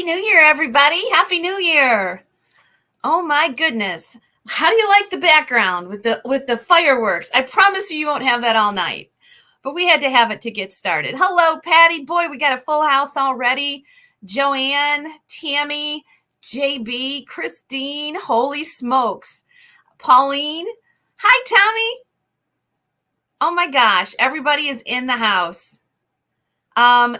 Happy New Year, everybody. Happy New Year. Oh my goodness. How do you like the background with the fireworks? I promise you won't have that all night. But we had to have it to get started. Hello, Patty. Boy, we got a full house already. Joanne, Tammy, JB, Christine, holy smokes. Pauline. Hi, Tommy. Oh my gosh, everybody is in the house.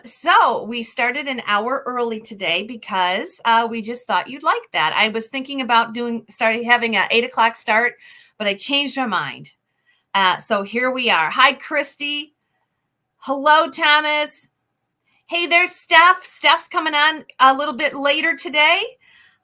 So we started an hour early today because we just thought you'd like that. I was thinking about starting having an 8 o'clock start, but I changed my mind. So here we are. Hi, Christy. Hello, Thomas. Hey, there's Steph. Steph's coming on a little bit later today.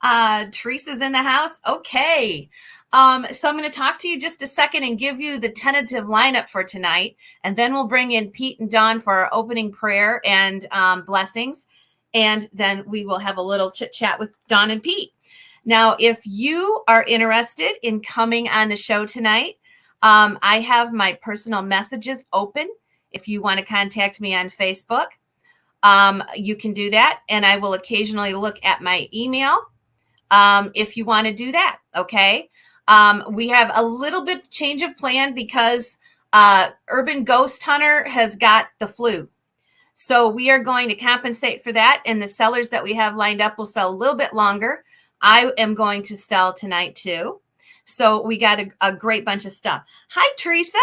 Teresa's in the house. Okay. So I'm going to talk to you just a second and give you the tentative lineup for tonight. And then we'll bring in Pete and Dawn for our opening prayer and blessings. And then we will have a little chit chat with Dawn and Pete. Now, if you are interested in coming on the show tonight, I have my personal messages open. If you want to contact me on Facebook, you can do that. And I will occasionally look at my email if you want to do that. Okay. We have a little bit change of plan because Urban Ghost Hunter has got the flu. So we are going to compensate for that. And the sellers that we have lined up will sell a little bit longer. I am going to sell tonight too. So we got a great bunch of stuff. Hi, Teresa.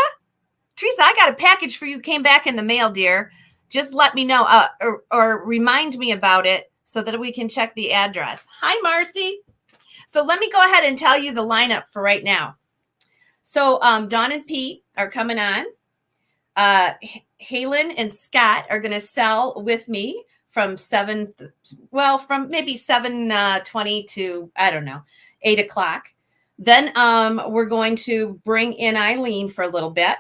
Teresa, I got a package for you. Came back in the mail, dear. Just let me know or remind me about it so that we can check the address. Hi, Marcy. So let me go ahead and tell you the lineup for right now. So Dawn and Pete are coming on. Halen and Scott are going to sell with me from maybe 7:20 to, I don't know, 8 o'clock. Then we're going to bring in Eileen for a little bit.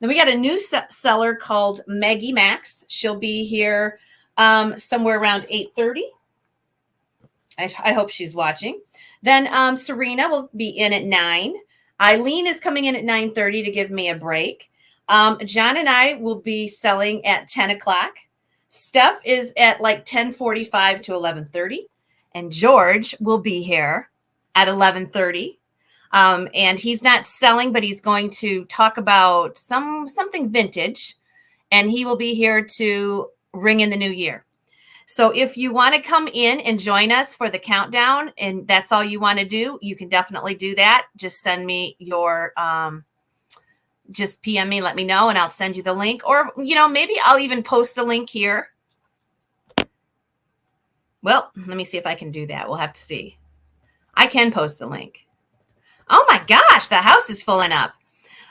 Then we got a new seller called Maggie Max. She'll be here somewhere around 8:30. I hope she's watching. Then Serena will be in at 9. Eileen is coming in at 9:30 to give me a break. John and I will be selling at 10 o'clock. Steph is at like 10:45 to 11:30. And George will be here at 11:30. And he's not selling, but he's going to talk about something vintage. And he will be here to ring in the new year. So if you want to come in and join us for the countdown, and that's all you want to do, you can definitely do that. Just send me your, just PM me, let me know, and I'll send you the link. Or, maybe I'll even post the link here. Well, let me see if I can do that. We'll have to see. I can post the link. Oh my gosh, the house is filling up.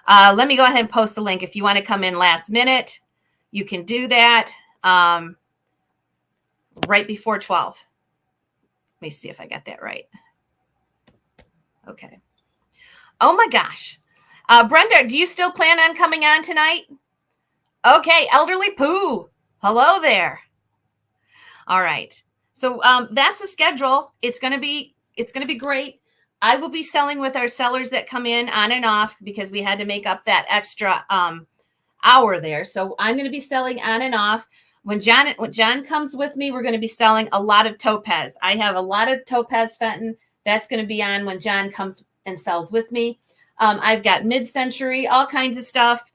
Let me go ahead and post the link. If you want to come in last minute, you can do that. Right before 12. Let me see if I got that right. Okay. Oh my gosh. Brenda, do you still plan on coming on tonight? Okay. Elderly Pooh. Hello there. All right. So that's the schedule. It's going to be great. I will be selling with our sellers that come in on and off because we had to make up that extra hour there. So I'm going to be selling on and off. When John comes with me, we're going to be selling a lot of topaz. I have a lot of topaz Fenton. That's going to be on when John comes and sells with me. I've got mid-century, all kinds of stuff,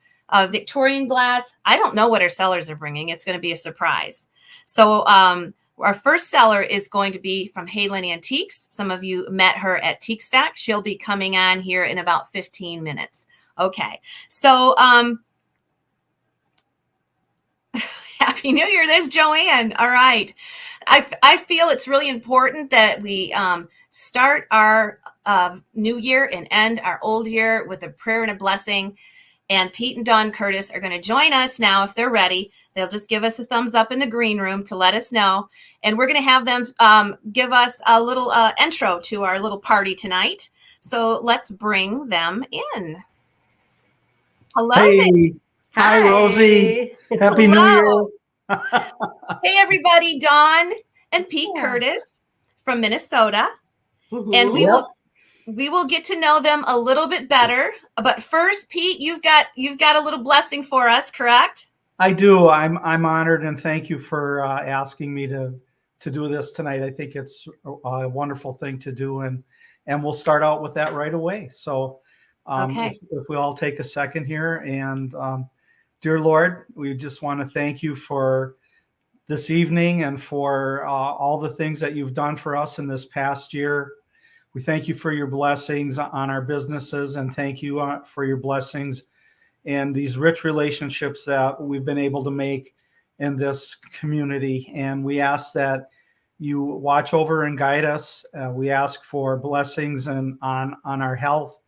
Victorian glass. I don't know what our sellers are bringing. It's going to be a surprise. So our first seller is going to be from Halen Antiques. Some of you met her at Teak Stack. She'll be coming on here in about 15 minutes. Okay. So Happy New Year. There's Joanne. All right. I feel it's really important that we start our new year and end our old year with a prayer and a blessing. And Pete and Dawn Curtis are going to join us now if they're ready. They'll just give us a thumbs up in the green room to let us know. And we're going to have them give us a little intro to our little party tonight. So let's bring them in. Hello. Hey. Hi, Rosie. Happy New Year. Hey, everybody. Dawn and Pete Curtis from Minnesota. Mm-hmm. And we will get to know them a little bit better. But first, Pete, you've got a little blessing for us, correct? I do. I'm honored, and thank you for asking me to to do this tonight. I think it's a wonderful thing to do, and we'll start out with that right away. So Okay. if we all take a second here, and dear Lord, we just want to thank you for this evening and for all the things that you've done for us in this past year. We thank you for your blessings on our businesses, and thank you for your blessings and these rich relationships that we've been able to make in this community. And we ask that you watch over and guide us. We ask for blessings and on our health.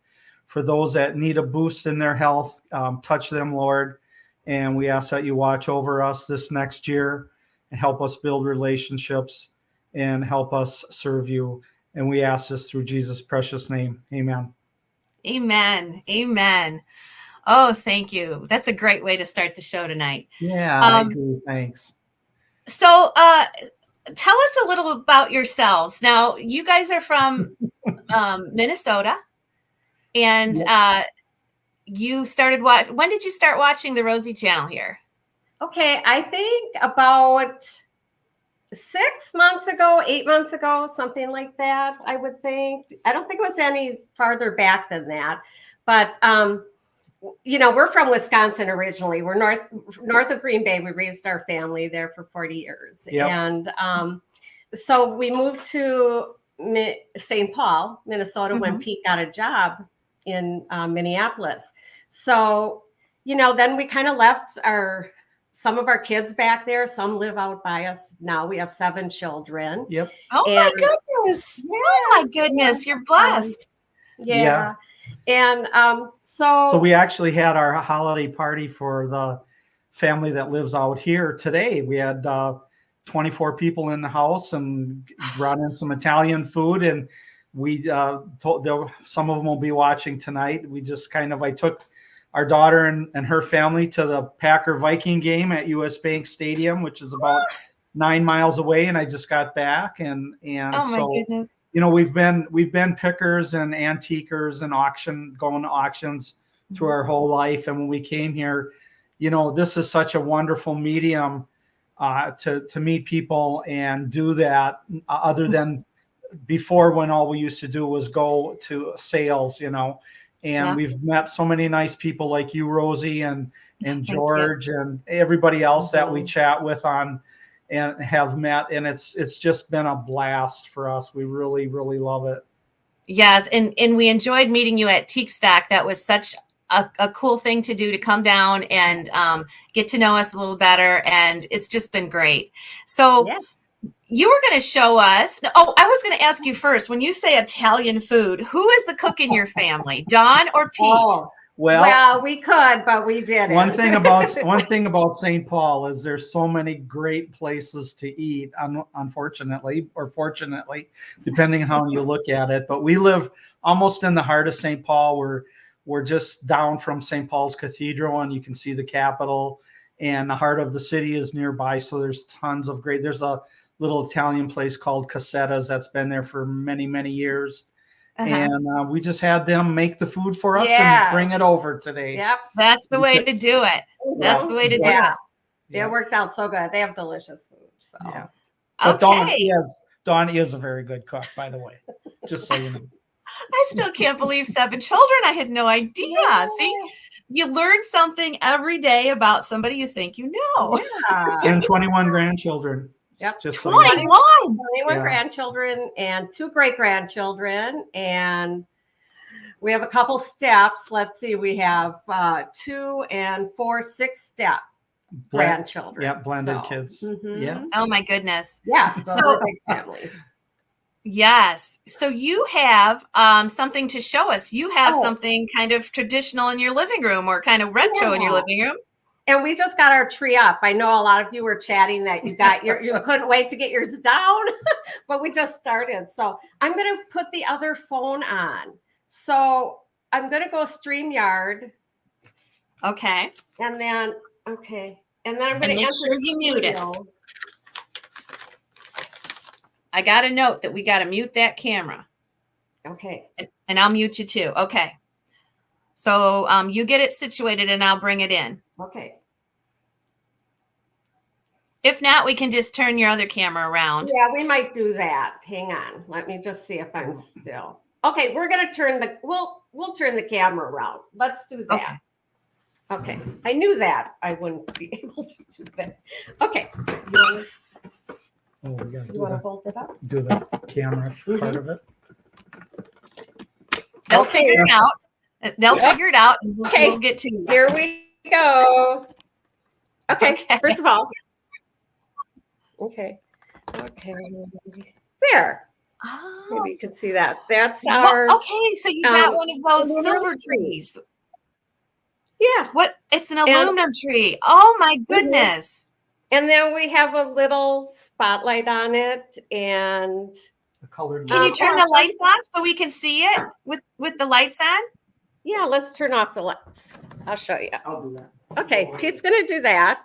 For those that need a boost in their health, touch them, Lord. And we ask that you watch over us this next year and help us build relationships and help us serve you. And we ask this through Jesus' precious name. Amen. Amen. Amen. Oh, thank you. That's a great way to start the show tonight. Yeah, I agree. Thanks. So tell us a little about yourselves. Now, you guys are from Minnesota, and you started when did you start watching the Rosie channel here? Okay, I think about 6 months ago, 8 months ago, something like that, I would think. I don't think it was any farther back than that. But, we're from Wisconsin originally. We're north of Green Bay. We raised our family there for 40 years. Yep. And so we moved to St. Paul, Minnesota, when Pete got a job in Minneapolis. So, then we kind of left some of our kids back there. Some live out by us now. We have 7 children. Yep. My goodness. Yeah. Oh my goodness. You're blessed. Yeah. And so we actually had our holiday party for the family that lives out here today. We had 24 people in the house and brought in some Italian food, and we told some of them will be watching tonight. We just I took our daughter and her family to the Packer Viking game at US Bank Stadium, which is about 9 miles away, and I just got back, and oh my goodness. We've been pickers and antiquers and going to auctions through our whole life. And when we came here, this is such a wonderful medium to meet people and do that, other than before, when all we used to do was go to sales, and we've met so many nice people like you, Rosie, and George, and everybody else that we chat with on and have met. And it's just been a blast for us. We really, really love it. Yes. And we enjoyed meeting you at Teak Stack. That was such a cool thing to do, to come down and get to know us a little better. And it's just been great. So you were going to show us. Oh, I was going to ask you first, when you say Italian food, who is the cook in your family, Dawn or Pete? Oh. Well, we could, but we didn't. One thing about St. Paul is there's so many great places to eat, unfortunately, or fortunately, depending on how you look at it. But we live almost in the heart of St. Paul. We're just down from St. Paul's Cathedral, and you can see the Capitol, and the heart of the city is nearby. So there's tons of there's a little Italian place called Cassetta's that's been there for many, many years. And we just had them make the food for us and bring it over today. Yep. That's the way to do it. That's the way to do it. It worked out so good. They have delicious food. So. Yeah. But Dawn is a very good cook, by the way, just so you know. I still can't believe 7 children. I had no idea. Yeah. See, you learn something every day about somebody you think you know. Yeah. And 21 grandchildren. Yep. Just 21 grandchildren and 2 great-grandchildren. And we have a couple steps. Let's see. We have 2 and 4, 6-step grandchildren. Yeah, blended kids. Yeah. Oh, my goodness. Yeah. So we're a big family. Yes. So you have something to show us. You have something kind of traditional in your living room, or kind of retro in your living room. And we just got our tree up. I know a lot of you were chatting that you couldn't wait to get yours down, but we just started. So I'm going to put the other phone on. So I'm going to go StreamYard. Okay. And then I'm going to make sure you mute it. I got a note that we got to mute that camera. Okay. And I'll mute you too. Okay. So you get it situated and I'll bring it in. Okay. If not, we can just turn your other camera around. Yeah, we might do that. Hang on. Let me just see if I'm still. Okay, we're gonna turn the we'll turn the camera around. Let's do that. Okay. I knew that I wouldn't be able to do that. Okay. Oh, we gotta You want to hold it up? do the camera part of it. They'll figure it out. They'll figure it out, and Okay. we'll get to you. Here we go. Okay. First of all. Okay. There. Oh. Maybe you can see that. That's our. Well, okay, so you got one of those aluminum silver trees. Yeah. What? It's an aluminum tree. Oh my goodness. And then we have a little spotlight on it, and The colored. Can you turn the lights on so we can see it with the lights on? yeah, let's turn off the lights. I'll show you. I'll do that. Okay, Pete's going to do that.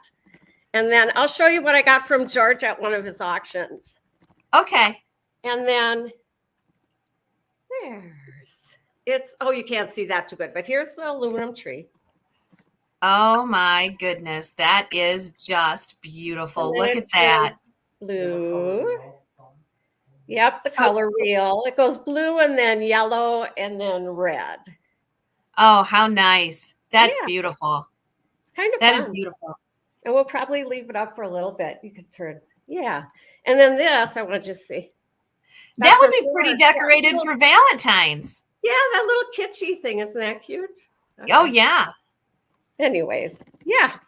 And then I'll show you what I got from George at one of his auctions. Okay. And then oh, you can't see that too good, but here's the aluminum tree. Oh my goodness. That is just beautiful. And then Look it at that. Blue. Yep, the So- color wheel. It goes blue and then yellow and then red. Oh, how nice. That's Yeah. beautiful. It's kind of That fun. is beautiful. And we'll probably leave it up for a little bit. You could turn. Yeah. And then this, I want to just see. That would Dr. be pretty Ford, decorated yeah. for Valentine's. Yeah, that little kitschy thing. Isn't that cute? Oh, Okay. yeah. Anyways, yeah.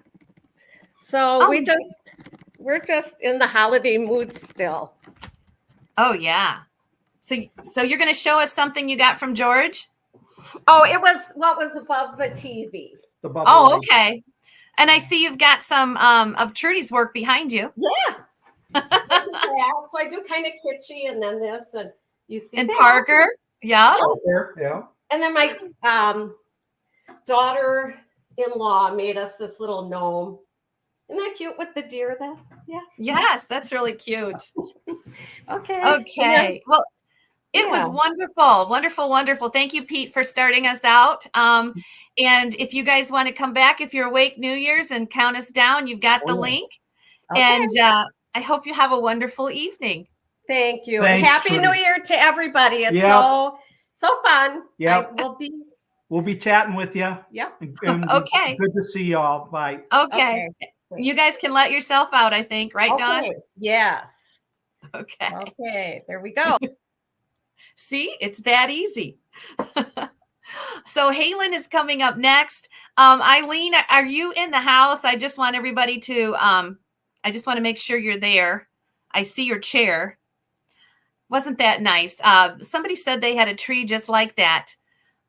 So Oh. we're just in the holiday mood still. Oh, yeah. So you're going to show us something you got from George? Oh, it was what was above the TV. The bubble Oh, light. okay. And I see you've got some of Trudy's work behind you. Yeah. Yeah, so I do kind of kitschy, and then this, and you see And that. Parker. Yeah. Out there, yeah. And then my daughter-in-law made us this little gnome. Isn't that cute with the deer? That yeah. Yes, that's really cute. Okay. Okay. Well, it was Yeah. wonderful, wonderful, wonderful. Thank you, Pete, for starting us out. And if you guys want to come back, if you're awake New Year's and count us down, you've got the Oh, yeah. link. Okay. And I hope you have a wonderful evening. Thank you. Thanks, Happy Trudy. New Year to everybody. It's Yep. so fun. Yep. We'll be We'll be chatting with you. Yep. Okay. Good to see y'all. Bye. Okay. You guys can let yourself out, I think. Right, Dawn? Okay. Yes. Okay. Okay. There we go. See, it's that easy. So Halen is coming up next. Eileen, are you in the house? I just want everybody to, I just want to make sure you're there. I see your chair. Wasn't that nice? Somebody said they had a tree just like that.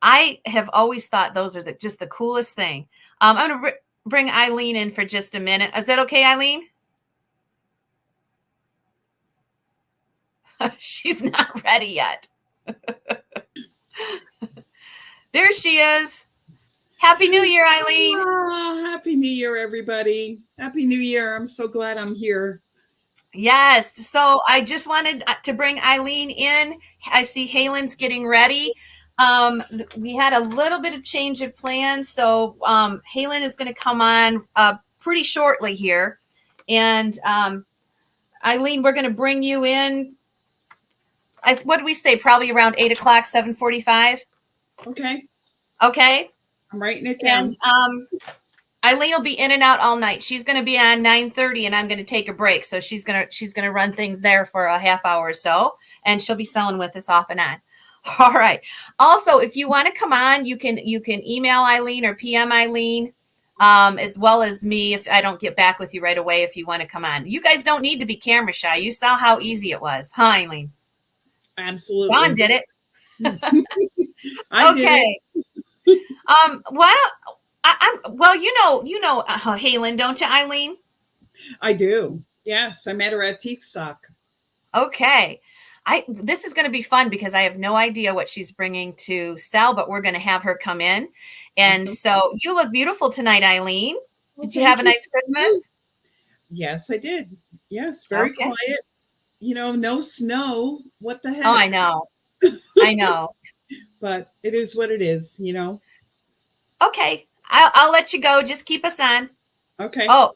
I have always thought those are just the coolest thing. I'm going to bring Eileen in for just a minute. Is that okay, Eileen? She's not ready yet. There she is. Happy New Year, Eileen. Oh, Happy New Year, everybody. Happy New Year. I'm so glad I'm here. Yes. So I just wanted to bring Eileen in. I see Halen's getting ready. We had a little bit of change of plans. So Halen is going to come on pretty shortly here. And Eileen, we're going to bring you in. What did we say? Probably around 8 o'clock, 7:45. Okay. Okay. I'm writing it down. And Eileen will be in and out all night. She's going to be on 9:30, and I'm going to take a break. So she's gonna run things there for a half hour or so, and she'll be selling with us off and on. All right. Also, if you want to come on, you can email Eileen or PM Eileen, as well as me if I don't get back with you right away. If you want to come on, you guys don't need to be camera shy. You saw how easy it was, huh, Eileen? Absolutely. Dawn did it. I Okay. did it. Why don't well, you know, Halen, don't you, Eileen? I do. Yes. I met her at Teak Stock. Okay. This is going to be fun because I have no idea what she's bringing to sell, but we're going to have her come in. And Awesome. so you look beautiful tonight, Eileen. Well, Did you have a thank nice Christmas? Yes, I did. Yes. Very Okay. quiet. No snow. What the heck? Oh, I know. I know. But it is what it is, Okay. I'll let you go. Just keep us on. Okay. Oh,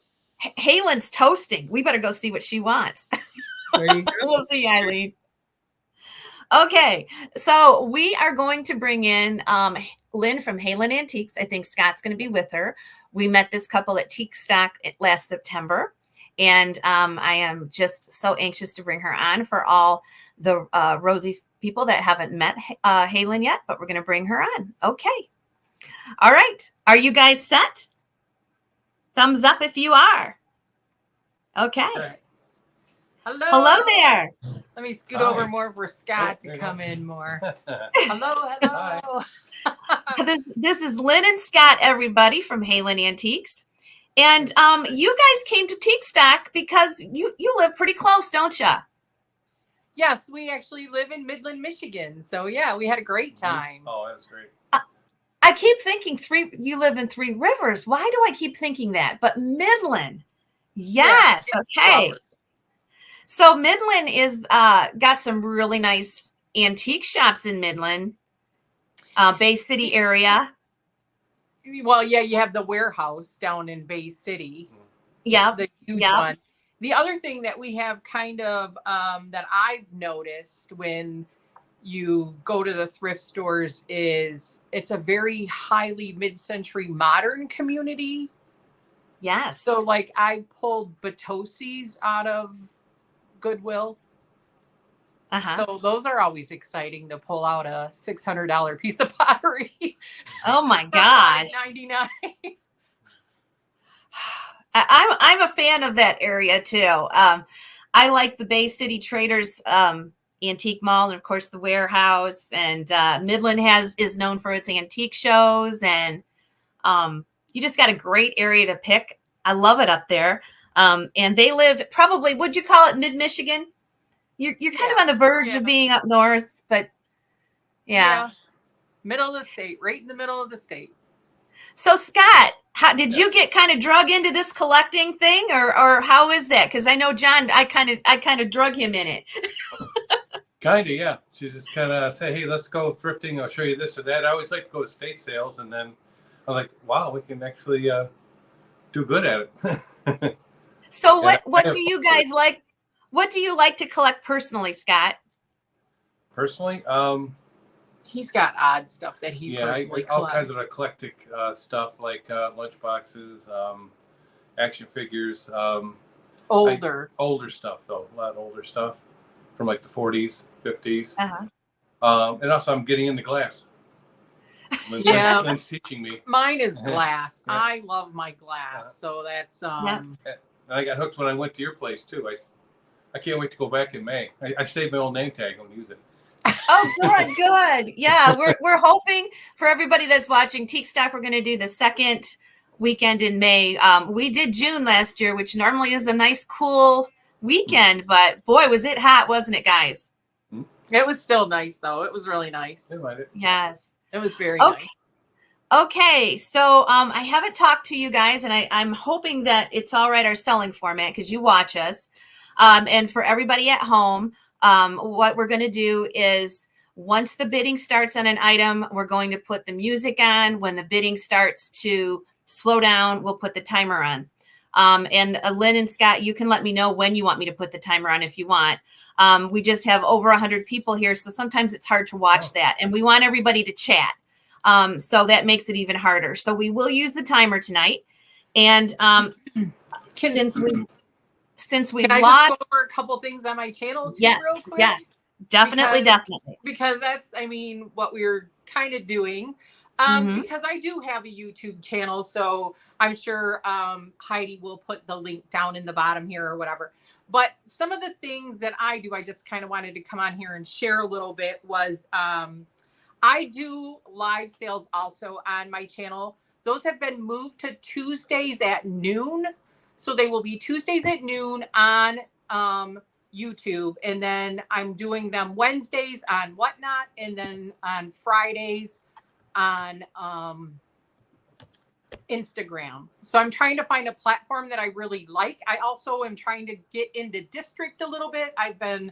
Halen's toasting. We better go see what she wants. There you go. We'll see, Eileen. Okay, so we are going to bring in Lynn from Halen Antiques. I think Scott's going to be with her. We met this couple at Teak Stock last September, and I am just so anxious to bring her on for all the Rosie people that haven't met Halen yet, but we're going to bring her on. Okay. All right. Are you guys set? Thumbs up if you are. Okay. Hello. Hello there. Let me scoot over more for Scott to come in more. Hello. This is Lynn and Scott, everybody, from Halen Antiques. And you guys came to Teak Stock because you live pretty close, don't you? Yes, we actually live in Midland, Michigan. So yeah, we had a great time. Oh, that was great. I keep thinking you live in Three Rivers. Why do I keep thinking that? But Midland. Yes. Yeah, okay. So Midland is got some really nice antique shops in Midland, Bay City area. Well, yeah, you have the warehouse down in Bay City. Yeah. The huge one. The other thing that we have kind of that I've noticed when you go to the thrift stores is it's a very highly mid-century modern community. Yes. So like I pulled Batosi's out of Goodwill. So those are always exciting to pull out a $600 piece of pottery. Oh my gosh. $99. I'm a fan of that area too. I like the Bay City Traders Antique Mall, and of course the warehouse. And Midland is known for its antique shows, and you just got a great area to pick. I love it up there. And they live probably, would you call it mid-Michigan? You're kind of on the verge of being up north, but yeah. Middle of the state, right in the middle of the state. So Scott, how did you get kind of drug into this collecting thing, or how is that? Because I know John, I kind of drug him in it. Kind of, yeah. She just kind of said, "Hey, let's go thrifting. I'll show you this or that." I always like to go to estate sales, and then I'm like, "Wow, we can actually do good at it." So what do you guys like? What do you like to collect personally, Scott? Personally, he's got odd stuff that he personally collects. All kinds of eclectic stuff like lunch boxes, action figures. Older stuff though, a lot of older stuff from like the 40s, 50s. And also I'm getting into glass. Lynn's teaching me. Mine is glass. Yeah. I love my glass, so that's And I got hooked when I went to your place too. I can't wait to go back in May. I saved my old name tag. I'm gonna use it. Oh, good. Yeah, we're hoping for everybody that's watching Teak Stock. We're going to do the second weekend in May. We did June last year, which normally is a nice, cool weekend, but boy, was it hot, wasn't it, guys? It was still nice, though. It was really nice. Yes, it was very nice. Okay, so I haven't talked to you guys, and I'm hoping that it's all right, our selling format, because you watch us. And for everybody at home, what we're going to do is once the bidding starts on an item, we're going to put the music on. When the bidding starts to slow down, we'll put the timer on. And Lynn and Scott, you can let me know when you want me to put the timer on if you want. We just have over 100 people here, so sometimes it's hard to watch that. And we want everybody to chat. So that makes it even harder. So we will use the timer tonight. And since we've Can I lost, just go over a couple things on my channel too, real quick? Yes, definitely. Because that's, what we're kind of doing. Because I do have a YouTube channel, so I'm sure Heidi will put the link down in the bottom here or whatever. But some of the things that I do, I just kind of wanted to come on here and share a little bit was I do live sales also on my channel. Those have been moved to Tuesdays at noon. So they will be Tuesdays at noon on YouTube. And then I'm doing them Wednesdays on Whatnot. And then on Fridays on Instagram. So I'm trying to find a platform that I really like. I also am trying to get into District a little bit. I've been,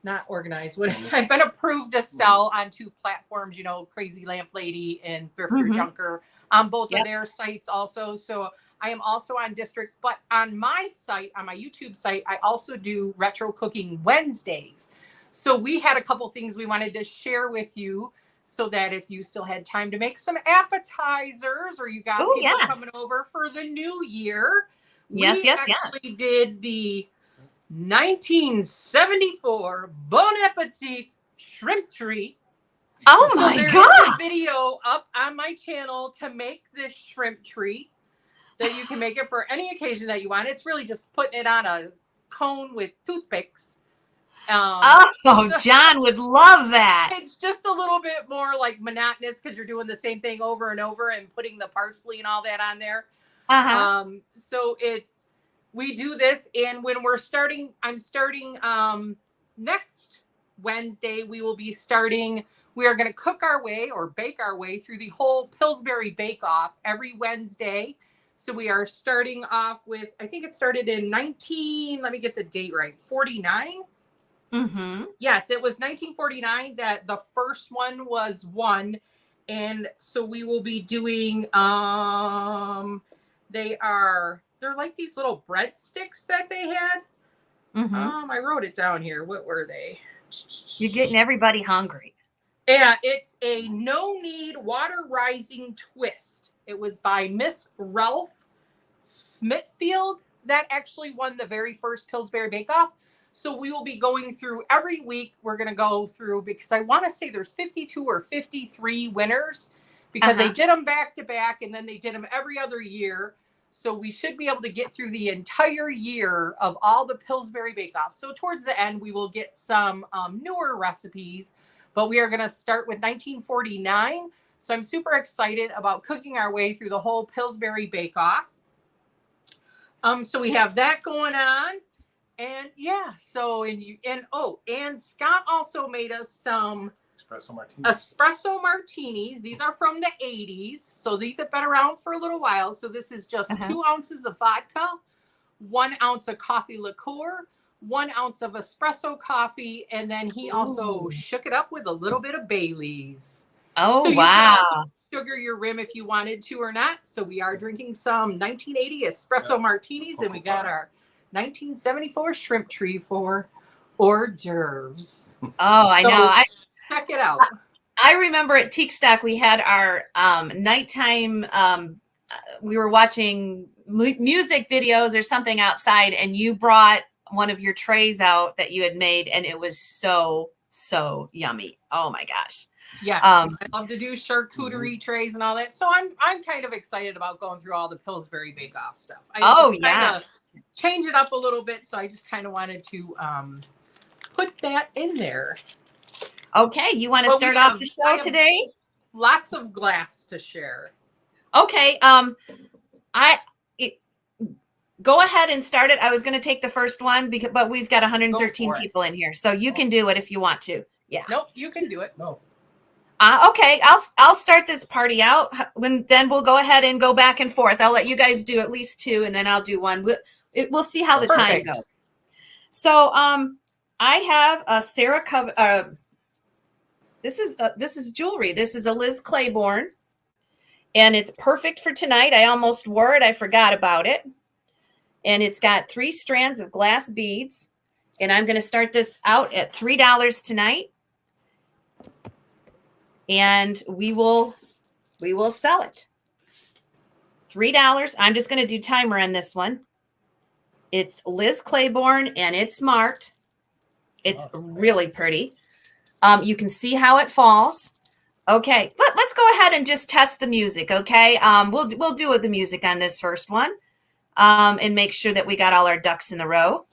not organized. I've been approved to sell on 2 platforms, you know, Crazy Lamp Lady and Thrift Your Junker on both of their sites also. So I am also on District, but on my site, on my YouTube site, I also do Retro Cooking Wednesdays. So we had a couple things we wanted to share with you so that if you still had time to make some appetizers or you got people coming over for the new year, we actually did the 1974 Bon Appetit shrimp tree. Oh my there's God. a video up on my channel to make this shrimp tree that you can make it for any occasion that you want. It's really just putting it on a cone with toothpicks. John would love that. It's just a little bit more like monotonous because you're doing the same thing over and over and putting the parsley and all that on there. So we do this, and when I'm starting next Wednesday, we are going to cook our way or bake our way through the whole Pillsbury Bake Off every Wednesday. So we are starting off with, I think it started in let me get the date right, 49. Yes, it was 1949 that the first one was won. And so we will be doing, they're like these little breadsticks that they had. I wrote it down here. What were they? You're getting everybody hungry. Yeah, it's a no-knead water rising twist. It was by Miss Ralph Smithfield that actually won the very first Pillsbury Bake Off. So we will be going through every week. We're going to go through, because I want to say there's 52 or 53 winners, because they did them back to back and then they did them every other year. So we should be able to get through the entire year of all the Pillsbury Bake Off. So towards the end, we will get some newer recipes, but we are going to start with 1949. So I'm super excited about cooking our way through the whole Pillsbury Bake Off. So we have that going on. And yeah, so, and Scott also made us some espresso martinis. These are from the 80s. So these have been around for a little while. So this is just 2 ounces of vodka, 1 ounce of coffee liqueur, 1 ounce of espresso coffee. And then he also shook it up with a little bit of Bailey's. Oh, so you wow. can also sugar your rim if you wanted to or not. So we are drinking some 1980 espresso martinis, and we got our 1974 shrimp tree for hors d'oeuvres. Oh, I know. Check it out. I remember at Teak Stock, we had our nighttime, we were watching music videos or something outside, and you brought one of your trays out that you had made, and it was so yummy. Oh my gosh. Yeah, I love to do charcuterie trays and all that. So I'm kind of excited about going through all the Pillsbury Bake Off stuff. Change it up a little bit. So I just kind of wanted to put that in there. Okay, you want to start off the show today? Lots of glass to share. Okay, go ahead and start it. I was going to take the first one but we've got 113 people in here, so you can do it if you want to. Yeah. Nope, you can do it. No. Okay, I'll start this party out. Then we'll go ahead and go back and forth. I'll let you guys do at least 2, and then I'll do 1. We'll see how the time goes. So I have a Sarah Cove. This is jewelry. This is a Liz Claiborne, and it's perfect for tonight. I almost wore it. I forgot about it. And it's got 3 strands of glass beads, and I'm going to start this out at $3 tonight. And we will sell it. $3. I'm just going to do timer on this one. It's Liz Claiborne, and it's marked. It's really pretty. You can see how it falls. Okay, let's go ahead and just test the music. Okay, we'll do the music on this first one, and make sure that we got all our ducks in a row.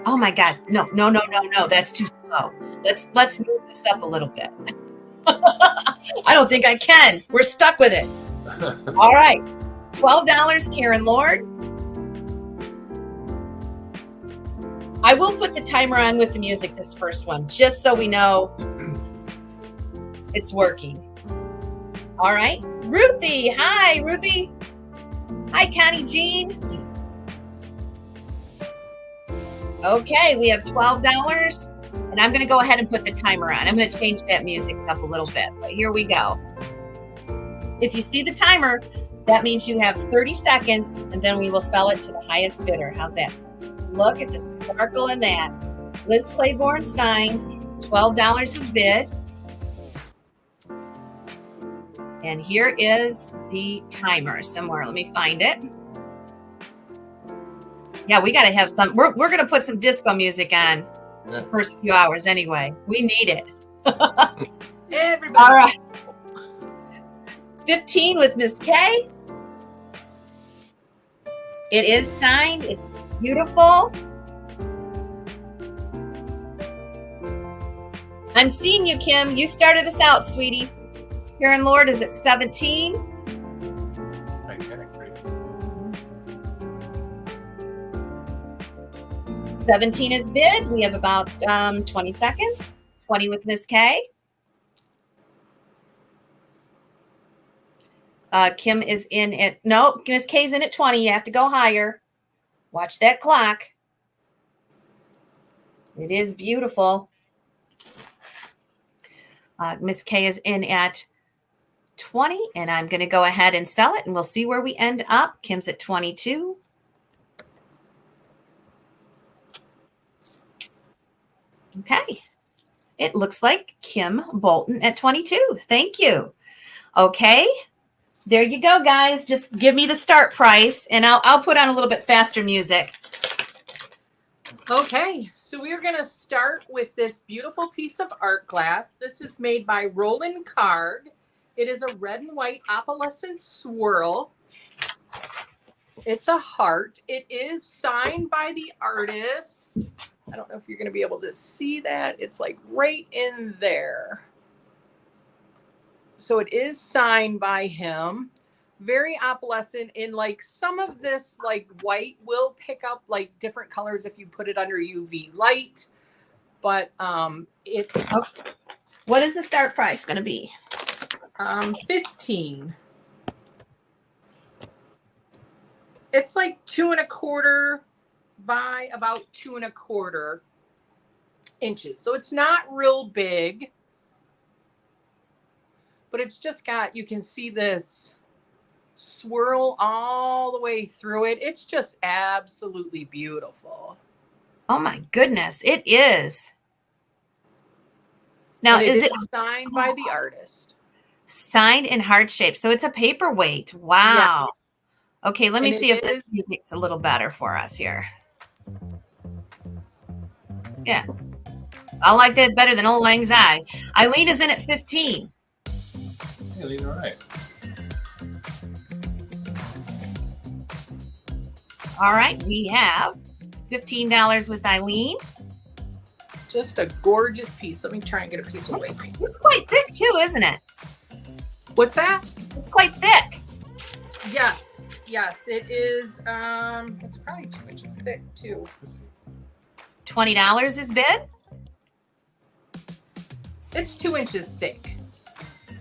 Oh my God. No. That's too slow. Let's move this up a little bit. I don't think I can. We're stuck with it. All right. $12, Karen Lord. I will put the timer on with the music, this first one, just so we know it's working. All right. Ruthie. Hi, Ruthie. Hi, Connie Jean. Okay, we have $12. And I'm going to go ahead and put the timer on. I'm going to change that music up a little bit. But here we go. If you see the timer, that means you have 30 seconds, and then we will sell it to the highest bidder. How's that sound? Look at the sparkle in that. Liz Claiborne signed. $12 is bid. And here is the timer somewhere. Let me find it. Yeah, we got to have some. We're going to put some disco music on the first few hours anyway. We need it. Everybody. All right. 15 with Miss K. It is signed. It's beautiful. I'm seeing you, Kim. You started us out, sweetie. Here in Lord is at 17. Titanic, right? 17 is bid. We have about 20 seconds. 20 with Miss K. Kim is in at, no, Miss K's in at 20. You have to go higher. Watch that clock. It is beautiful. Miss K is in at 20, and I'm going to go ahead and sell it, and we'll see where we end up. Kim's at 22. Okay. It looks like Kim Bolton at 22. Thank you. Okay. There you go, guys. Just give me the start price, and I'll put on a little bit faster music. Okay, so we're going to start with this beautiful piece of art glass. This is made by Roland Card. It is a red and white opalescent swirl. It's a heart. It is signed by the artist. I don't know if you're going to be able to see that. It's like right in there. So it is signed by him. Very opalescent. In like some of this like white will pick up like different colors if you put it under UV light. But it's okay. What is the start price going to be? 15. It's like 2 1/4 by about 2 1/4 inches. So it's not real big, but it's just got, you can see this swirl all the way through it. It's just absolutely beautiful. Oh my goodness, it is. Now, is it signed by the artist? Signed in heart shape. So it's a paperweight. Wow. Yeah. Okay, let me see if this music's a little better for us here. Yeah. I like that better than Old Lang Syne. Eileen is in at 15. Yeah, Eileen, all right. All right, we have $15 with Eileen. Just a gorgeous piece. Let me try and get a piece of weight. It's quite thick too, isn't it? What's that? It's quite thick. Yes. Yes, it is. It's probably 2 inches thick too. $20 is bid. It's 2 inches thick.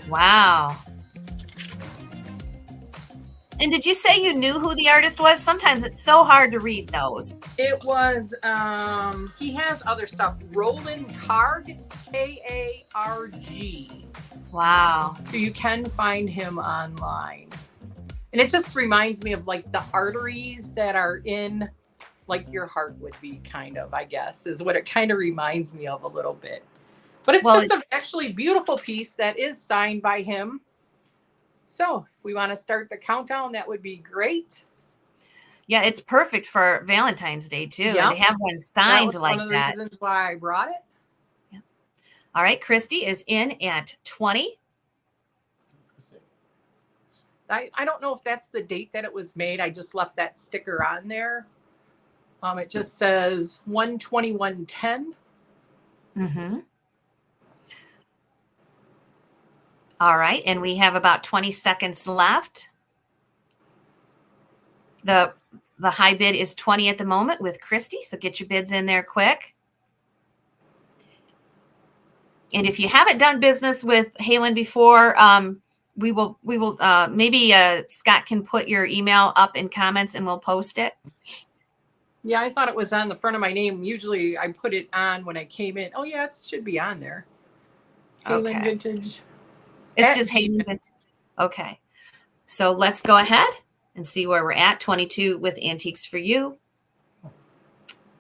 Wow. And did you say you knew who the artist was? Sometimes it's so hard to read those. It was, he has other stuff. Roland Card, K-A-R-G. Wow. So you can find him online. And it just reminds me of like the arteries that are in, like your heart would be kind of, I guess, is what it kind of reminds me of a little bit. But it's just an actually beautiful piece that is signed by him. So if we want to start the countdown, that would be great. Yeah, it's perfect for Valentine's Day too. Yep. To have one signed like that. One of the reasons why I brought it. Yeah. All right, Christy is in at 20. I don't know if that's the date that it was made. I just left that sticker on there. It just says 1/21/10. Mm-hmm. All right, and we have about 20 seconds left. The high bid is 20 at the moment with Christy, so get your bids in there quick. And if you haven't done business with Halen before, we will maybe Scott can put your email up in comments and we'll post it. Yeah, I thought it was on the front of my name. Usually I put it on when I came in. Oh yeah, it should be on there. Halen Okay. Vintage. It's just Halen Vintage. Okay. So let's go ahead and see where we're at. 22 with Antiques for You.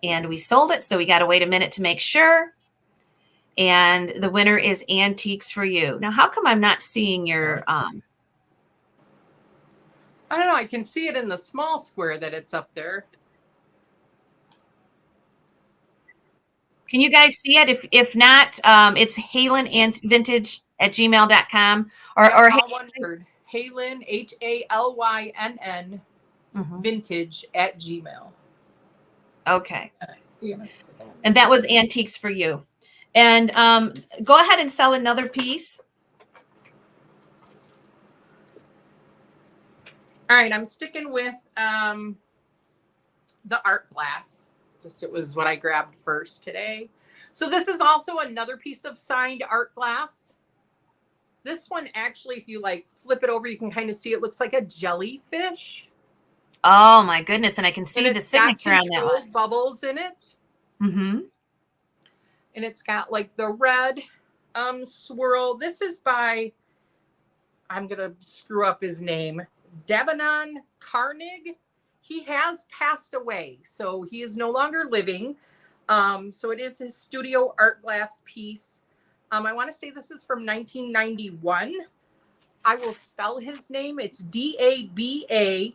And we sold it, so we got to wait a minute to make sure. And the winner is Antiques for You. Now, how come I'm not seeing your I don't know. I can see it in the small square that it's up there. Can you guys see it? If not, it's halenvintage@gmail.com or all one word. Halen, HALYNN, vintage@gmail. Okay. Yeah. And that was Antiques for You. And go ahead and sell another piece. All right, I'm sticking with the art glass. Just it was what I grabbed first today. So this is also another piece of signed art glass. This one actually, if you like flip it over, you can kind of see it looks like a jellyfish. Oh my goodness! And I can see And the it's got signature on that controlled one. bubbles in it. Mm-hmm. And it's got like the red swirl. This is by, I'm gonna screw up his name, Devanon Carnig. He has passed away, so he is no longer living. So it is his studio art glass piece. I want to say this is from 1991. I will spell his name. It's Dabannian,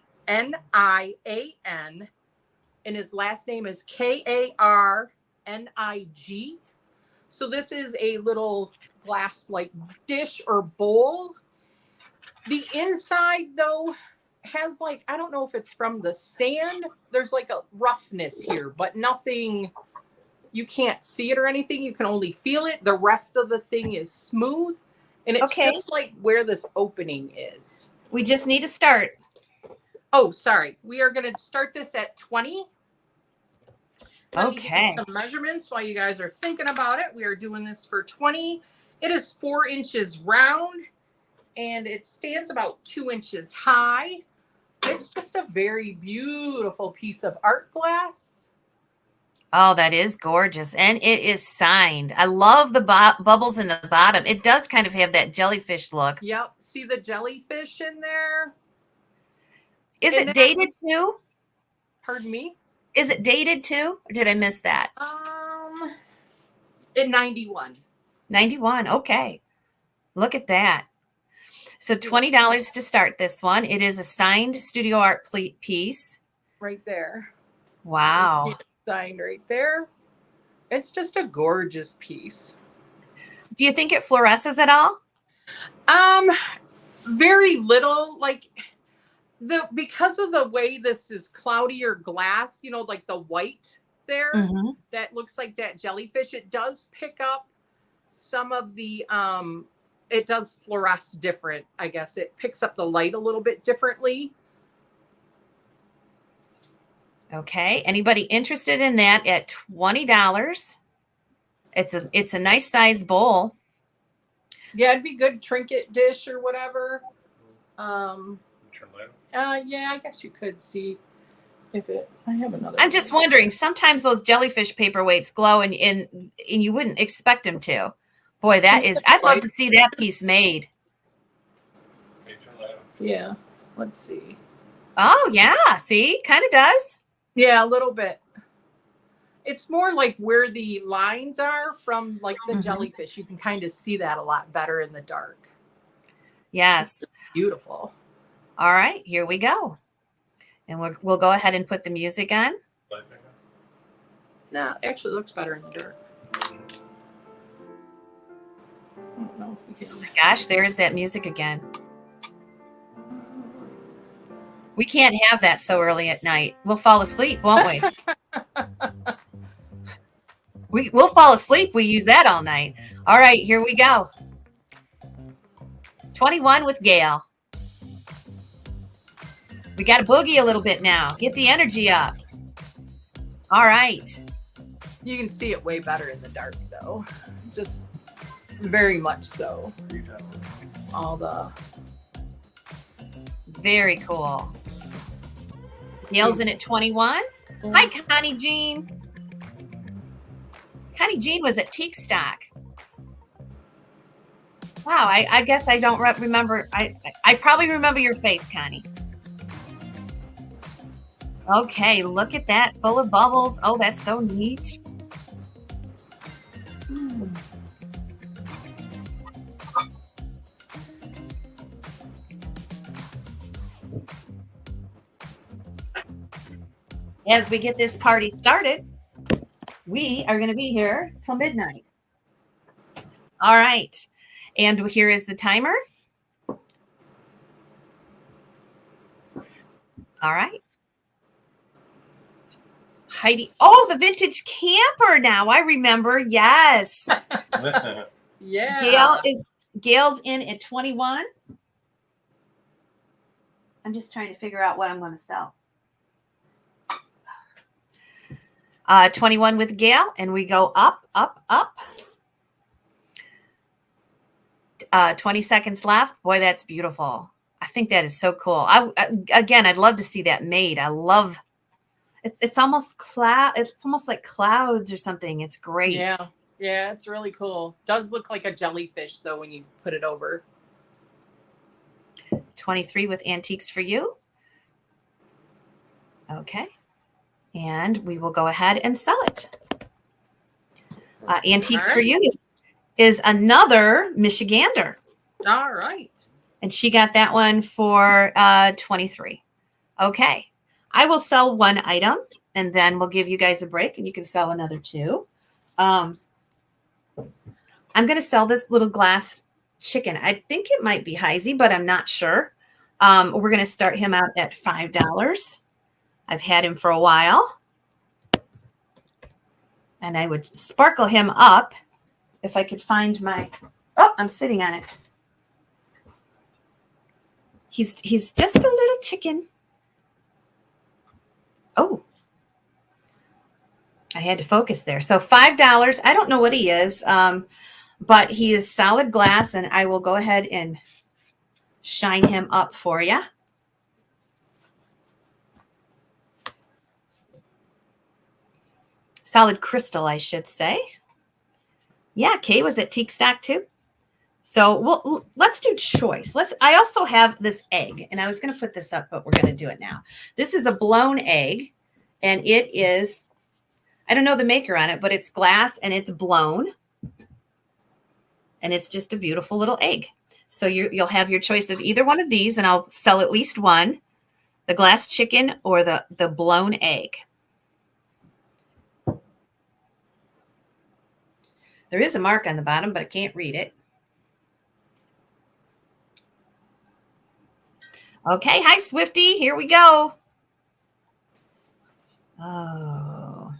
and his last name is Karnig. So this is a little glass like dish or bowl. The inside, though, has like, I don't know if it's from the sand. There's like a roughness here, but nothing, you can't see it or anything. You can only feel it. The rest of the thing is smooth. And it's just like where this opening is. We just need to start. Oh, sorry. We are going to start this at 20. Let me give you some measurements while you guys are thinking about it. We are doing this for 20. It is 4 inches round and it stands about 2 inches high. It's just a very beautiful piece of art glass. Oh, that is gorgeous. And it is signed. I love the bubbles in the bottom. It does kind of have that jellyfish look. Yep. See the jellyfish in there? Is it dated too? Pardon me? Is it dated too? Or did I miss that? In 91. 91. Okay. Look at that. So $20 to start this one. It is a signed studio art piece. Right there. Wow. It's signed right there. It's just a gorgeous piece. Do you think it fluoresces at all? Very little. Like because of the way this is cloudier glass, you know, like the white there, that looks like that jellyfish. It does pick up some of the it does fluoresce different, I guess. It picks up the light a little bit differently. Okay. Anybody interested in that at $20? It's a nice size bowl. Yeah, it'd be good trinket dish or whatever. Yeah, I guess you could see if it. I have another. I'm just wondering. Sometimes those jellyfish paperweights glow, and you wouldn't expect them to. Boy, that is. I'd love to see that piece made. Yeah. Let's see. Oh yeah. See, kind of does. Yeah, a little bit. It's more like where the lines are from, like the jellyfish. You can kind of see that a lot better in the dark. Yes. Beautiful. All right, here we go. And we'll go ahead and put the music on. No, actually, it looks better in the dark. I don't know if we can. Oh my gosh, there is that music again. We can't have that so early at night. We'll fall asleep, won't we? We'll fall asleep. We use that all night. All right, here we go. 21 with Gail. We got to boogie a little bit now. Get the energy up. All right. You can see it way better in the dark, though. Just very much so. All the. Very cool. Gail's in at 21. Hi, Connie Jean. Connie Jean was at Teak Stock. Wow, I guess I don't remember. I probably remember your face, Connie. Okay, look at that, full of bubbles. Oh, that's so neat. As we get this party started, we are going to be here till midnight. All right. And here is the timer. All right. Heidi. Oh, the vintage camper now. I remember. Yes. Yeah. Gail's in at 21. I'm just trying to figure out what I'm going to sell. 21 with Gail, and we go up, up, up. 20 seconds left. Boy, that's beautiful. I think that is so cool. Again, I'd love to see that made. I love it's almost it's almost like clouds or something. It's great. Yeah. Yeah, it's really cool. Does look like a jellyfish though when you put it over. 23 with antiques for you. Okay. And we will go ahead and sell it. Antiques for you is another Michigander. All right. And she got that one for 23. Okay. I will sell one item and then we'll give you guys a break and you can sell another two. I'm going to sell this little glass chicken. I think it might be Heisey, but I'm not sure. We're going to start him out at $5. I've had him for a while. And I would sparkle him up if I could find my... Oh, I'm sitting on it. He's just a little chicken. Oh. I had to focus there. So $5. I don't know what he is, but he is solid glass, and I will go ahead and shine him up for you. Solid crystal, I should say. Yeah, Kay was at Teak Stock too. So let's do choice. I also have this egg, and I was going to put this up, but we're going to do it now. This is a blown egg, and it is, I don't know the maker on it, but it's glass and it's blown. And it's just a beautiful little egg. So you'll have your choice of either one of these, and I'll sell at least one, the glass chicken or the blown egg. There is a mark on the bottom, but I can't read it. Okay, hi, Swifty. Here we go. Oh.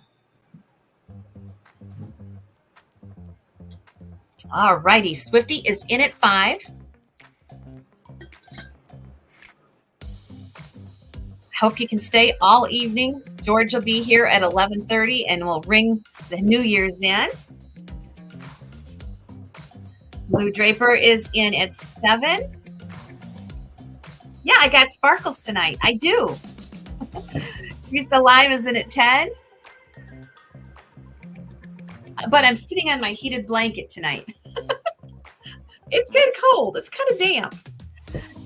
All righty, Swifty is in at $5. Hope you can stay all evening. George will be here at 11:30, and we'll ring the New Year's in. Blue Draper is in at 7. Yeah, I got sparkles tonight. I do. Teresa Lime is in at 10. But I'm sitting on my heated blanket tonight. It's kind of cold. It's kind of damp.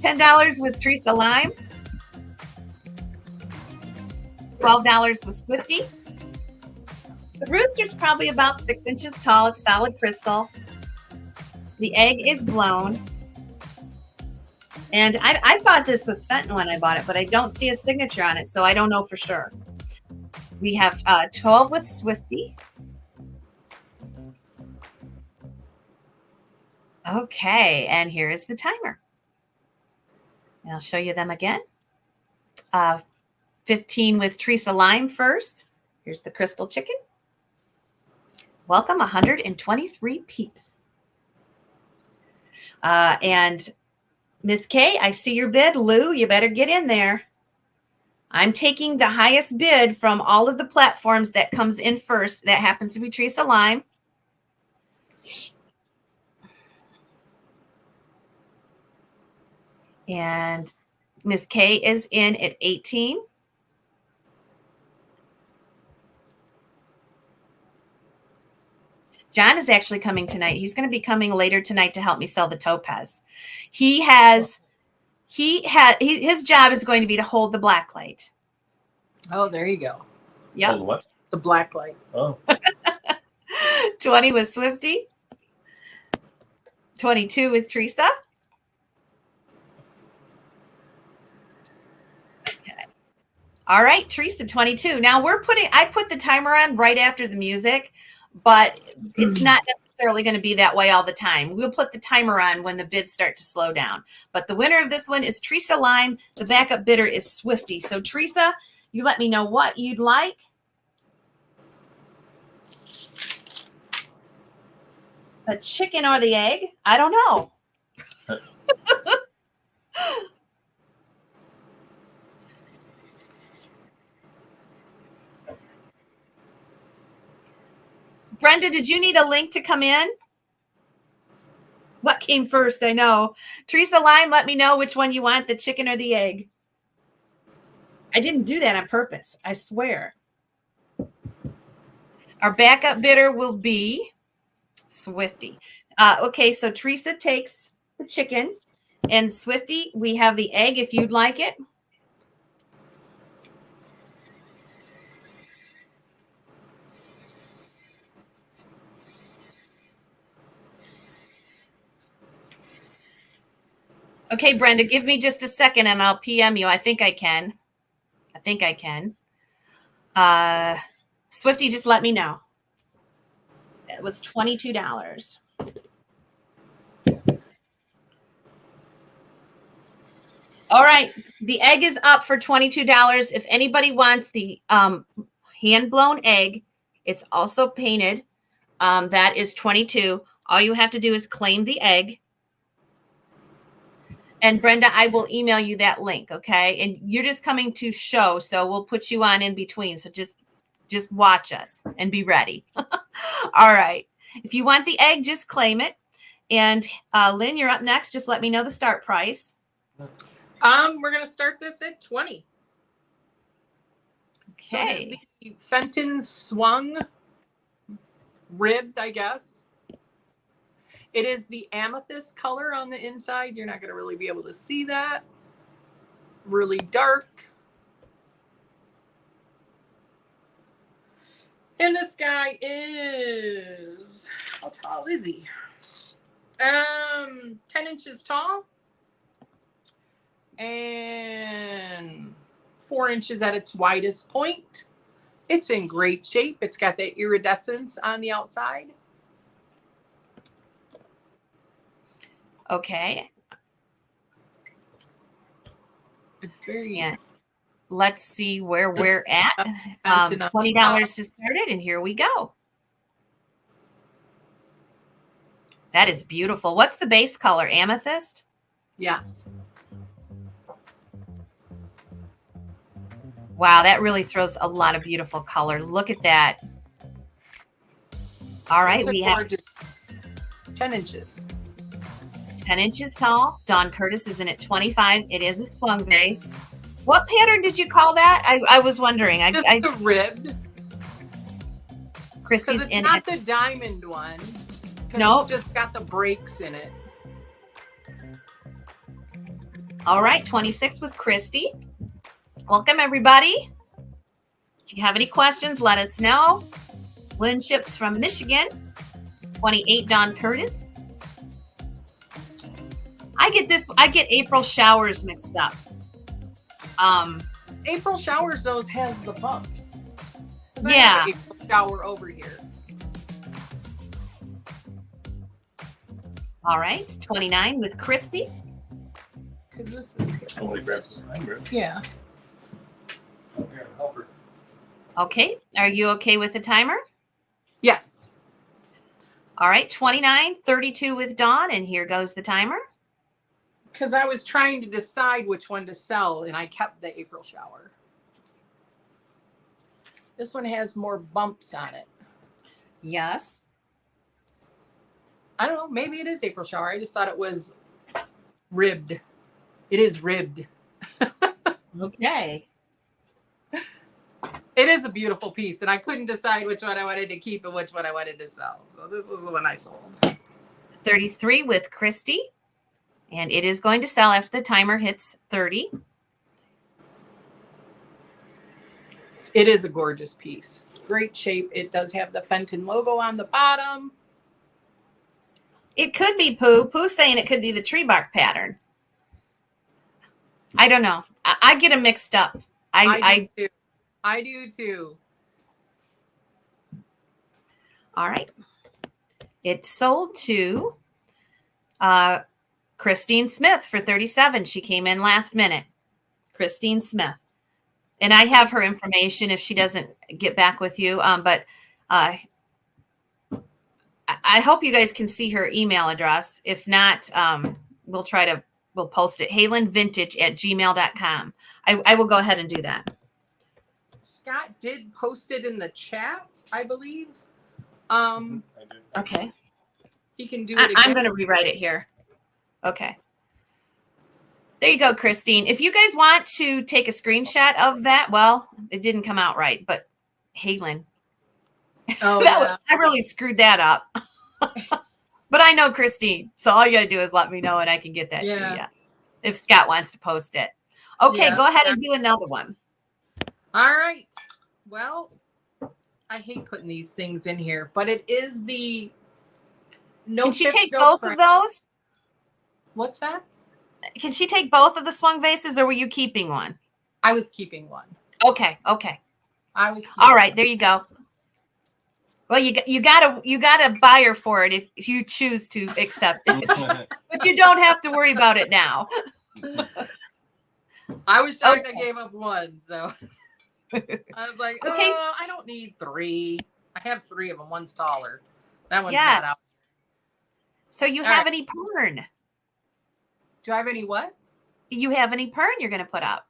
$10 with Teresa Lime. $12 with Swifty. The rooster's probably about 6 inches tall. It's solid crystal. The egg is blown. And I thought this was Fenton when I bought it, but I don't see a signature on it, so I don't know for sure. We have 12 with Swifty. Okay, and here is the timer. And I'll show you them again. 15 with Teresa Lime first. Here's the crystal chicken. Welcome, 123 peeps. And Miss Kay, I see your bid. Lou, you better get in there. I'm taking the highest bid from all of the platforms that comes in first. That happens to be Teresa Lime. And Miss Kay is in at 18. John is actually coming tonight. He's going to be coming later tonight to help me sell the topaz. His job is going to be to hold the black light. Oh, there you go. Yep. Hold what? The black light. Oh. 20 with Swifty. 22 with Teresa. Okay. All right, Teresa, 22. Now I put the timer on right after the music, but it's not necessarily going to be that way all the time. We'll put the timer on when the bids start to slow down. But the winner of this one is Teresa Lime. The backup bidder is Swifty. So Teresa, you let me know what you'd like. A chicken or the egg? I don't know. Brenda, did you need a link to come in? What came first? I know. Teresa Lime, let me know which one you want, the chicken or the egg. I didn't do that on purpose. I swear. Our backup bidder will be Swifty. Okay, so Teresa takes the chicken, and Swifty, we have the egg if you'd like it. Okay, Brenda, give me just a second and I'll PM you. I think I can. Swifty, just let me know. That was $22. All right. The egg is up for $22. If anybody wants the hand-blown egg, it's also painted. That is $22. All you have to do is claim the egg. And Brenda, I will email you that link, okay? And you're just coming to show, so we'll put you on in between. So just watch us and be ready. All right. If you want the egg, just claim it. And Lynn, you're up next. Just let me know the start price. We're gonna start this at 20. Okay. So the Fenton swung ribbed, I guess. It is the amethyst color on the inside. You're not going to really be able to see that. Really dark. And this guy is, how tall is he? 10 inches tall. And 4 inches at its widest point. It's in great shape. It's got that iridescence on the outside. Okay. It's very Yeah. Let's see where we're at. Fenton on $20 to start it, and here we go. That is beautiful. What's the base color? Amethyst? Yes. Wow, that really throws a lot of beautiful color. Look at that. All right, It's a we have gorgeous 10 inches. 10 inches tall. Dawn Curtis is in at 25. It is a swung vase. What pattern did you call that? I was wondering. Just the ribbed. Christy's Because it's in not it. the diamond one. Nope. It's just got the breaks in it. All right, 26 with Christy. Welcome, everybody. If you have any questions, let us know. Lynn Ships from Michigan. 28, Dawn Curtis. I get April Showers mixed up. April Showers, those has the bumps. 'Cause I Yeah. have an April Shower over here. All right, 29 with Christy. Because this is here. Only grab some reminder. Yeah. Here, help her. Okay, are you okay with the timer? Yes. All right, 29, 32 with Dawn, and here goes the timer. Because I was trying to decide which one to sell, and I kept the April Shower. This one has more bumps on it. Yes. I don't know. Maybe it is April Shower. I just thought it was ribbed. It is ribbed. Okay. It is a beautiful piece, and I couldn't decide which one I wanted to keep and which one I wanted to sell. So this was the one I sold. 33 with Christy. And it is going to sell after the timer hits 30. It is a gorgeous piece. Great shape. It does have the Fenton logo on the bottom. It could be Pooh. Pooh's saying it could be the tree bark pattern. I don't know. I get them mixed up. I do too. All right. It sold to Christine Smith for 37. She came in last minute. Christine Smith. And I have her information if she doesn't get back with you. But I hope you guys can see her email address. If not, we'll post it. HalenVintage@gmail.com. I will go ahead and do that. Scott did post it in the chat, I believe. I did. Okay. He can do it again. I'm going to rewrite it here. Okay. There you go, Christine. If you guys want to take a screenshot of that, well, it didn't come out right, but Halen. Oh, I really screwed that up. But I know Christine, so all you got to do is let me know and I can get that to you if Scott wants to post it. Okay, go ahead and do another one. All right. Well, I hate putting these things in here, but it is the no. Can she tips, take no both tricks. of those? What's that? Can she take both of the swung vases, or were you keeping one? I was keeping one. Okay. I was. All right, there you go. Well, you got a buyer for it if you choose to accept it, but you don't have to worry about it now. I was shocked I gave up one, so I was like, Okay. I don't need 3. I have 3 of them. One's taller. That one's Yeah. not out. So you All have right. any pern? Do I have any what? You have any pern you're going to put up?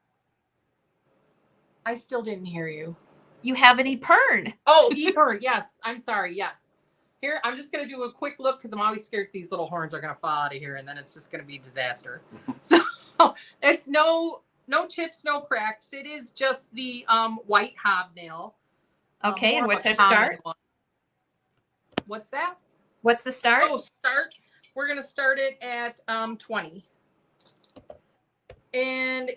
I still didn't hear you. You have any pern? Oh, e-horn. Yes. I'm sorry. Yes. Here, I'm just going to do a quick look because I'm always scared these little horns are going to fall out of here and then it's just going to be disaster. So it's no chips, no cracks. It is just the white hobnail. Okay, More and of a what's our common start? one. What's that? What's the start? Oh, start. We're going to start it at 20. And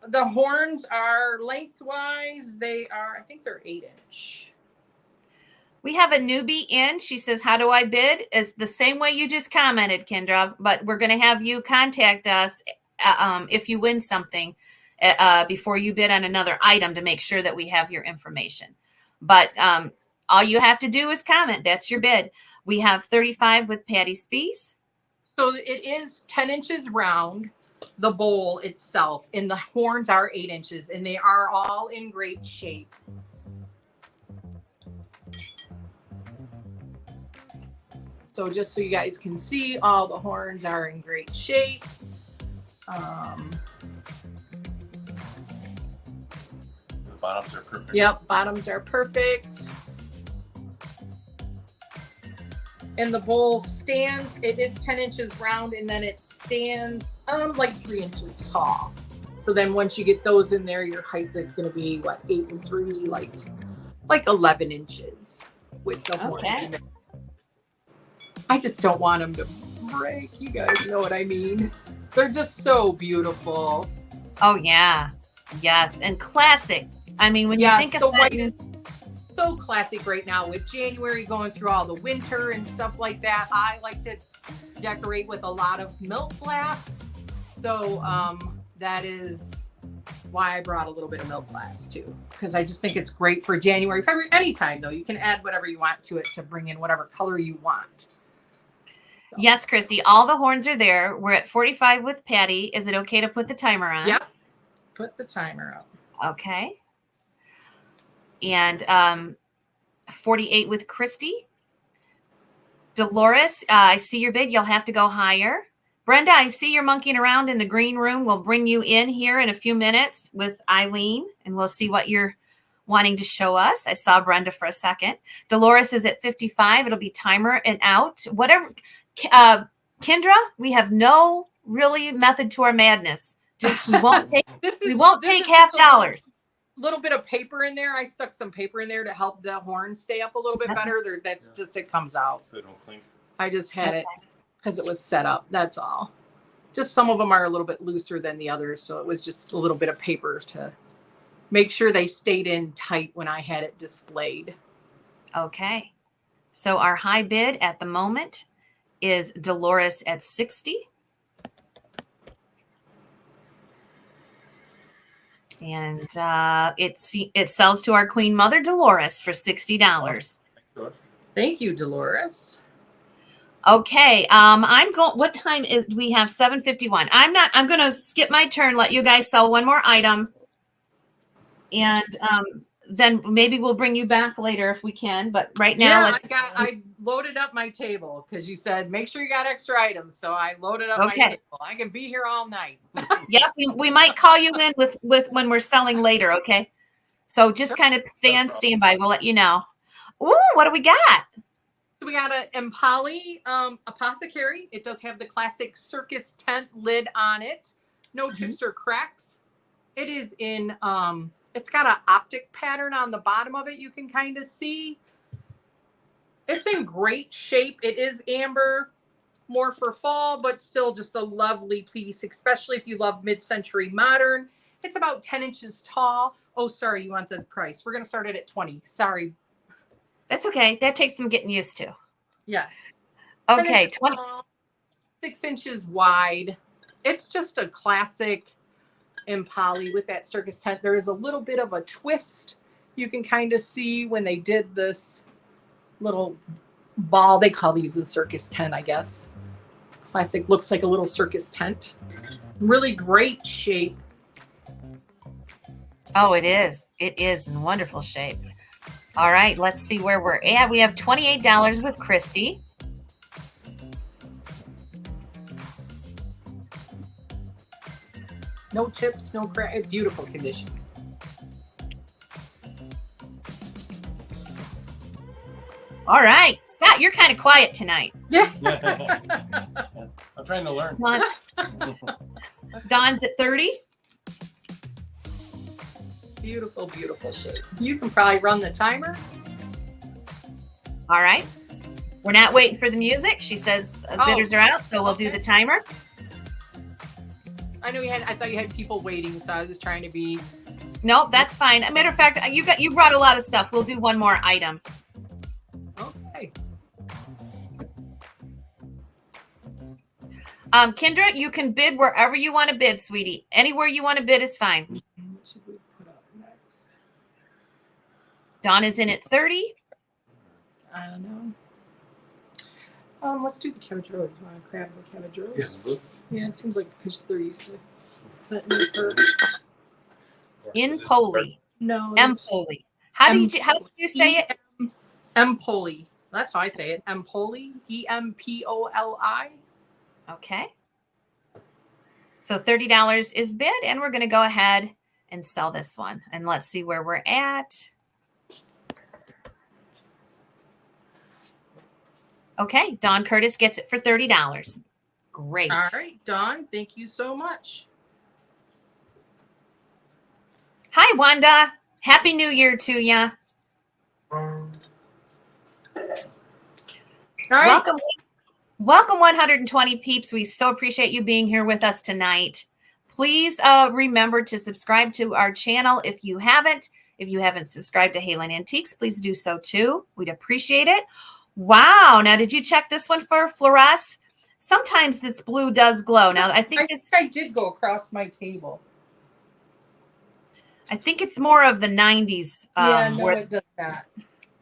the horns are lengthwise. They are, I think they're 8-inch. We have a newbie in. She says, how do I bid? Is the same way you just commented, Kendra, but we're going to have you contact us if you win something before you bid on another item to make sure that we have your information. But all you have to do is comment. That's your bid. We have 35 with Patty Spees. So it is 10 inches round, the bowl itself, and the horns are 8 inches, and they are all in great shape. So just so you guys can see, all the horns are in great shape. The bottoms are perfect. Yep, bottoms are perfect. And the bowl stands, it is 10 inches round, and then it stands like 3 inches tall. So then once you get those in there, your height is going to be, what, 8 and 3, like 11 inches with the horns in there. I just don't want them to break. You guys know what I mean. They're just so beautiful. Oh, yeah. Yes. And classic. I mean, when you think of the white that, is so classic right now with January going through all the winter and stuff like that. I like to decorate with a lot of milk glass. So that is why I brought a little bit of milk glass too, because I just think it's great for January, February, anytime though. You can add whatever you want to it to bring in whatever color you want. So. Yes, Christy, all the horns are there. We're at 45 with Patty. Is it okay to put the timer on? Yep. Put the timer up. Okay. And 48 with Christy. Dolores, I see your bid. You'll have to go higher. Brenda, I see you're monkeying around in the green room. We'll bring you in here in a few minutes with Eileen, and we'll see what you're wanting to show us. I saw Brenda for a second. Dolores is at 55. It'll be timer and out. Whatever. Kendra, we have no really method to our madness. We won't take half dollars. little bit of paper in there. I stuck some paper in there to help the horn stay up a little bit better. That's just, it comes out. So they don't clink. I just had it because it was set up. That's all. Just some of them are a little bit looser than the others. So it was just a little bit of paper to make sure they stayed in tight when I had it displayed. Okay. So our high bid at the moment is Dolores at 60. And it sells to our Queen Mother Dolores for $60. Thank you, Dolores. Okay. I'm going, what time is, we have 7:51. I'm going to skip my turn, let you guys sell one more item. And then maybe we'll bring you back later if we can. But right now, I loaded up my table because you said make sure you got extra items. So I loaded up my table. I can be here all night. Yep, we might call you in with when we're selling later. Okay, so just kind of stay on standby. We'll let you know. Ooh, what do we got? So we got an Impali apothecary. It does have the classic circus tent lid on it. No chips or cracks. It is in it's got an optic pattern on the bottom of it. You can kind of see. It's in great shape. It is amber, more for fall, but still just a lovely piece, especially if you love mid-century modern. It's about 10 inches tall. Oh, sorry, you want the price. We're going to start it at 20. Sorry. That's okay. That takes some getting used to. Yes. Okay, 20. 6 inches wide. It's just a classic Impali with that circus tent. There is a little bit of a twist. You can kind of see when they did this little ball. They call these the circus tent, I guess. Classic, looks like a little circus tent. Really great shape. Oh, it is. It is in wonderful shape. All right, let's see where we're at. We have $28 with Christy. No chips, no crack. Beautiful condition. All right, Scott, you're kind of quiet tonight. Yeah. I'm trying to learn. Don's at 30. Beautiful, beautiful shape. You can probably run the timer. All right. We're not waiting for the music. She says bidders are out, so we'll do the timer. I know I thought you had people waiting, so I was just trying to be. No, that's fine. Matter of fact, you brought a lot of stuff. We'll do one more item. Okay. Kendra, you can bid wherever you want to bid, sweetie. Anywhere you want to bid is fine. What should we put up next? Dawn is in at 30. I don't know. Let's do the cabbage rose. You want to grab the cabbage rose? Yeah, it seems like because they're used to Fenton or Impoli. no. Empoli. How did you say it? Empoli. That's how I say it. Empoli. EMPOLI. Okay. So $30 is bid, and we're going to go ahead and sell this one. And let's see where we're at. Okay, Dawn Curtis gets it for $30. Great. All right, Dawn. Thank you so much. Hi, Wanda. Happy New Year to you. All right. Welcome 120 peeps. We so appreciate you being here with us tonight. Please remember to subscribe to our channel if you haven't. If you haven't subscribed to Halen Antiques, please do so too. We'd appreciate it. Wow. Now, did you check this one for fluoresce? Sometimes this blue does glow. Now, I think I did go across my table. I think it's more of the 90s. No, it does not.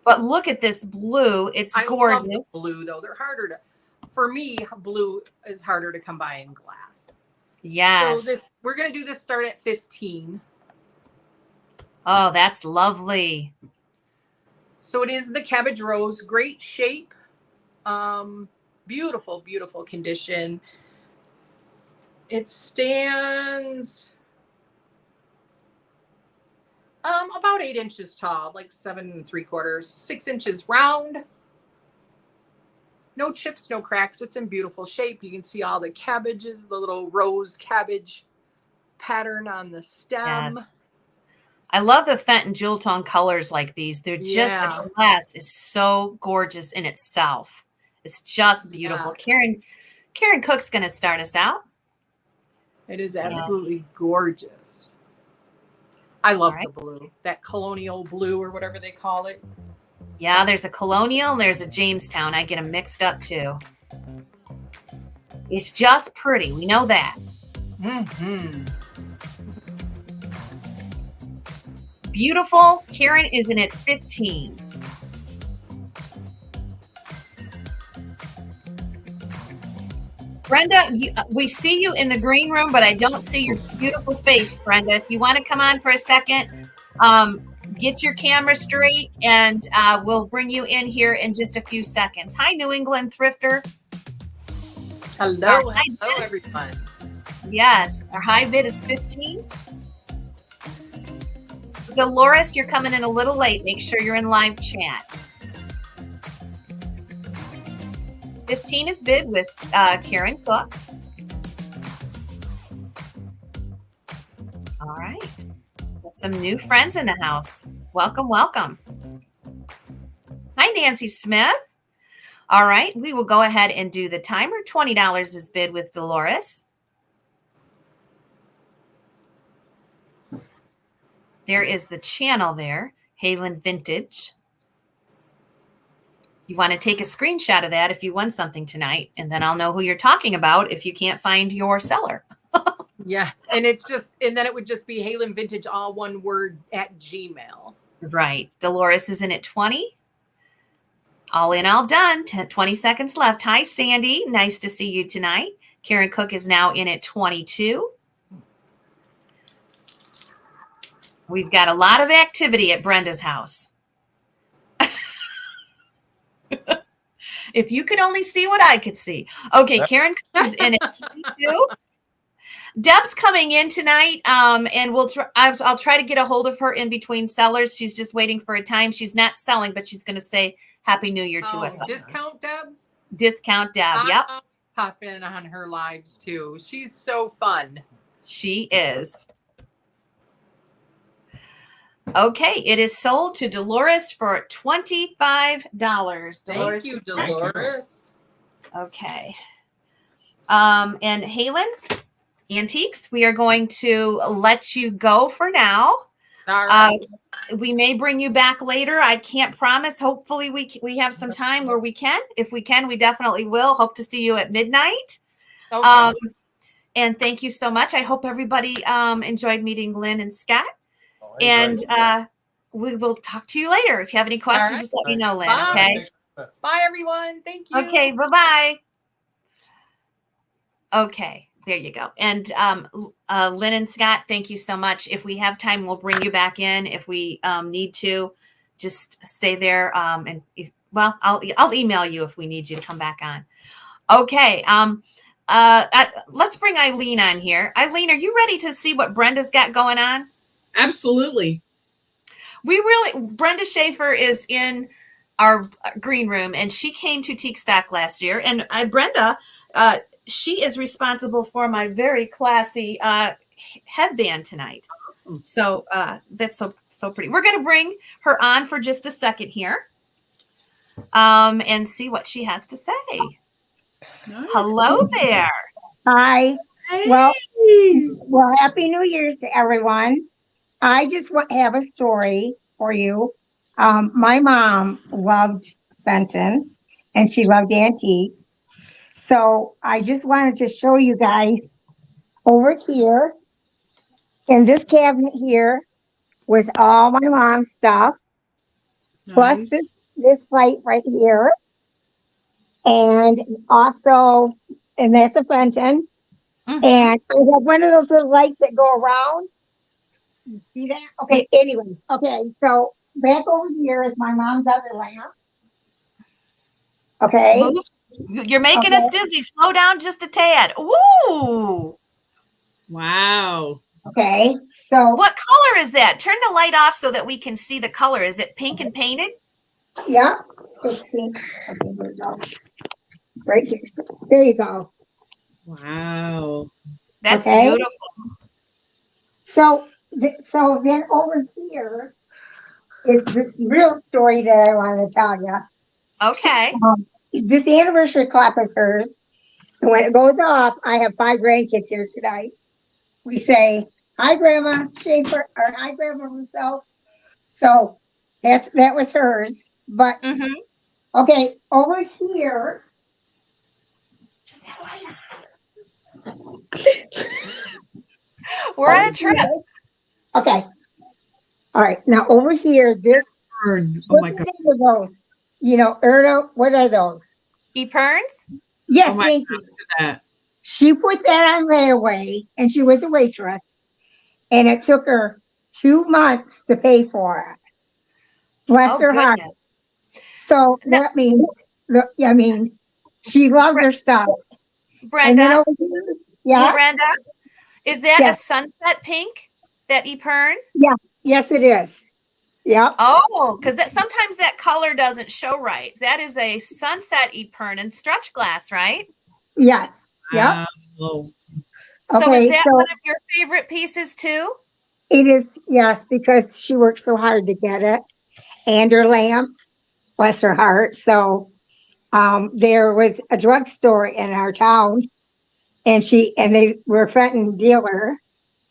But look at this blue. It's gorgeous. I love the blue, though. They're harder to, for me, blue is harder to come by in glass. Yes. So we're going to do this start at 15. Oh, that's lovely. So it is the cabbage rose. Great shape. Beautiful, beautiful condition. It stands about 8 inches tall, like 7 3/4, 6 inches round. No chips, no cracks. It's in beautiful shape. You can see all the cabbages, the little rose cabbage pattern on the stem. Yes. I love the Fenton jewel tone colors like these. They're just, Yeah. the glass is so gorgeous in itself. It's just beautiful. Yes. Karen Cook's going to start us out. It is absolutely gorgeous. I love All right. the blue, that colonial blue or whatever they call it. Yeah, there's a Colonial and there's a Jamestown. I get them mixed up too. It's just pretty. We know that. Mm-hmm. Beautiful. Karen is in at 15. Brenda, we see you in the green room, but I don't see your beautiful face, Brenda. If you want to come on for a second, get your camera straight, and we'll bring you in here in just a few seconds. Hi, New England Thrifter. Hello, hello, everyone. Yes, our high bid is 15. Dolores, you're coming in a little late. Make sure you're in live chat. 15 is bid with Karen Cook. All right. Got some new friends in the house. Welcome, welcome. Hi, Nancy Smith. All right. We will go ahead and do the timer. $20 is bid with Dolores. There is the channel there, Halen Vintage. You want to take a screenshot of that if you won something tonight, and then I'll know who you're talking about if you can't find your seller. Yeah. And it's just, and then it would just be Halen Vintage, all one word, at Gmail. Right. Dolores is in at 20. All in, all done. 20 seconds left. Hi, Sandy. Nice to see you tonight. Karen Cook is now in at 22. We've got a lot of activity at Brenda's house. If you could only see what I could see. Okay, Karen is in at 22. Deb's coming in tonight, and I'll try to get a hold of her in between sellers. She's just waiting for a time. She's not selling, but she's going to say Happy New Year to us. Discount Debs? Discount Deb, yep. I'll pop in on her lives too. She's so fun. She is. Okay, it is sold to Dolores for $25. Dolores, Thank you, Dolores. Okay. And Halen Antiques, we are going to let you go for now. All right. We may bring you back later. I can't promise. Hopefully we have some time where we can. If we can, we definitely will. Hope to see you at midnight. Okay. And thank you so much. I hope everybody enjoyed meeting Lynn and Scott. And We will talk to you later. If you have any questions, right. just let me know, Lynn. Bye. Okay. Bye, everyone. Thank you. Okay. Bye-bye. Okay. There you go. And Lynn and Scott, thank you so much. If we have time, we'll bring you back in. If we need to, just stay there. I'll email you if we need you to come back on. Okay. Let's bring Eileen on here. Eileen, are you ready to see what Brenda's got going on? Absolutely. Brenda Schaefer is in our green room, and she came to Teak Stock last year. And Brenda, she is responsible for my very classy headband tonight. Awesome. So that's so pretty. We're going to bring her on for just a second here and see what she has to say. Nice. Hello there. Hi. Hey. Well, Happy New Year's to everyone. I just have a story for you. My mom loved Fenton, and she loved antiques. So I just wanted to show you guys over here in this cabinet here was all my mom's stuff, plus this light right here. And also, and that's a Fenton. Mm-hmm. And I have one of those little lights that go around. You see that? Okay, anyway. Okay, so back over here is my mom's other lamp. Okay. You're making us dizzy. Slow down just a tad. Ooh. Wow. Okay, so. What color is that? Turn the light off so that we can see the color. Is it pink and painted? Yeah. It's pink. Okay, here we go. Right here. There you go. Wow. That's Okay. beautiful. So so then over here is this real story that I want to tell you. Okay. This anniversary clock is hers. And when it goes off, I have 5 grandkids here tonight. We say, hi, Grandma Schaefer, or hi, Grandma Rousseau. So that was hers. But, okay, over here. We're on a trip. Okay. All right. Now over here, this. Oh my God. Those, you know, Erna, what are those? Eperns? Yes, Oh my thank God, you. look at that. She put that on layaway, and she was a waitress, and it took her 2 months to pay for it. Bless her heart. Goodness. So that means, I mean, she loved her stuff. And then Brenda, over here, yeah, Brenda, is that Yes. a sunset pink? That Epern? yes, it is. Yeah. Oh, because that sometimes that color doesn't show right. That is a sunset Epern and stretch glass, right? Yes. Yeah. Wow. So Okay, is that so- one of your favorite pieces too? It is, yes, because she worked so hard to get it, and her lamps, bless her heart. So there was a drugstore in our town, and they were a Fenton dealer,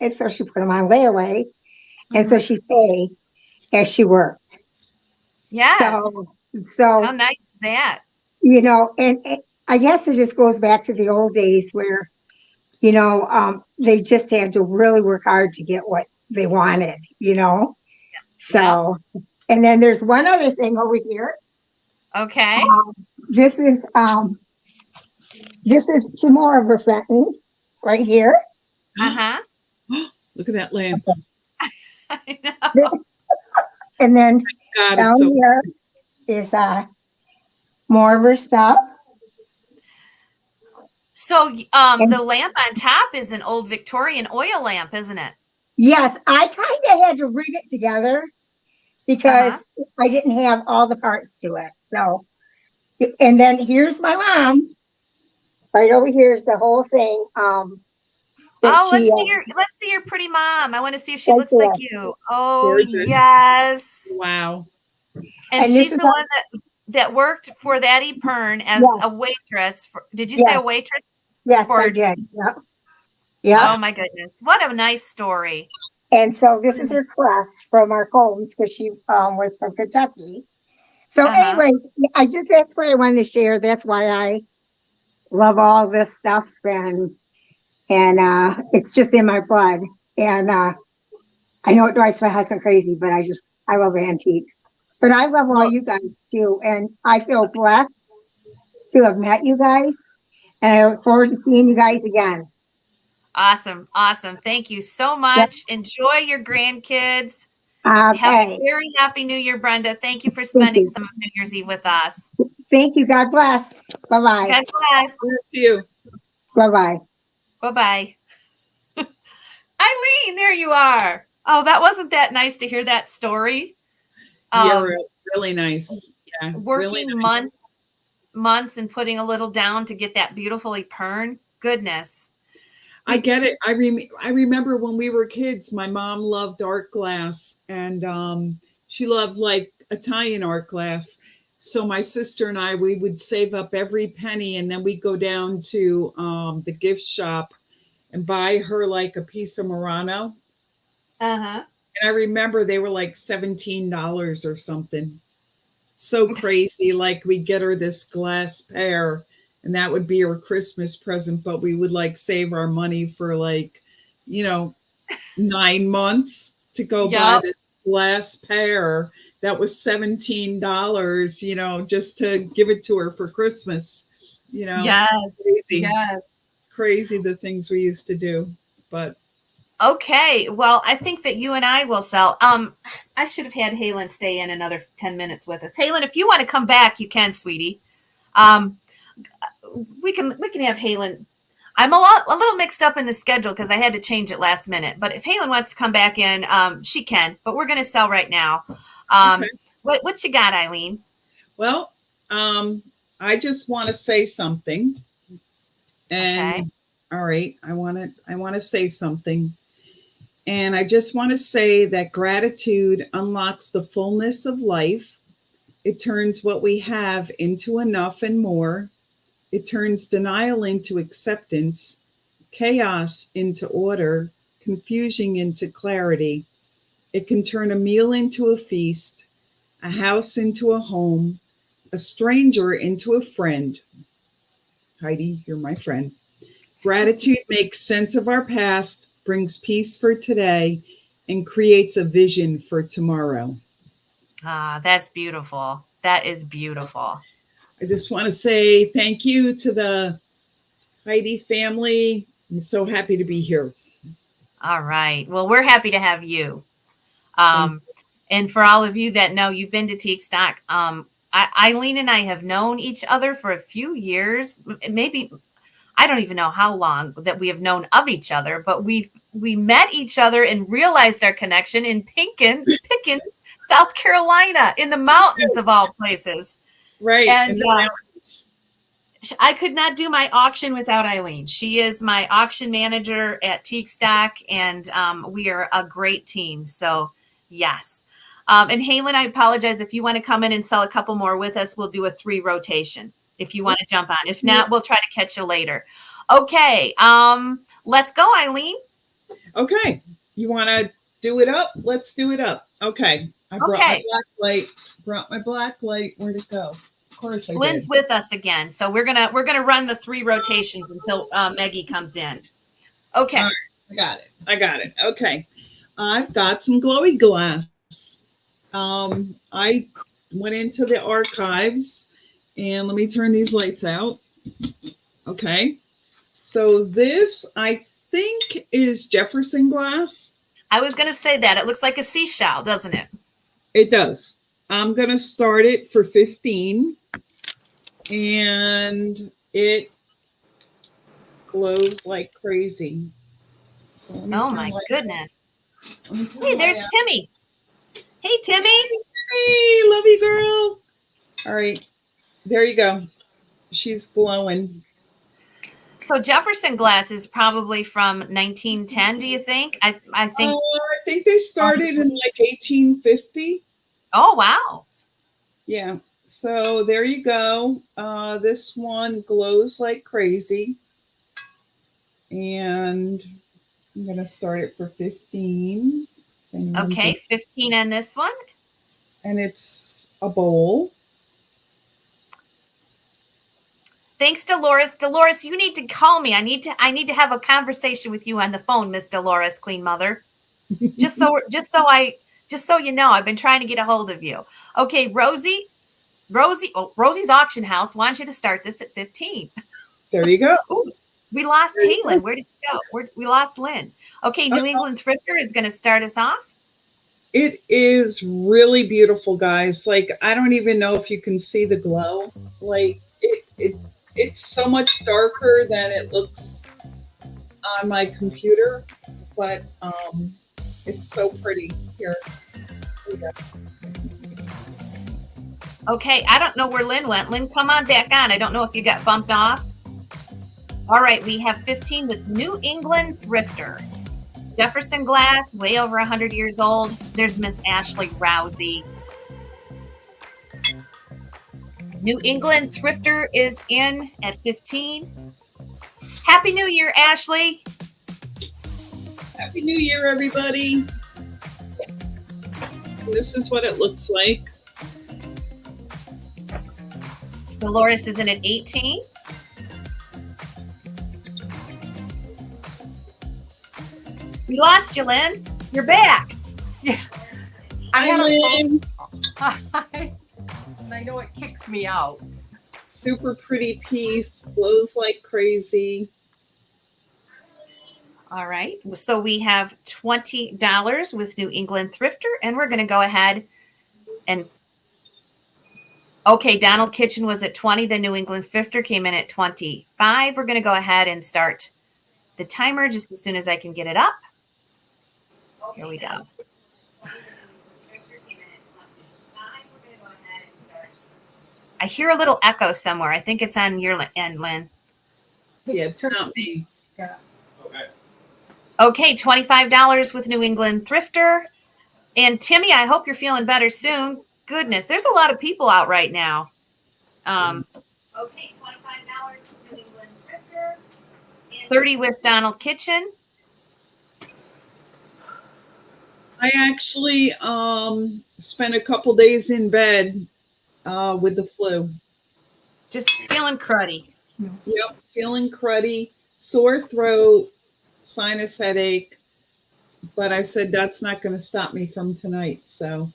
and so she put them on layaway, and so she paid as she worked. Yes. So How nice is that? you know, and I guess it just goes back to the old days where, you know, they just had to really work hard to get what they wanted, you know. So, and then there's one other thing over here. Okay. This is some more of her Fenton right here. Uh-huh. Look at that lamp. I know. And then God, down it's so here is more of her stuff. So the lamp on top is an old Victorian oil lamp, isn't it? Yes, I kind of had to rig it together because I didn't have all the parts to it. So, and then here's my mom. Right over here is the whole thing. Let's see your pretty mom. I want to see if she Right looks like there. you. Oh, Gorgeous. yes. wow. And And she's this the is one that worked for that Epern as Yes. a waitress. Did you Yes. say a waitress? Yes, for- I did. Yep. Yeah. Oh my goodness. What a nice story. And so this is her crest from our homes because she was from Kentucky. So anyway, that's what I wanted to share. That's why I love all this stuff, and it's just in my blood. And I know it drives my husband crazy, but I love antiques. But I love all you guys too, and I feel blessed to have met you guys, and I look forward to seeing you guys again. Awesome. Thank you so much. Enjoy your grandkids. Okay. Have a very happy New Year, Brenda. Thank you for spending you. some of New Year's Eve with us. Thank you. God bless. Bye-bye. God bless. Bless you. Bye-bye. Bye-bye. Eileen, there you are. Oh, that wasn't that nice to hear that story. Yeah, really nice. Yeah, Working really nice. months and putting a little down to get that beautiful Epern. Goodness. I get it. I remember when we were kids, my mom loved art glass, and she loved like Italian art glass. So my sister and I, we would save up every penny, and then we'd go down to the gift shop and buy her like a piece of Murano. Uh-huh. And I remember they were like $17 or something. So crazy. Like we'd get her this glass pair, and that would be her Christmas present, but we would like save our money for like, 9 months to go buy this glass pair that was $17, just to give it to her for Christmas. Yes. Crazy. Yes. Crazy the things we used to do. But okay. Well, I think that you and I will sell. I should have had Halen stay in another 10 minutes with us. Halen, if you want to come back, you can, sweetie. We can have Halen. I'm a little mixed up in the schedule because I had to change it last minute. But if Halen wants to come back in, she can. But we're going to sell right now. okay. What you got, Eileen? Well, I just want to say something. And Okay. all right, I want to say something. And I just want to say that gratitude unlocks the fullness of life. It turns what we have into enough and more. It turns denial into acceptance, chaos into order, confusion into clarity. It can turn a meal into a feast, a house into a home, a stranger into a friend. Heidi, you're my friend. Gratitude makes sense of our past, brings peace for today, and creates a vision for tomorrow. Ah, that's beautiful. That is beautiful. I just want to say thank you to the Heidi family. I'm so happy to be here. All right. Well, we're happy to have you. And for all of you that know, you've been to Teak Stock. Eileen and I have known each other for a few years, maybe, I don't even know how long that we have known of each other, but we met each other and realized our connection in Pickens, South Carolina, in the mountains of all places. Right. And I could not do my auction without Eileen. She is my auction manager at Teak Stock, and we are a great team. So yes. And Halen, I apologize. If you want to come in and sell a couple more with us, we'll do a 3 rotation if you want to jump on. If not, we'll try to catch you later. Okay. Let's go, Eileen. Okay. You want to do it up? Let's do it up. Okay. I brought my black light. Where'd it go? Of course I did. Lynn's with us again. So we're gonna run the 3 rotations until Maggie comes in. Okay. All right. I got it. Okay. I've got some glowy glass. I went into the archives and let me turn these lights out. Okay. So this, I think, is Jefferson glass. I was going to say that. It looks like a seashell, doesn't it? It does. I'm going to start it for 15 and it glows like crazy. So oh my goodness. Hey, there's Timmy. Hey, Timmy. Hey, love you, girl. All right. There you go. She's glowing. So Jefferson glass is probably from 1910, do you think? I think they started in like 1850. Oh, wow. Yeah. So there you go. This one glows like crazy. And I'm going to start it for 15. Okay, 15 on this one. And it's a bowl. Thanks, Dolores. Dolores, you need to call me. I need to have a conversation with you on the phone, Miss Dolores, Queen Mother. Just so you know, I've been trying to get a hold of you. Okay, Rosie's Auction House wants you to start this at 15. There you go. Ooh, we lost Halen. Where did you go? We lost Lynn. Okay, New England Thrifter is going to start us off. It is really beautiful, guys. Like, I don't even know if you can see the glow. Like, it's so much darker than it looks on my computer, but it's so pretty. Here we go. Okay, I don't know where Lynn went. Lynn, come on back on. I don't know if you got bumped off. All right, we have 15 with New England Thrifter. Jefferson glass, way over 100 years old. There's Miss Ashley Rousey. New England Thrifter is in at 15. Happy New Year, Ashley. Happy New Year, everybody. This is what it looks like. Dolores is in at 18. We lost you, Lynn. You're back. Yeah. Hi, Lynn. And I know it kicks me out. Super pretty piece. Glows like crazy. All right. So we have $20 with New England Thrifter, and we're going to go ahead and okay, Donald Kitchen was at 20. The New England Thrifter came in at 25. We're going to go ahead and start the timer just as soon as I can get it up. Here we go. I hear a little echo somewhere. I think it's on your end, Lynn. Yeah, turn on me. Okay. Okay, $25 with New England Thrifter. And Timmy, I hope you're feeling better soon. Goodness, there's a lot of people out right now. Okay, $25 with New England Thrifter. 30 with Donald Kitchen. I actually spent a couple days in bed with the flu. Just feeling cruddy. Yep, feeling cruddy, sore throat, sinus headache. But I said that's not going to stop me from tonight. So.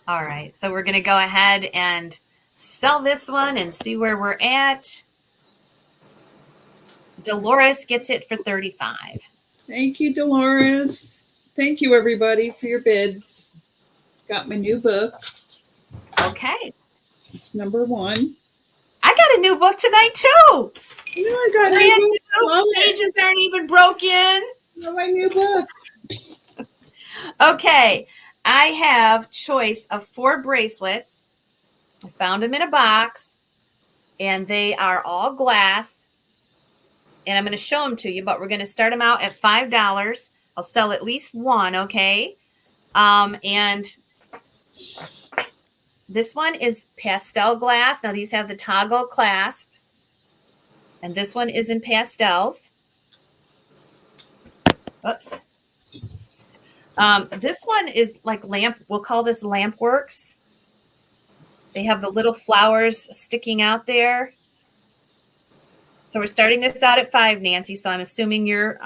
All right, so we're going to go ahead and sell this one and see where we're at. Dolores gets it for $35. Thank you, Dolores. Thank you, everybody, for your bids. Got my new book. Okay. It's number 1. I got a new book tonight, too. Yeah, I got a new book. Love it. Pages aren't even broken. Love my new book. Okay. I have choice of 4 bracelets. I found them in a box, and they are all glass. And I'm going to show them to you, but we're going to start them out at $5. I'll sell at least one, okay? And this one is pastel glass. Now, these have the toggle clasps. And this one is in pastels. Oops. This one is like lamp. We'll call this lamp works. They have the little flowers sticking out there. So we're starting this out at $5, Nancy. So I'm assuming you're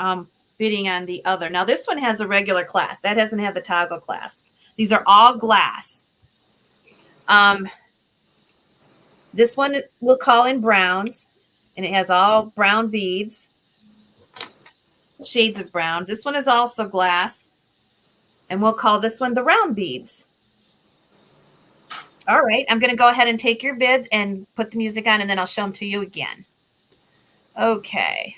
bidding on the other. Now this one has a regular clasp. That doesn't have the toggle clasp. These are all glass. This one we'll call in browns, and it has all brown beads, shades of brown. This one is also glass, and we'll call this one the round beads. All right, I'm going to go ahead and take your bids and put the music on, and then I'll show them to you again. Okay.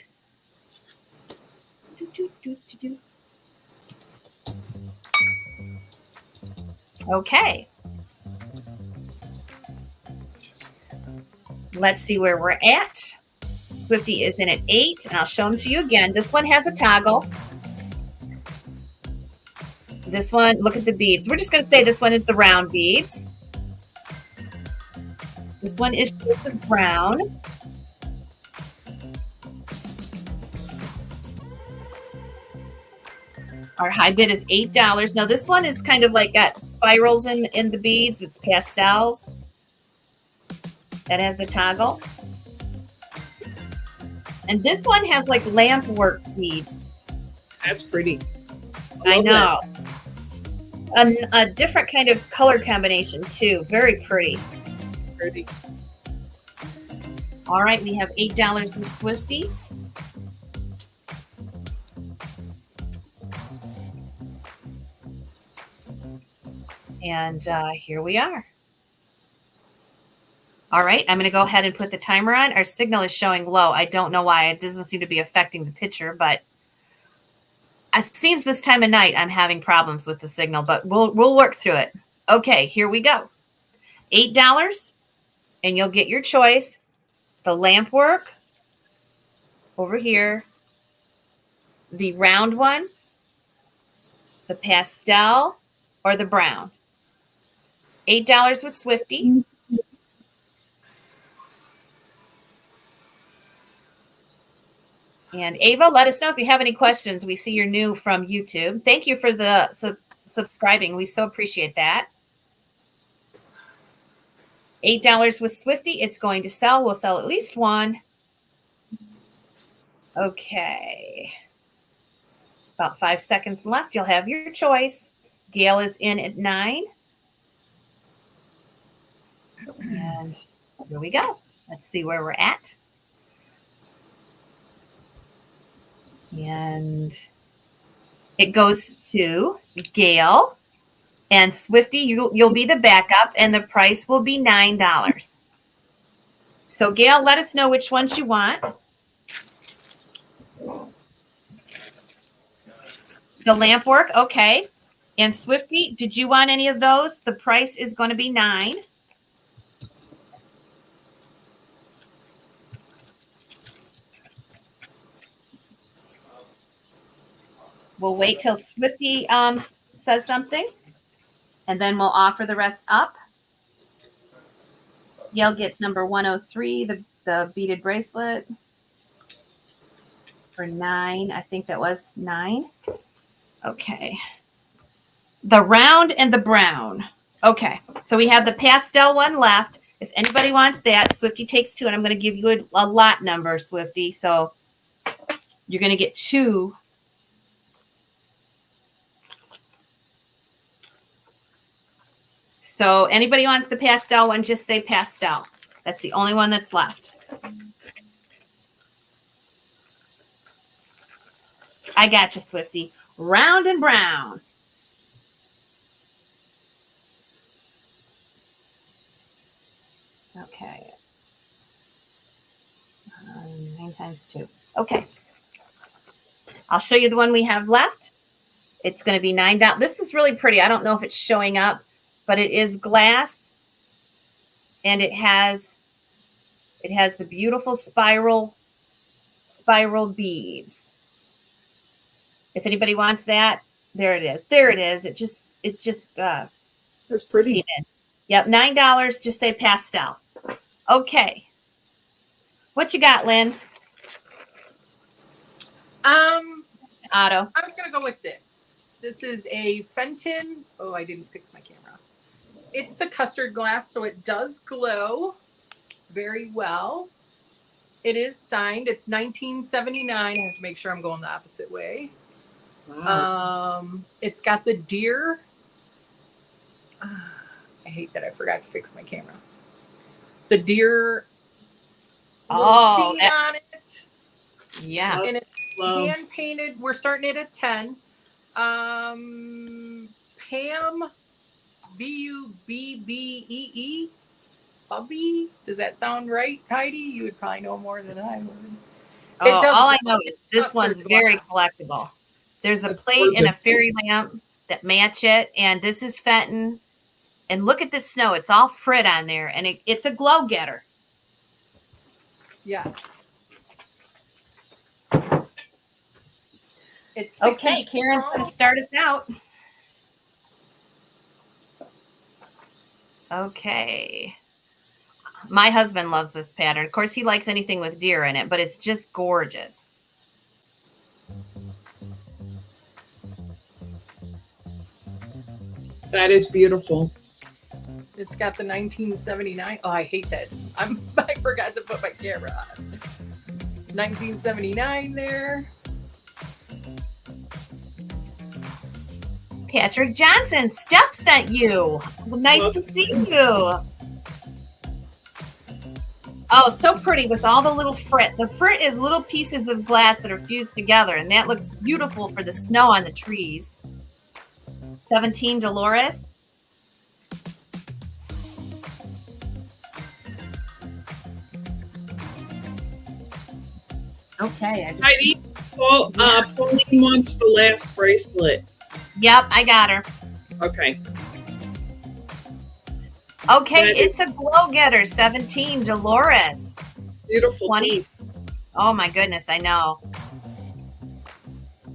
Okay. Let's see where we're at. Swifty is in at 8, and I'll show them to you again. This one has a toggle. This one, look at the beads. We're just going to say this one is the round beads. This one is shades of brown. Our high bid is $8. Now this one is kind of like got spirals in the beads. It's pastels. That has the toggle. And this one has like lamp work beads. That's pretty. I know. A different kind of color combination too. Very pretty. Pretty. All right, we have $8 with Swifty. And here we are. All right, I'm going to go ahead and put the timer on. Our signal is showing low. I don't know why. It doesn't seem to be affecting the picture, but it seems this time of night I'm having problems with the signal, but we'll work through it. Okay, here we go. $8, and you'll get your choice. The lamp work over here, the round one, the pastel, or the brown. $8 with Swifty. And Ava, let us know if you have any questions. We see you're new from YouTube. Thank you for the subscribing. We so appreciate that. $8 with Swifty. It's going to sell. We'll sell at least one. Okay. It's about 5 seconds left. You'll have your choice. Gail is in at 9. And here we go. Let's see where we're at. And it goes to Gail. And Swifty, you'll be the backup, and the price will be $9. So Gail, let us know which ones you want. The lamp work, okay. And Swifty, did you want any of those? The price is going to be $9. We'll wait till Swifty says something, and then we'll offer the rest up. Yale gets number 103, the beaded bracelet for 9. I think that was 9. Okay. The round and the brown. Okay. So we have the pastel one left. If anybody wants that, Swifty takes 2, and I'm going to give you a lot number, Swifty. So you're going to get 2. So anybody wants the pastel one, just say pastel. That's the only one that's left. I got you, Swifty. Round and brown. Okay. 9 times 2. Okay. I'll show you the one we have left. It's going to be $9. This is really pretty. I don't know if it's showing up, but it is glass, and it has the beautiful spiral beads. If anybody wants that, there it is. There it is. It just That's pretty. Yep, $9. Just say pastel. Okay. What you got, Lynn? Otto. I was gonna go with this. This is a Fenton. Oh, I didn't fix my camera. It's the custard glass, so it does glow very well. It is signed. It's 1979. I have to make sure I'm going the opposite way. Wow. It's got the deer. I hate that I forgot to fix my camera. The deer. Oh, scene on it. Yeah. And it's Wow. hand painted. We're starting it at 10. Pam Bubbee. Bubby. Does that sound right, Heidi? You would probably know more than I would. Oh, does all I glow. know is this Custard one's very glass. collectible. There's a That's plate and a gorgeous. fairy lamp that match it, and this is Fenton. And look at the snow; it's all frit on there, and it's a glow getter. Yes. It's 6 Okay, inches Karen's tall. going to start us out. Okay. My husband loves this pattern. Of course, he likes anything with deer in it, but it's just gorgeous. That is beautiful. It's got the 1979. Oh, I hate that. I forgot to put my camera on. 1979 there. Patrick Johnson, Steph sent you. Well, nice to see you. Oh, so pretty with all the little frit. The frit is little pieces of glass that are fused together, and that looks beautiful for the snow on the trees. 17 Dolores. Okay. Heidi, Pauline wants the last bracelet. Yep, I got her. Okay. Okay, That is- it's a glow getter. 17 Dolores. Beautiful 20. piece. Oh my goodness, I know.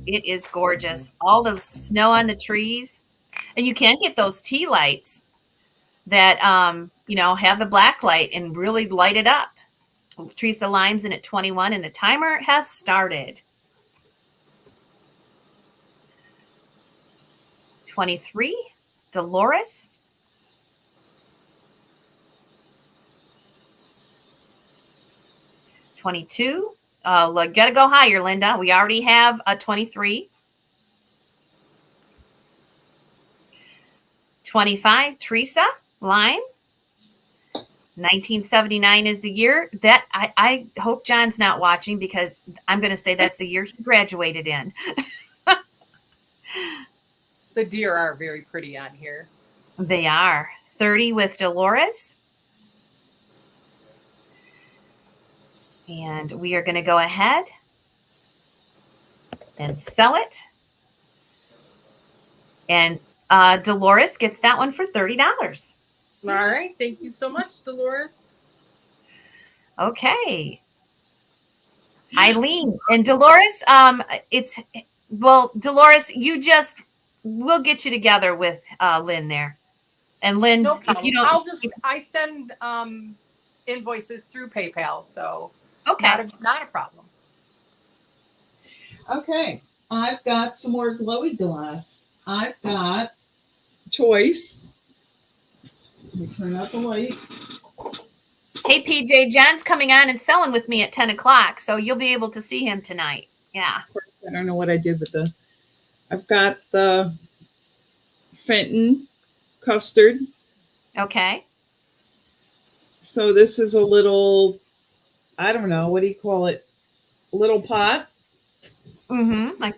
It is gorgeous. All the snow on the trees. And you can get those tea lights that have the black light and really light it up. Teresa Lime's in at 21 and the timer has started. 23, Dolores. 22. Gotta go higher, Linda. We already have a 23. 25, Teresa Lime. 1979 is the year that I hope John's not watching, because I'm going to say that's the year he graduated in. The deer are very pretty on here. They are. 30 with Dolores. And we are going to go ahead and sell it. And Dolores gets that one for $30. All right. Thank you so much, Dolores. Okay. Eileen and Dolores, Well, Dolores, we'll get you together with Lynn there. And Lynn, No if problem. you don't, I send invoices through PayPal, so okay. not a problem. Okay, I've got some more glowy glass. I've got choice. Let me turn out the light. Hey, PJ, John's coming on and selling with me at 10 o'clock, so you'll be able to see him tonight. Yeah. I don't know what I did with I've got the Fenton custard. Okay. So this is a little, I don't know, what do you call it? Little pot. Mm-hmm. Like,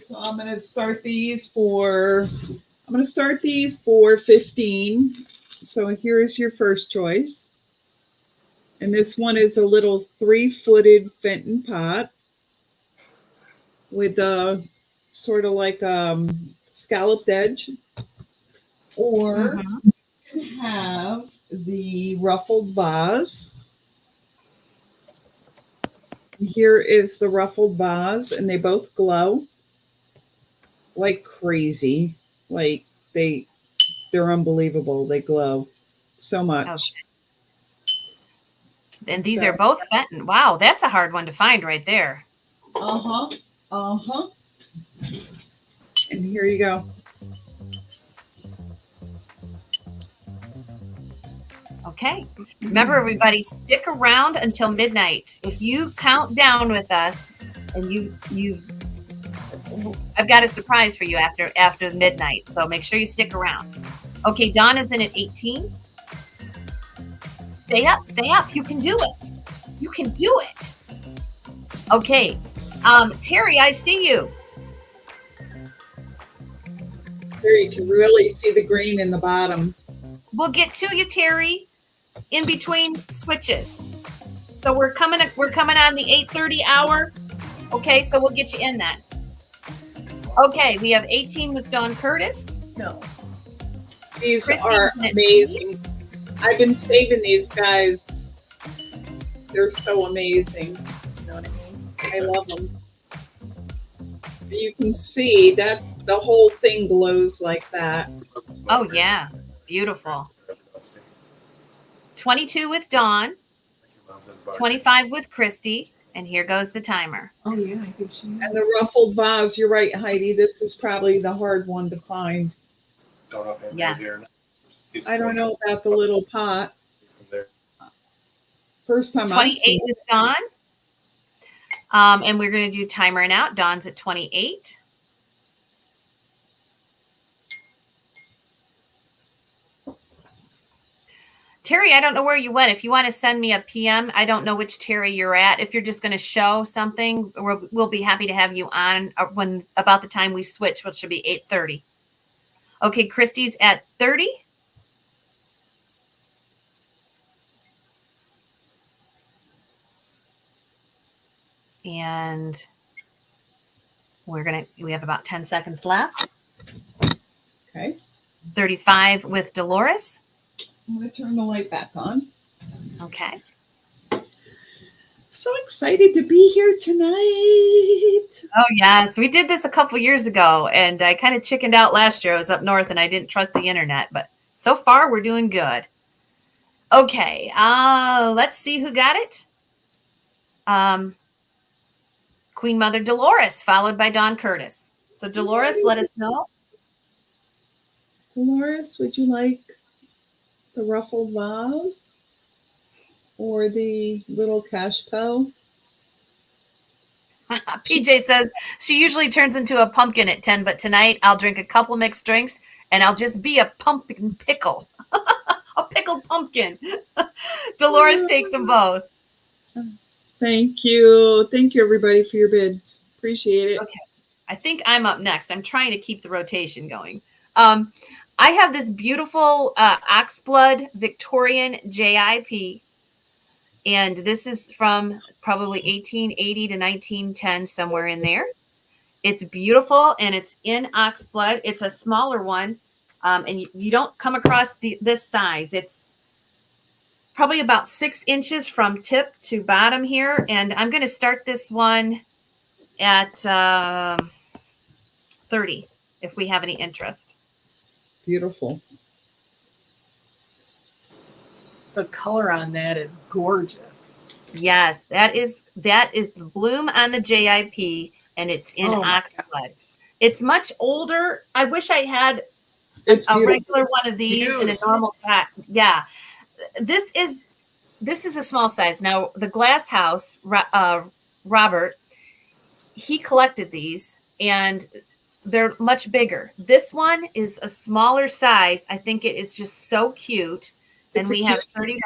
So I'm going to start these for 15. So here's your first choice. And this one is a little 3-footed Fenton pot with a sort of like scalloped edge. Or you can have the ruffled vase. Here is the ruffled vase, and they both glow like crazy. Like they're unbelievable. They glow so much. okay. And these are both Fenton. Wow, that's a hard one to find right there. Uh-huh. And here you go. Okay. Remember, everybody, stick around until midnight. If you count down with us, and I've got a surprise for you after midnight. So make sure you stick around. Okay, Dawn is in at 18. Stay up. You can do it. Okay. Terry, I see you. There you can really see the green in the bottom. We'll get to you, Terry, in between switches. So we're coming on the 8:30 hour. Okay, so we'll get you in that. Okay, we have 18 with Dawn Curtis. No. These Christy, are amazing. I've been saving these guys. They're so amazing. You know what I mean? I love them. You can see that the whole thing glows like that. Oh yeah, beautiful. 22 with Dawn, 25 with Christy, and here goes the timer. Oh yeah, I think she And the ruffled vase, you're right, Heidi. This is probably the hard one to find. Don't know if anybody's Yes. here. I don't know about the little pot. First time I've 28 seen with Dawn. And we're going to do timer and out. Dawn's at 28. Terry, I don't know where you went. If you want to send me a PM, I don't know which Terry you're at. If you're just going to show something, we'll be happy to have you on when about the time we switch, which should be 8:30. Okay, Christy's at 30. And we have about 10 seconds left. Okay. 35 with Dolores. I'm going to turn the light back on. Okay. So excited to be here tonight. Oh, yes. We did this a couple years ago, and I kind of chickened out last year. I was up north, and I didn't trust the internet, but so far we're doing good. Okay. Let's see who got it. Queen Mother Dolores, followed by Dawn Curtis. So Dolores, let us know. Dolores, would you like the ruffled vase or the little cash po? PJ says she usually turns into a pumpkin at 10, but tonight I'll drink a couple mixed drinks and I'll just be a pumpkin pickle. A pickled pumpkin. Dolores takes them both. Thank you. Thank you, everybody, for your bids. Appreciate it. Okay. I think I'm up next. I'm trying to keep the rotation going. I have this beautiful oxblood Victorian JIP. And this is from probably 1880 to 1910, somewhere in there. It's beautiful, and it's in oxblood. It's a smaller one, and you don't come across this size. It's probably about 6 inches from tip to bottom here. And I'm going to start this one at 30 if we have any interest. Beautiful. The color on that is gorgeous. Yes, that is the bloom on the JIP, and it's in Oh my oxblood. It's much older. I wish I had It's a beautiful. regular one of these in a Huge. normal size. Yeah, this is a small size. Now the glass house, Robert, he collected these, and they're much bigger. This one is a smaller size. I think it is just so cute, and It's a we have 30.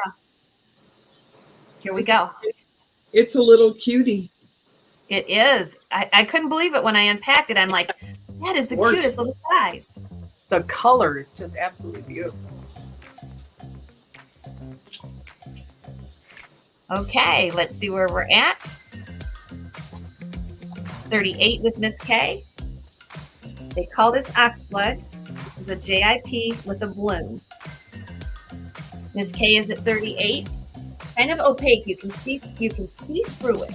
Here we go. It's a little cutie. It is. I couldn't believe it when I unpacked it. I'm like, that is the Gorgeous. cutest little size. The color is just absolutely beautiful. Okay, let's see where we're at. 38 with Miss K. They call this oxblood. This is a JIP with a bloom. Miss K is at 38. Kind of opaque. You can see through it.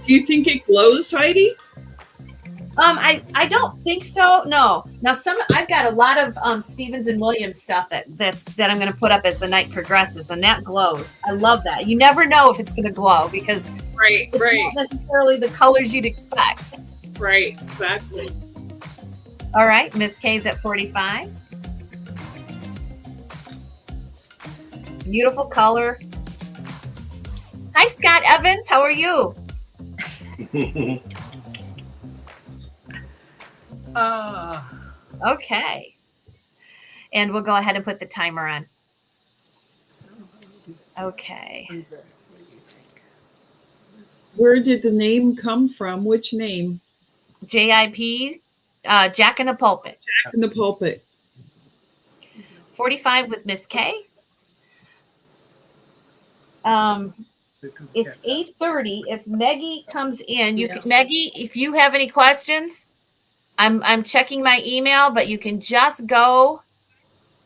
Do you think it glows, Heidi? I don't think so. No. Now I've got a lot of Stevens and Williams stuff that I'm going to put up as the night progresses, and that glows. I love that. You never know if it's going to glow because Right, it's not necessarily the colors you'd expect. right, exactly. All right, Miss K's at 45. Beautiful color. Hi, Scott Evans. How are you? Okay. And we'll go ahead and put the timer on. Okay. What do you think? Where did the name come from? Which name? JIP, Jack in the Pulpit. Jack in the Pulpit. 45 with Miss K. It's 8:30. If Maggie comes in, you can, Maggie, if you have any questions, I'm checking my email, but you can just go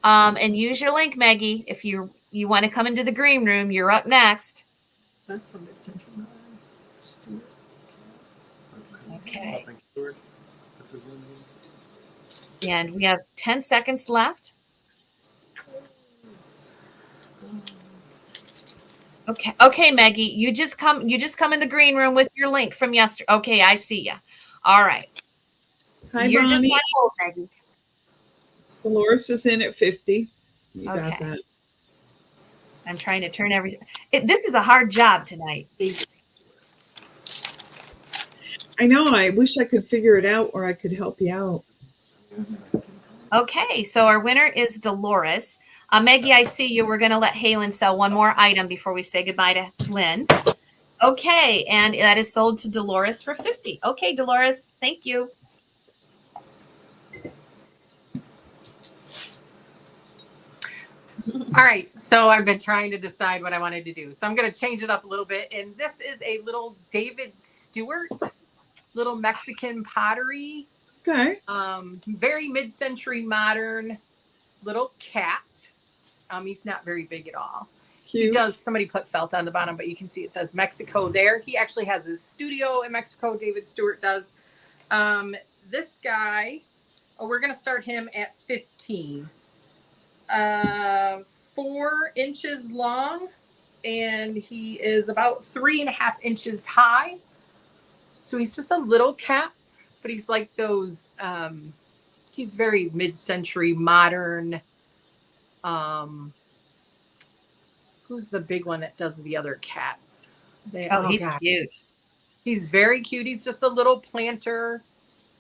and use your link, Maggie. If you want to come into the green room, you're up next. That's a bit central. Stuart. Okay. What's his name? And we have 10 seconds left. Okay, Maggie, you just come in the green room with your link from yesterday. Okay, I see you. All right. Hi, You're Bonnie. just on hold, Maggie. Dolores is in at 50. You got Okay. that. I'm trying to turn everything. This is a hard job tonight. I know. I wish I could figure it out or I could help you out. Okay, so our winner is Dolores. Maggie, I see you. We're going to let Halen sell one more item before we say goodbye to Lynn. Okay, and that is sold to Dolores for 50. Okay, Dolores, thank you. All right, so I've been trying to decide what I wanted to do. So I'm going to change it up a little bit. And this is a little David Stewart, little Mexican pottery. Okay. Very mid-century modern little cat. He's not very big at all. Cute. He does, somebody put felt on the bottom, but you can see it says Mexico there. He actually has his studio in Mexico, David Stewart does. This guy, we're going to start him at 15. 4 inches long, and he is about 3.5 inches high. So he's just a little cat, but he's like those, he's very mid-century modern. Who's the big one that does the other cats? He's cute. He's very cute. He's just a little planter.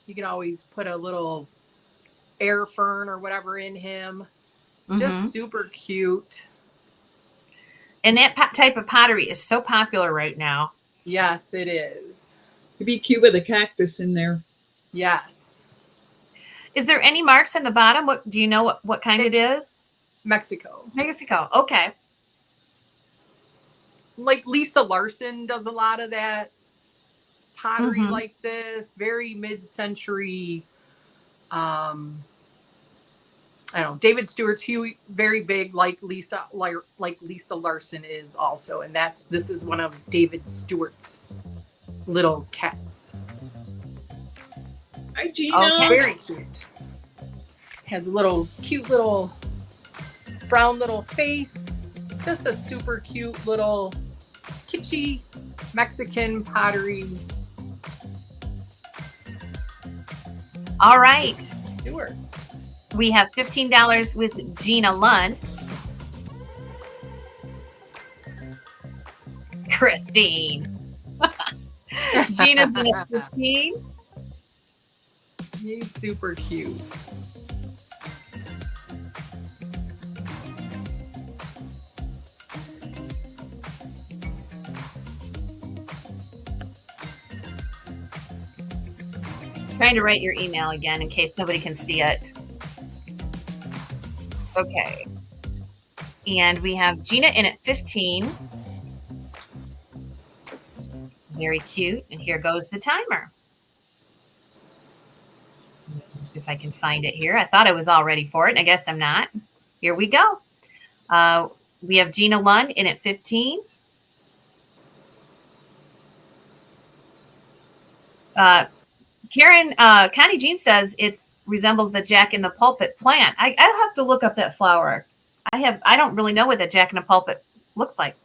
You can always put a little air fern or whatever in him. Just super cute. And that type of pottery is so popular right now. Yes, it is. It'd be cute with a cactus in there. Yes. Is there any marks on the bottom? What do you know what kind it is? Mexico. Mexico. Okay. Like Lisa Larson does a lot of that pottery like this. Very mid-century. I don't know. David Stewart's very big, like Lisa Larson is also, and this is one of David Stewart's little cats. Hi, Gina. Okay. Very cute. Has a little cute little brown little face. Just a super cute little kitschy Mexican pottery All right. doer. We have $15 with Gina Lund. Christine. Gina's in at 15. He's super cute. Trying to write your email again in case nobody can see it. Okay. And we have Gina in at 15. Very cute. And here goes the timer. If I can find it here. I thought I was all ready for it. I guess I'm not. Here we go. We have Gina Lund in at 15. Karen, Connie Jean says it resembles the Jack in the Pulpit plant. I'll have to look up that flower. I don't really know what the Jack in the Pulpit looks like.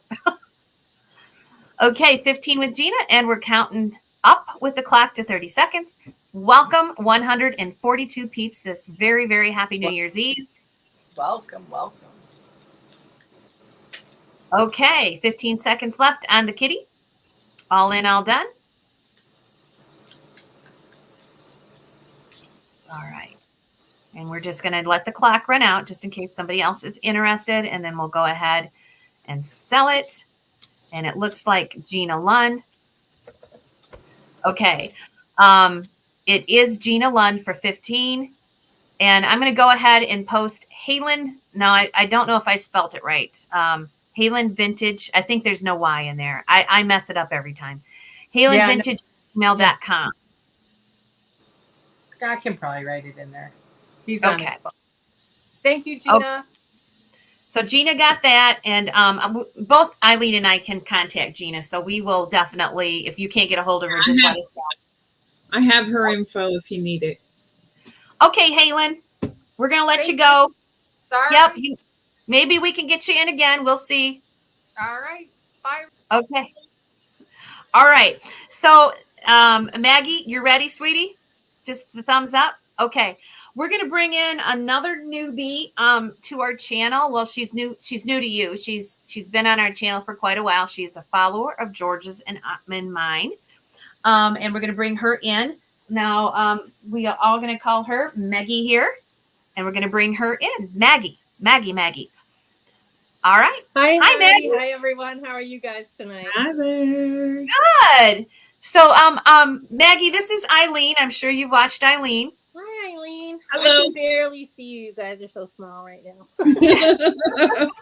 Okay, 15 with Gina, and we're counting up with the clock to 30 seconds. Welcome 142 peeps this very, very happy New Year's Eve. Welcome, welcome. Okay, 15 seconds left on the kitty. All in, all done. All right. And we're just going to let the clock run out just in case somebody else is interested. And then we'll go ahead and sell it. And it looks like Gina Lund. Okay. It is Gina Lund for 15. And I'm going to go ahead and post Halen. No, I don't know if I spelt it right. Halen Vintage. I think there's no Y in there. I mess it up every time. HalenVintage@gmail.com. Scott can probably write it in there. He's on Okay. his phone. Thank you, Gina. So Gina got that, and both Eileen and I can contact Gina. So we will definitely, if you can't get a hold of her, just let us know. I have her info if you need it. Okay, Halen, we're gonna let Thank you go. Sorry. Yep, maybe we can get you in again. We'll see. All right. Bye. Okay. All right. So Maggie, you ready, sweetie? Just the thumbs up. Okay. We're going to bring in another newbie to our channel. Well, she's new to you. She's been on our channel for quite a while. She's a follower of George's and mine. And we're going to bring her in. Now, we are all going to call her Maggie here. And we're going to bring her in. Maggie. All right. Hi, Maggie. Hi, everyone. How are you guys tonight? Hi there. Good. So, Maggie, this is Eileen. I'm sure you've watched Eileen. Hi, Eileen. Hello. I can barely see you. You guys are so small right now.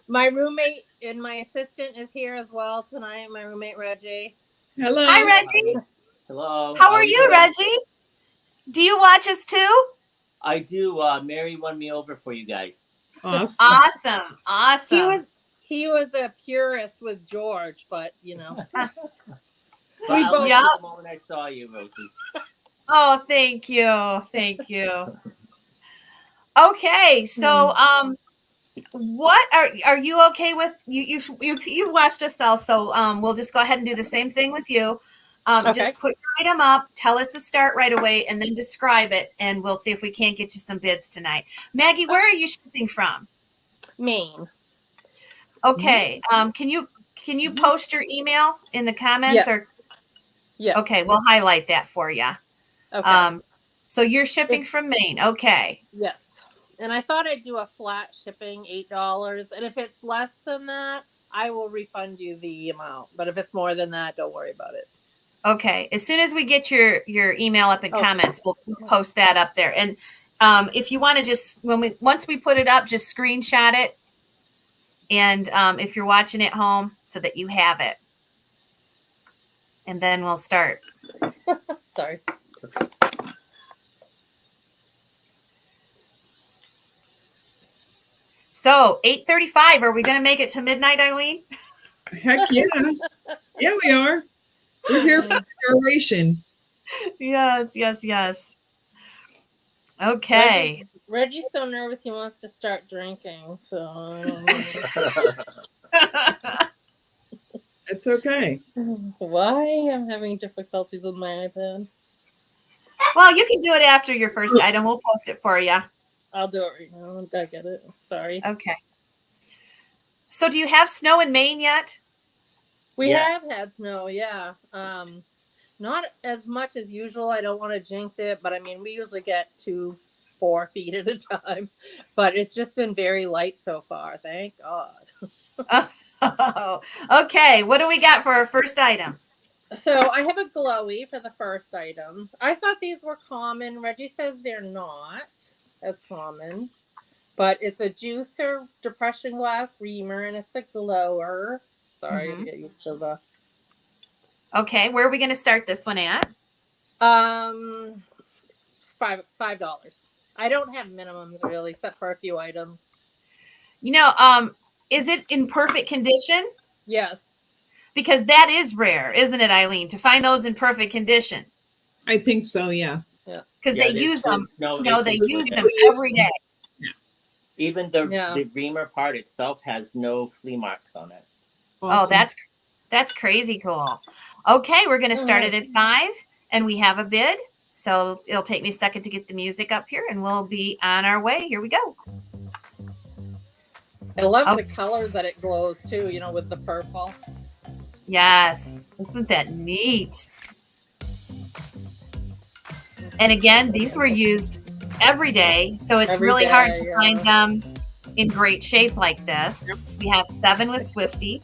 My roommate and my assistant is here as well tonight. My roommate, Reggie. Hello. Hi, Reggie. Hello. How are you, Reggie? Do you watch us too? I do. Mary won me over for you guys. Awesome. Awesome. He was a purist with George, but you know. But We I both- loved Yeah. the moment I saw you, Rosie. Oh, thank you. Thank you. Okay, so what are you okay with? You watched us sell, so we'll just go ahead and do the same thing with you. Okay. Just put your item up, tell us to start right away, and then describe it, and we'll see if we can't get you some bids tonight. Maggie, where are you shipping from? Maine. Okay, can you post your email in the comments Yes. or? Yes. Okay, we'll highlight that for you. Okay. So you're shipping from Maine. Okay. Yes. And I thought I'd do a flat shipping, $8. And if it's less than that, I will refund you the amount. But if it's more than that, don't worry about it. Okay. As soon as we get your email up in Okay. comments, we'll post that up there. And if you want to just once we put it up, just screenshot it. And if you're watching at home, so that you have it. And then we'll start. Sorry. So 8:35. Are we going to make it to midnight, Eileen? Heck yeah. Yeah, we are. We're here for the duration. Yes, yes, yes. Okay. Reggie's so nervous he wants to start drinking. So I don't know. It's okay. Why I'm having difficulties with my iPad. Well, you can do it after your first item. We'll post it for you. I'll do it right now. I get it. Sorry. Okay. So do you have snow in Maine yet? We Yes. have had snow, yeah. Not as much as usual. I don't want to jinx it, but I mean, we usually get 2-4 feet at a time. But it's just been very light so far. Thank God. Oh, okay. What do we got for our first item? So I have a glowy for the first item. I thought these were common. Reggie says they're not as common, but it's a juicer depression glass reamer, and it's a glower. Sorry to get used to the. Okay, where are we going to start this one at? It's $5. I don't have minimums really, except for a few items. Is it in perfect condition? Yes. Because that is rare, isn't it, Eileen, to find those in perfect condition? I think so, yeah. Because they use them. They use them every day. Even the reamer part itself has no flea marks on it. Awesome. Oh, that's crazy cool. Okay, we're going to start it at 5, and we have a bid. So it'll take me a second to get the music up here, and we'll be on our way. Here we go. I love the colors that it glows too, with the purple. Yes. Isn't that neat? And again, these were used every day, so it's really hard to find them in great shape like this. We have 7 with Swifty.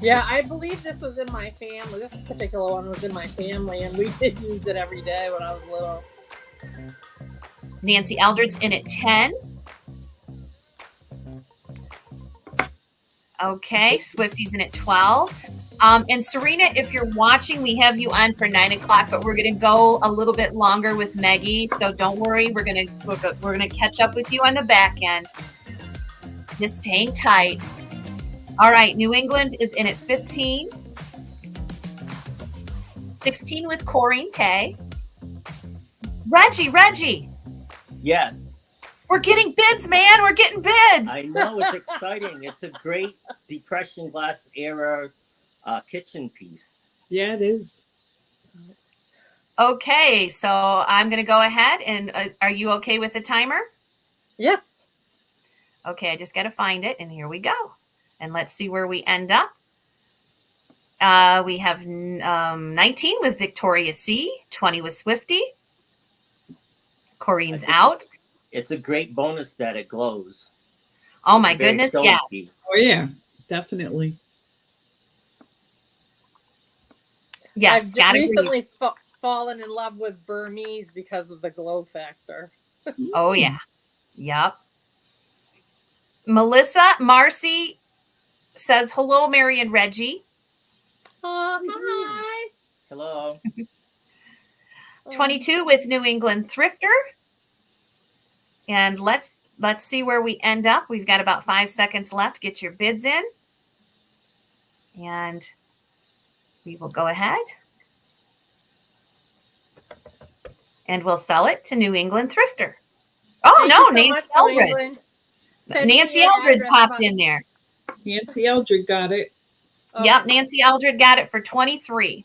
Yeah, I believe this was in my family. This particular one was in my family, and we did use it every day when I was little. Nancy Eldred's in at 10. Okay, Swifty's in at 12. And Serena, if you're watching, we have you on for 9 o'clock, but we're going to go a little bit longer with Maggie. So don't worry, we're going to catch up with you on the back end. Just staying tight. All right, New England is in at 15. 16 with Corrine K. Reggie. Yes. We're getting bids, man. We're getting bids. I know, it's exciting. It's a great depression glass era kitchen piece. Yeah, it is. Okay, so I'm going to go ahead and are you okay with the timer? Yes. Okay, I just got to find it, and here we go. And let's see where we end up. We have 19 with Victoria C, 20 with Swifty. Corrine's out. It's a great bonus that it glows. Oh my goodness, yeah. Oh yeah, definitely. Yes, I've recently fallen in love with Burmese because of the glow factor. Oh yeah. Yep. Marcy says hello, Mary and Reggie. Oh, hi. Hello. 22 with New England Thrifter. And let's see where we end up. We've got about 5 seconds left. Get your bids in. And we will go ahead. And we'll sell it to New England Thrifter. Oh, no, Nancy Eldred. Nancy Eldred popped in there. Nancy Eldred got it. Oh. Yep, Nancy Eldred got it for 23.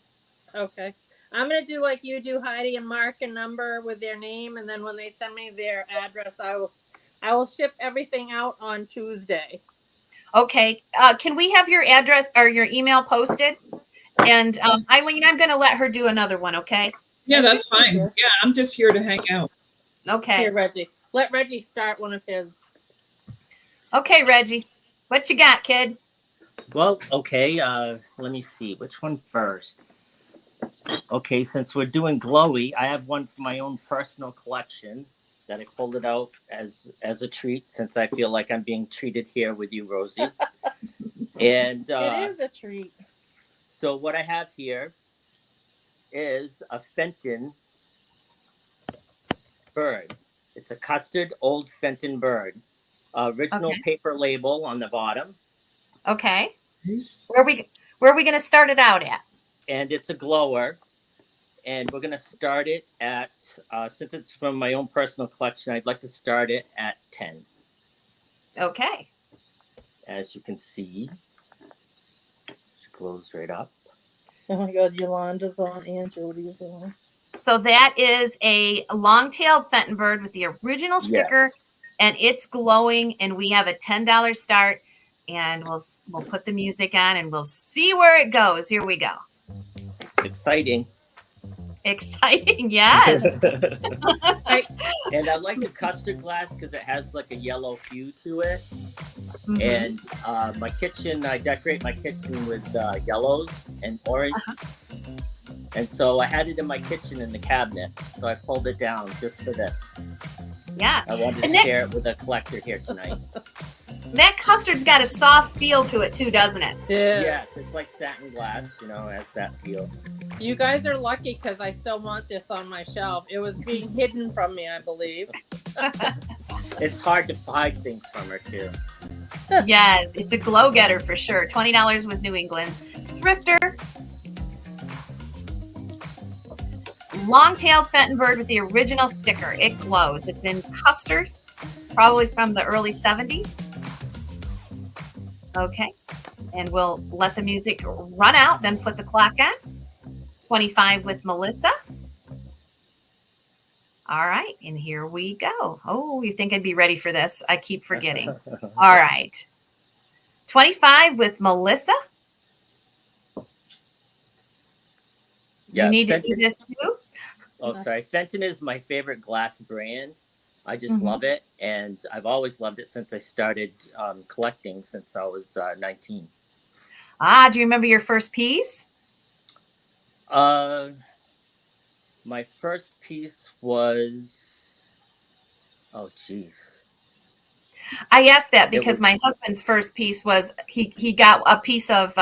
Okay. I'm going to do like you do, Heidi, and mark a number with their name. And then when they send me their address, I will ship everything out on Tuesday. Okay. Can we have your address or your email posted? And Eileen, I'm going to let her do another one, okay? Yeah, that's fine. Yeah, I'm just here to hang out. Okay. Here, Reggie. Let Reggie start one of his. Okay, Reggie. What you got, kid? Well, okay. Let me see. Which one first? Okay, since we're doing glowy, I have one for my own personal collection that I pulled it out as a treat, since I feel like I'm being treated here with you, Rosie. And it is a treat. So what I have here is a Fenton bird. It's a custard old Fenton bird. Original paper label on the bottom. Okay. Nice. Where Where are we going to start it out at? And it's a glower. And we're going to start it at, since it's from my own personal collection, I'd like to start it at 10. Okay. As you can see, it glows right up. Oh my God, Yolanda's on and Jody's on. So that is a long-tailed Fenton bird with the original sticker, Yes. and it's glowing. And we have a $10 start, and we'll put the music on, and we'll see where it goes. Here we go. It's exciting. Exciting, yes. And I like the custard glass because it has like a yellow hue to it. Mhm. And my kitchen, I decorate my kitchen with yellows and orange. And so I had it in my kitchen in the cabinet. So I pulled it down just for this. Yeah. I wanted to And that- share it with a collector here tonight. That custard's got a soft feel to it too, doesn't it? Yeah. Yes, it's like satin glass, has that feel. You guys are lucky because I still want this on my shelf. It was being hidden from me, I believe. It's hard to hide things from her too. Yes, it's a glow getter for sure. $20 with New England Thrifter. Long-tailed Fenton bird with the original sticker. It glows. It's in custard, probably from the early 70s. Okay, and we'll let the music run out, then put the clock on. 25 with Melissa. All right, and here we go. Oh, you think I'd be ready for this? I keep forgetting. All right. 25 with Melissa. Yeah, You need to Fenton- do this too? Oh, sorry. Fenton is my favorite glass brand. I just love it. And I've always loved it since I started collecting since I was 19. Ah, do you remember your first piece? My first piece was, oh, geez. I asked that It because was- my husband's first piece was he got a piece of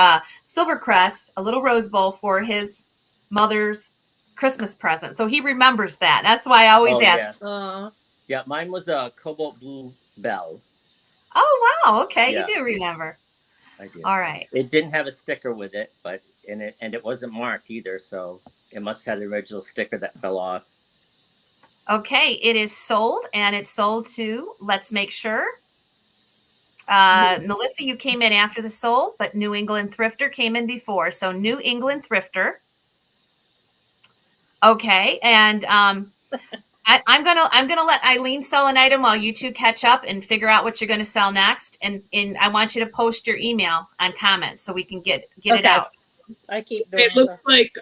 Silvercrest, a little rose bowl for his mother's Christmas present. So he remembers that. That's why I always Oh, ask. yeah. Yeah, mine was a cobalt blue bell. Oh, wow. Okay. Yeah. You do remember. I did. All right. It didn't have a sticker with it, but it wasn't marked either, so it must have the original sticker that fell off. Okay. It is sold, and it's sold to, let's make sure. Melissa, you came in after the sold, but New England Thrifter came in before. So New England Thrifter. Okay. And I'm gonna let Eileen sell an item while you two catch up and figure out what you're gonna sell next. And I want you to post your email on comments so we can get it out. I keep doing It looks like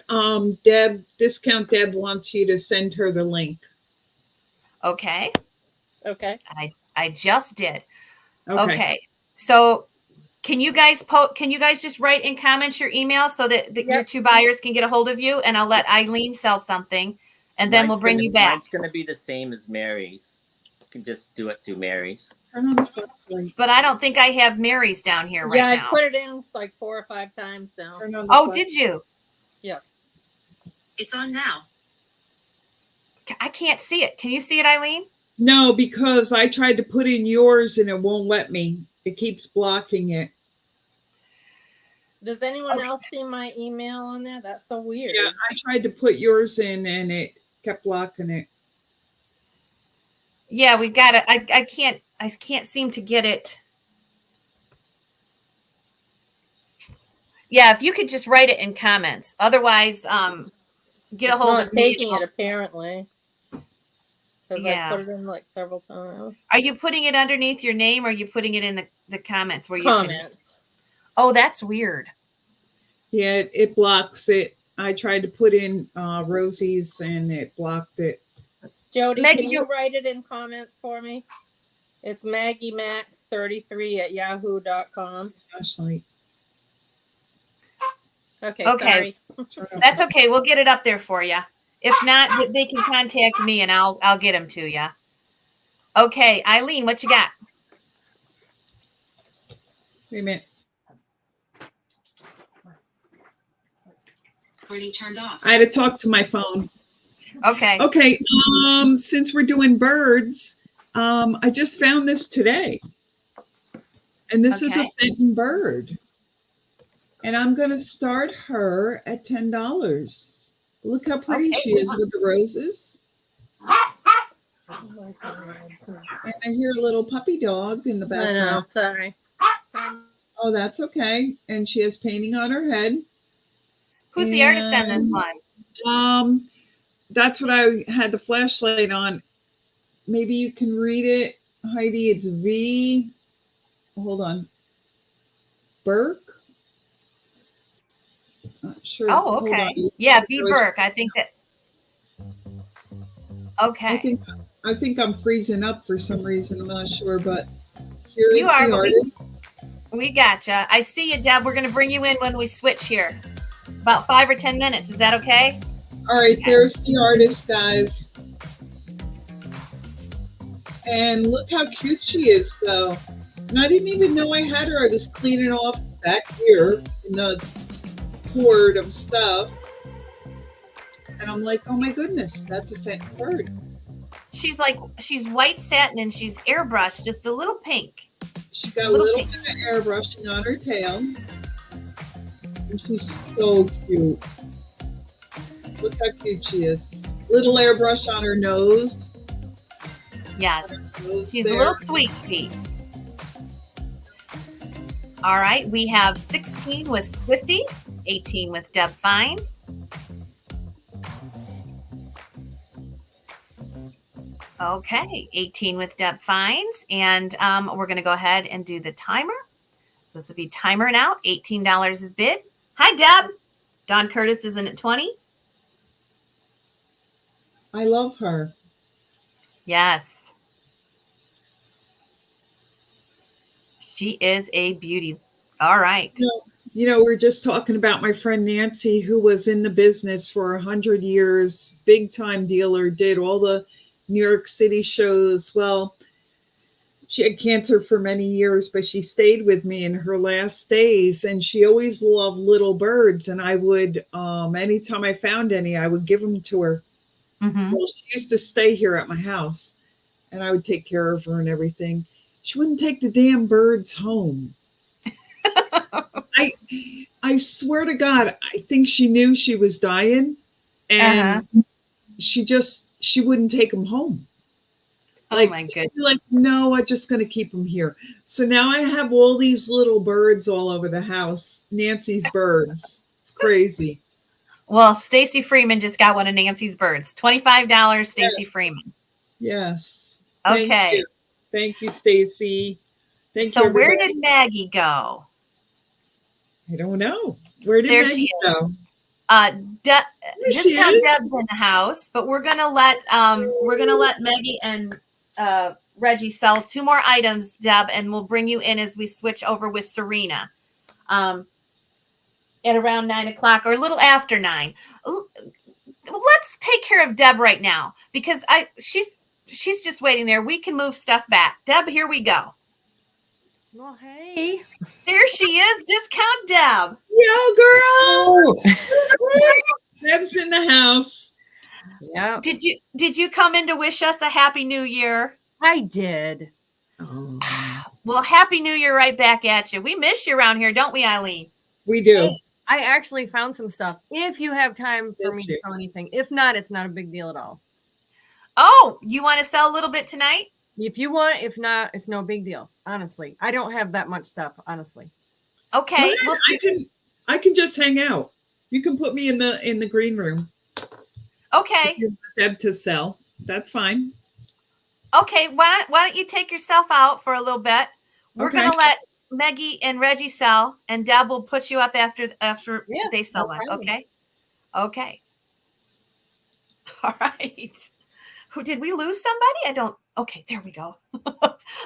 Discount Deb wants you to send her the link. Okay. Okay. I just did. Okay. So can you guys just write in comments your email so that your two buyers can get a hold of you, and I'll let Eileen sell something, and then we'll bring you back. Mine's going to be the same as Mary's. You can just do it through Mary's. But I don't think I have Mary's down here right now. I put it in like 4 or 5 times now. Oh, did you? Yeah. It's on now. I can't see it. Can you see it, Eileen? No, because I tried to put in yours and it won't let me. It keeps blocking it. Does anyone else see my email on there? That's so weird. Yeah, I tried to put yours in and it kept blocking it. Yeah, we've got it. I can't seem to get it. Yeah, if you could just write it in comments. Otherwise, get a hold of me. Taking it apparently. Because Yeah. I put it in like several times. Are you putting it underneath your name, or are you putting it in the comments where you Comments. can? Oh, that's weird. Yeah, it blocks it. I tried to put in Rosie's and it blocked it. Jody, Maggie, can you write it in comments for me? It's MaggieMax33@yahoo.com. Actually, Okay. Okay. Sorry. That's okay. We'll get it up there for you. If not, they can contact me and I'll get them to you. Okay, Eileen, what you got? wait a minute. Recording turned off. I had to talk to my phone. Okay. Okay, since we're doing birds, I just found this today. And this is a Okay. Fenton bird. And I'm going to start her at $10. Look how pretty Okay, she is with the roses. Oh my God. And I hear a little puppy dog in the I background. know. Sorry. Oh, that's okay. And she has painting on her head. Who's the artist on this one? That's what I had the flashlight on. Maybe you can read it, Heidi. It's V. Hold on. Burke. Not sure. Oh, Hold okay. on. Yeah, V. Burke. I think that. I Okay. think I'm freezing up for some reason. I'm not sure, but here is You are, the but artist. we gotcha. I see you, Deb. We're going to bring you in when we switch here. About 5 or 10 minutes. Is that okay? All right, there's the artist, guys. And look how cute she is, though. And I didn't even know I had her. I was cleaning off back here in the hoard of stuff. And I'm like, oh my goodness, that's a Fenton bird. She's white satin and she's airbrushed, just a little pink. She's got a little bit of airbrushing on her tail. And she's so cute. Look how cute she is. Little airbrush on her nose. Yes. She's There. a little sweet pea. All right. We have 16 with Swifty, 18 with Deb Fines. Okay. 18 with Deb Fines. And we're going to go ahead and do the timer. So this will be timering out. $18 is bid. Hi, Deb. Don Curtis is in at 20. I love her. Yes. She is a beauty. All right. You know, we're just talking about my friend Nancy, who was in the business for 100 years, big time dealer, did all the New York City shows. Well, she had cancer for many years, but she stayed with me in her last days, and she always loved little birds. And I would, anytime I found any, I would give them to her. Mm-hmm. Well, she used to stay here at my house, and I would take care of her and everything. She wouldn't take the damn birds home. I swear to God, I think she knew she was dying, and she wouldn't take them home. Oh my goodness. Like, no, I'm just going to keep them here. So now I have all these little birds all over the house. Nancy's birds. It's crazy. Well, Stacy Freeman just got one of Nancy's birds. $25, Stacy Freeman. Yes. Okay. Thank you, Stacy. So where did Maggie go? I don't know. Where did Maggie go? Discount Deb's in the house, but we're gonna let Maggie and Reggie sell 2 more items, Deb, and we'll bring you in as we switch over with Serena. At around 9 o'clock or a little after 9. Let's take care of Deb right now because she's just waiting there. We can move stuff back. Deb, here we go. Well, hey. There she is. Discount Deb. Yo, girl. Deb's in the house. Yeah. Did you come in to wish us a happy new year? I did. Oh. Well, happy new year right back at you. We miss you around here, don't we, Eileen? We do. Hey, I actually found some stuff. If you have time for me to sell anything. If not, it's not a big deal at all. Oh, you want to sell a little bit tonight? If you want, if not, it's no big deal. Honestly, I don't have that much stuff. Honestly. Okay, Well, I can just hang out. You can put me in the green room. Okay. If you want Deb to sell. That's fine. Okay, why don't you take yourself out for a little bit? We're Okay. gonna let Maggie and Reggie sell, and Deb will put you up after they sell no one. problem. Okay. Okay. All right. Who did we lose somebody? I don't. Okay, there we go.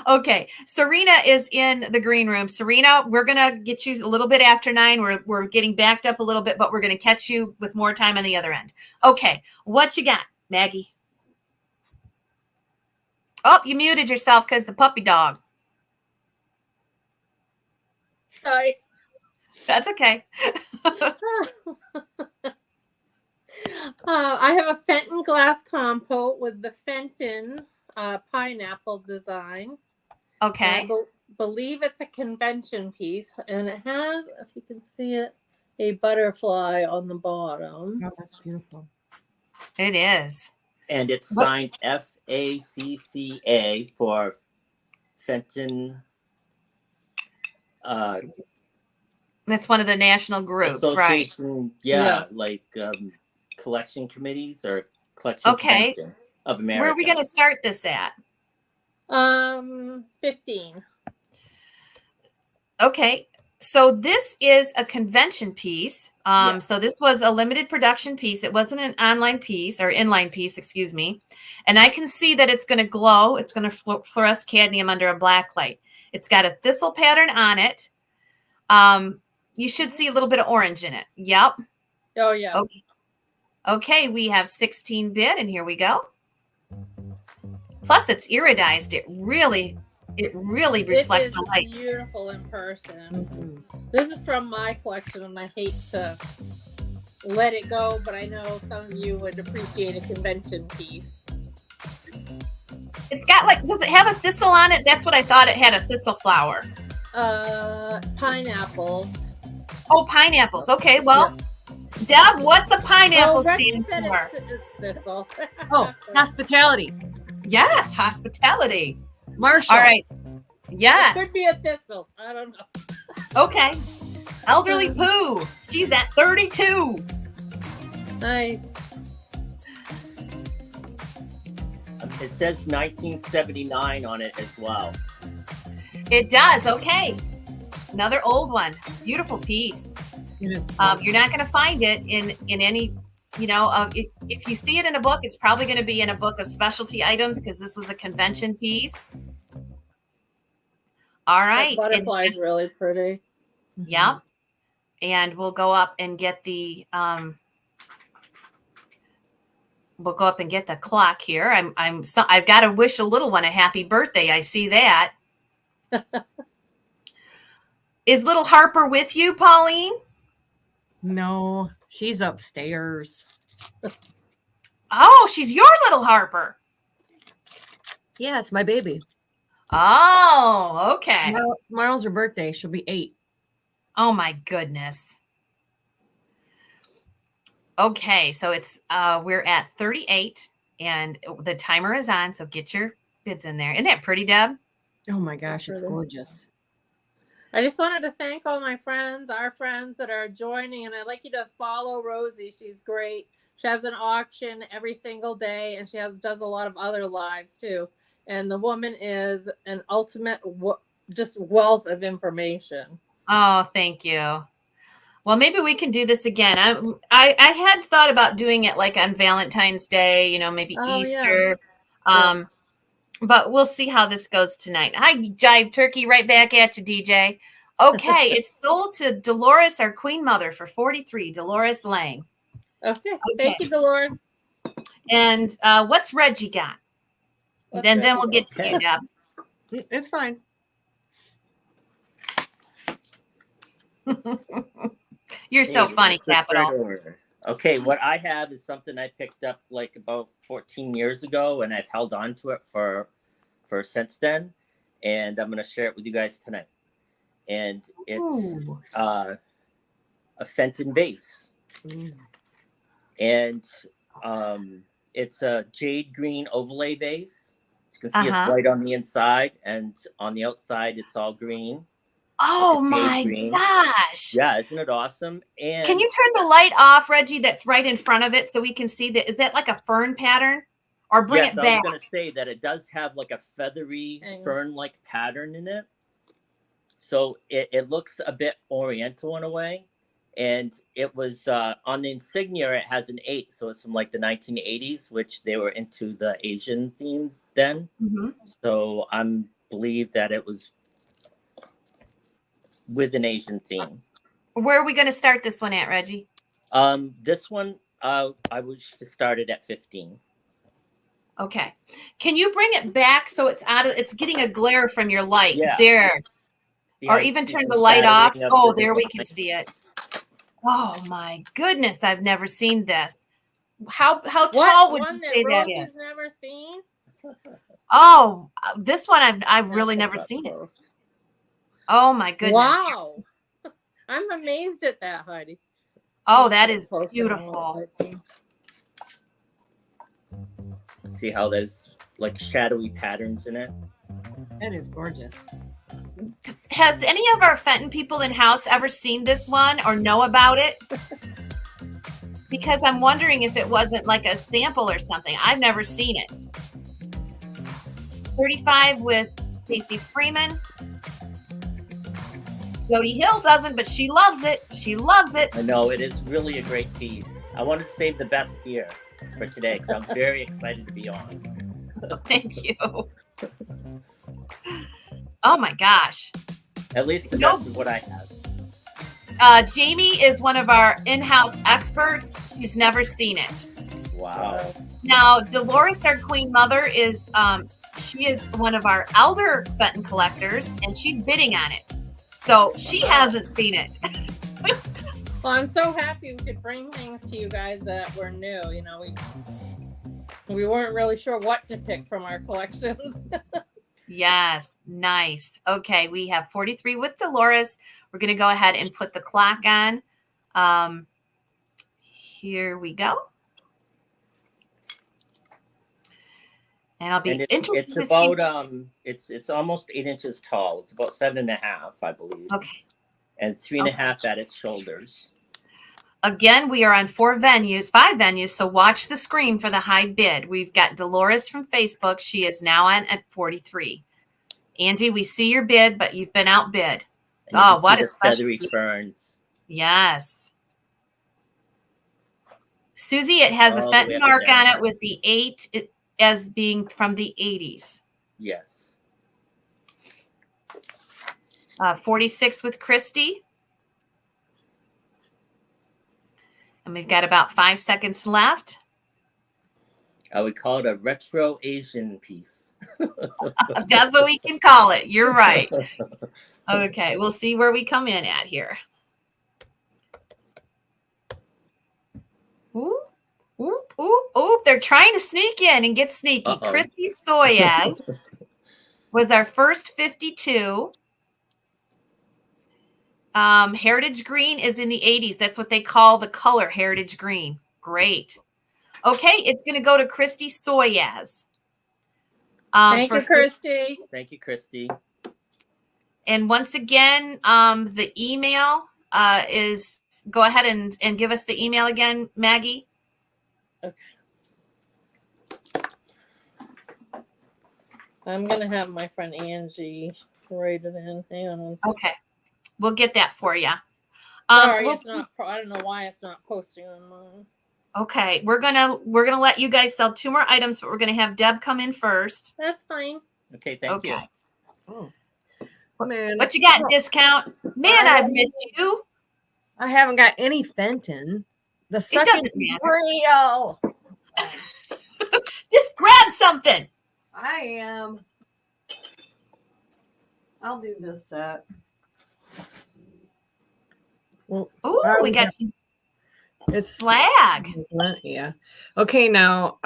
Okay, Serena is in the green room. Serena, we're gonna get you a little bit after 9. We're getting backed up a little bit, but we're gonna catch you with more time on the other end. Okay, what you got, Maggie? Oh, you muted yourself because the puppy dog. Sorry. That's okay. I have a Fenton glass compote with the Fenton pineapple design. Okay. And I believe it's a convention piece, and it has, if you can see it, a butterfly on the bottom. Oh, that's beautiful. It is. And it's What- signed FACCA for Fenton. That's one of the national groups, right? Association, Yeah. like collection committees or collection Okay. convention of America. Where are we going to start this at? 15. Okay. So this is a convention piece. Yeah. So this was a limited production piece. It wasn't an online piece or inline piece, excuse me. And I can see that it's going to glow. It's going to fluoresce cadmium under a black light. It's got a thistle pattern on it. You should see a little bit of orange in it. Yep. Oh, yeah. Okay. Okay, we have 16 bit, and here we go. Plus, it's iridized. It really reflects It the is light. beautiful in person. Mhm. This is from my collection, and I hate to let it go, but I know some of you would appreciate a convention piece. It's got does it have a thistle on it? That's what I thought it had, a thistle flower. Pineapple. Oh, pineapples. Okay, well, Deb, what's a pineapple Reggie stand said for? it's thistle. Oh, hospitality. Yes, hospitality. Marshall. All right. It Yes. could be a thistle. I don't know. Okay. Elderly Pooh. She's at 32. Nice. It says 1979 on it as well. It does. Okay. Another old one. Beautiful piece. It is. You're not going to find it in any, if you see it in a book, it's probably going to be in a book of specialty items because this was a convention piece. All right. That butterfly is really pretty. Yeah. And we'll go up and get the clock here. I've got to wish a little one a happy birthday. I see that. Is little Harper with you, Pauline? No, she's upstairs. Oh, she's your little Harper. Yeah, it's my baby. Oh, okay. Tomorrow's her birthday. She'll be 8. Oh my goodness. Okay, so it's we're at 38 and the timer is on, so get your bids in there. Isn't that pretty, Deb? Oh my gosh, it's Pretty. gorgeous. I just wanted to thank all my friends, our friends that are joining, and I'd like you to follow Rosie. She's great. She has an auction every single day, and she does a lot of other lives too. And the woman is an ultimate just wealth of information. Oh, thank you. Well, maybe we can do this again. I had thought about doing it like on Valentine's Day, maybe Oh, Easter. yeah. But we'll see how this goes tonight. Hi, Jive Turkey, right back at you, DJ. Okay, it's sold to Dolores, our Queen Mother, for $43. Dolores Lang. Okay. Thank you, Dolores. And what's Reggie got? What's Then Reggie we'll get to you, Deb. It's fine. You're so Hey, funny, it's a third Capital. order. Okay, what I have is something I picked up like about 14 years ago, and I've held on to it for since then, and I'm going to share it with you guys tonight. And it's Ooh. a Fenton vase, and it's a jade green overlay vase. You can see it's white on the inside, and on the outside it's all green. Oh It's my jade green. gosh. Yeah, isn't it awesome? And Can you turn the light off, Reggie, that's right in front of it so we can see that? Is that like a fern pattern? Or bring yes, it I back? was going to say that it does have like a feathery Hang on. fern-like pattern in it. So it looks a bit oriental in a way. And it was on the insignia, it has an 8. So it's from like the 1980s, which they were into the Asian theme then. Mhm. So I believe that it was with an Asian theme. Where are we going to start this one at, Reggie? This one, I wish to start it at 15. Okay. Can you bring it back so it's getting a glare from your light? Yeah. There. See, Or I even see turn some the light off. shadowing of Oh, the there we design. can see it. Oh my goodness, I've never seen this. How tall would one you say that Rosie's is? never seen? Oh, this one I've really never seen it. Oh my goodness. Wow. I'm amazed at that, Heidi. Oh, that is Close beautiful. enough. See how there's like shadowy patterns in it? That is gorgeous. Has any of our Fenton people in house ever seen this one or know about it? Because I'm wondering if it wasn't like a sample or something. I've never seen it. 35 with Stacey Freeman. Jody Hill doesn't, but she loves it. She loves it. I know, it is really a great piece. I wanted to save the best here for today because I'm very excited to be on. Thank you. Oh my gosh. At least the best of what I have. Jamie is one of our in-house experts. She's never seen it. Wow. Now, Dolores, our queen mother, is she is one of our elder Fenton collectors, and she's bidding on it. So she hasn't seen it. Well, I'm so happy we could bring things to you guys that were new. You know, we weren't really sure what to pick from our collections. Yes, nice. Okay, we have 43 with Dolores. We're going to go ahead and put the clock on. Here we go. And I'll be interested it's to about see. it's almost 8 inches tall. It's about 7.5, I believe. Okay. And 3.5 at its shoulders. Again, we are on 5 venues, so watch the screen for the high bid. We've got Dolores from Facebook. She is now on at 43. Angie, we see your bid, but you've been outbid. Oh, what a feathery ferns. Yes. Susie, it has a Fenton mark on it with the 8 as being from the 80s. Yes. 46 with Christy. And we've got about 5 seconds left. I would call it a retro Asian piece. That's what we can call it. You're right. Okay, we'll see where we come in at here. Ooh, ooh, ooh, ooh. They're trying to sneak in and get sneaky. Uh-oh. Christy Soyaz was our first 52. Heritage green is in the 80s. That's what they call the color, heritage green. Great. Okay, it's going to go to Christy Soyaz. Thank you, Christy. Thank you, Christy. And once again, the email is, go ahead and give us the email again, Maggie. Okay. I'm going to have my friend Angie write it in. Hang on one second. Okay. We'll get that for you. Sorry, it's not. I don't know why it's not posting on mine. Okay, we're gonna let you guys sell 2 more items, but we're gonna have Deb come in first. That's fine. Okay, thank you. Oh. Man, What you got, discount? Man, I've missed you. I haven't got any Fenton. The second doesn't matter. real. Just grab something. I am. I'll do this set. Well, Oh, we got some. It's flag. Yeah. Okay, now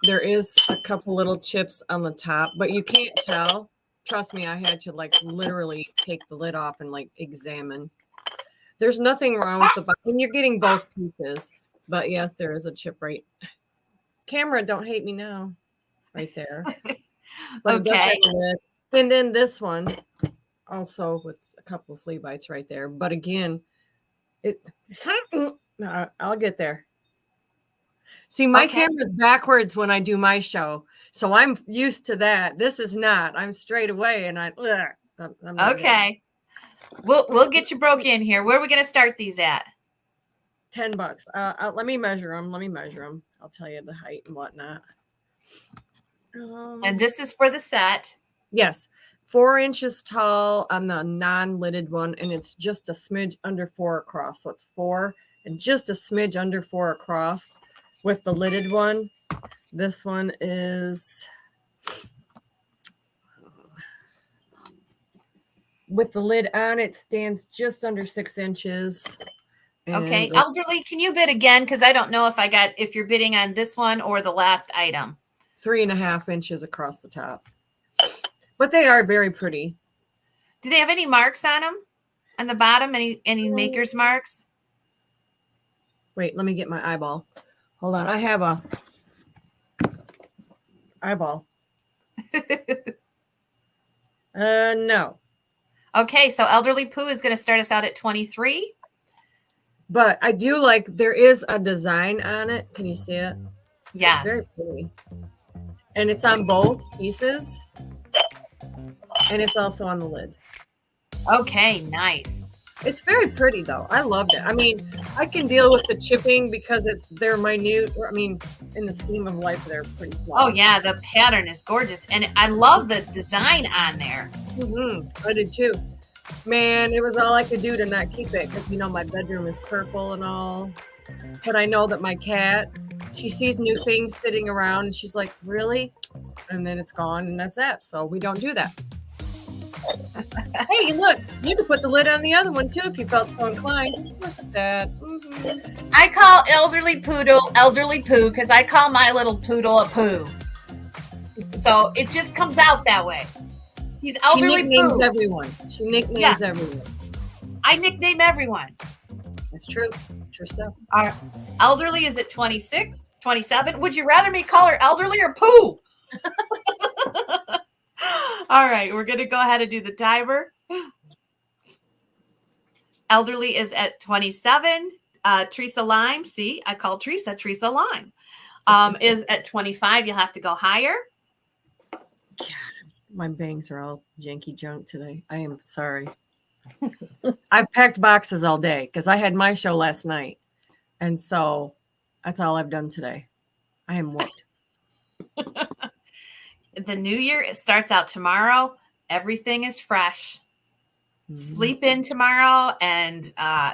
there is a couple little chips on the top, but you can't tell. Trust me, I had to like literally take the lid off and like examine. There's nothing wrong with the bottom. You're getting both pieces, but yes, there is a chip right. Camera, don't hate me now. Right there. Okay. And then this one also with a couple of flea bites right there. But again, I'll get there. See, my camera's backwards when I do my show, so I'm used to that. This is not. I'm straight away, and I'm okay. We'll get you broke in here. Where are we going to start these at? $10. Let me measure them. I'll tell you the height and whatnot. And this is for the set. Yes. 4 inches tall on the non-lidded one, and it's just a smidge under 4 across. So it's 4 and just a smidge under 4 across with the lidded one. This one is with the lid on, it stands just under 6 inches. Okay. Elderly, can you bid again? Because I don't know if you're bidding on this one or the last item. 3.5 inches across the top. But they are very pretty. Do they have any marks on them? On the bottom, any maker's marks? Wait, let me get my eyeball. Hold on. I have a eyeball. No. Okay, so Elderly Pooh is going to start us out at 23. But I do like, there is a design on it. Can you see it? Yes. It's very pretty. And it's on both pieces. And it's also on the lid. Okay, nice. It's very pretty though. I loved it. I mean, I can deal with the chipping because they're minute. I mean, in the scheme of life, they're pretty small. Oh yeah, the pattern is gorgeous, and I love the design on there. I did too. Man, it was all I could do to not keep it because my bedroom is purple and all. But I know that my cat, she sees new things sitting around, and she's like, "Really?" And then it's gone, and that's it. So we don't do that. Hey, look, you could put the lid on the other one too if you felt so inclined. Look at that. I call Elderly Poodle Elderly Pooh because I call my little poodle a poo. So it just comes out that way. He's Elderly She nicknames Pooh. everyone. She nicknames everyone. I nickname everyone. That's true. True stuff. Our Elderly is at 26, 27. Would you rather me call her Elderly or Pooh? All right, we're going to go ahead and do the timer. Elderly is at 27. Teresa Lime, see, I call Teresa Lime, is at 25. You'll have to go higher. God, my bangs are all janky junk today. I am sorry. I've packed boxes all day because I had my show last night. And so that's all I've done today. I am whooped. The new year, it starts out tomorrow. Everything is fresh. Sleep in tomorrow. And I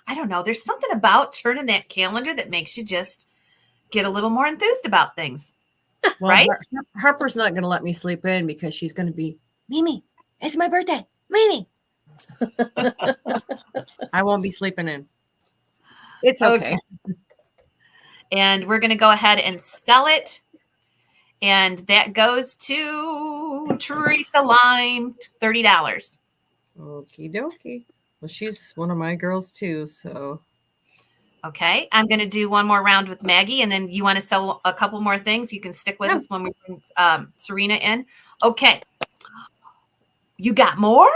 don't know. There's something about turning that calendar that makes you just get a little more enthused about things. Well, right? Harper's not going to let me sleep in because she's going to be, Mimi, it's my birthday. Mimi. I won't be sleeping in. It's okay. And we're going to go ahead and sell it. And that goes to Teresa Lime, $30. Okie dokie. Well, she's one of my girls too, so. Okay, I'm going to do one more round with Maggie, and then you want to sell a couple more things. You can stick with us when we bring Serena in. Okay. You got more?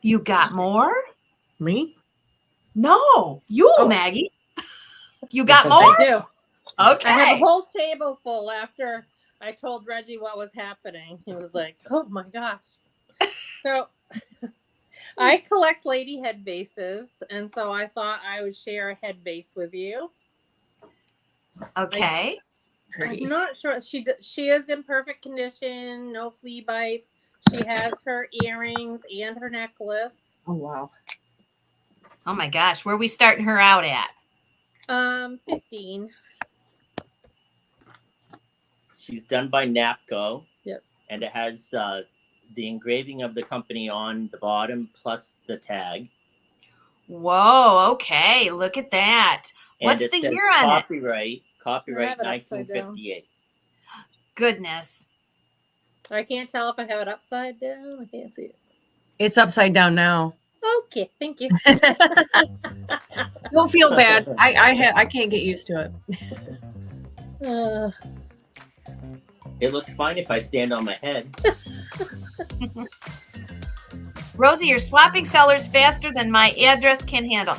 You got more? Me? No, you, Maggie. You got more? I do. Okay. I have a whole table full after I told Reggie what was happening. He was like, oh my gosh. So I collect lady head vases, and so I thought I would share a head vase with you. Okay. I'm not sure. She is in perfect condition, no flea bites. She has her earrings and her necklace. Oh, wow. Oh my gosh, where are we starting her out at? 15. She's done by NAPCO. Yep. And it has the engraving of the company on the bottom plus the tag. Whoa, okay. Look at that. And What's it the says year on copyright, it? Copyright 1958. Goodness. I can't tell if I have it upside down. I can't see it. It's upside down now. Okay, thank you. Don't feel bad. I can't get used to it. It looks fine if I stand on my head. Rosie, you're swapping sellers faster than my address can handle.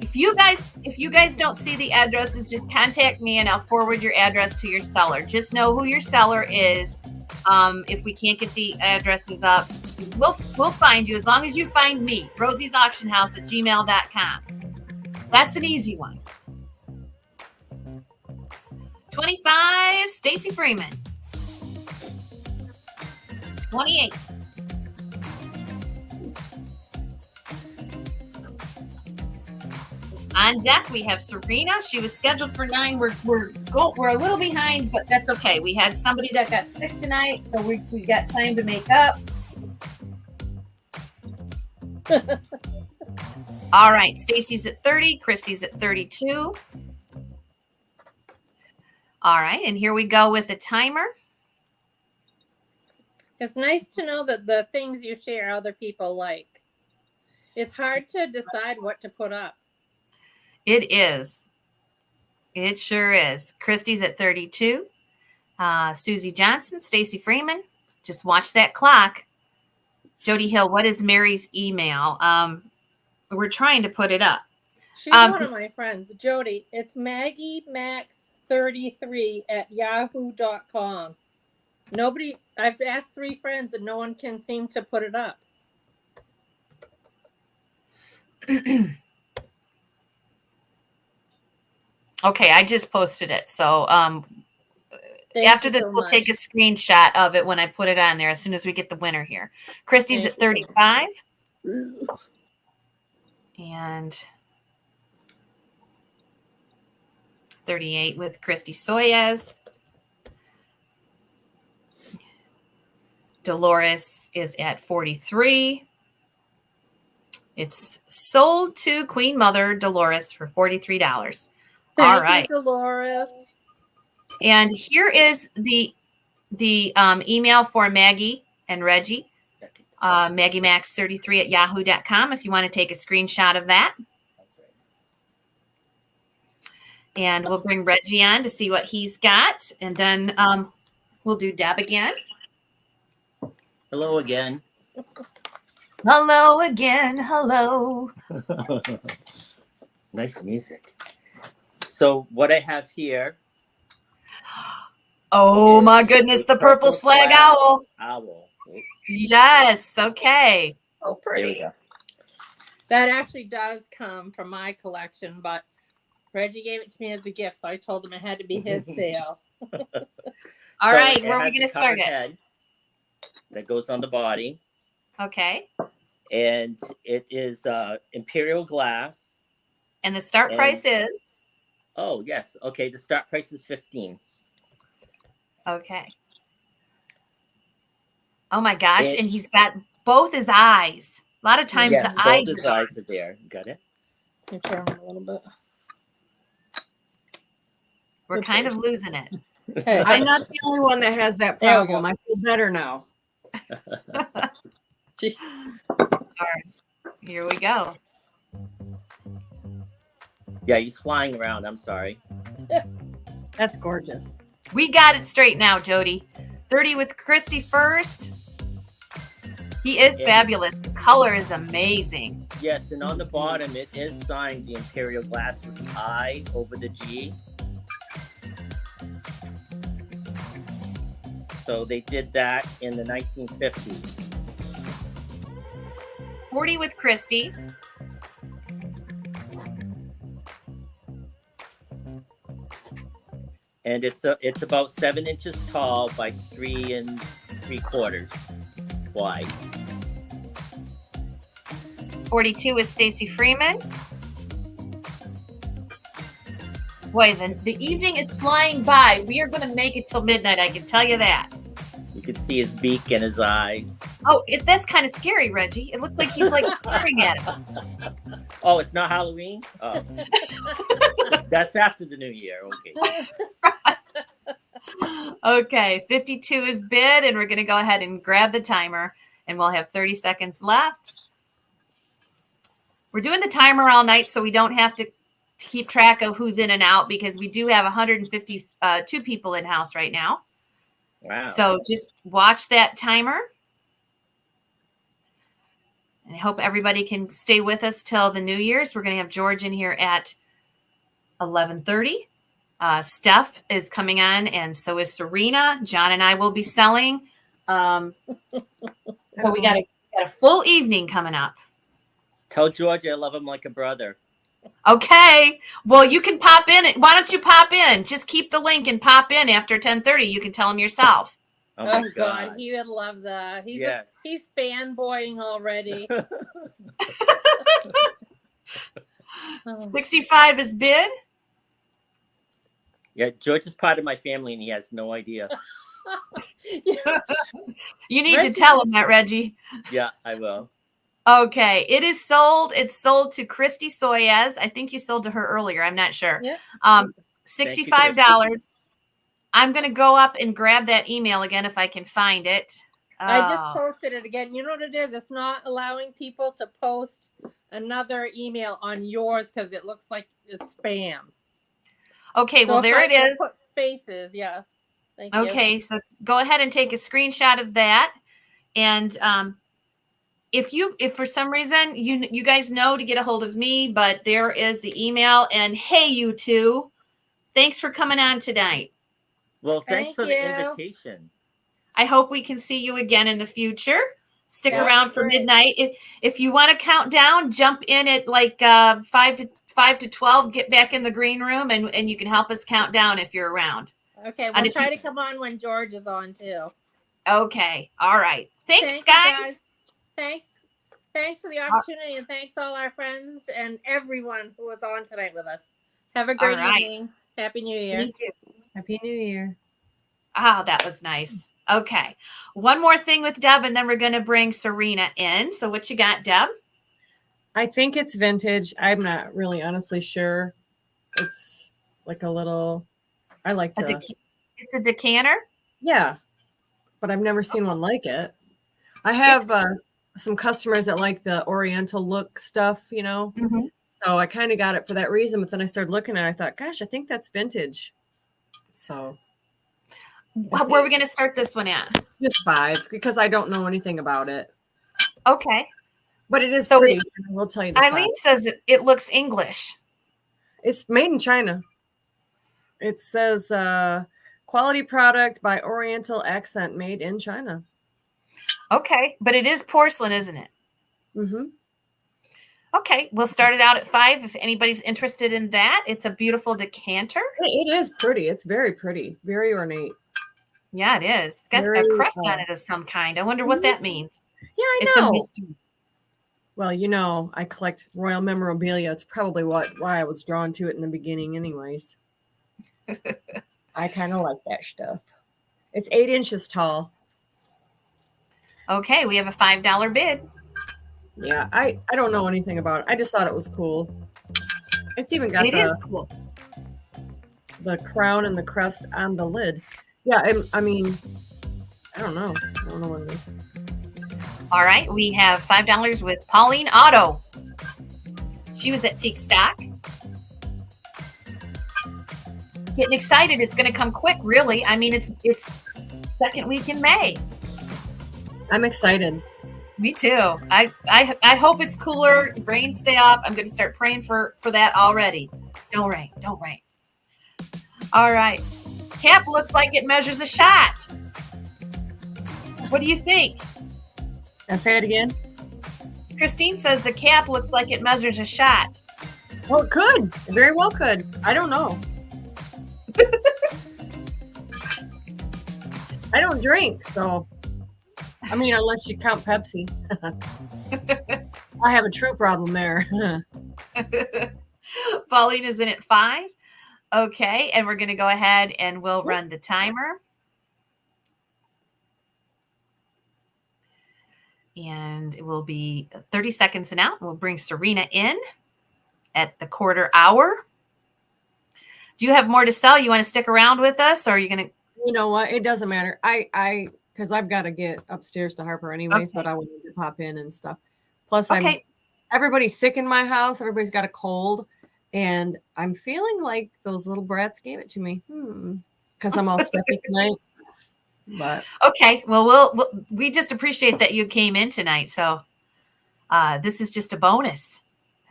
If you guys don't see the addresses, just contact me and I'll forward your address to your seller. Just know who your seller is. If we can't get the addresses up, we'll find you as long as you find me, rosiesauctionhouse@gmail.com. That's an easy one. 25, Stacy Freeman. 28. On deck, we have Serena. She was scheduled for 9. We're a little behind, but that's okay. We had somebody that got sick tonight, so we got time to make up. All right, Stacy's at 30. Christy's at 32. All right, and here we go with the timer. It's nice to know that the things you share other people like. It's hard to decide what to put up. It is. It sure is. Christy's at 32. Susie Johnson, Stacy Freeman. Just watch that clock. Jody Hill, what is Mary's email? We're trying to put it up. She's one of my friends. Jody, it's MaggieMax33@yahoo.com. I've asked 3 friends and no one can seem to put it up. Okay, I just posted it. So Thank after you this, so we'll much. take a screenshot of it when I put it on there as soon as we get the winner here. Christy's Thank at you. 35. And 38 with Christy Soyez. Dolores is at 43. It's sold to Queen Mother Dolores for $43. All Thank right. you, Dolores. And here is the email for Maggie and Reggie. MaggieMax33@yahoo.com if you want to take a screenshot of that. And we'll bring Reggie on to see what he's got. And then we'll do Deb again. Hello again. Hello again. Hello. Nice music. So what I have here. Oh is my goodness, the purple slag owl. Yes. Okay. Oh, There we pretty. go. That actually does come from my collection, but Reggie gave it to me as a gift, so I told him it had to be his sale. All So right. it Where are we has going a to start covered it? head that goes on the body, Okay. and it is imperial glass. And the start And- price is? Oh yes, okay. The start price is $15. Okay. Oh my gosh. And- And he's got both his eyes. A lot of times Yes, the eyes both his are eyes are there. You got it. Let me turn him a little bit. we're kind of losing it. Hey, I'm not the only one that has that There we problem. go. I feel better now. geez. Here we go. Yeah, he's flying around. I'm sorry. That's gorgeous. We got it straight now, Jody. 30 with Christy first. He is Yeah. fabulous. The color is amazing. Yes, and on the bottom it is signed the imperial glass with the I over the G. So they did that in the 1950s. 40 with Christy. And it's about 7 inches tall by 3 3/4 wide. 42 with Stacy Freeman. Boy, the evening is flying by. We are going to make it till midnight. I can tell you that. You can see his beak and his eyes. Oh, that's kind of scary, Reggie. It looks like he's like staring at us. Oh, it's not Halloween? Oh. That's after the new year. Okay. Okay, 52 is bid, and we're going to go ahead and grab the timer, and we'll have 30 seconds left. We're doing the timer all night, so we don't have to keep track of who's in and out because we do have 152 people in house right now. Wow. So just watch that timer. And I hope everybody can stay with us till the New Year's. We're going to have George in here at 11:30. Steph is coming on, and so is Serena. John and I will be selling. So we got a full evening coming up. Tell George I love him like a brother. Okay. Well, you can pop in. Why don't you pop in? Just keep the link and pop in after 10:30. You can tell him yourself. Oh my Oh God, he would love that. Yes. He's fanboying already. 65 is bid. Yeah, George is part of my family and he has no idea. You need to Reggie- tell him that, Reggie. Yeah, I will. Okay, it is sold. It's sold to Christy Soyez. I think you sold to her earlier. I'm not sure. Yeah. $65. I'm going to go up and grab that email again if I can find it. I just Oh. posted it again. You know what it is? It's not allowing people to post another email on yours because it looks like it's spam. Okay, well, if there I it can is. Put spaces, yeah. Thank you. Okay, so go ahead and take a screenshot of that. And if for some reason you guys know to get a hold of me, but there is the email. And hey, you two, thanks for coming on tonight. Well, thanks Thank for the you. invitation. I hope we can see you again in the future. Stick That would around be for great. midnight. If you want to count down, jump in at like 5 to 12. Get back in the green room, and you can help us count down if you're around. Okay, And we'll if try you- to come on when George is on too. Okay, all right. Thanks, Thank guys. you guys. Thanks for the opportunity, and thanks all our friends and everyone who was on tonight with us. Have a great right. evening. Happy New Year. Thank you. Happy New Year. Oh, that was nice. Okay, one more thing with Deb, and then we're going to bring Serena in. So what you got, Deb? I think it's vintage. I'm not really honestly sure. It's like a little, I like the, It's a decanter? yeah, but I've never seen one like it. I have some customers that like the Oriental look stuff, you know? Mm-hmm. So I kind of got it for that reason, but then I started looking at it. I thought, gosh, I think that's vintage. So Where are we going to start this one at? just 5 because I don't know anything about it. Okay. But it is So pretty. I will tell you the Eileen size. says it looks English. It's made in China. It says quality product by Oriental Accent made in China. Okay, but it is porcelain, isn't it? Mm-hmm. Okay, we'll start it out at 5 if anybody's interested in that. It's a beautiful decanter. It is pretty. It's very pretty. Very ornate. Yeah, it is. It's got Very, a crest on it of some kind. I wonder what that means. Yeah, I It's know. a mystery. Well, you know, I collect royal memorabilia. It's probably why I was drawn to it in the beginning anyways. I kind of like that stuff. It's 8 inches tall. Okay, we have a $5 bid. Yeah, I don't know anything about it. I just thought it was cool. It's even got It is cool. the crown and the crest on the lid. Yeah, I mean, I don't know. I don't know what it is. All right, we have $5 with Pauline Otto. She was at Teak Stock. Getting excited. It's going to come quick, really. I mean, it's second week in May. I'm excited. Me too. I hope it's cooler. Rain stay off. I'm going to start praying for that already. Don't rain. Don't rain. All right. Cap looks like it measures a shot. What do you think? And say it again. Christine says the cap looks like it measures a shot. Well, it could. It very well could. I don't know. I don't drink, so I mean, unless you count Pepsi. I have a true problem there. Pauline is in at 5. Okay, and we're going to go ahead and we'll run the timer. And it will be 30 seconds and out. We'll bring Serena in at the quarter hour. Do you have more to sell? You want to stick around with us, or are you going to? You know what? It doesn't matter. Because I've got to get upstairs to Harper anyways, Okay. but I wanted to pop in and stuff. Plus, Okay. everybody's sick in my house. Everybody's got a cold. And I'm feeling like those little brats gave it to me. Because I'm all stuffy tonight. But Okay. Well, we just appreciate that you came in tonight. So this is just a bonus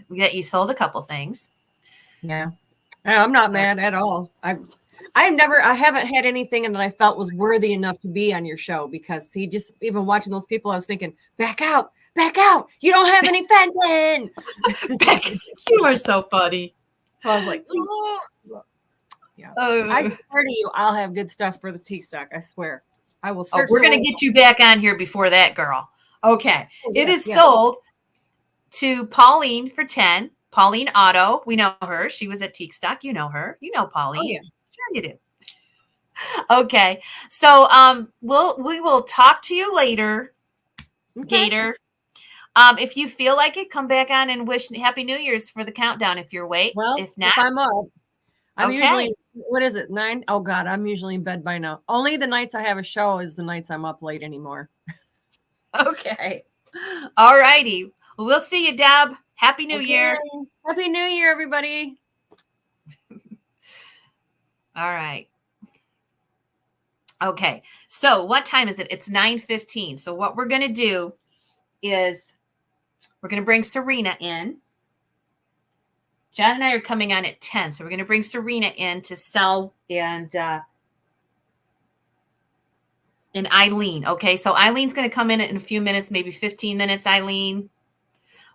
that you sold a couple things. yeah, I'm not mad at all. I haven't had anything that I felt was worthy enough to be on your show, because just even watching those people, I was thinking, back out. You don't have any Fenton. You are so funny. So I was like, oh. Yeah. Oh, I swear to you, I'll have good stuff for the tea stock. I swear. I will search. we're going to get you back on here before that, girl. Okay. It is sold to Pauline for 10. Pauline Otto. We know her. She was at Teak Stock. You know her. You know Pauline. Oh, yeah. Sure you do. Okay. So we will talk to you later, Okay. Gator. If you feel like it, come back on and wish Happy New Year's for the countdown if you're awake. Well, if not, if I'm up, I'm Okay. usually, what is it, 9? Oh, God, I'm usually in bed by now. Only the nights I have a show is the nights I'm up late anymore. Okay. All righty. Well, we'll see you, Deb. Happy New Year. Happy New Year, everybody. All right. Okay. So what time is it? It's 9:15. So what we're going to do is we're going to bring Serena in. John and I are coming on at 10. So we're going to bring Serena in to sell and Eileen. Okay. So Eileen's going to come in a few minutes, maybe 15 minutes, Eileen.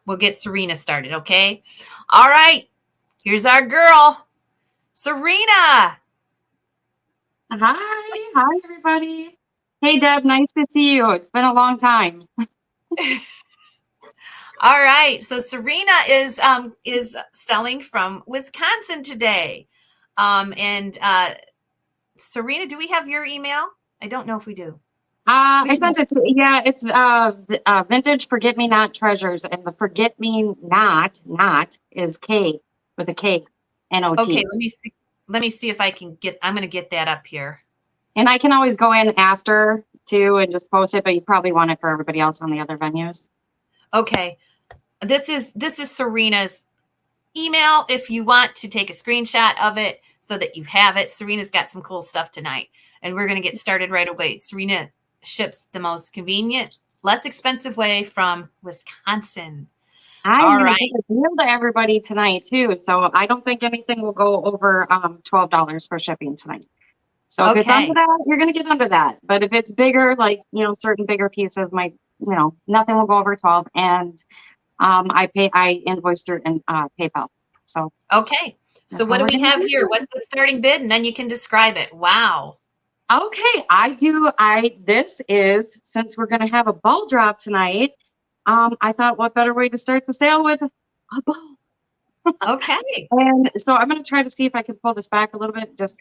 We'll get Serena started. Okay. All right. Here's our girl, Serena. Hi, everybody. Hey, Deb, nice to see you. It's been a long time. All right. So Serena is selling from Wisconsin today. Serena, do we have your email? I don't know if we do. I sent it to, yeah, it's vintage forget me not treasures, and the forget me not is K with a K, N-O-T. Okay, let me see if I can I'm going to get that up here. And I can always go in after too and just post it, but you probably want it for everybody else on the other venues. Okay. This is Serena's email if you want to take a screenshot of it so that you have it. Serena's got some cool stuff tonight, and we're going to get started right away. Serena ships the most convenient, less expensive way from Wisconsin. I'm going to give a deal to everybody tonight too, so I don't think anything will go over $12 for shipping tonight. So if it's under that, you're going to get under that. But if it's bigger, like, certain bigger pieces might, nothing will go over 12. And I invoice through PayPal. So okay. So what do we have here? What's the starting bid? And then you can describe it. Wow. Okay. This is, since we're going to have a ball drop tonight, I thought what better way to start the sale with a ball. Okay. And so I'm going to try to see if I can pull this back a little bit just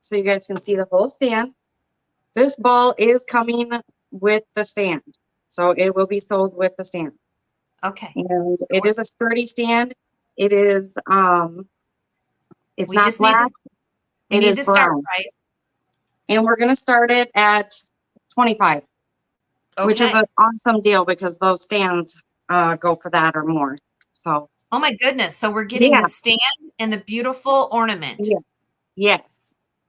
so you guys can see the whole stand. This ball is coming with the stand. So it will be sold with the stand. Okay. And it is a sturdy stand. It is, it's not black. It is brown. Price. And we're going to start it at 25, which is an awesome deal because those stands go for that or more. So. Oh my goodness. So we're getting the stand and the beautiful ornament. Yeah. Yes.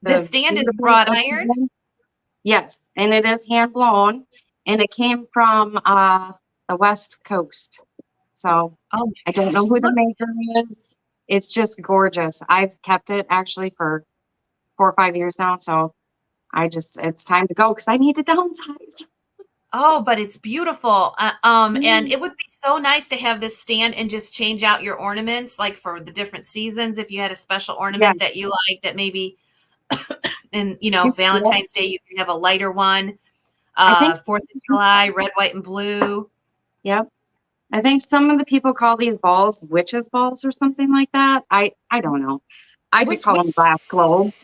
The stand is wrought iron? Yes. And it is hand blown. And it came from the West Coast. So I don't know who the maker is. It's just gorgeous. I've kept it actually for 4 or 5 years now. So it's time to go because I need to downsize. Oh, but it's beautiful. And it would be so nice to have this stand and just change out your ornaments, like for the different seasons. If you had a special ornament that you like, that maybe, and Valentine's Day, you can have a lighter one. 4th of July, red, white, and blue. Yep. I think some of the people call these balls witches balls or something like that. I don't know. I just call them glass globes.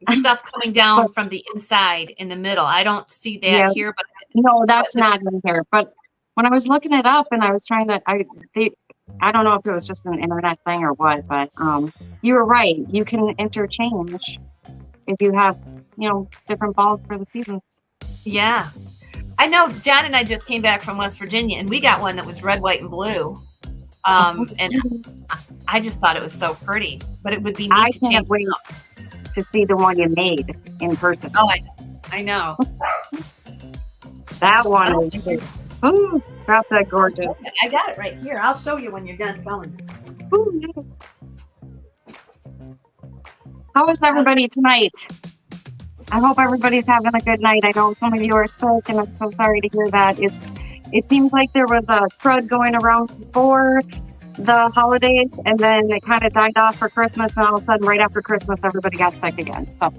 Stuff coming down from the inside in the middle. I don't see that here, but no, that's not in here. But when I was looking it up and I was trying to, I don't know if it was just an internet thing or what, but you were right. You can interchange if you have, different balls for the seasons. Yeah. I know John and I just came back from West Virginia and we got one that was red, white, and blue. And I just thought it was so pretty, but it would be neat to change it up. To see the one you made in person. Oh, I know. That one is just, that's that gorgeous. I got it right here. I'll show you when you're done selling it. Ooh, how is everybody tonight? I hope everybody's having a good night. I know some of you are sick, and I'm so sorry to hear that. It seems like there was a crud going around before the holidays, and then it kind of died off for Christmas, and all of a sudden right after Christmas everybody got sick again. So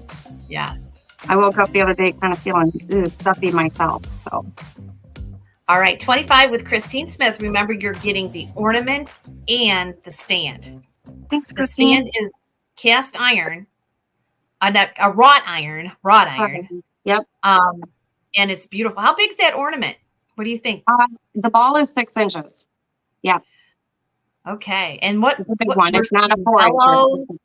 yes, I woke up the other day kind of feeling stuffy myself. So all right, 25 with Christine Smith. Remember, you're getting the ornament and the stand. Thanks, Christine. The stand is cast iron, a wrought iron. Yep. And it's beautiful. How big's that ornament? What do you think? The ball is 6 inches. Yeah. Okay, and what? It's a big one. It's not a 4 inch.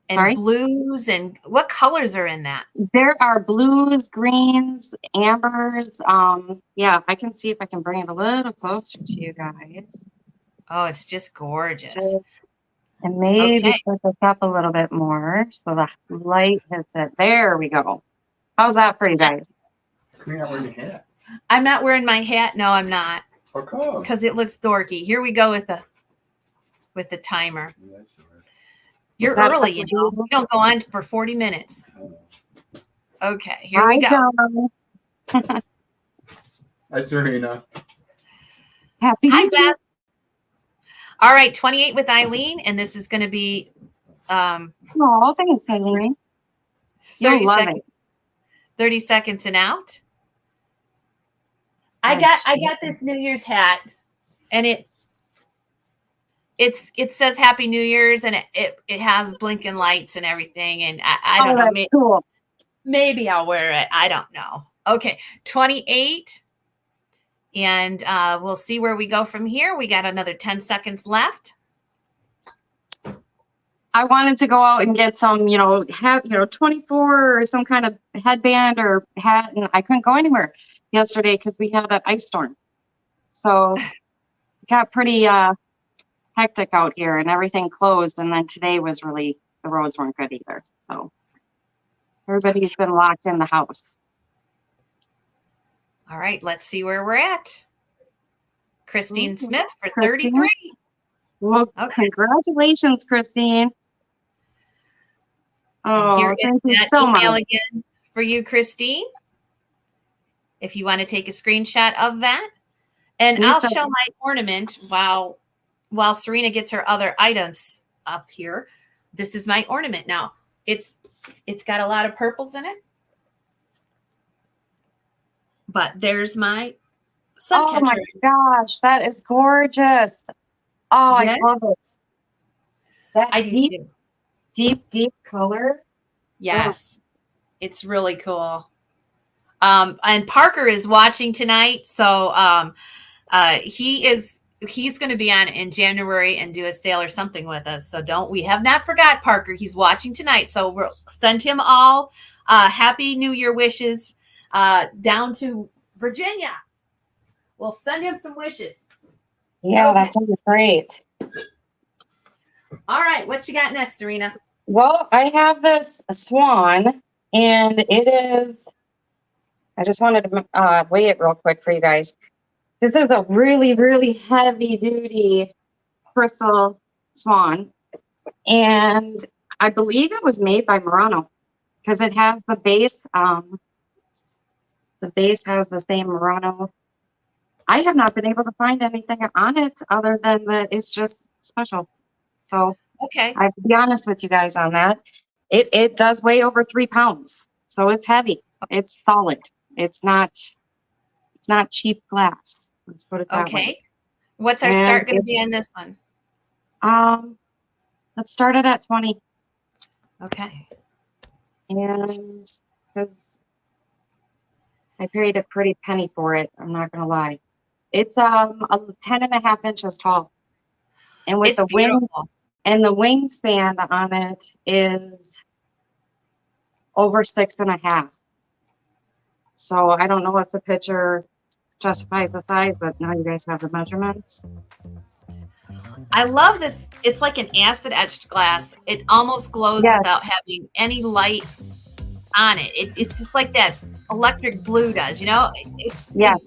and Sorry? blues, and what colors are in that? There are blues, greens, ambers. Yeah, I can see if I can bring it a little closer to you guys. Oh, it's just gorgeous. Just, and maybe Okay. put this up a little bit more so the light hits it. There we go. How's that for you guys? You're not wearing your hat. I'm not wearing my hat. No, I'm not. How come? Because it looks dorky. Here we go with the timer. You're that early, what you you know. do? We don't go on for 40 minutes. Okay, here we go. John. Hi, Serena. Happy Hi, New Year. Beth. All right, 28 with Eileen, and this is going to be Oh, thanks, Eileen. 30 You'll love seconds. it. 30 seconds and out. Nice. I got this New Year's hat, and it says Happy New Year's, and it has blinking lights and everything, and I don't know. That's cool. Maybe I'll wear it. I don't know. Okay, 28. And we'll see where we go from here. We got another 10 seconds left. I wanted to go out and get some, have 24 or some kind of headband or hat, and I couldn't go anywhere yesterday because we had an ice storm. So it got pretty hectic out here, and everything closed. And then today was the roads weren't good either. So everybody's been locked in the house. All right, let's see where we're at. Christine Smith for Christine. 33. Well, Okay. congratulations, Christine. And Oh, here is thank you that so email much. again for you, Christine. If you want to take a screenshot of that. And I'll Lisa. show my ornament while Serena gets her other items up here. This is my ornament now. It's got a lot of purples in it. But there's my sun Oh catcher. my gosh, that is gorgeous. Oh, Yeah. I love it. That I do deep, too. deep color. Yes. It's really cool. And Parker is watching tonight. So he's going to be on in January and do a sale or something with us. So we have not forgot Parker. He's watching tonight. So we'll send him all happy New Year wishes down to Virginia. We'll send him some wishes. Yeah, Okay. that sounds great. All right. What you got next, Serena? Well, I have this swan, and it is, I just wanted to weigh it real quick for you guys. This is a really, really heavy duty crystal swan. And I believe it was made by Murano because it has the base. The base has the same Murano. I have not been able to find anything on it other than that it's just special. So Okay. I have to be honest with you guys on that. It does weigh over 3 pounds. So it's heavy. It's solid. It's not cheap glass. Let's put it that way. Okay. What's our And start going to be on this one? Let's start it at 20. Okay. And because I paid a pretty penny for it, I'm not gonna lie. It's 10.5 inches tall. And with It's the wing beautiful. and the wingspan on it is over 6.5. So I don't know if the picture justifies the size, but now you guys have the measurements. I love this. It's like an acid etched glass. It almost glows Yes. without having any light on it. It's just like that electric blue does, Yes.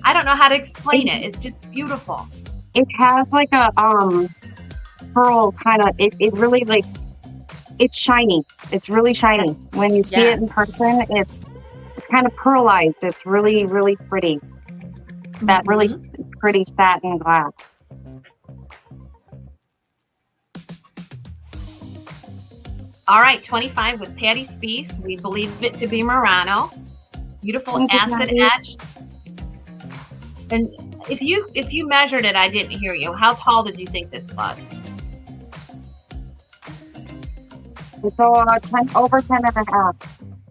I don't know how to explain it. It's just beautiful. It has like a pearl kind of, it really like, it's shiny. It's really shiny. When you see Yeah. it in person, it's kind of pearlized. It's really, really pretty. That really pretty satin glass. All right, 25 with Patty Speece. We believe it to be Murano. Beautiful Thank you, acid Patty. etched. And if you measured it, I didn't hear you. How tall did you think this was? It's over 10.5.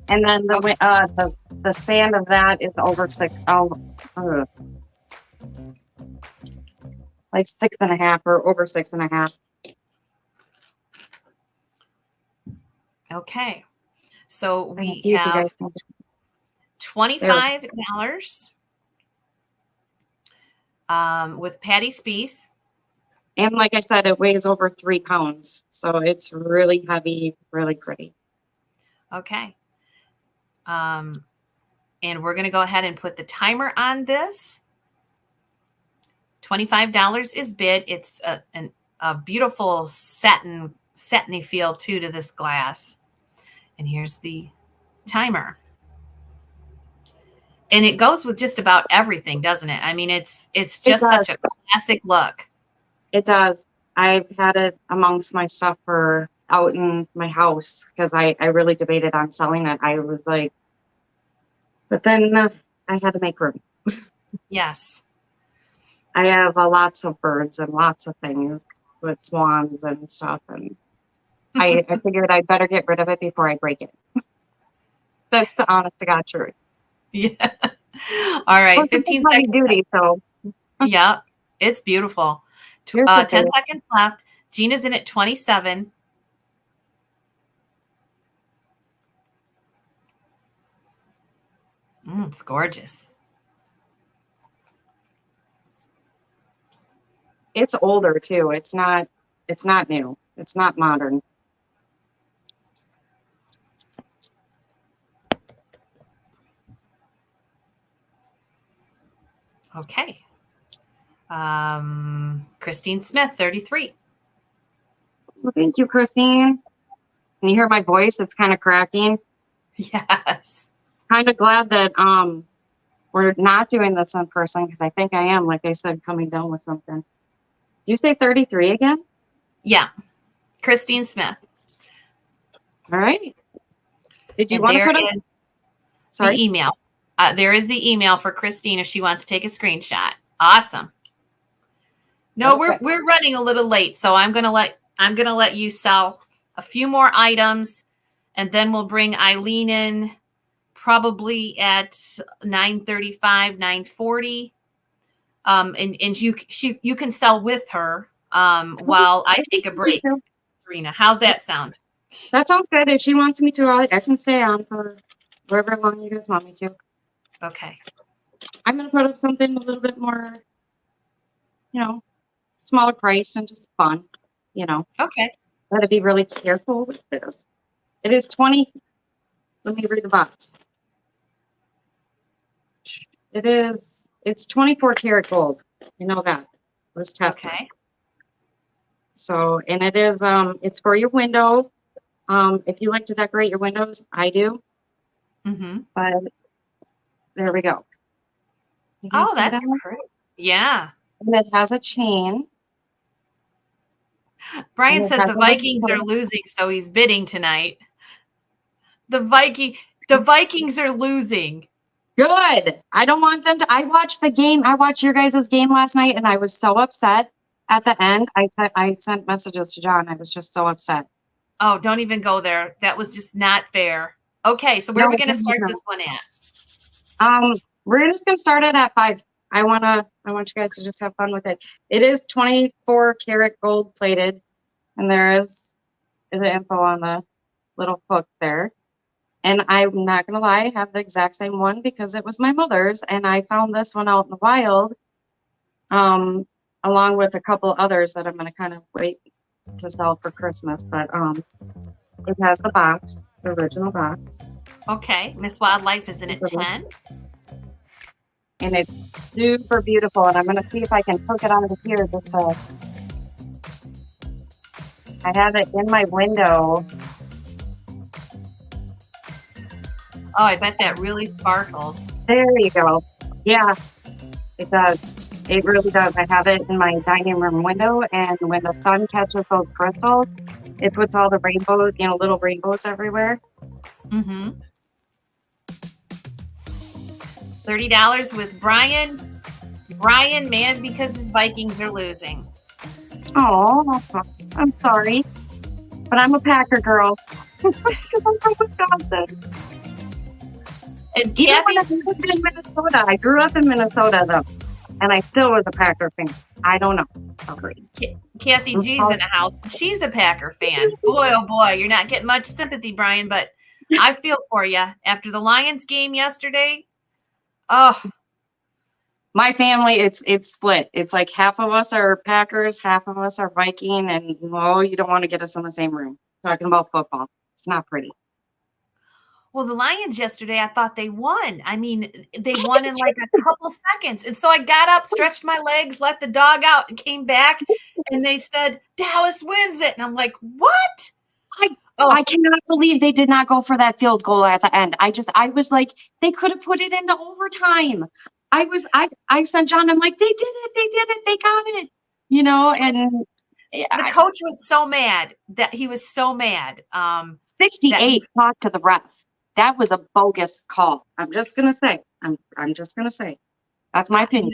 And then the span of that is over 6. Like 6.5 or over 6.5. Okay. So I we don't see if you have guys can- $25 with Patty Speece. And like I said, it weighs over 3 pounds. So it's really heavy, really pretty. Okay. And we're going to go ahead and put the timer on this. $25 is bid. It's a beautiful satiny feel too to this glass. And here's the timer. And it goes with just about everything, doesn't it? I mean, it's just such a classic look. It does. I've had it amongst my stuff for out in my house because I really debated on selling it. I was like, but then I had to make room. Yes. I have lots of birds and lots of things with swans and stuff. And I figured I'd better get rid of it before I break it. That's the honest to God truth. Yeah. All right. Plus, 15 it's heavy seconds. duty, so Yeah. It's beautiful. Here's the 10 thing. seconds left. Gina's in at 27. It's gorgeous. it's older too. It's not new. It's not modern. Okay. Christine Smith, 33. Well, thank you, Christine. Can you hear my voice? It's kind of cracking. Yes. Kind of glad that we're not doing this in person because I think I am, like I said, coming down with something. Did you say 33 again? Yeah. Christine Smith. All right. Did you And want to there put up is sorry? the email. There is the email for Christine if she wants to take a screenshot. Awesome. No, Okay. we're running a little late, so I'm gonna let you sell a few more items, and then we'll bring Eileen in probably at 9:35, 9:40. And you can sell with her while I take a break. Serena, how's that sound? That sounds good. If she wants me to, I can stay on for however long you guys want me to. Okay. I'm going to put up something a little bit more, smaller price and just fun, Okay. Gotta be really careful with this. It is 20. Let me read the box. It's 24 karat gold. You know that. It was tested. Okay. So, and it is, it's for your window. If you like to decorate your windows, I do. Mm-hmm. But there we go. You guys Oh, see that's that? pretty. Yeah. And it has a chain. Brian And it says has the a Vikings are little- losing, so he's bidding tonight. The Vikings are losing. Good. I don't want them to. I watched the game. I watched your guys' game last night, and I was so upset. At the end, I sent messages to John. I was just so upset. Oh, don't even go there. That was just not fair. Okay, so where are we going to start this one at? We're just gonna start it at 5. I want you guys to just have fun with it. It is 24 karat gold plated, and there is the info on the little hook there. And I'm not gonna lie, I have the exact same one because it was my mother's, and I found this one out in the wild, along with a couple others that I'm gonna kind of wait to sell for Christmas. But it has the box, the original box. Okay, Miss Wildlife is in at 10. And it's super beautiful. And I'm going to see if I can hook it onto here just to. I have it in my window. Oh, I bet that really sparkles. There you go. Yeah, it does. It really does. I have it in my dining room window. And when the sun catches those crystals, it puts all the rainbows, little rainbows everywhere. Mm-hmm. $30 with Brian. Brian, mad because his Vikings are losing. Oh, I'm sorry. But I'm a Packer girl. Because I'm from Wisconsin. And Even Kathy, when I lived in Minnesota. I grew up in Minnesota, though. and I still was a Packer fan. I don't know. Sorry. Kathy G's in the house. She's a Packer fan. Boy, oh boy, you're not getting much sympathy, Brian, but I feel for you. After the Lions game yesterday, oh. My family, it's split. It's like half of us are Packers, half of us are Viking, and you don't want to get us in the same room talking about football. It's not pretty. Well, the Lions yesterday, I thought they won. I mean, they won in like a couple seconds. And so I got up, stretched my legs, let the dog out, and came back. And they said, Dallas wins it. And I'm like, what? I cannot believe they did not go for that field goal at the end. I was like, they could have put it into overtime. I sent John, I'm like, they did it, they got it. You know, and the coach was so mad that he was so mad. 68 talked to the ref. That was a bogus call. I'm just gonna say. I'm just gonna say. That's my opinion.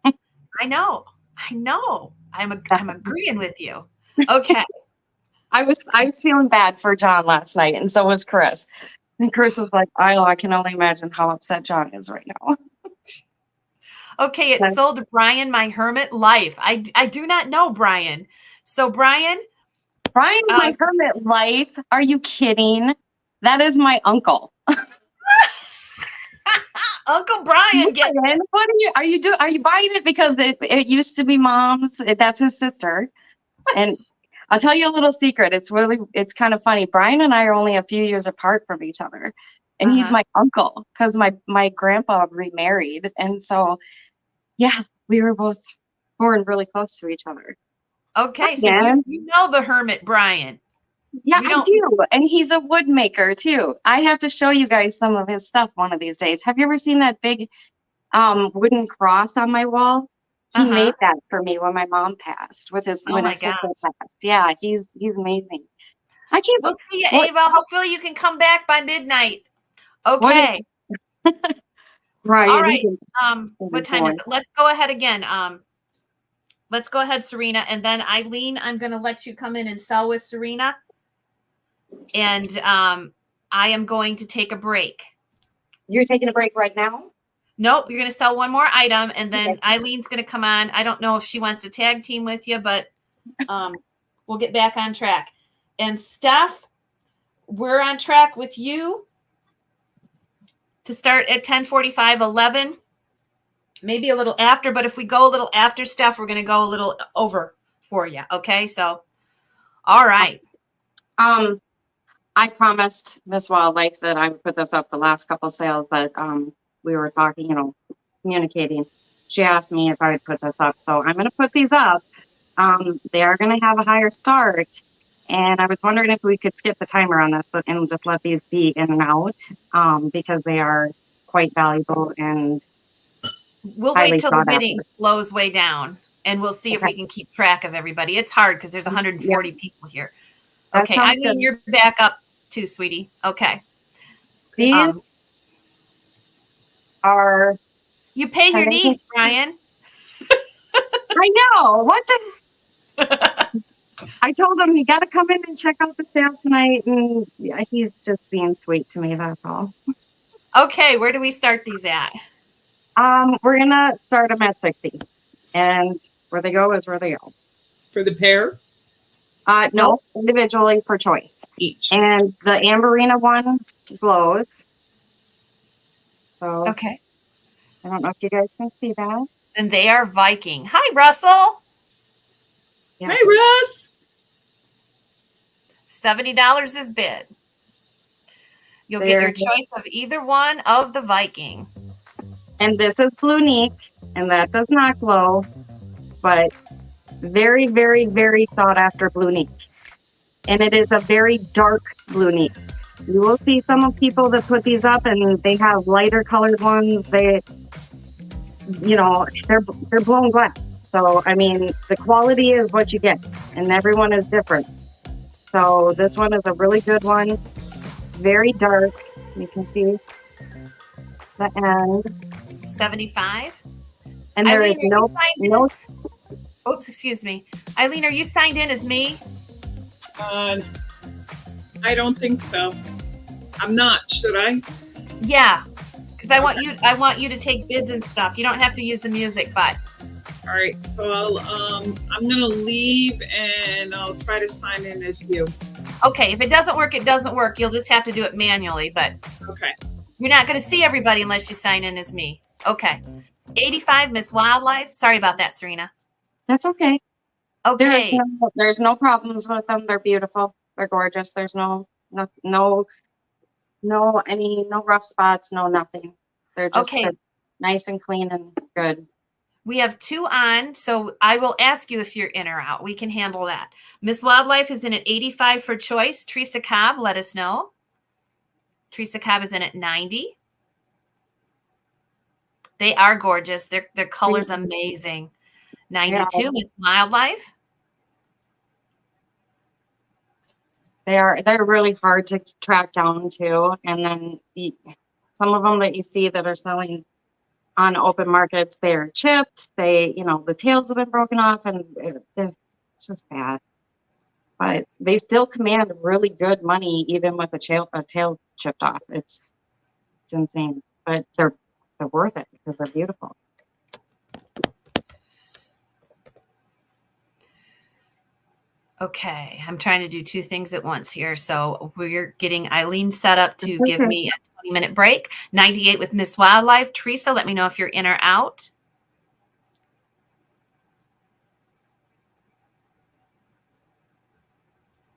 I know. I'm agreeing with you. Okay. I was feeling bad for John last night, and so was Chris. And Chris was like, I can only imagine how upset John is right now. Okay, it sold to Brian, my hermit life. I do not know Brian. So Brian, my hermit life. Are you kidding? That is my uncle. Uncle Brian. What are you doing? Are you buying it because it used to be mom's? That's his sister. And I'll tell you a little secret. It's kind of funny. Brian and I are only a few years apart from each other. And he's my uncle because my grandpa remarried. And so, yeah, we were both born really close to each other. Okay, so you know the hermit Brian. Yeah, I do. And he's a wood maker too. I have to show you guys some of his stuff one of these days. Have you ever seen that big wooden cross on my wall? He made that for me when my mom passed when his sister passed. Yeah, he's amazing. We'll see you, Ava. Hopefully you can come back by midnight. Okay. Right. All right. What time is it? Let's go ahead again. Let's go ahead, Serena. And then Eileen, I'm going to let you come in and sell with Serena. And I am going to take a break. You're taking a break right now? Nope. You're going to sell one more item. And then Eileen's going to come on. I don't know if she wants to tag team with you, but we'll get back on track. And Steph, we're on track with you to start at 10:45, 11. Maybe a little after, but if we go a little after Steph, we're going to go a little over for you. Okay. So, all right. I promised Miss Wildlife that I would put this up the last couple sales that we were talking, communicating. She asked me if I would put this up. So I'm going to put these up. They are going to have a higher start. And I was wondering if we could skip the timer on this and just let these be in and out because they are quite valuable and we'll wait till the bidding slows way down and we'll see if we can keep track of everybody. It's hard because there's 140 people here. Okay. I mean, you're back up too, sweetie. Okay. These are. You pay your niece, Brian. I know. What the? I told him you got to come in and check out the sale tonight. And he's just being sweet to me. That's all. Okay. Where do we start these at? We're going to start them at 60 and where they go is where they go. For the pair? No, individually per choice. Each. And the Amberina one glows. So okay. I don't know if you guys can see that. And they are Viking. Hi, Russell. Yeah. Hi, Russ. $70 is bid. You'll get your choice of either one of the Viking. And this is Blunique, and that does not glow, but very, very, very sought after Blunique. And it is a very dark Blunique. You will see some of people that put these up and they have lighter colored ones. They're blown glass. So, I mean, the quality is what you get and everyone is different. So this one is a really good one. Very dark. You can see the end. 75. And there is no. Oops, excuse me. Eileen, are you signed in as me? I don't think so. I'm not. Should I? Yeah. because I want you to take bids and stuff. You don't have to use the music, but All right, so I'm gonna leave and I'll try to sign in as you. okay. If it doesn't work, it doesn't work. You'll just have to do it manually, but Okay. you're not going to see everybody unless you sign in as me. Okay. 85, Miss Wildlife. Sorry about that, Serena. That's okay. Okay. There's no problems with them. They're beautiful. They're gorgeous. There's no rough spots, no nothing. They're just Okay. they're nice and clean and good. We have 2 on, so I will ask you if you're in or out. We can handle that. Miss Wildlife is in at 85 for choice. Teresa Cobb, let us know. Teresa Cobb is in at 90. They are gorgeous. Their color's amazing. 92, Yeah. Miss Wildlife. They're really hard to track down too. And then some of them that you see that are selling on open markets, they're chipped. The tails have been broken off, and it's just bad. But they still command really good money, even with a tail chipped off. It's insane, but they're worth it because they're beautiful. Okay, I'm trying to do 2 things at once here. So we're getting Eileen set up to give me a 20-minute break. 98 with Miss Wildlife. Teresa, let me know if you're in or out.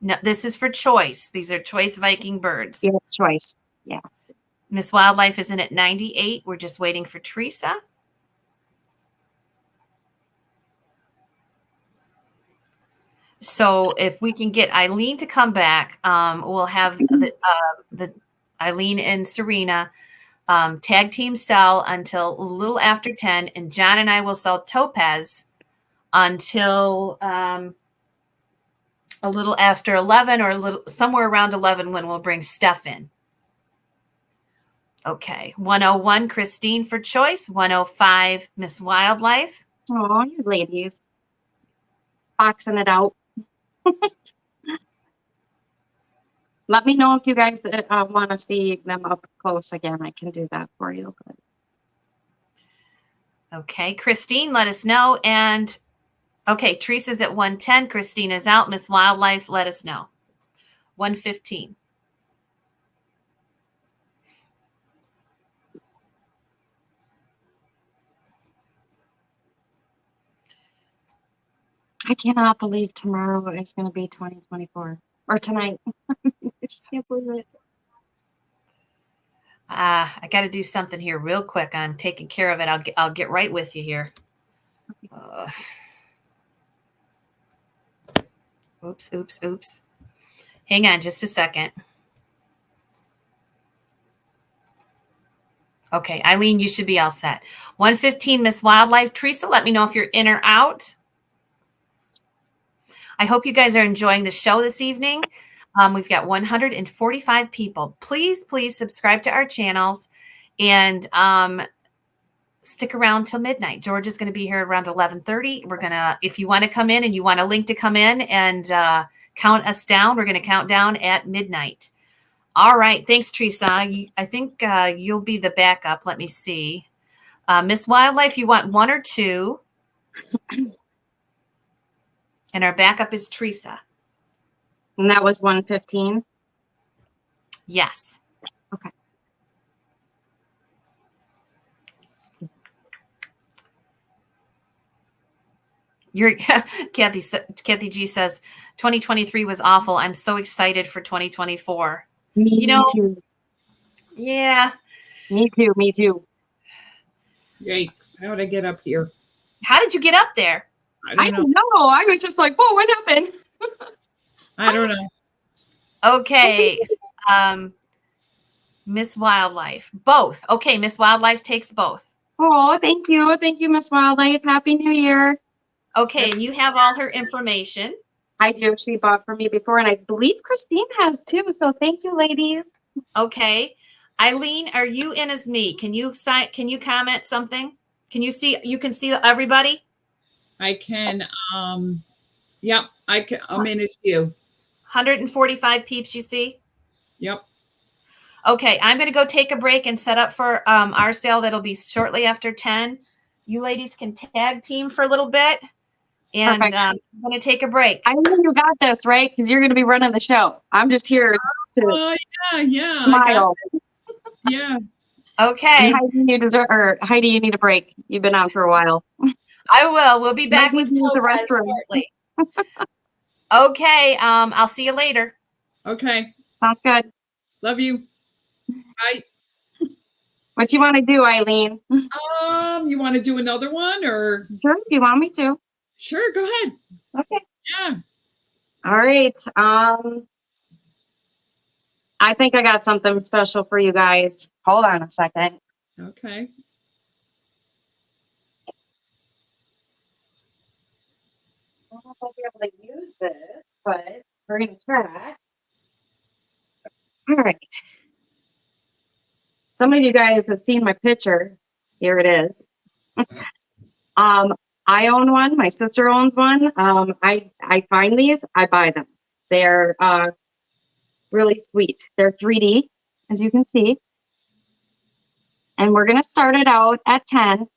No, this is for choice. These are choice Viking birds. Yeah, choice. Yeah. Miss Wildlife is in at 98. We're just waiting for Teresa. So if we can get Eileen to come back, we'll have the Eileen and Serena tag team sell until a little after 10, and John and I will sell topaz until a little after 11 or somewhere around 11 when we'll bring Steph in. Okay, 101 Christine for choice, 105 Miss Wildlife. Oh, you ladies. Boxing it out. Let me know if you guys want to see them up close again. I can do that for you. Okay, Christine, let us know. And okay, Teresa's at 110. Christine is out. Miss Wildlife, let us know. 115. I cannot believe tomorrow is going to be 2024 or tonight. I just can't believe it. I got to do something here real quick. I'm taking care of it. I'll get right with you here. Oops. Hang on just a second. Okay, Eileen, you should be all set. 115, Miss Wildlife. Teresa, let me know if you're in or out. I hope you guys are enjoying the show this evening. We've got 145 people. Please subscribe to our channels and stick around till midnight. George is going to be here around 11:30. We're going to, if you want to come in and you want a link to come in and count us down, we're going to count down at midnight. All right. Thanks, Teresa. I think you'll be the backup. Let me see. Miss Wildlife, you want 1 or 2? And our backup is Teresa. And that was 115? Yes. Okay. Kathy G says 2023 was awful. I'm so excited for 2024. Me too. Yeah. Me too. Yikes. How did I get up here? How did you get up there? I don't know. I was just like, whoa, what happened? I don't know. Okay. Miss Wildlife. Both. Okay, Miss Wildlife takes both. Oh, thank you. Thank you, Miss Wildlife. Happy New Year. Okay, and you have all her information. I do. She bought for me before, and I believe Christine has too. So thank you, ladies. Okay. Eileen, are you in as me? Can you comment something? You can see everybody? I can, yep, I'm in as you. 145 peeps you see? Yep. Okay, I'm going to go take a break and set up for our sale. That'll be shortly after 10. You ladies can tag team for a little bit. And I'm going to take a break. I know you got this, right? Because you're going to be running the show. I'm just here to yeah. smile. Yeah. Okay. Heidi, you need a break. You've been on for a while. I will. We'll be back Maybe with use the topz restroom. shortly. Okay. I'll see you later. Okay. Sounds good. Love you. Bye. What you want to do, Eileen? You want to do another one or? Sure, if you want me to. Sure, go ahead. Okay. Yeah. All right. I think I got something special for you guys. Hold on a second. Okay. I don't know if I'll be able to use this, but we're going to try. All right. Some of you guys have seen my picture. Here it is. I own one. My sister owns one. I find these. I buy them. They're really sweet. They're 3D, as you can see. And we're going to start it out at 10.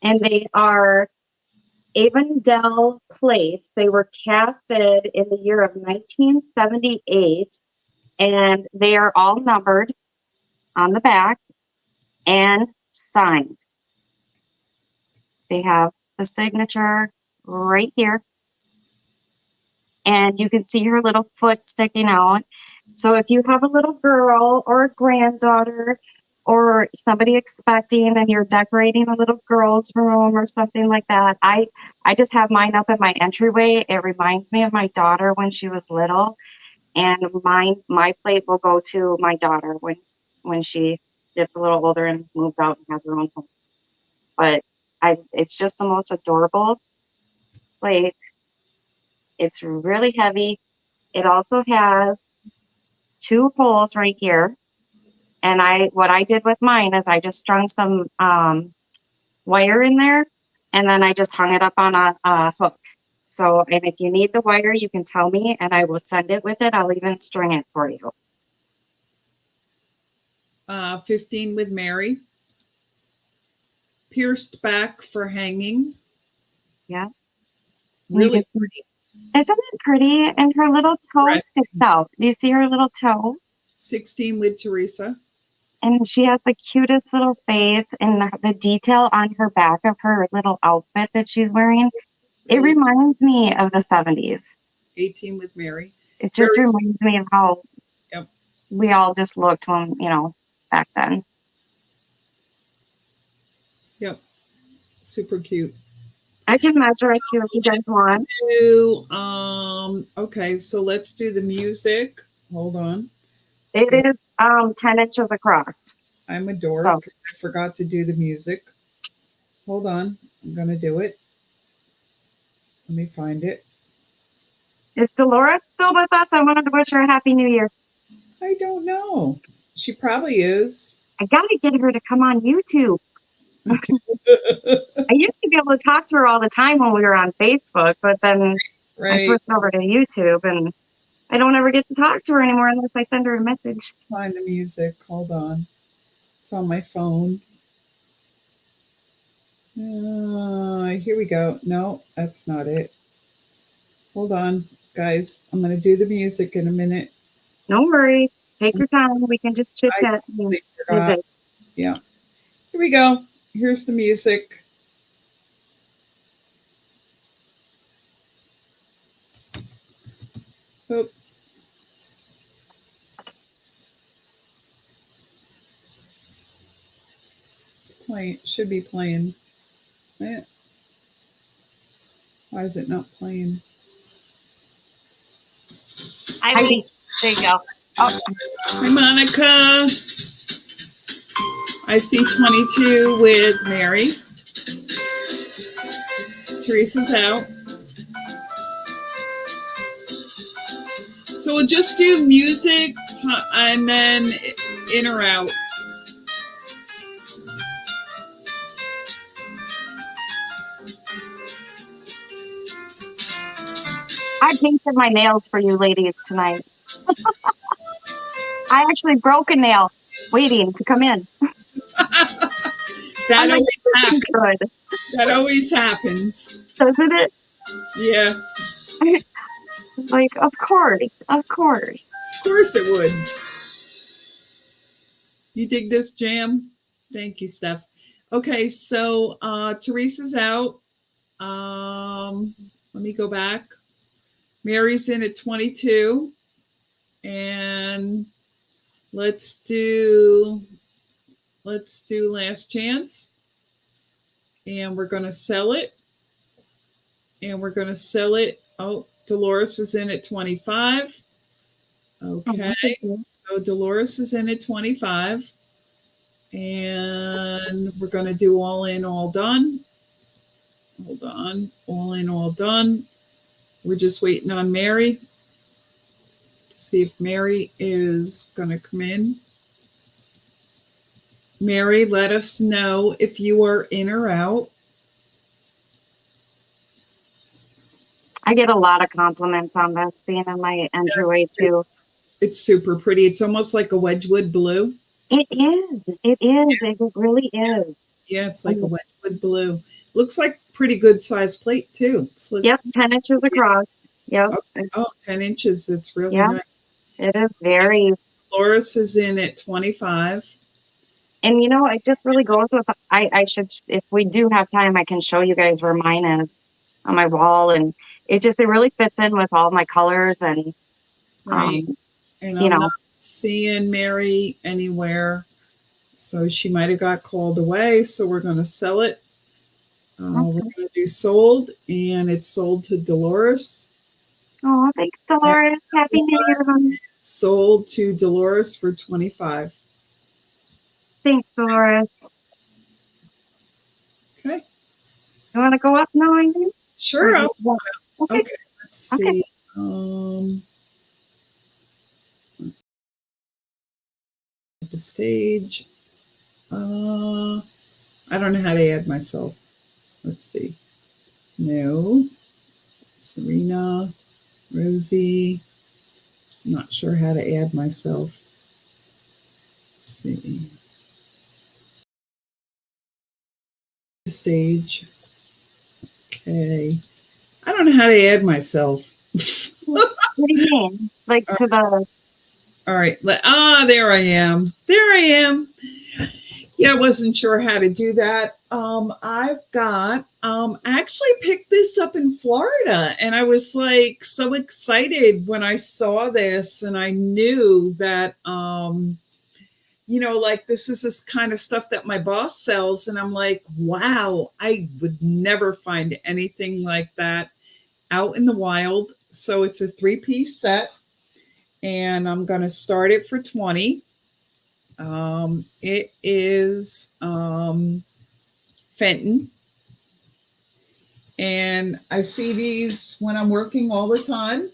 And they are Avondale plates. They were casted in the year of 1978. And they are all numbered on the back and signed. They have the signature right here. And you can see her little foot sticking out. So if you have a little girl or a granddaughter or somebody expecting and you're decorating a little girl's room or something like that, I just have mine up in my entryway. It reminds me of my daughter when she was little. And my plate will go to my daughter when she gets a little older and moves out and has her own home. But it's just the most adorable plate. It's really heavy. It also has 2 holes right here. And what I did with mine is I just strung some wire in there, and then I just hung it up on a hook. So, and if you need the wire, you can tell me, and I will send it with it. I'll even string it for you. 15 with Mary. Pierced back for hanging. Yeah. Really pretty. Isn't it pretty? And her little toe sticks out. Do you see her little toe? 16 with Teresa. And she has the cutest little face, and the detail on her back of her little outfit that she's wearing. It reminds me of the 70s. 18 with Mary. It just reminds me of how we all just looked when, back then. Yep. Super cute. I can measure it too if you guys want. Okay, so let's do the music. Hold on. It is 10 inches across. I'm a dork. So. I forgot to do the music. Hold on. I'm going to do it. Let me find it. Is Dolores still with us? I wanted to wish her a Happy New Year. I don't know. She probably is. I got to get her to come on YouTube. I used to be able to talk to her all the time when we were on Facebook, but then I switched over to YouTube, and I don't ever get to talk to her anymore unless I send her a message. Find the music. Hold on. It's on my phone. Here we go. No, that's not it. Hold on, guys. I'm going to do the music in a minute. No worries. Take your time. We can just chit chat. Yeah. Here we go. Here's the music. Oops. Play should be playing. Why is it not playing? There you go. Oh. Hi, Monica. I see 22 with Mary. Teresa's out. So we'll just do music and then in or out. I painted my nails for you ladies tonight. I actually broke a nail waiting to come in. That I'm like, always "This is happens. good, That always happens. doesn't it?" Yeah, Like, of course, of course. of course it would. You dig this jam? Thank you, Steph. Okay, so Teresa's out. Let me go back. Mary's in at 22. And let's do last chance. And we're going to sell it. Oh, Dolores is in at 25. Okay. So Dolores is in at 25. And we're going to do all in, all done. Hold on. All in, all done. We're just waiting on Mary to see if Mary is going to come in. Mary, let us know if you are in or out. I get a lot of compliments on this being in my entryway too. It's super pretty. It's almost like a Wedgwood blue. It is. It is. It really is. Yeah, it's like a Wedgwood blue. Looks like pretty good size plate too. Yep, 10 inches across. Yep. Oh, 10 inches. It's really yeah, nice. it is very. Loris is in at 25. And you know, it just really goes with, I should, if we do have time, I can show you guys where mine is on my wall. And it really fits in with all my colors and, Right. And you I'm know, not seeing Mary anywhere. So she might have got called away. So we're going to sell it. We're going to do sold, and it's sold to Dolores. Oh, thanks, Dolores. Happy New Year, honey. Sold to Dolores for 25. Thanks, Dolores. Okay. You want to go up now, Amy? Sure. Okay. Let's see. The stage. I don't know how to add myself. Let's see. No. Serena, Rosie. I'm not sure how to add myself. Let's see. Stage. Okay. I don't know how to add myself. What do you mean? Like to the. All right. There I am. Yeah, I wasn't sure how to do that. I've got, I actually picked this up in Florida, and I was like so excited when I saw this, and I knew that, you know, like this is this kind of stuff that my boss sells. And I'm like, wow, I would never find anything like that out in the wild. So it's a 3-piece set, and I'm going to start it for 20. It is Fenton, and I see these when I'm working all the time,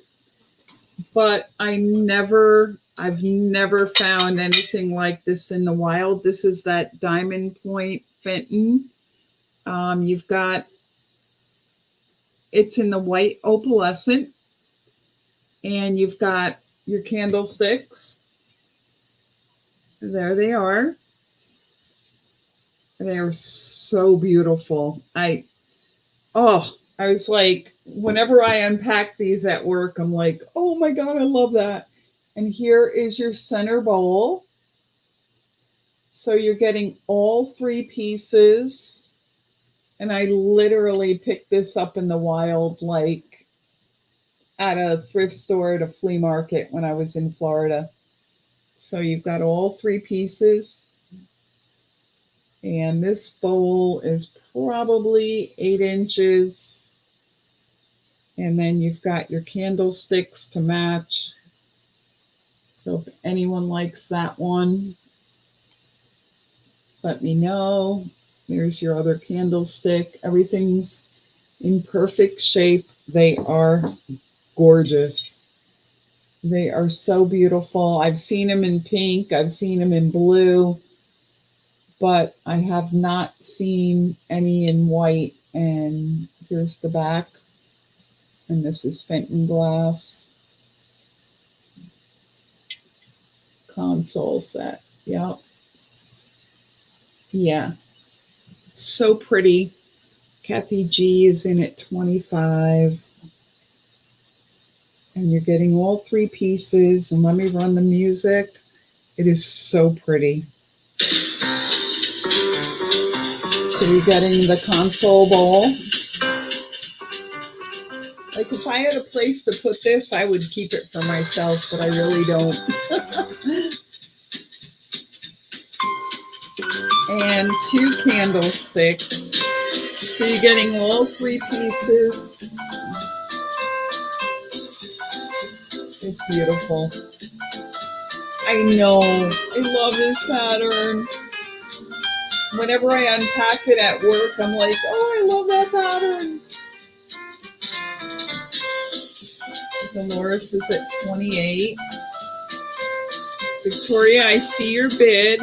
but I've never found anything like this in the wild. This is that diamond point Fenton. You've got, it's in the white opalescent, and you've got your candlesticks. There they are. They are so beautiful. I was like, whenever I unpack these at work, I'm like, oh my God, I love that. And here is your center bowl. So you're getting all 3 pieces. And I literally picked this up in the wild, like at a thrift store at a flea market when I was in Florida. So you've got all 3 pieces. And this bowl is probably 8 inches. And then you've got your candlesticks to match. So if anyone likes that one, let me know. There's your other candlestick. Everything's in perfect shape. They are gorgeous. They are so beautiful. I've seen them in pink. I've seen them in blue, but I have not seen any in white. And here's the back. And this is Fenton glass. console set. Yep. Yeah. So pretty. Kathy G is in at 25. And you're getting all 3 pieces. And let me run the music. It is so pretty. So you're getting the console bowl. Like if I had a place to put this, I would keep it for myself, but I really don't. And 2 candlesticks. So you're getting all 3 pieces. It's beautiful. I know. I love this pattern. Whenever I unpack it at work, I'm like, oh, I love that pattern. Dolores is at 28. Victoria, I see your bid.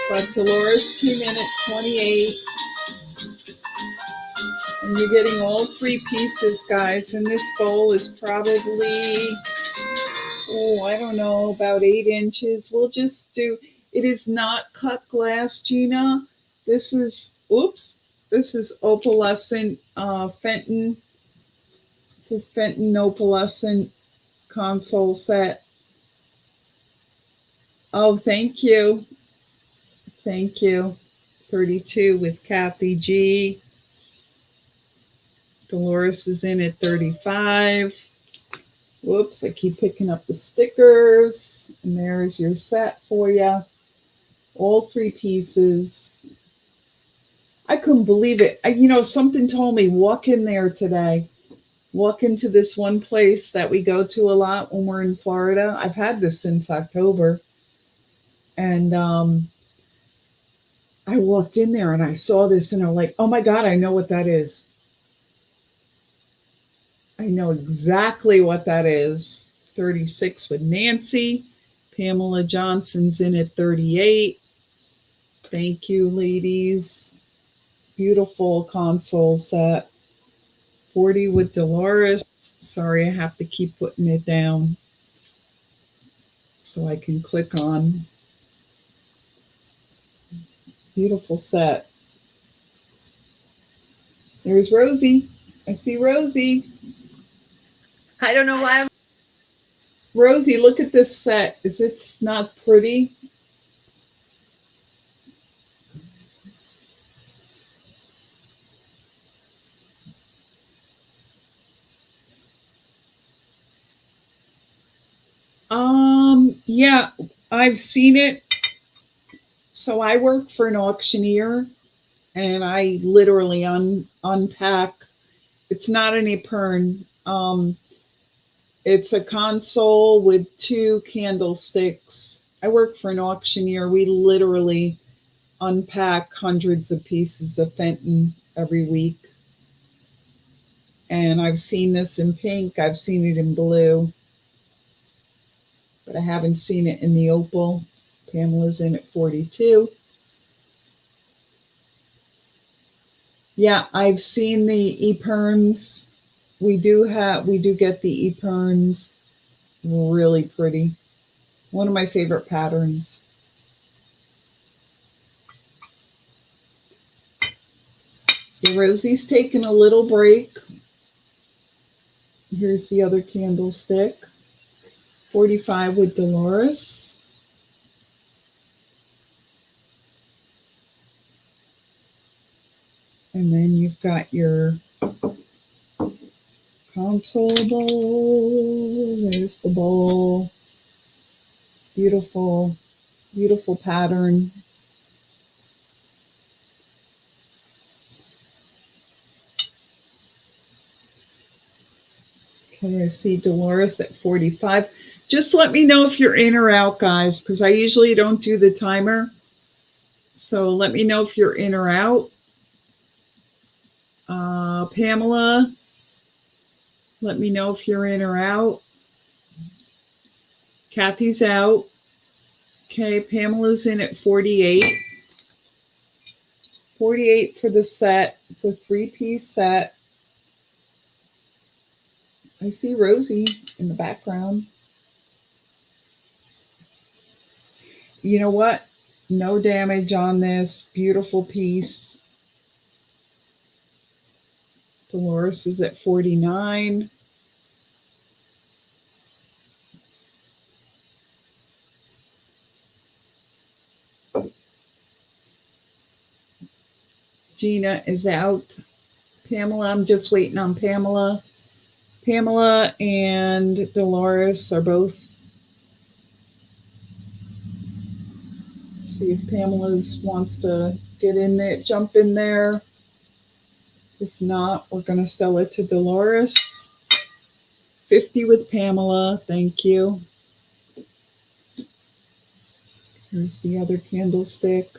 But Dolores came in at 28. And you're getting all 3 pieces, guys. And this bowl is probably, oh, I don't know, about 8 inches. We'll just do, it is not cut glass, Gina. This is, oops, this is opalescent Fenton. This is Fenton opalescent console set. Oh, thank you. Thank you. 32 with Kathy G. Dolores is in at 35. Whoops, I keep picking up the stickers. And there's your set for you. All 3 pieces. I couldn't believe it. Something told me, walk in there today. Walk into this one place that we go to a lot when we're in Florida. I've had this since October. And I walked in there and I saw this and I'm like, oh my God, I know what that is. I know exactly what that is. 36 with Nancy. Pamela Johnson's in at 38. Thank you, ladies. Beautiful console set. 40 with Dolores. Sorry, I have to keep putting it down so I can click on. Beautiful set. There's Rosie. I see Rosie. I don't know why I'm. Rosie, look at this set. Is it not pretty? Yeah, I've seen it. So I work for an auctioneer and I literally unpack. It's not an apern. It's a console with 2 candlesticks. I work for an auctioneer. We literally unpack hundreds of pieces of Fenton every week. And I've seen this in pink. I've seen it in blue. But I haven't seen it in the opal. Pamela's in at 42. Yeah, I've seen the eperns. We do get the eperns. Really pretty. One of my favorite patterns. Yeah, Rosie's taking a little break. Here's the other candlestick. 45 with Dolores. And then you've got your console bowl. There's the bowl. Beautiful, beautiful pattern. Okay, I see Dolores at 45. Just let me know if you're in or out, guys, because I usually don't do the timer. So let me know if you're in or out. Pamela, let me know if you're in or out. Kathy's out. Okay, Pamela's in at 48. 48 for the set. It's a 3-piece set. I see Rosie in the background. you know what? No damage on this beautiful piece. Dolores is at 49. Gina is out. Pamela, I'm just waiting on Pamela. Pamela and Dolores are both. See if Pamela's wants to get in there, jump in there. If not, we're going to sell it to Dolores. 50 with Pamela. Thank you. Here's the other candlestick.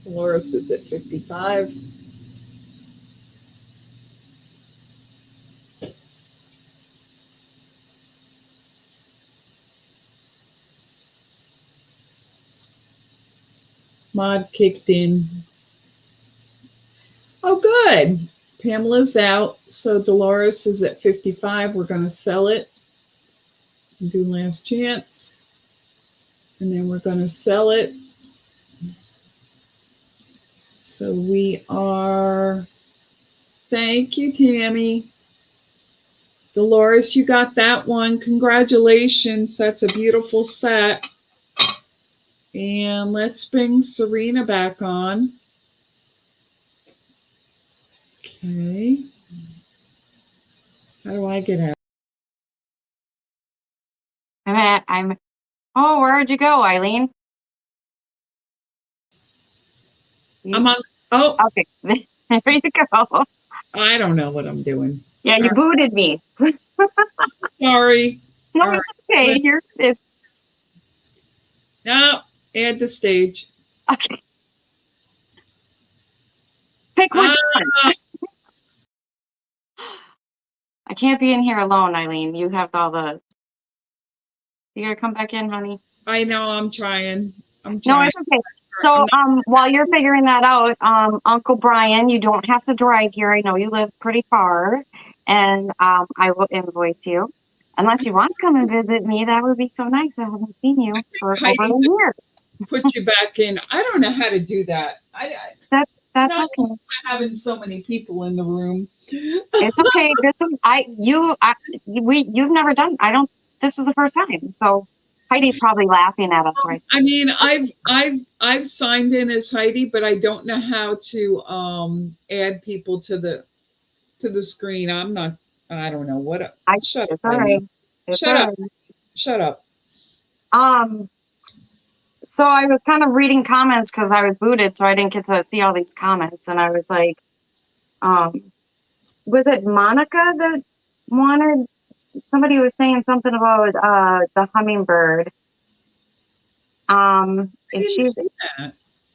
Dolores is at 55. Mod kicked in. Oh, good. Pamela's out. So Dolores is at 55. We're going to sell it. Do last chance. And then we're going to sell it. So we are, thank you, Tammy. Dolores, you got that one. Congratulations. That's a beautiful set. And let's bring Serena back on. Okay. How do I get out? Oh, where'd you go, Eileen? I'm on. Oh, okay. There you go. I don't know what I'm doing. Yeah, you booted me. Sorry. No, it's okay. It's no, add the stage. Okay. Pick which one. I can't be in here alone, Eileen. You have all the. You gotta come back in, honey. I know. I'm trying. No, it's okay. So, while you're figuring that out, Uncle Brian, you don't have to drive here. I know you live pretty far, and I will invoice you. Unless you want to come and visit me, that would be so nice. I haven't seen you for over a year. Put you back in. I don't know how to do that. That's not okay. Having so many people in the room. It's okay. You've never done. This is the first time. So Heidi's probably laughing at us, right? I mean, I've signed in as Heidi, but I don't know how to add people to the screen. I don't know what. Shut up. All right. Shut up. Shut up. So I was kind of reading comments because I was booted, so I didn't get to see all these comments. And I was like, was it Monica that wanted? Somebody was saying something about the hummingbird. If she's,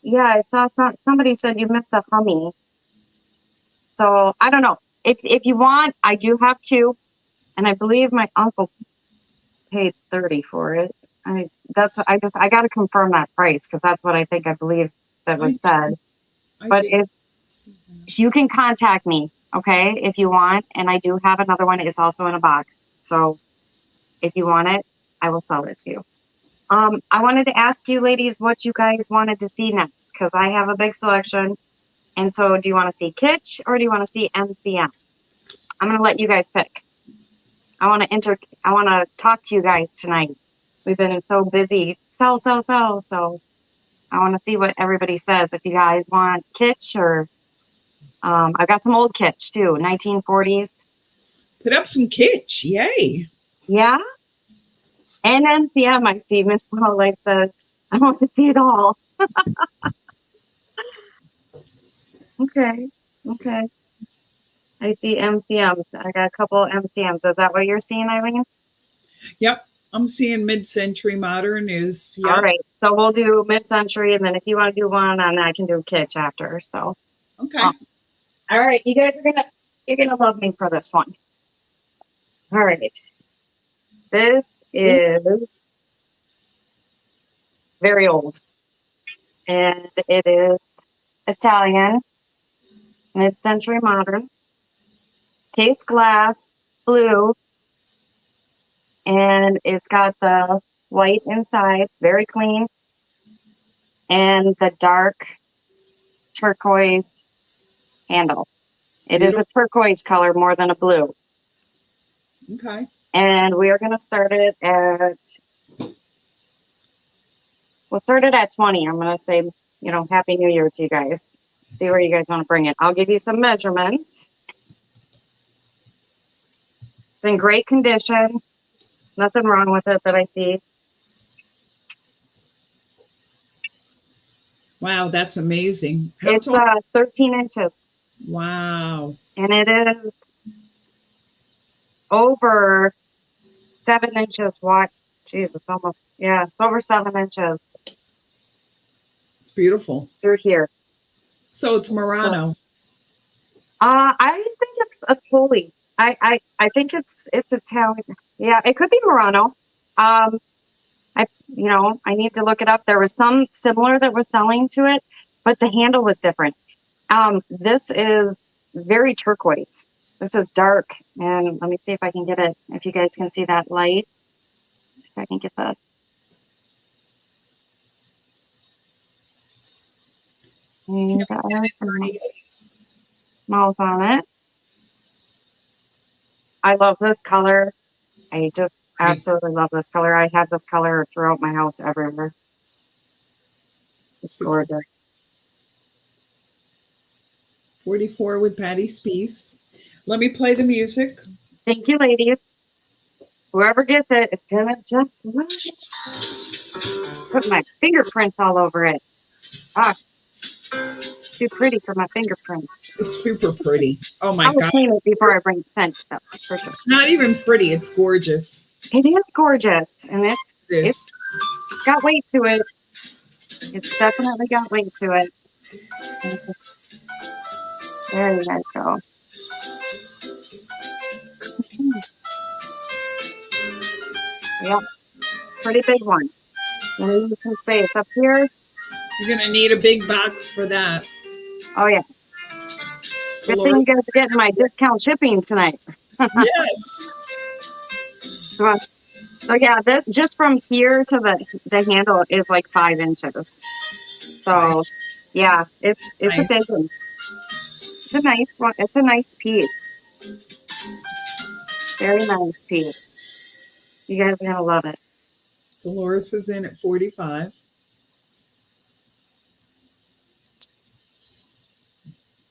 yeah, I saw somebody said you missed a hummy. So I don't know. If you want, I do have two, and I believe my uncle paid 30 for it. I got to confirm that price because that's what I believe that was said. But if you can contact me, okay, if you want, and I do have another one. It's also in a box. So if you want it, I will sell it to you. I wanted to ask you ladies what you guys wanted to see next because I have a big selection. And so do you want to see kitsch or do you want to see MCM? I'm going to let you guys pick. I want to talk to you guys tonight. We've been so busy. Sell. So I want to see what everybody says. If you guys want kitsch or I've got some old kitsch too, 1940s. Put up some kitsch. Yay. Yeah. And MCM, I see Miss Wildlife says, I want to see it all. Okay. I see MCMs. I got a couple MCMs. Is that what you're seeing, Eileen? Yep. I'm seeing mid-century modern is. Yep. All right. So we'll do mid-century, and then if you want to do one, and I can do kitsch after. So. Okay. All right. You guys you're gonna love me for this one. All right. This is very old, and it is Italian. mid-century modern, case glass, blue, and it's got the white inside, very clean, and the dark turquoise handle. It is a turquoise color more than a blue. Okay. And we are going to start it at, we'll start it at 20. I'm going to say, you know, Happy New Year to you guys. See where you guys want to bring it. I'll give you some measurements. It's in great condition. Nothing wrong with it that I see. Wow, that's amazing. How It's tall? 13 inches. Wow. And it is over 7 inches wide. Jeez, it's almost, yeah, it's over 7 inches. It's beautiful. Through here. So it's Murano. I think it's a Poli. I think it's Italian. Yeah, it could be Murano. I need to look it up. There was some similar that was selling to it, but the handle was different. This is very turquoise. This is dark, and let me see if I can get it. If you guys can see that light, see if I can get that. And there's some mouth on it. I love this color. I just absolutely love this color. I have this color throughout my house everywhere. It's gorgeous. 44 with Patty Speece. Let me play the music. Thank you, ladies. Whoever gets it is gonna just love it. Put my fingerprints all over it. Ah, too pretty for my fingerprints. It's super pretty. Oh my I'll God. clean it before I bring it sent. For sure. It's not even pretty. It's gorgeous. It is gorgeous, and it's got weight to it. It's definitely got weight to it. There you guys go. Yep, pretty big one. I'm gonna use some space up here. You're gonna need a big box for that. Oh yeah. Good thing you guys are getting my discount shipping tonight. Yes. So yeah, this just from here to the handle is like 5 inches. So yeah, it's Nice. a big one. It's a nice one. It's a nice piece. Very nice piece. You guys are gonna love it. Dolores is in at 45.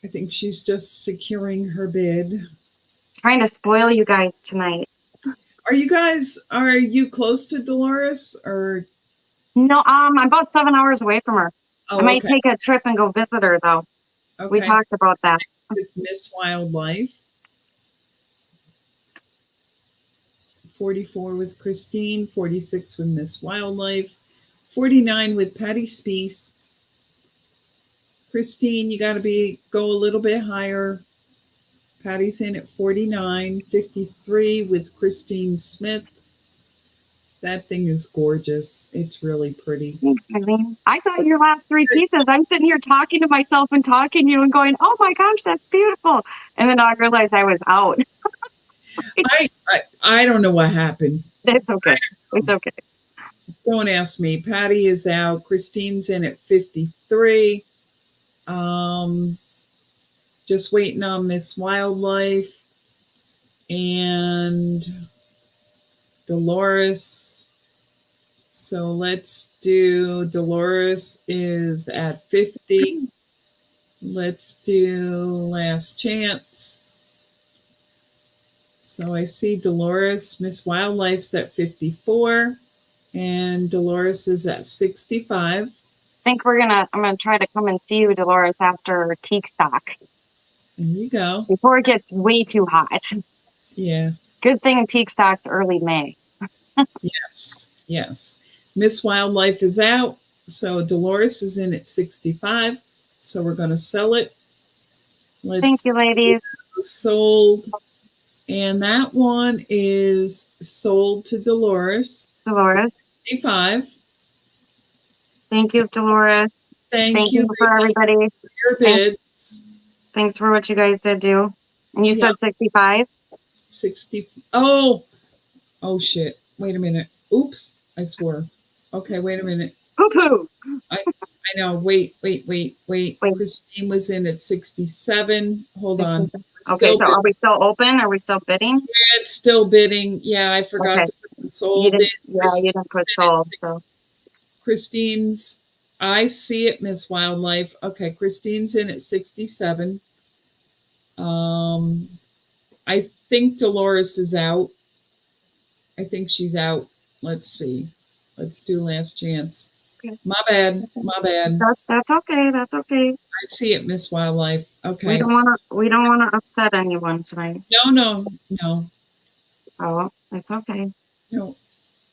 I think she's just securing her bid. Trying to spoil you guys tonight. Are you close to Dolores or? No, I'm about 7 hours away from her. Oh, I might okay. take a trip and go visit her though. We Okay. talked about that. With Miss Wildlife. 44 with Christine, 46 with Miss Wildlife, 49 with Patty Speece. Christine, you got to go a little bit higher. Patty's in at 49, 53 with Christine Smith. That thing is gorgeous. It's really pretty. Thanks, Eileen. I got your last 3 pieces. I'm sitting here talking to myself and talking to you and going, oh my gosh, that's beautiful. And then I realized I was out. I don't know what happened. It's okay. It's okay. Don't ask me. Patty is out. Christine's in at 53. Just waiting on Miss Wildlife and Dolores. So let's do Dolores is at 50. Let's do last chance. So I see Dolores, Miss Wildlife's at 54, and Dolores is at 65. I think I'm gonna try to come and see you, Dolores, after teak stock. There you go. Before it gets way too hot. Yeah. Good thing teak stock's early May. Yes. Yes. Miss Wildlife is out. So Dolores is in at 65. So we're going to sell it. Thank you, ladies. Sold. And that one is sold to Dolores. Dolores. 65. Thank you, Dolores. Thank you for everybody. For your bids. Thanks for what you guys did do. And you Yeah. said 65? 60. Oh shit. Wait a minute. Oops. I swore. Okay, wait a minute. Poo-poo. I know. Wait. Christine was in at 67. Hold on. Okay, so are we still open? Are we still bidding? Yeah, it's still bidding. Yeah, I forgot Okay. to put the sold in. You didn't put sold. So. Christine's, I see it, Miss Wildlife. Okay, Christine's in at 67. I think Dolores is out. I think she's out. Let's see. Let's do last chance. Okay. My bad. That's okay. That's okay. I see it, Miss Wildlife. Okay. We don't wanna upset anyone tonight. No. Oh, it's okay. No.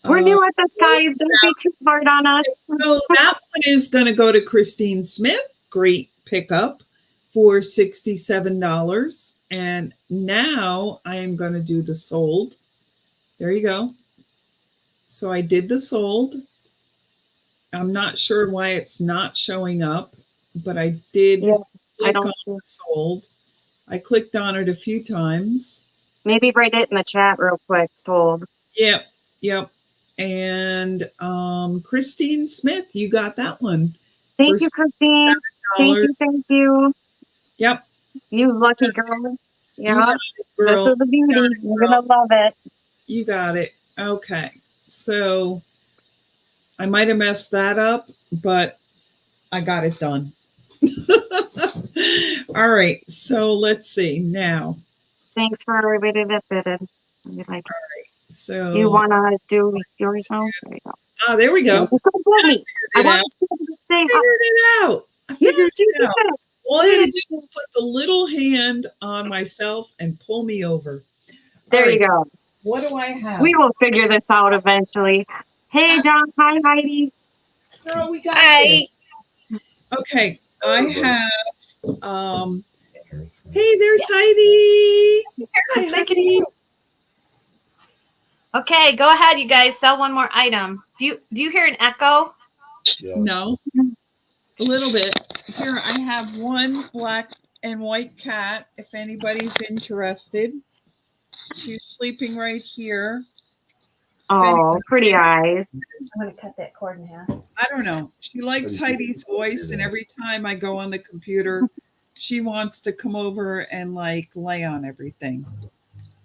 We're new at this, guys. Don't be too hard on us. So that one is going to go to Christine Smith. Great pickup for $67. And now I am going to do the sold. There you go. So I did the sold. I'm not sure why it's not showing up, but I did click on the sold. I clicked on it a few times. Maybe write it in the chat real quick. Sold. Yep. And Christine Smith, you got that one. Thank you, Christine. Thank you. Yep. You lucky girl. Yeah. This Girl. is the beauty. You're gonna love it. You got it. Okay. So I might have messed that up, but I got it done. All right. So let's see now. Thanks for everybody that bidded. Like, so you want to do yours now? There you go. Oh, there we go. I want to stay figured it out. I figured it out. All I had to do was put the little hand on myself and pull me over. There you go. What do I have? We will figure this out eventually. Hey, John. Hi, Heidi. Girl, we got this. Okay, I have. Hey, there's Heidi. Hi, Heidi. Okay, go ahead, you guys. Sell one more item. Do you hear an echo? Yeah. No, a little bit. Here, I have one black and white cat. If anybody's interested, she's sleeping right here. Oh, pretty eyes. I'm gonna cut that cord in half. I don't know. She likes Heidi's voice, and every time I go on the computer, she wants to come over and like lay on everything.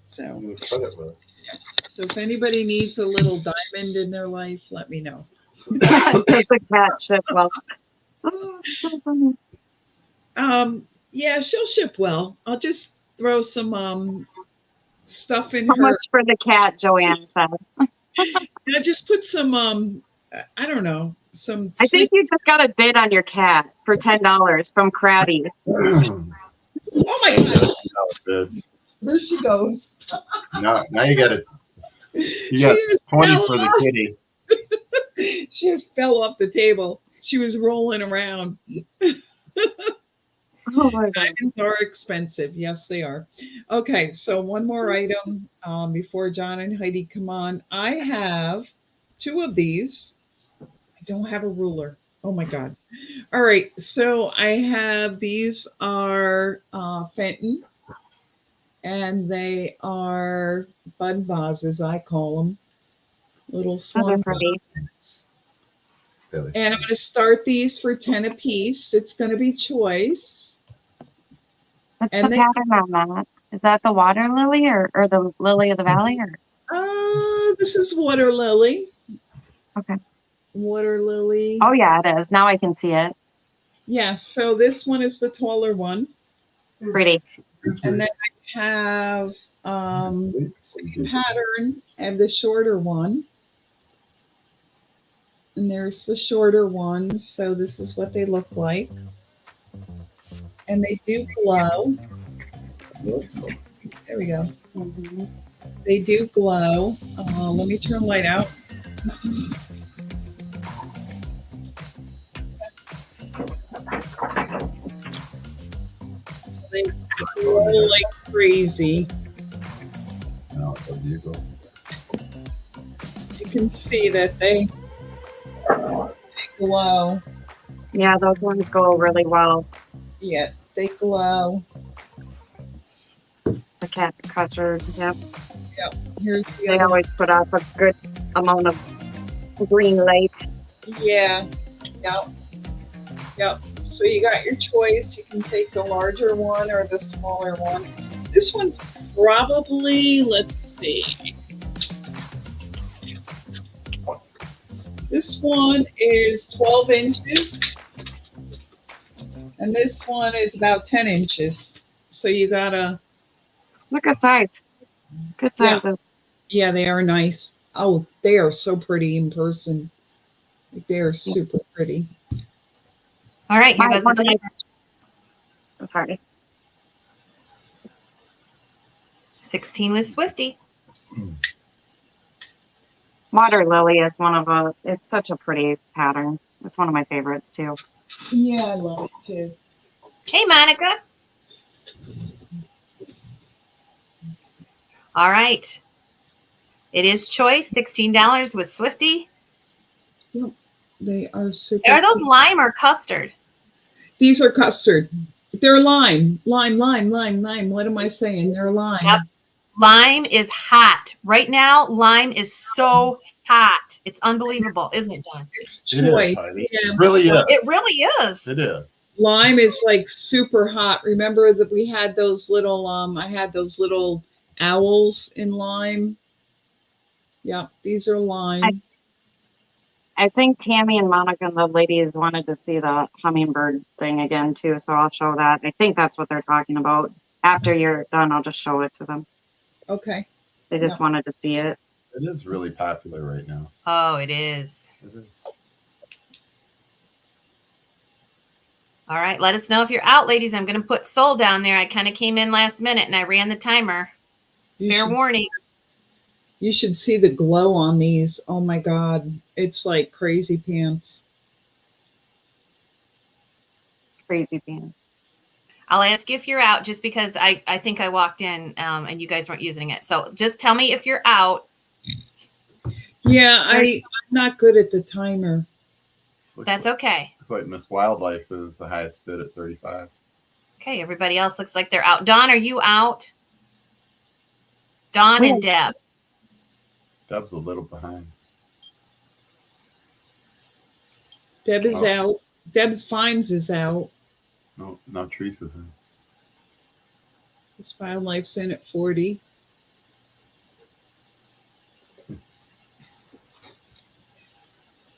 So. So if anybody needs a little diamond in their life, let me know. It's a cat ship well. Oh, so funny. Yeah, she'll ship well. I'll just throw some stuff in How her. much for the cat, Joanne said. I just put some I don't know, some. I think you just got a bid on your cat for $10 from Crabby. Oh my God! There she goes. Now you got it. You got 20 for the kitty. She just fell off the table. She was rolling around. Oh my God. Diamonds are expensive. Yes, they are. Okay, so one more item before John and Heidi come on. I have two of these. I don't have a ruler. Oh my God. All right, so I have these are Fenton. And they are bud vases, I call them. Little swan vases. Really? And I'm going to start these for 10 a piece. It's going to be choice. What's And the pattern on that? Is that the water lily or the lily of the valley? Or? This is water lily. Okay. Water lily. Oh, yeah, it is. Now I can see it. Yeah, so this one is the taller one. Pretty. And then I have same pattern and the shorter one. And there's the shorter one. So this is what they look like. And they do glow. There we go. They do glow. Let me turn the light out. So they glow like crazy. You can see that they glow. Yeah, those ones go really well. Yeah, They glow. The cat custard. Yep. Yep. Here's the They other. always put off a good amount of green light. Yeah. Yep. Yep. So you got your choice. You can take the larger one or the smaller one. This one's probably, let's see. This one is 12 inches. And this one is about 10 inches. So you gotta. Look at size. Good Yeah. sizes. Yeah, they are nice. Oh, they are so pretty in person. Like, they are super pretty. All right, here goes the timer. I'm sorry. 16 was Swifty. Water lily is one of a. It's such a pretty pattern. It's one of my favorites too. Yeah, I love it too. Hey, Monica. All right. It is choice, $16 with Swifty. Yep. They are super. Are those lime or custard? These are custard. They're lime. Lime. What am I saying? They're lime. Yep. Lime is hot. Right now, lime is so hot. It's unbelievable, isn't it, John? It's It is, choice. Heidi. Yeah. It really is. It really is. It is. Lime is like super hot. Remember that we had those little I had those little owls in lime. Yeah, these are lime. I think Tammy and Monica and the ladies wanted to see the hummingbird thing again too, so I'll show that. I think that's what they're talking about. After you're done, I'll just show it to them. Okay. They just wanted to see it. It is really popular right now. Oh, it is. It is. All right. Let us know if you're out, ladies. I'm going to put sold down there. I kind of came in last minute and I ran the timer. Fair warning. You should see the glow on these. Oh my God. It's like crazy pants. Crazy pants. I'll ask you if you're out just because I think I walked in and you guys weren't using it. So just tell me if you're out. Yeah, I'm not good at the timer. That's okay. It's like Miss Wildlife is the highest bid at 35. Okay. Everybody else looks like they're out. Dawn, are you out? Dawn and Deb. Deb's a little behind. Deb is out. Deb's Finds is out. No, not Teresa's in. This Wildlife's in at 40.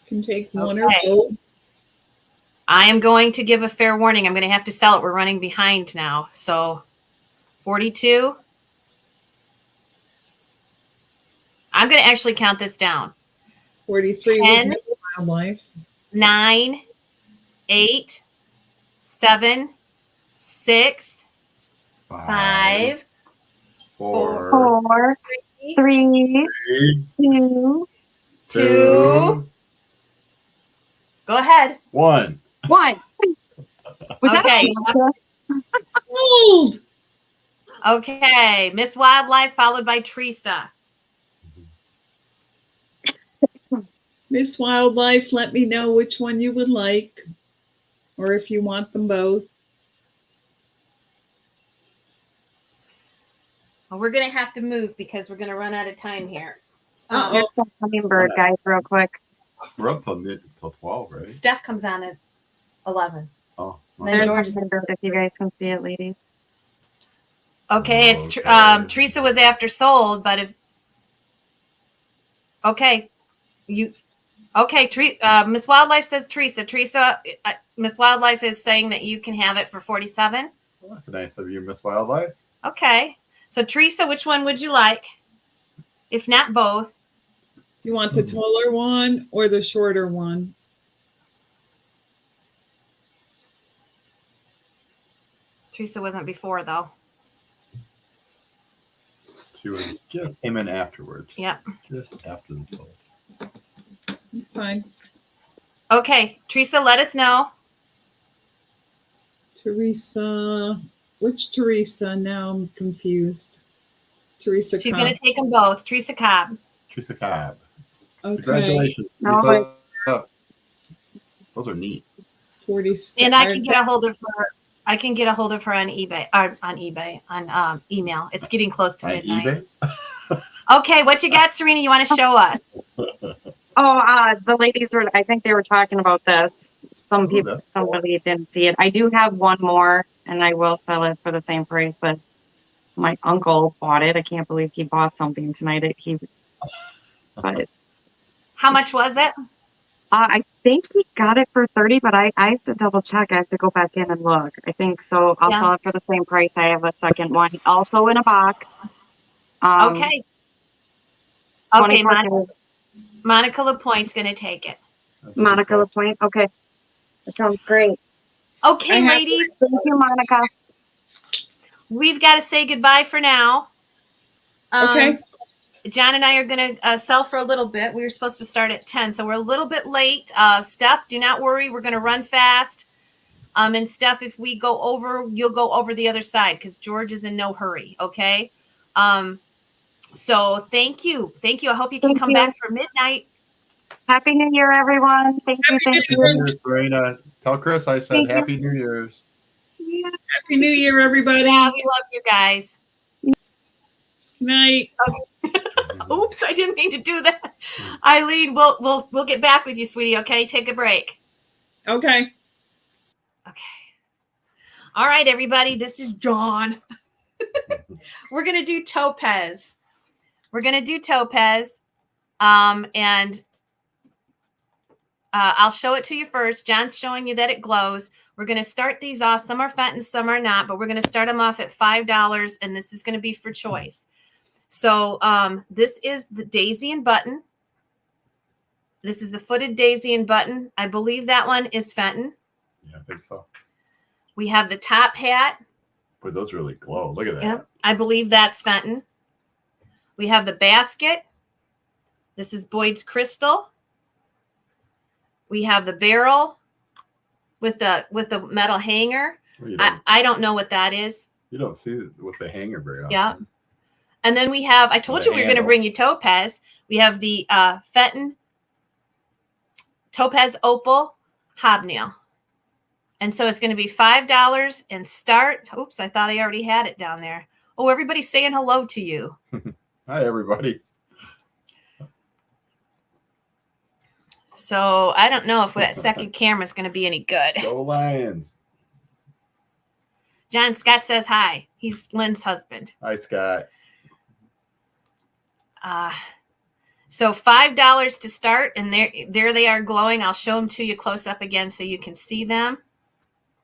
Can take one or both. I am going to give a fair warning. I'm going to have to sell it. We're running behind now. So 42. I'm going to actually count this down. 43 10, with Miss Wildlife. 9, 8, 7, 6, 5, 4, 3, 2, 2. Go ahead. 1. 1. Okay. Sold. Okay. Miss Wildlife followed by Teresa. Miss Wildlife, let me know which one you would like, or if you want them both. Well, we're going to have to move because we're going to run out of time here. Here's the hummingbird, guys, real quick. We're up till 12, right? Steph comes on at 11. Oh, Then There's George the is hummingbird, if you guys can see it, ladies. okay. It's Teresa was after sold, but if Miss Wildlife says Teresa. Teresa, Miss Wildlife is saying that you can have it for 47. Well, that's nice of you, Miss Wildlife. Okay. So Teresa, which one would you like? If not both. You want the taller one or the shorter one? Teresa wasn't before though. She was just came in afterwards. Yep. Just after the sold. It's fine. Okay. Teresa, let us know. Teresa, which Teresa? Now I'm confused. Teresa She's Cobb. going to take them both. Teresa Cobb. Teresa Cobb. Okay. Congratulations. No, Teresa. Those are neat. 46. And I can get a hold of her. I can get a hold of her on eBay, or on email. It's getting close to midnight. Okay, what you got, Serena? You want to show us? The ladies were, I think they were talking about this. Somebody didn't see it. I do have one more, and I will sell it for the same price, but my uncle bought it. I can't believe he bought something tonight. But how much was it? I think he got it for 30, but I have to double check. I have to go back in and look. I think so. I'll sell it for the same price. I have a second one, also in a box. Okay. Okay, Monica LaPointe's going to take it. Monica LaPointe. Okay. That sounds great. Okay, ladies. Thank you, Monica. We've got to say goodbye for now. Okay. John and I are going to sell for a little bit. We were supposed to start at 10, so we're a little bit late. Steph, do not worry. We're going to run fast. And Steph, if we go over, you'll go over the other side because George is in no hurry, okay? So thank you. Thank you. I hope you can come back for midnight. Happy New Year, everyone. Thank you. Happy New Year, Serena. Tell Chris I said Happy New Year's. Yeah. Happy New Year, everybody. Yeah, we love you guys. Night. Okay. Oops, I didn't mean to do that. Eileen, we'll get back with you, sweetie, okay? Take a break. Okay. Okay. All right, everybody. This is John. We're going to do topaz. And I'll show it to you first. John's showing you that it glows. We're going to start these off. Some are Fenton, some are not, but we're going to start them off at $5, and this is going to be for choice. So this is the daisy and button. This is the footed daisy and button. I believe that one is Fenton. Yeah, I think so. We have the top hat. Boy, those really glow. Look at that. Yep, I believe that's Fenton. We have the basket. This is Boyd's crystal. We have the barrel with the metal hanger. Well, I don't know what that is. You don't see it with the hanger very often. Yeah. And then we have, I told you we were going to bring you topaz. We have the Fenton topaz opal hobnail. And so it's going to be $5 and start. Oops, I thought I already had it down there. Oh, everybody's saying hello to you. Hi, everybody. So I don't know if that second camera is going to be any good. Go Lions. John Scott says hi. He's Lynn's husband. Hi, Scott. So $5 to start, and there they are glowing. I'll show them to you close up again so you can see them.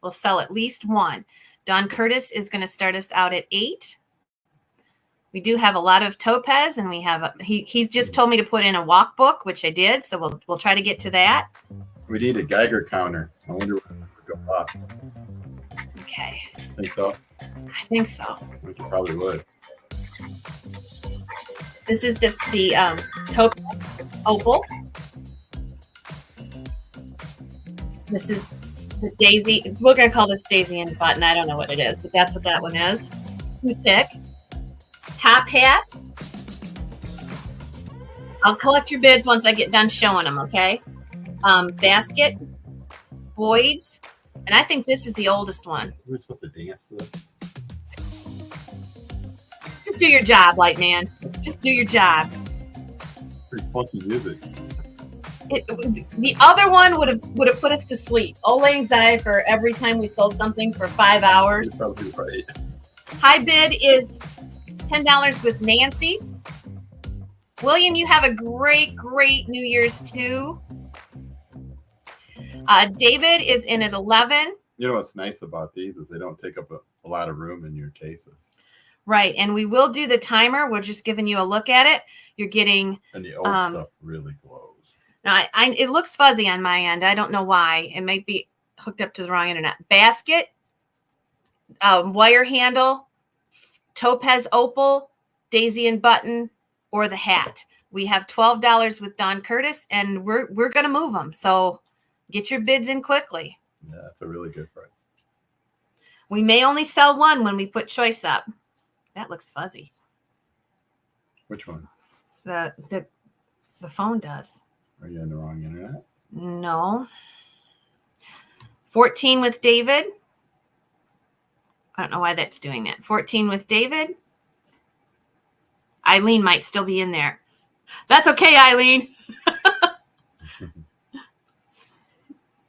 We'll sell at least one. Don Curtis is going to start us out at $8. We do have a lot of topaz, and we have he's just told me to put in a walk book, which I did. So we'll try to get to that. We need a Geiger counter. I wonder what would go up. Okay. Think so? I think so. We probably would. This is the topaz opal. This is the daisy. We're going to call this daisy and button. I don't know what it is, but that's what that one is. Too thick. Top hat. I'll collect your bids once I get done showing them, okay? Basket. Boyd's. And I think this is the oldest one. We're supposed to dance to this. Just do your job, light man. Just do your job. Pretty funky music. The other one would have put us to sleep. Old died for every time we sold something for 5 hours. You're probably right. High bid is $10 with Nancy. William, you have a great New Year's too. David is in at 11. You know what's nice about these is they don't take up a lot of room in your cases. Right, and we will do the timer. We're just giving you a look at it. You're getting... And the old stuff really glows. Now, it looks fuzzy on my end. I don't know why. It might be hooked up to the wrong internet. Basket, wire handle, topaz opal, daisy and button, or the hat. We have $12 with Don Curtis, and we're going to move them. So get your bids in quickly. Yeah, that's a really good price. We may only sell one when we put choice up. That looks fuzzy. Which one? The phone does. Are you on the wrong internet? No. 14 with David. I don't know why that's doing that. 14 with David. Eileen might still be in there. That's okay, Eileen.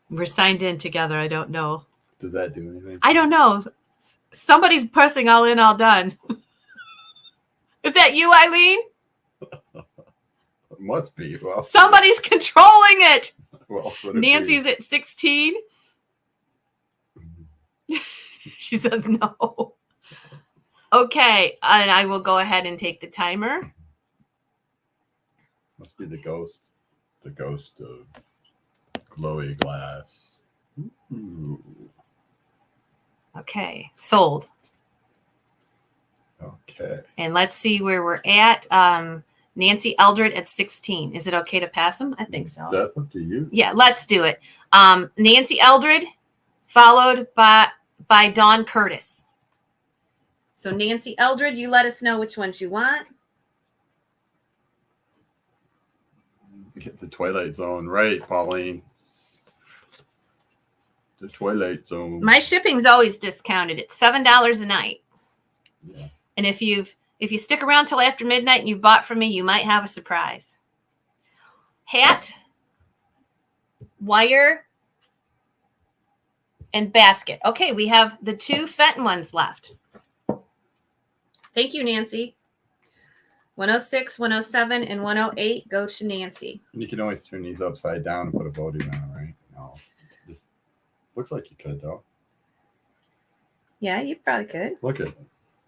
We're signed in together. I don't know. Does that do anything? I don't know. Somebody's pressing all in, all done. Is that you, Eileen? It must be. Well, Somebody's controlling it. well, would it Nancy's be? at 16. She says no. Okay, and I will go ahead and take the timer. Must be the ghost. The ghost of glowy glass. Ooh. Okay, sold. Okay. And let's see where we're at. Nancy Eldred at 16. Is it okay to pass them? I think so. That's up to you. Yeah, let's do it. Nancy Eldred, followed by Dawn Curtis. So Nancy Eldred, you let us know which ones you want. Get the Twilight Zone right, Pauline. The Twilight Zone. My shipping's always discounted. It's $7 a night. Yeah. And if you stick around till after midnight and you bought from me, you might have a surprise. Hat, wire, and basket. Okay, we have the 2 Fenton ones left. Thank you, Nancy. 106, 107, and 108 go to Nancy. You can always turn these upside down and put a voting on it, right? No. Just looks like you could, though. Yeah, you probably could. Look at it.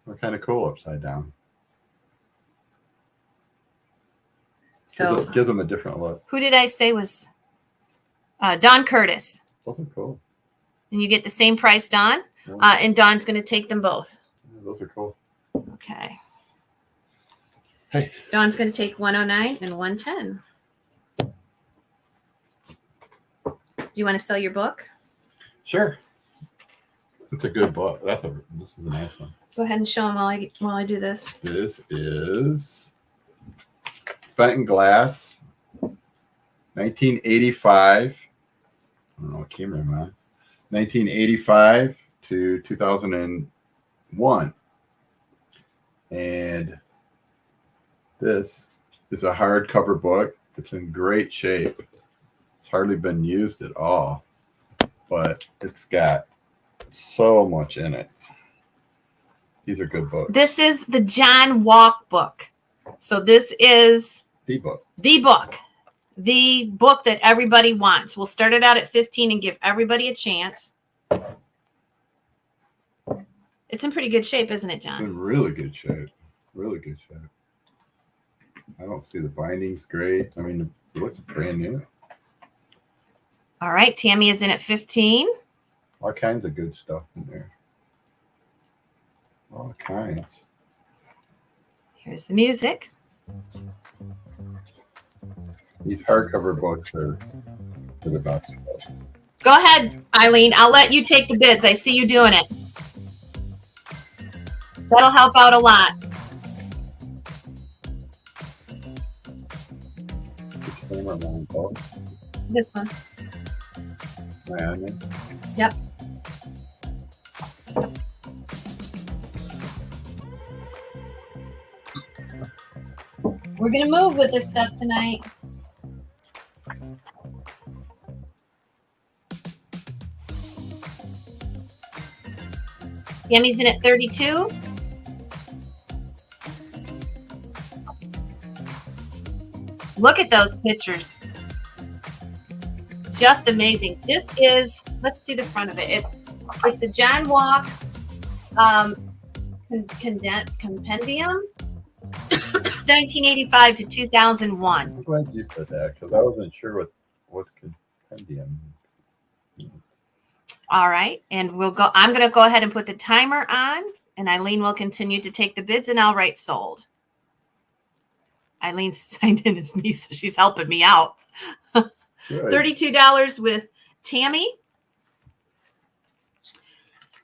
They're kind of cool upside down. So Gives them a different look. who did I say was Dawn Curtis? Those are cool. And you get the same price, Dawn. And Dawn's going to take them both. Yeah, those are cool. Okay. Hey. Dawn's going to take 109 and 110. Do you want to sell your book? Sure. It's a good book. This is a nice one. Go ahead and show them while I do this. This is Fenton glass, 1985. I don't know what camera I'm on. 1985 to 2001. And this is a hardcover book. It's in great shape. It's hardly been used at all, but it's got so much in it. These are good books. This is the John Walk book. So this is The book. the book that everybody wants. We'll start it out at 15 and give everybody a chance. It's in pretty good shape, isn't it, It's John? in really good shape. Really good shape. I don't see the bindings great. I mean, it looks brand new. All right, Tammy is in at 15. All kinds of good stuff in there. All kinds. Here's the music. These hardcover books are the best. Go ahead, Eileen. I'll let you take the bids. I see you doing it. That'll help out a lot. Which camera am I on, Paul? This one. Am I on there? Yep. We're going to move with this stuff tonight. Yammy's in at 32. Look at those pictures. Just amazing. This is, let's see the front of it. It's a John Walk compendium, 1985 to 2001. I'm glad you said that because I wasn't sure what compendium. All right, and we'll go. I'm going to go ahead and put the timer on, and Eileen will continue to take the bids, and I'll write sold. Eileen signed in as me, so she's helping me out. Good. $32 with Tammy.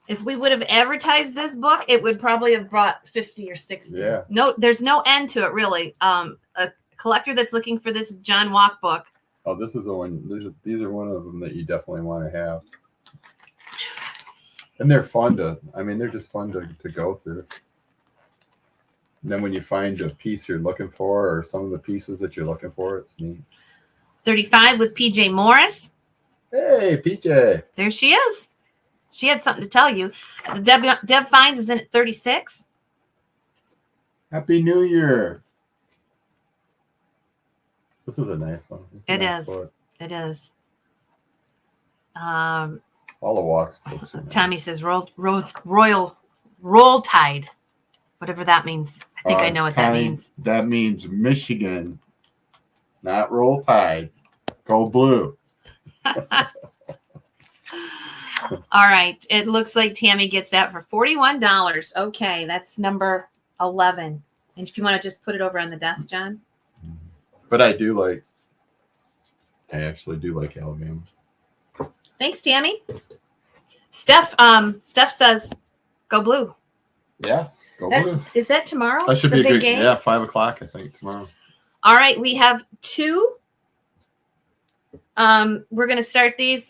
If we would have advertised this book, it would probably have brought 50 or 60. Yeah. No, there's no end to it, really. A collector that's looking for this John Walk book. Oh, this is the one. These are one of them that you definitely want to have. And they're fun to, they're just fun to go through. And then when you find a piece you're looking for, or some of the pieces that you're looking for, it's neat. 35 with PJ Morris. Hey, PJ. There she is. She had something to tell you. The Deb Fines is in at 36. Happy New Year. This is a nice one. It is. It is. All the walks books are nice. Tommy says roll tide, whatever that means. I think I know what that means. That means Michigan, not roll tide. Go blue. All right. It looks like Tammy gets that for $41. Okay, that's number 11. And if you want to just put it over on the desk, John. But I actually do like Alabama. Thanks, Tammy. Steph says, go blue. Yeah, go blue. Is that tomorrow? That should the be a big good game? Yeah, 5 o'clock, I think, tomorrow. All right, we have 2. We're going to start these.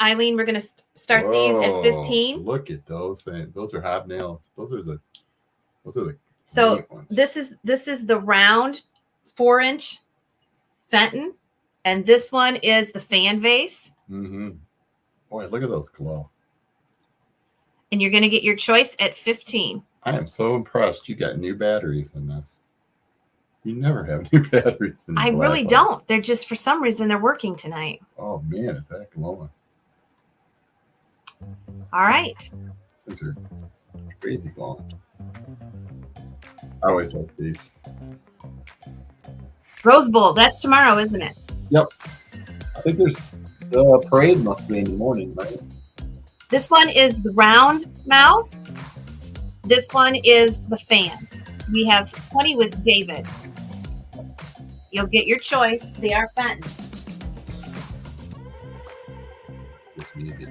Eileen, we're going to start these at 15. Look at those things. Those are hobnails. Those are the So neat ones. this is the round 4-inch Fenton, and this one is the fan vase. Mm-hmm. Boy, look at those glow. And you're going to get your choice at 15. I am so impressed. You got new batteries in this. You never have new batteries in I the really black don't. They're just, for some reason, they're working tonight. Oh man, is that glowing? All right. These are crazy glowing. I always like these. Rose Bowl, that's tomorrow, isn't it? Yep. I think the parade must be in the morning, right? This one is the round mouth. This one is the fan. We have 20 with David. You'll get your choice. They are Fenton. This music.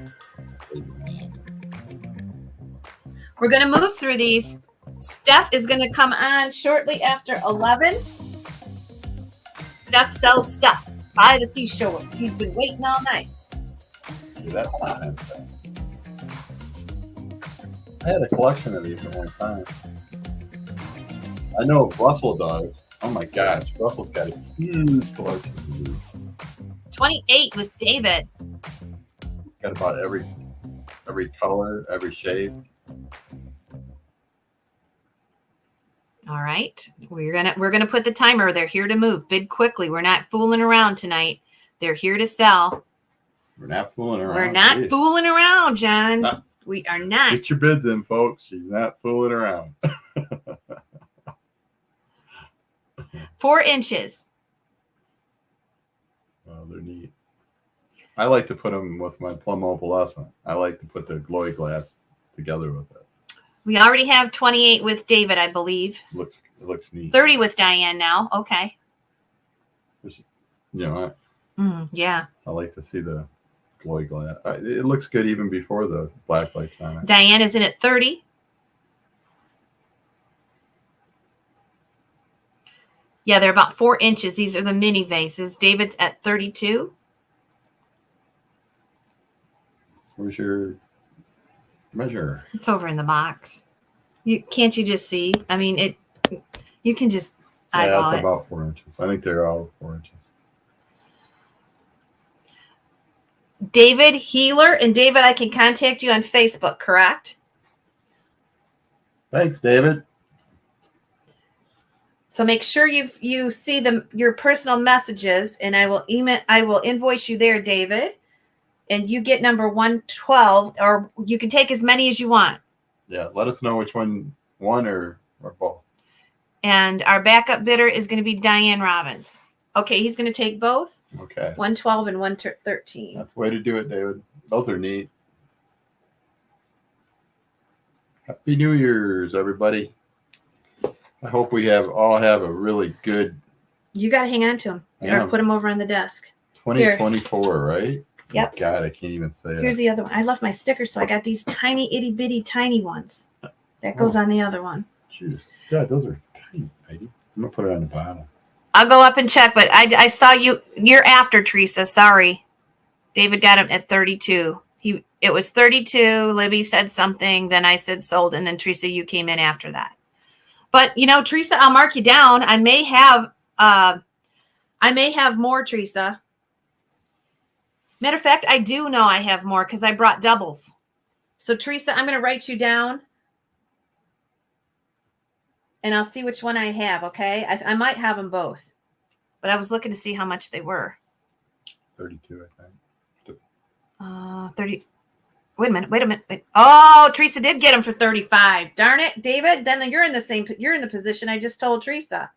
We're going to move through these. Steph is going to come on shortly after 11. Steph sells stuff by the seashore. He's been waiting all night. That's fine. I had a collection of these at one time. I know Russell does. Oh my gosh, Russell's got a huge collection of these. 28 with David. Got about every color, every shape. All right. We're gonna put the timer. They're here to move. Bid quickly. We're not fooling around tonight. They're here to sell. We're not fooling around. We're not fooling around, John. We are not. Get your bids in, folks. She's not fooling around. 4 inches. Oh, they're neat. I like to put them with my plum opalescent. I like to put the glowy glass together with it. We already have 28 with David, I believe. It looks neat. 30 with Diane now. Okay. Yeah. I like to see the glowy glass. It looks good even before the black light's on it. Diane is in at 30. Yeah, they're about 4 inches. These are the mini vases. David's at 32. Where's your measure? It's over in the box. Can't you just see? I mean, you can just eyeball it's it. about 4 inches. I think they're all 4 inches. David Healer. And David, I can contact you on Facebook, correct? Thanks, David. So make sure you see your personal messages, and I will invoice you there, David. And you get number 112, or you can take as many as you want. Yeah, let us know which one or both. And our backup bidder is going to be Diane Robbins. Okay, he's going to take both. Okay. 112 and 113. That's the way to do it, David. Those are neat. Happy New Year's, everybody. I hope we all have a really good. You got to hang on to them or put them over on the desk. 2024, right? Yep. Oh, God, I can't even say it. Here's the other one. I left my sticker, so I got these tiny, itty bitty, tiny ones. That goes on the other one. Jeez. God, those are tiny, lady. I'm gonna put it on the bottom. I'll go up and check, but I saw you're after Teresa. Sorry. David got him at 32. It was 32. Libby said something. Then I said sold. And then Teresa, you came in after that. But Teresa, I'll mark you down. I may have more, Teresa. Matter of fact, I do know I have more because I brought doubles. So Teresa, I'm going to write you down. And I'll see which one I have, okay? I might have them both. But I was looking to see how much they were. 32, I think. 30. Wait a minute. Wait. Oh, Teresa did get them for 35. Darn it, David. Then you're in the position I just told Teresa.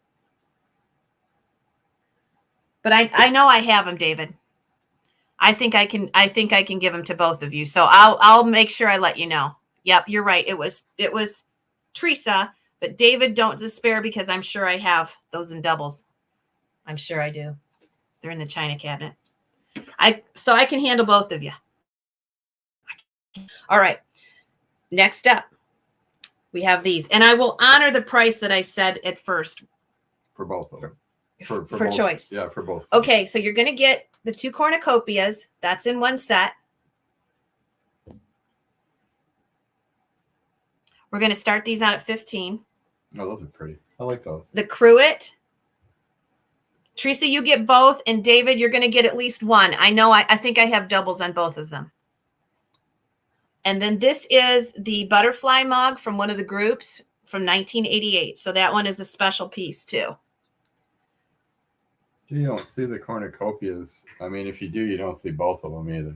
But I know I have them, David. I think I can give them to both of you. So I'll make sure I let you know. Yep, you're right. It was Teresa, but David, don't despair because I'm sure I have those in doubles. I'm sure I do. They're in the china cabinet. So I can handle both of you. All right. Next up, we have these. And I will honor the price that I said at first. For both of them. For both, choice. Yeah, for both. Okay, so you're going to get the 2 cornucopias. That's in one set. We're going to start these out at 15. Oh, those are pretty. I like those. The cruet. Teresa, you get both. And David, you're going to get at least one. I know. I think I have doubles on both of them. And then this is the butterfly mug from one of the groups from 1988. So that one is a special piece too. You don't see the cornucopias. I mean, if you do, you don't see both of them either.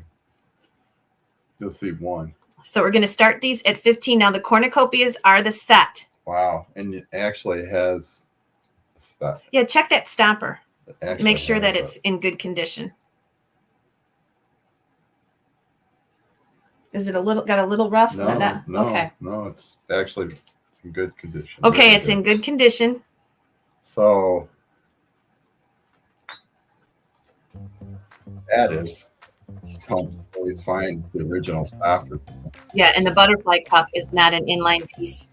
You'll see one. So we're going to start these at 15. Now the cornucopias are the set. Wow. And it actually has stuff. Yeah, check that stopper. Make sure that it's in good condition. Is it got a little rough? No, okay. No, it's actually in good condition. Okay, it's in good condition. So that is, you don't always find the original stopper. Yeah, and the butterfly cup is not an inline piece.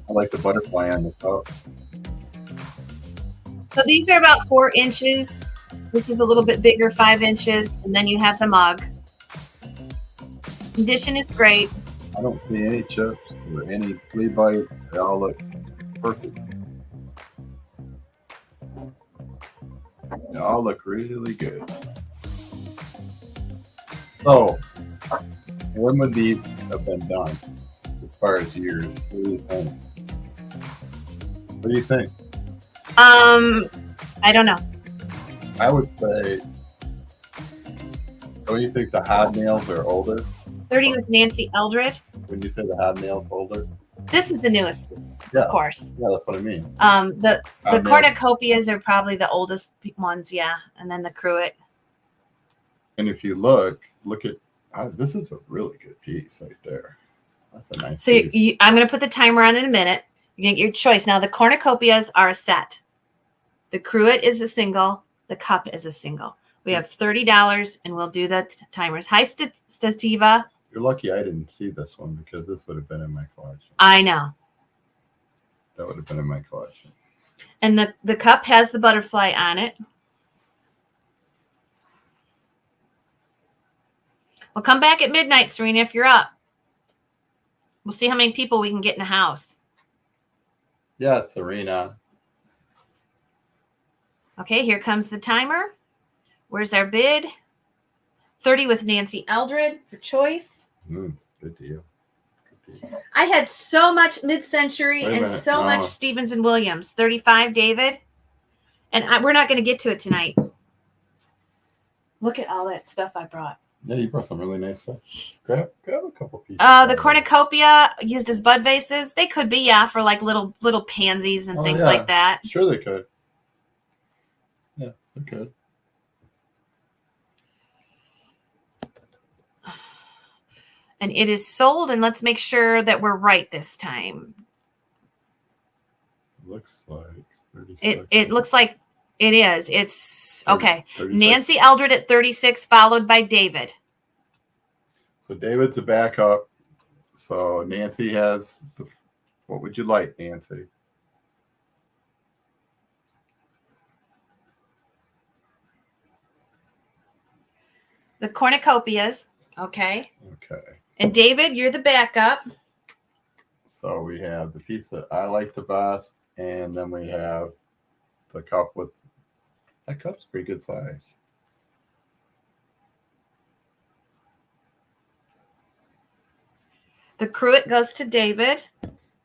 I like the butterfly on the cup. So these are about 4 inches. This is a little bit bigger, 5 inches. And then you have the mug. Condition is great. I don't see any chips or any flea bites. They all look perfect. They all look really good. So, when would these have been done as far as years? What do you think? What do you think? I don't know. I would say, don't you think the hobnails are older? 30 with Nancy Eldred. When you say the hobnails older? This is the newest piece, Yeah. of course. Yeah, that's what I mean. The Hobnails. cornucopias are probably the oldest ones, yeah. And then the cruet. And if you look at, this is a really good piece right there. That's a nice So piece. I'm going to put the timer on in a minute. You can get your choice. Now, the cornucopias are a set. The cruet is a single. The cup is a single. We have $30, and we'll do the timers. Hi, Stiva. You're lucky I didn't see this one because this would have been in my collection. I know. That would have been in my collection. And the cup has the butterfly on it. We'll come back at midnight, Serena, if you're up. We'll see how many people we can get in the house. Yeah, Serena. Okay, here comes the timer. Where's our bid? 30 with Nancy Eldred for choice. Good deal. I had so much mid-century and so much Stevens and Williams. 35, David. And we're not going to get to it tonight. Look at all that stuff I brought. Yeah, you brought some really nice stuff. Grab a couple pieces. The cornucopia used as bud vases. They could be, yeah, for like little pansies and things like that. Sure they could. Yeah, they could. And it is sold, and let's make sure that we're right this time. Looks like 36. It looks like it is. It's okay. 36. Nancy Eldred at 36, followed by David. So David's a backup. So Nancy has what would you like, Nancy? The cornucopias. Okay. Okay. And David, you're the backup. So we have the piece that I like the best, and then we have the cup with that cup's pretty good size. The cruet goes to David.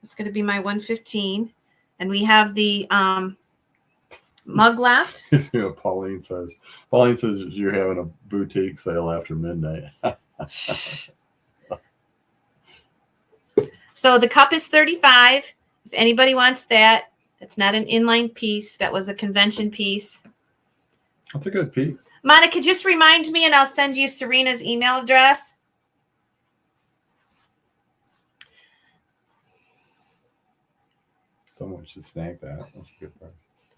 It's going to be my 115. And we have the mug left. You see what Pauline says? Pauline says you're having a boutique sale after midnight. So the cup is 35. If anybody wants that, it's not an inline piece. That was a convention piece. That's a good piece. Monica, just remind me and I'll send you Serena's email address. Someone should snag that. That's a good price.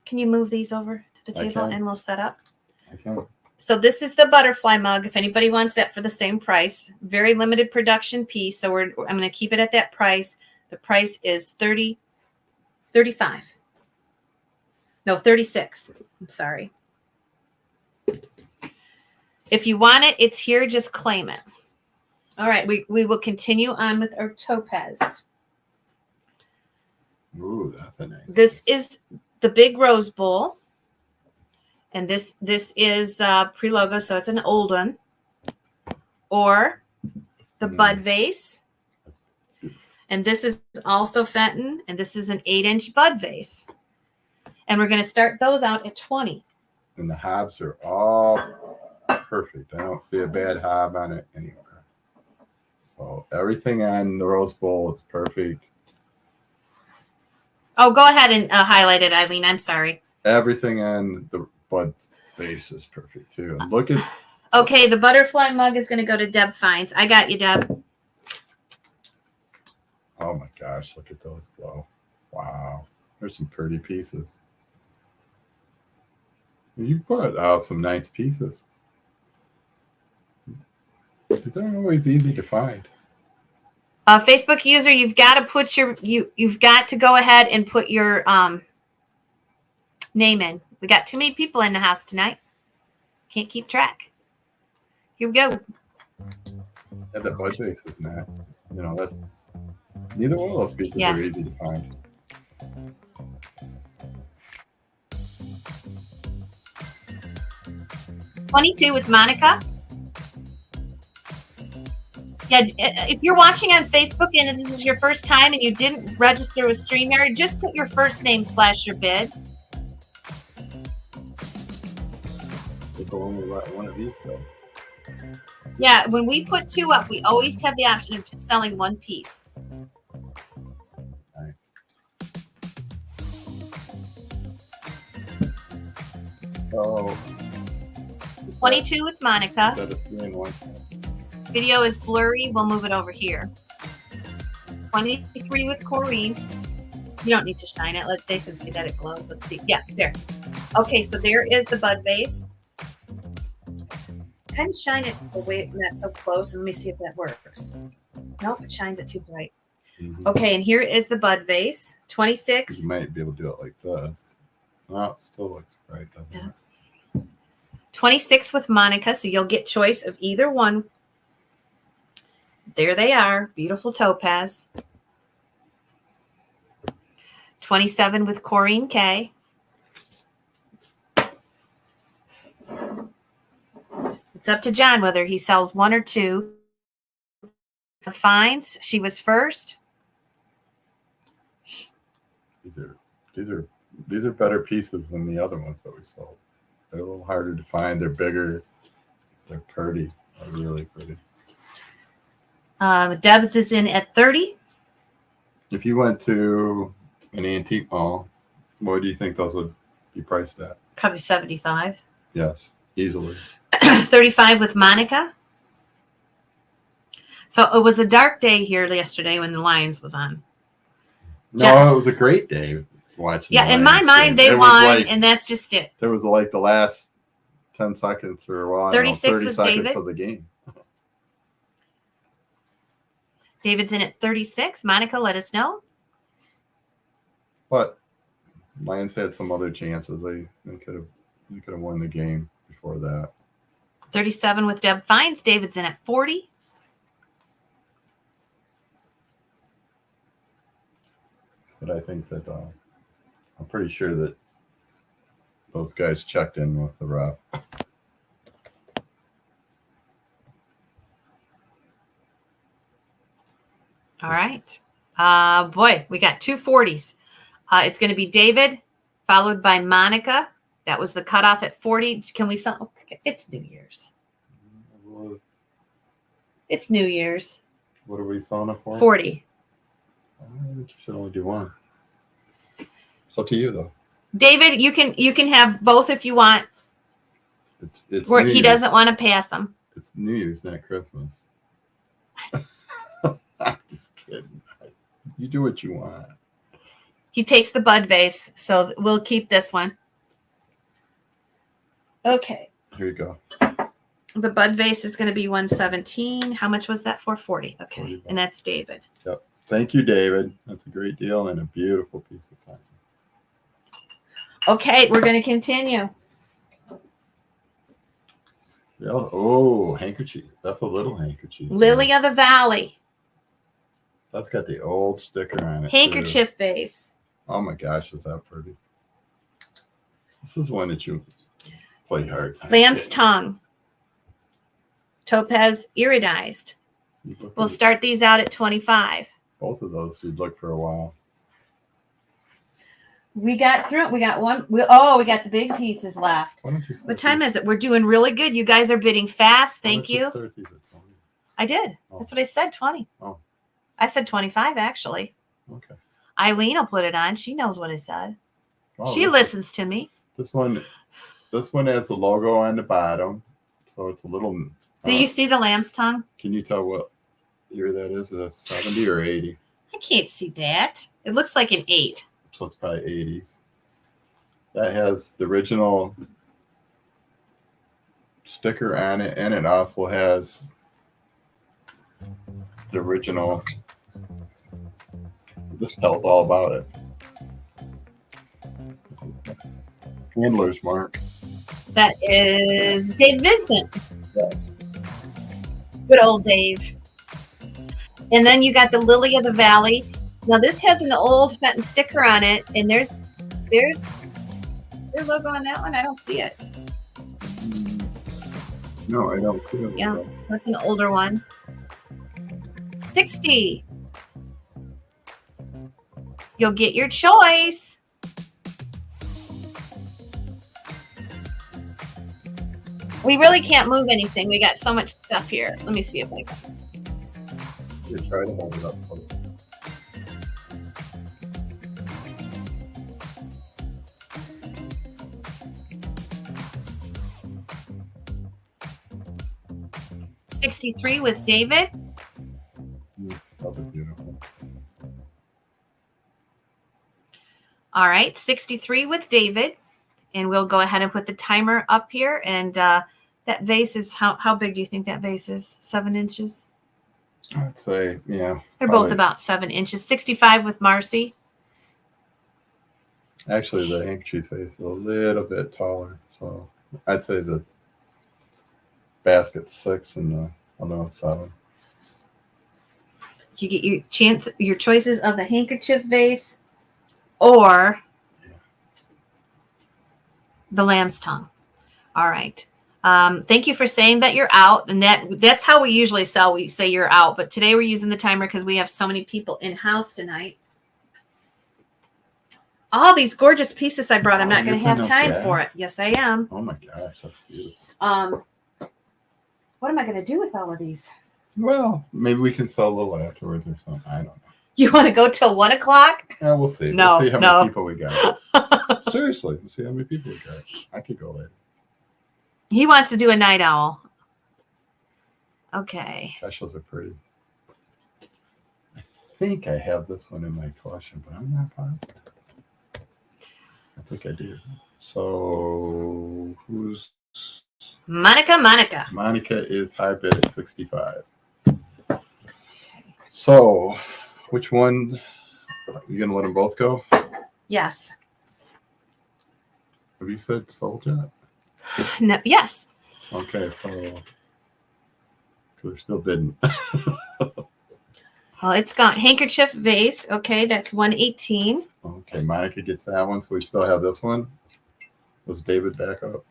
Can you move these over to the I table can. and we'll set up? I can. So this is the butterfly mug. If anybody wants that for the same price, very limited production piece. So I'm going to keep it at that price. The price is $35. No, $36. I'm sorry. If you want it, it's here. Just claim it. All right. We will continue on with our topaz. Ooh, that's a nice. This is the big rose bowl. And this is pre-logo, so it's an old one. Or the bud vase. And this is also Fenton, and this is an 8-inch bud vase. And we're going to start those out at 20. And the hobs are all perfect. I don't see a bad hob on it anywhere. So everything on the rose bowl is perfect. Oh, go ahead and highlight it, Eileen. I'm sorry. Everything on the bud vase is perfect too. And look at. Okay, the butterfly mug is going to go to Deb Fines. I got you, Deb. Oh my gosh, look at those glow. Wow. There's some pretty pieces. You put out some nice pieces. These aren't always easy to find. Facebook user, you've got to put you've got to go ahead and put your name in. We got too many people in the house tonight. Can't keep track. Here we go. Yeah, the bud vase is not. You know, that's neither one of those pieces are easy to find. $22 with Monica. Yeah, if you're watching on Facebook and this is your first time and you didn't register with StreamYard, just put your first name / your bid. We'll go only let one of these go. Yeah, when we put 2 up, we always have the option of just selling 1 piece. Nice. So 22 with Monica. instead of 3 and 1. Video is blurry. We'll move it over here. 23 with Corrine. You don't need to shine it. They can see that it glows. Let's see. Yeah, there. Okay, so there is the bud vase. Kind of shine it away, not so close. And let me see if that works. Nope, it shines it too bright. Okay, and here is the bud vase. 26. You might be able to do it like this. Oh, it still looks bright, doesn't it? 26 with Monica, so you'll get choice of either one. There they are. Beautiful topaz. 27 with Corrine K. It's up to John whether he sells 1 or 2. Fines. She was first. These are better pieces than the other ones that we sold. They're a little harder to find. They're bigger. They're pretty. They're really pretty. Deb's is in at 30. If you went to an antique mall, what do you think those would be priced at? Probably 75. Yes, easily. 35 with Monica. So it was a dark day here yesterday when the Lions was on. No, it was a great day watching. Yeah, the in my Lions mind, game. they It was won, like- and that's just it. There was like the last 10 seconds or 36 30 with seconds David. of the game. David's in at 36. Monica, let us know. But Lions had some other chances. They could have won the game before that. 37 with Deb Fines. David's in at 40. But I think that I'm pretty sure that those guys checked in with the rep. All right. Boy, we got 2 40s. It's going to be David, followed by Monica. That was the cutoff at 40. Can we sell? It's New Year's. It's New Year's. What are we selling it for? 40. I think you should only do one. It's up to you, though. David, you can have both if you want. It's Where New he Year's. doesn't want to pass them. It's New Year's, not Christmas. I'm just kidding. You do what you want. He takes the bud vase, so we'll keep this one. Okay. Here you go. The bud vase is going to be 117. How much was that for? 40. Okay. 40 And that's David. Yep. Thank you, David. That's a great deal and a beautiful piece of time. Okay, we're going to continue. Yeah. Oh, handkerchief. That's a little handkerchief. Lily of the Valley. That's got the old sticker on it. Handkerchief too. vase. Oh my gosh, is that pretty? This is one that you play hard time. Lamb's tongue. Topaz iridized. We'll start these out at 25. Both of those you'd look for a while. We got through it. We got one. We got the big pieces left. Why don't you What time is it? We're doing really good. You guys are bidding fast. Thank you. Start these at 20? I did. That's what I said, 20. Oh. I said 25, actually. Okay. Eileen will put it on. She knows what I said. Oh, She listens to me. This one has a logo on the bottom, so it's a little. Do you see the lamb's tongue? Can you tell what year that is? A 70 or 80? I can't see that. It looks like an 8. So it's probably 80s. That has the original sticker on it, and it also has the original. This tells all about it. Handler's mark. That is Dave Vincent. Yes. Good old Dave. And then you got the Lily of the Valley. Now this has an old Fenton sticker on it, and there's their logo on that one. I don't see it. No, I don't see it. Yeah, that's an older one. 60. You'll get your choice. We really can't move anything. We got so much stuff here. Let me see if I can. You try to hold it up close. $63 with David. That was beautiful. All right, 63 with David. And we'll go ahead and put the timer up here. And that vase is, how big do you think that vase is? 7 inches? I'd say, yeah. They're probably. both about 7 inches. 65 with Marcy. Actually, the handkerchief face is a little bit taller. So I'd say the basket's 6 and the other one's 7. You get your choices of the handkerchief vase or the lamb's tongue. All right. Thank you for saying that you're out. And that's how we usually sell. We say you're out. But today we're using the timer because we have so many people in house tonight. All these gorgeous pieces I brought. I'm not going to have time for it. Yes, I am. Oh my gosh, that's beautiful. What am I going to do with all of these? Well, maybe we can sell a little afterwards or something. I don't know. You want to go till 1 o'clock? Yeah, we'll see. No, we'll see how no. many people we got. Seriously, we'll see how many people we got. I could go later. He wants to do a night owl. Okay. Gosh, those are pretty. I think I have this one in my collection, but I'm not positive. I think I do. So who's Monica? Monica is high bid at 65. So which one? You gonna let them both go? Yes. Have you said sold yet? No, yes. Okay, so they're still bidding. Well, it's got handkerchief vase. Okay, that's 118. Okay, Monica gets that one, so we still have this one. Was David back up?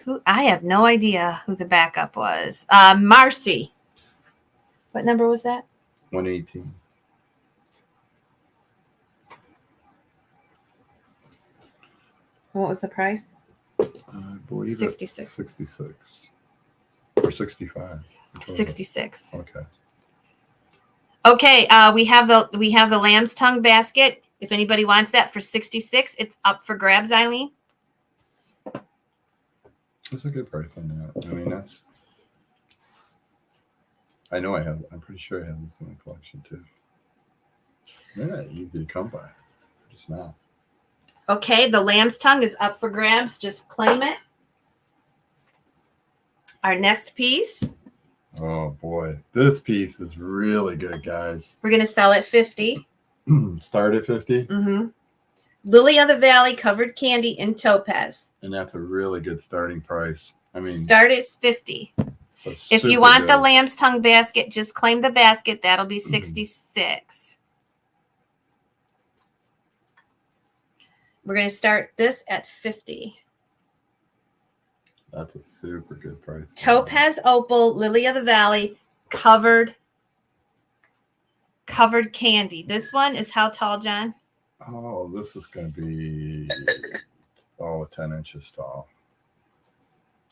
Who? I have no idea who the backup was. Marcy. What number was that? 118. What was the price? I believe 66. 66. Or 65. 66. Okay. Okay, we have the lamb's tongue basket. If anybody wants that for 66, it's up for grabs, Eileen. That's a good price on that. I mean, that's. I know I have. I'm pretty sure I have this in my collection too. They're not easy to come by. Just not. Okay, the lamb's tongue is up for grabs. Just claim it. Our next piece, Oh boy, this piece is really good, guys. we're going to sell at 50. Start at 50, Mm-hmm. Lily of the Valley covered candy in topaz. and that's a really good starting price. I mean, Start is 50. so If you super want the good. lamb's tongue basket, just claim the basket. That'll be 66. We're going to start this at 50. That's a super good price. Topaz opal, Lily of the Valley, covered candy. This one is how tall, John? Oh, this is going to be 10 inches tall.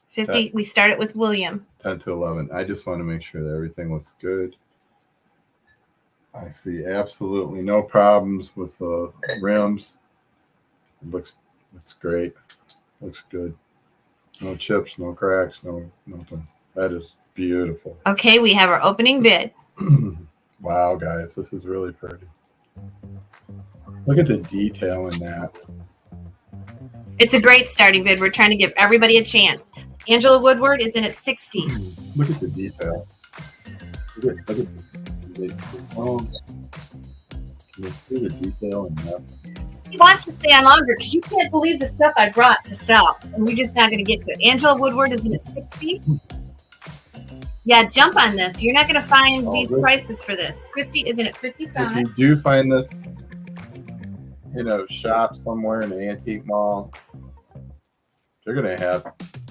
50. We started with William. 10 to 11. I just want to make sure that everything looks good. I see absolutely no problems with the rims. It looks great. Looks good. No chips, no cracks, no nothing. That is beautiful. Okay, we have our opening bid. Wow, guys, this is really pretty. Look at the detail in that. It's a great starting bid. We're trying to give everybody a chance. Angela Woodward is in at 60. Look at the detail. Look at the can you see the detail in that? He wants to stay on longer because you can't believe the stuff I brought to sell, and we're just not going to get to it. Angela Woodward is in at 60. Yeah, jump on this. You're not going to find these prices for this. Christy is in at 55. If you do find this in a shop somewhere in an antique mall, they're going to have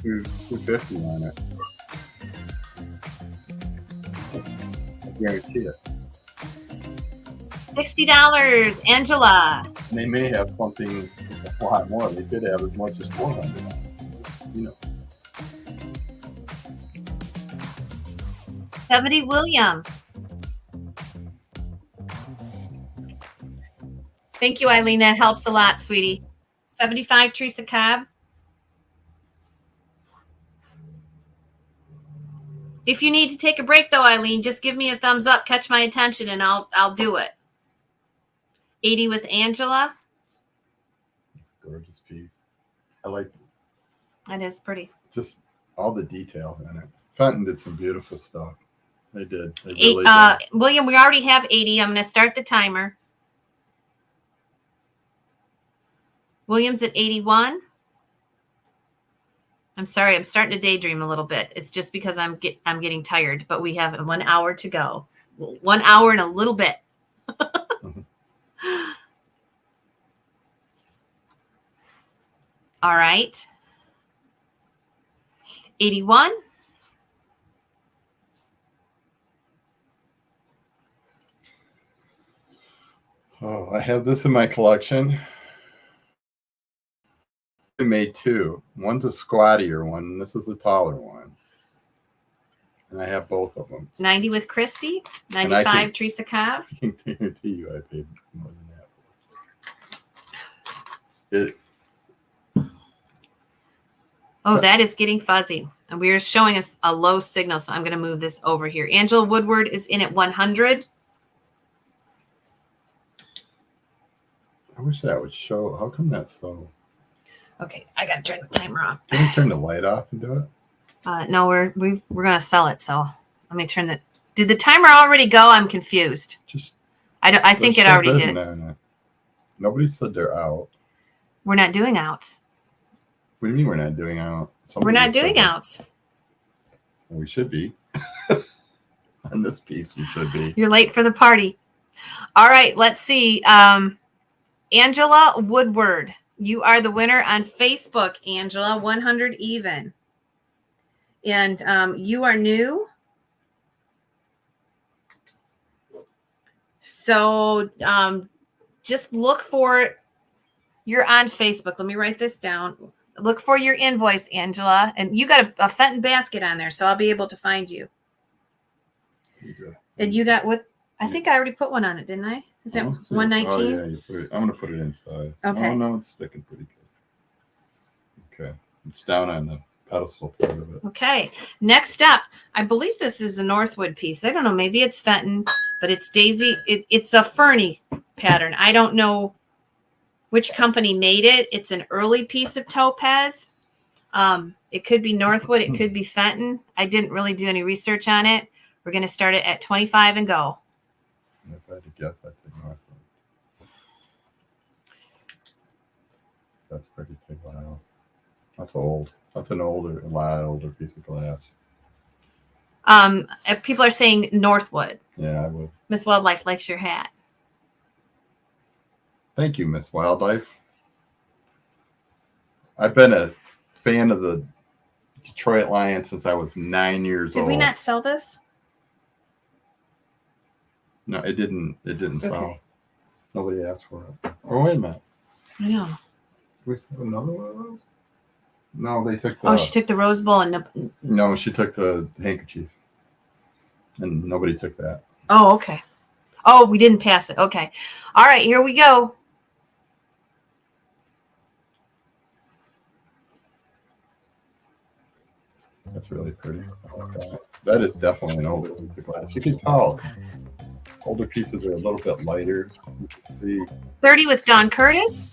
$250 on it. I guarantee it. $60, Angela. And they may have something a lot more. They could have as much as $400. You know. 70, William. Thank you, Eileen. That helps a lot, sweetie. 75, Teresa Cobb. If you need to take a break, though, Eileen, just give me a thumbs up, catch my attention, and I'll do it. 80 with Angela. Gorgeous piece. I like That is pretty. just all the detail in it. Fenton did some beautiful stuff. They did. They Eight, really did. William, we already have 80. I'm going to start the timer. William's at 81. I'm sorry, I'm starting to daydream a little bit. It's just because I'm getting tired, but we have 1 hour to go. 1 hour and a little bit. All right. 81. Oh, I have this in my collection. I made two. One's a squattier one, and this is a taller one. And I have both of them. 90 with Christy. And I 95, can- Teresa Cobb. I can guarantee you I paid more than that. Oh, that is getting fuzzy. And we are showing us a low signal, so I'm going to move this over here. Angela Woodward is in at 100. I wish that would show. How come that's so? Okay, I got to turn the timer off. Can you turn the light off and do it? No, we're going to sell it, so let me turn the. Did the timer already go? I'm confused. I think it already did. Nobody said they're out. We're not doing outs. What do you mean we're not doing out? We're not doing outs. We should be. On this piece, we should be. You're late for the party. All right, let's see. Angela Woodward, you are the winner on Facebook, Angela, 100 even. And you are new. So just look for, you're on Facebook. Let me write this down. Look for your invoice, Angela. And you got a Fenton basket on there, so I'll be able to find you. And you got what? I think I already put one on it, didn't I? Is that 119? Oh, yeah, you put it. I'm going to put it inside. Okay. Oh, no, it's sticking pretty good. Okay. It's down on the pedestal part of it. Okay. Next up, I believe this is a Northwood piece. I don't know. Maybe it's Fenton, but it's Daisy. It's a Fernie pattern. I don't know which company made it. It's an early piece of topaz. It could be Northwood. It could be Fenton. I didn't really do any research on it. We're going to start it at 25 and go. If I had to guess, I'd say Northwood. That's pretty big. Wow. That's old. That's a lot older piece of glass. People are saying Northwood. Yeah, I would. Miss Wildlife likes your hat. Thank you, Miss Wildlife. I've been a fan of the Detroit Lions since I was 9 years old. Did we not sell this? No, it didn't sell. Okay. Nobody asked for it. Oh, wait a minute. I know. Do we have another one of those? No, they took the... Oh, she took the Rose Bowl and... No, she took the handkerchief. And nobody took that. Oh, okay. Oh, we didn't pass it. Okay. All right, here we go. That's really pretty. Okay. That is definitely an older piece of glass. You can tell older pieces are a little bit lighter. You can see 30 with Don Curtis.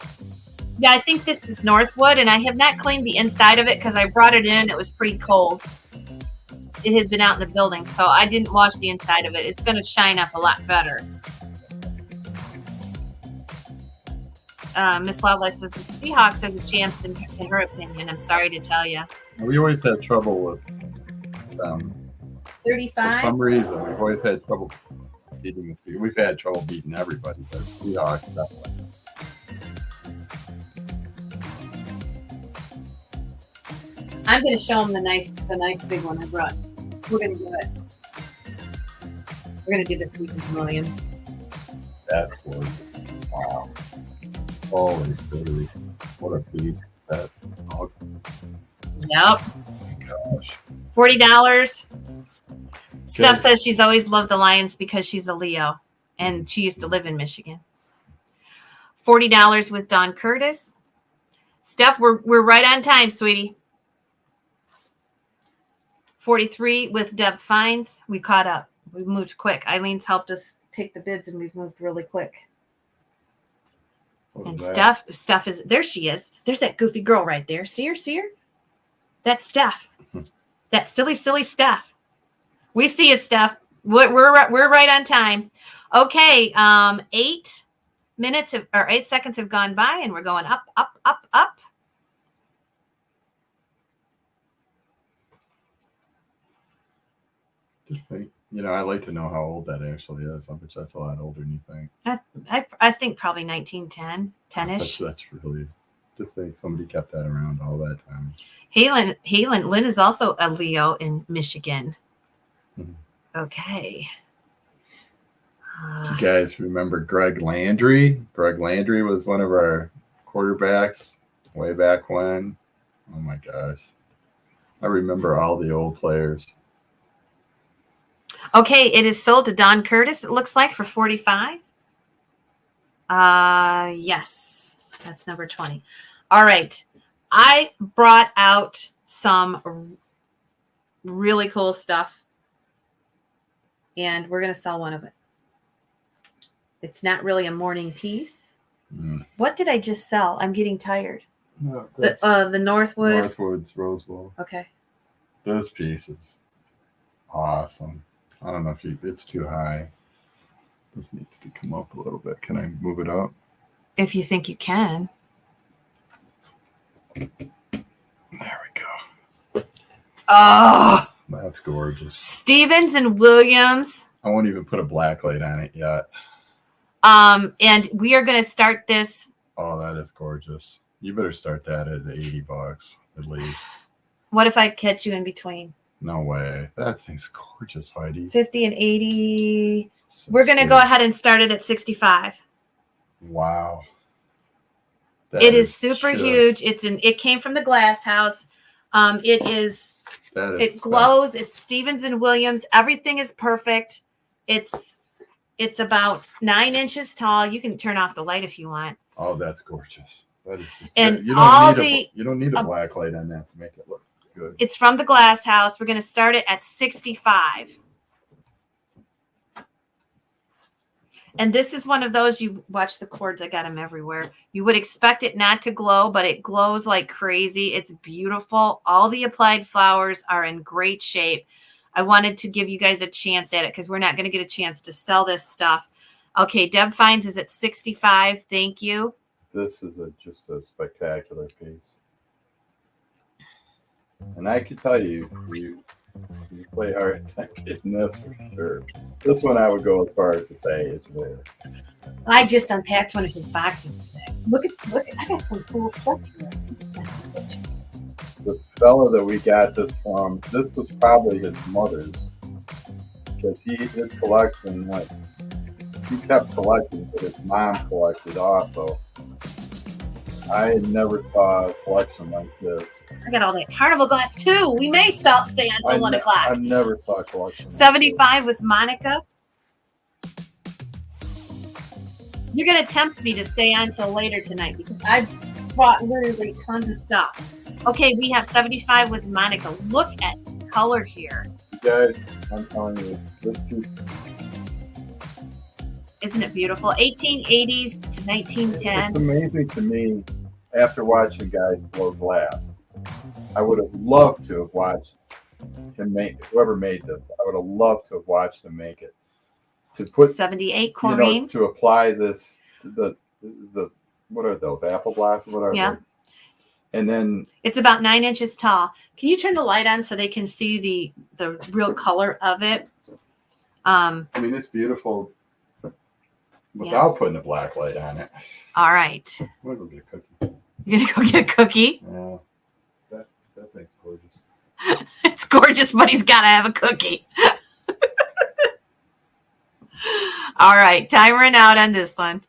Yeah, I think this is Northwood, and I have not cleaned the inside of it because I brought it in. It was pretty cold. It had been out in the building, so I didn't wash the inside of it. It's going to shine up a lot better. Miss Wildlife says the Seahawks are the champs in her opinion. I'm sorry to tell you. we always had trouble with them. 35. For some reason, we've always had trouble beating the Seahawks. We've had trouble beating everybody, but Seahawks definitely. I'm going to show them the nice big one I brought. We're going to do it. We're going to do this Stevens Williams. That's gorgeous. Wow. Holy city. What a piece. That. Oh, Yep. gosh. $40. Steph says she's always loved the Lions because she's a Leo, and she used to live in Michigan. $40 with Don Curtis. Steph, we're right on time, sweetie. 43 with Deb Fines. We caught up. We moved quick. Eileen's helped us take the bids, and we've moved really quick. And Steph is there. She is. There's that goofy girl right there. See her? See her? That's Steph. That silly Steph. We see you, Steph. We're right on time. Okay. 8 seconds have gone by, and we're going up, up, up, up. Just think, I like to know how old that actually is. I bet that's a lot older than you think. I think probably 1910, 10-ish. That's really, just think somebody kept that around all that time. Halen, Lynn is also a Leo in Michigan. Mhm. Okay. Do you guys remember Greg Landry? Greg Landry was one of our quarterbacks way back when. Oh my gosh. I remember all the old players. Okay, it is sold to Don Curtis, it looks like, for $45. Yes, that's number 20. All right. I brought out some really cool stuff, and we're going to sell one of it. It's not really a morning piece. Mm. What did I just sell? I'm getting tired. No, The Northwood. Northwood's Rose Bowl. Okay. This piece is awesome. I don't know if it's too high. This needs to come up a little bit. Can I move it up? If you think you can. There we go. Oh, That's gorgeous. Stevens and Williams. I won't even put a black light on it yet. And we are going to start this. Oh, that is gorgeous. You better start that at $80 at least. What if I catch you in between? No way. That thing's gorgeous, Heidi. 50 and 80. We're going to go ahead and start it at 65. Wow. It is super huge. It came from the glass house. It glows. It's Stevens and Williams. Everything is perfect. It's about 9 inches tall. You can turn off the light if you want. Oh, that's gorgeous. That is just, and you don't need a black light on that to make it look good. It's from the glass house. We're going to start it at 65. And this is one of those, you watch the cords. I got them everywhere. You would expect it not to glow, but it glows like crazy. It's beautiful. All the applied flowers are in great shape. I wanted to give you guys a chance at it because we're not going to get a chance to sell this stuff. Okay, Deb Fines is at 65. Thank you. This is just a spectacular piece. And I can tell you, you play hard in this for sure. This one I would go as far as to say is rare. I just unpacked one of his boxes today. Look at I got some cool stuff here. The fella that we got this from, this was probably his mother's, because his collection he kept collecting, but his mom collected also. I had never saw a collection like this. I got all that carnival glass too. We may stay until 1 o'clock. I never saw a collection. 75 with Monica. You're going to tempt me to stay on till later tonight because I brought literally tons of stuff. Okay, we have 75 with Monica. Look at the color here. Guys, I'm telling you, this piece. Isn't it beautiful? 1880s to 1910. It's amazing to me after watching guys blow glass. I would have loved to have watched him make, whoever made this, I would have loved to have watched him make it. To put 78 Corrine. To apply this, the what are those, apple blossom? What are yeah. they? And then it's about 9 inches tall. Can you turn the light on so they can see the real color of it? I mean, it's beautiful without putting a black light on it. All right. I'm gonna go get a cookie. You're gonna go get a cookie? Yeah, that thing's gorgeous. It's gorgeous, but he's got to have a cookie. All right, timering out on this one.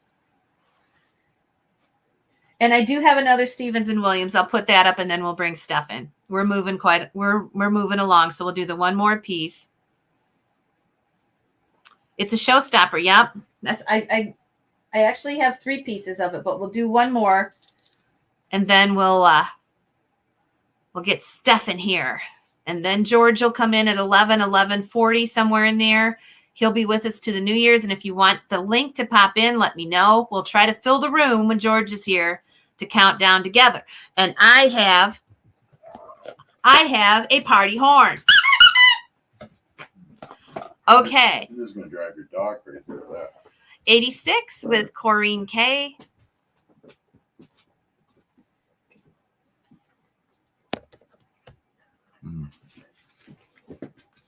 And I do have another Stevens and Williams. I'll put that up, and then we'll bring Steph in. We're moving we're moving along, so we'll do the one more piece. It's a showstopper. Yep, that's I actually have 3 pieces of it, but we'll do one more, and then we'll get Steph in here, and then George will come in at 11:40 somewhere in there. He'll be with us to the New Year's, and if you want the link to pop in, let me know. We'll try to fill the room when George is here to count down together. And I have a party horn. Okay. You're just gonna drive your dog crazy with that. 86 with Corrine K.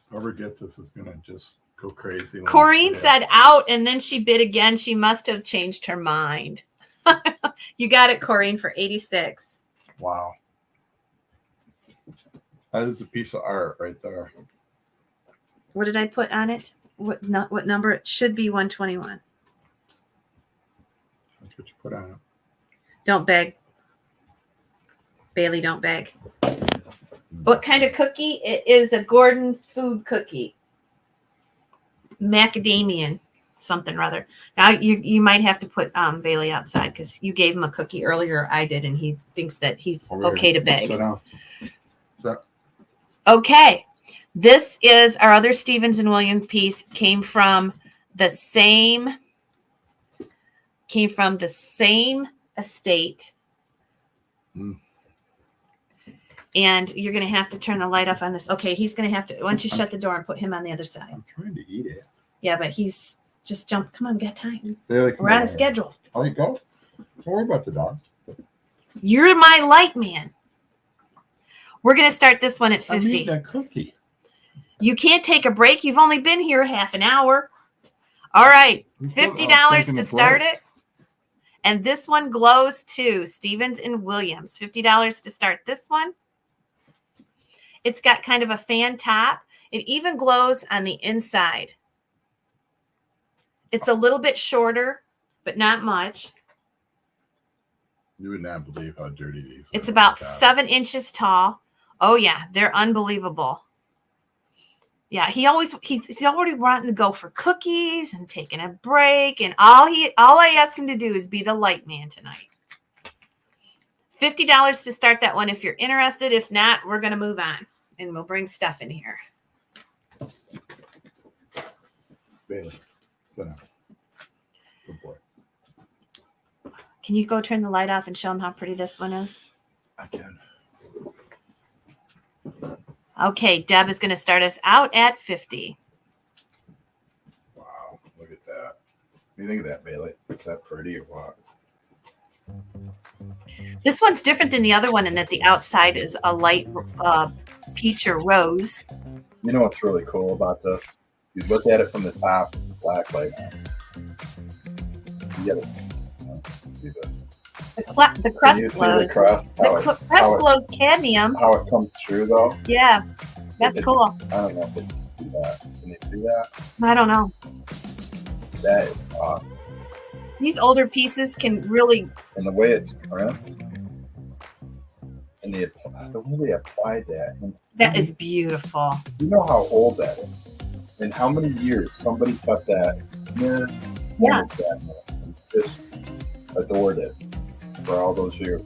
Whoever gets this is gonna just go crazy. Corrine said out, and then she bid again. She must have changed her mind. You got it, Corrine, for 86. Wow. That is a piece of art right there. What did I put on it? What number? It should be 121. That's what you put on it. Don't beg. Bailey, don't beg. What kind of cookie? It is a Gordon food cookie. Macadamian something or other. Now you might have to put Bailey outside because you gave him a cookie earlier. I did, and he thinks that he's okay to beg. Okay. This is our other Stevens and Williams piece. Came from the same estate. And you're going to have to turn the light off on this. Okay, he's going to have to. Why don't you shut the door and put him on the other side? I'm trying to eat it. Yeah, but he's just jump. Come on, we got time. We're on a schedule. Oh, you go. Don't worry about the dog. You're my light man. We're going to start this one at I 50. made a cookie. You can't take a break. You've only been here half an hour. All right. $50 to start it. And this one glows too. Stevens and Williams. $50 to start this one. It's got kind of a fan top. It even glows on the inside. It's a little bit shorter, but not much. You would not believe how dirty these are. It's about 7 inches tall. Oh yeah, they're unbelievable. Yeah, he's already wanting to go for cookies and taking a break, and all I ask him to do is be the light man tonight. $50 to start that one if you're interested. If not, we're gonna move on and we'll bring stuff in here. Bailey, sit down. Good boy. Can you go turn the light off and show them how pretty this one is? I can. Okay, Deb is going to start us out at 50. Wow, look at that. What do you think of that, Bailey? Is that pretty or what? This one's different than the other one in that the outside is a light peach or rose. You know what's really cool about this? You look at it from the top, black light on. You gotta see this. The crust glows. The crust glows cadmium. How it comes through, though. Yeah, that's cool. I don't know if they can see that. Can they see that? I don't know. That is awesome. These older pieces can really. And the way it's crimped, and the way they applied that. And that is beautiful. You know how old that is, and how many years somebody cut that mirror. Yeah. And just adored it for all those years.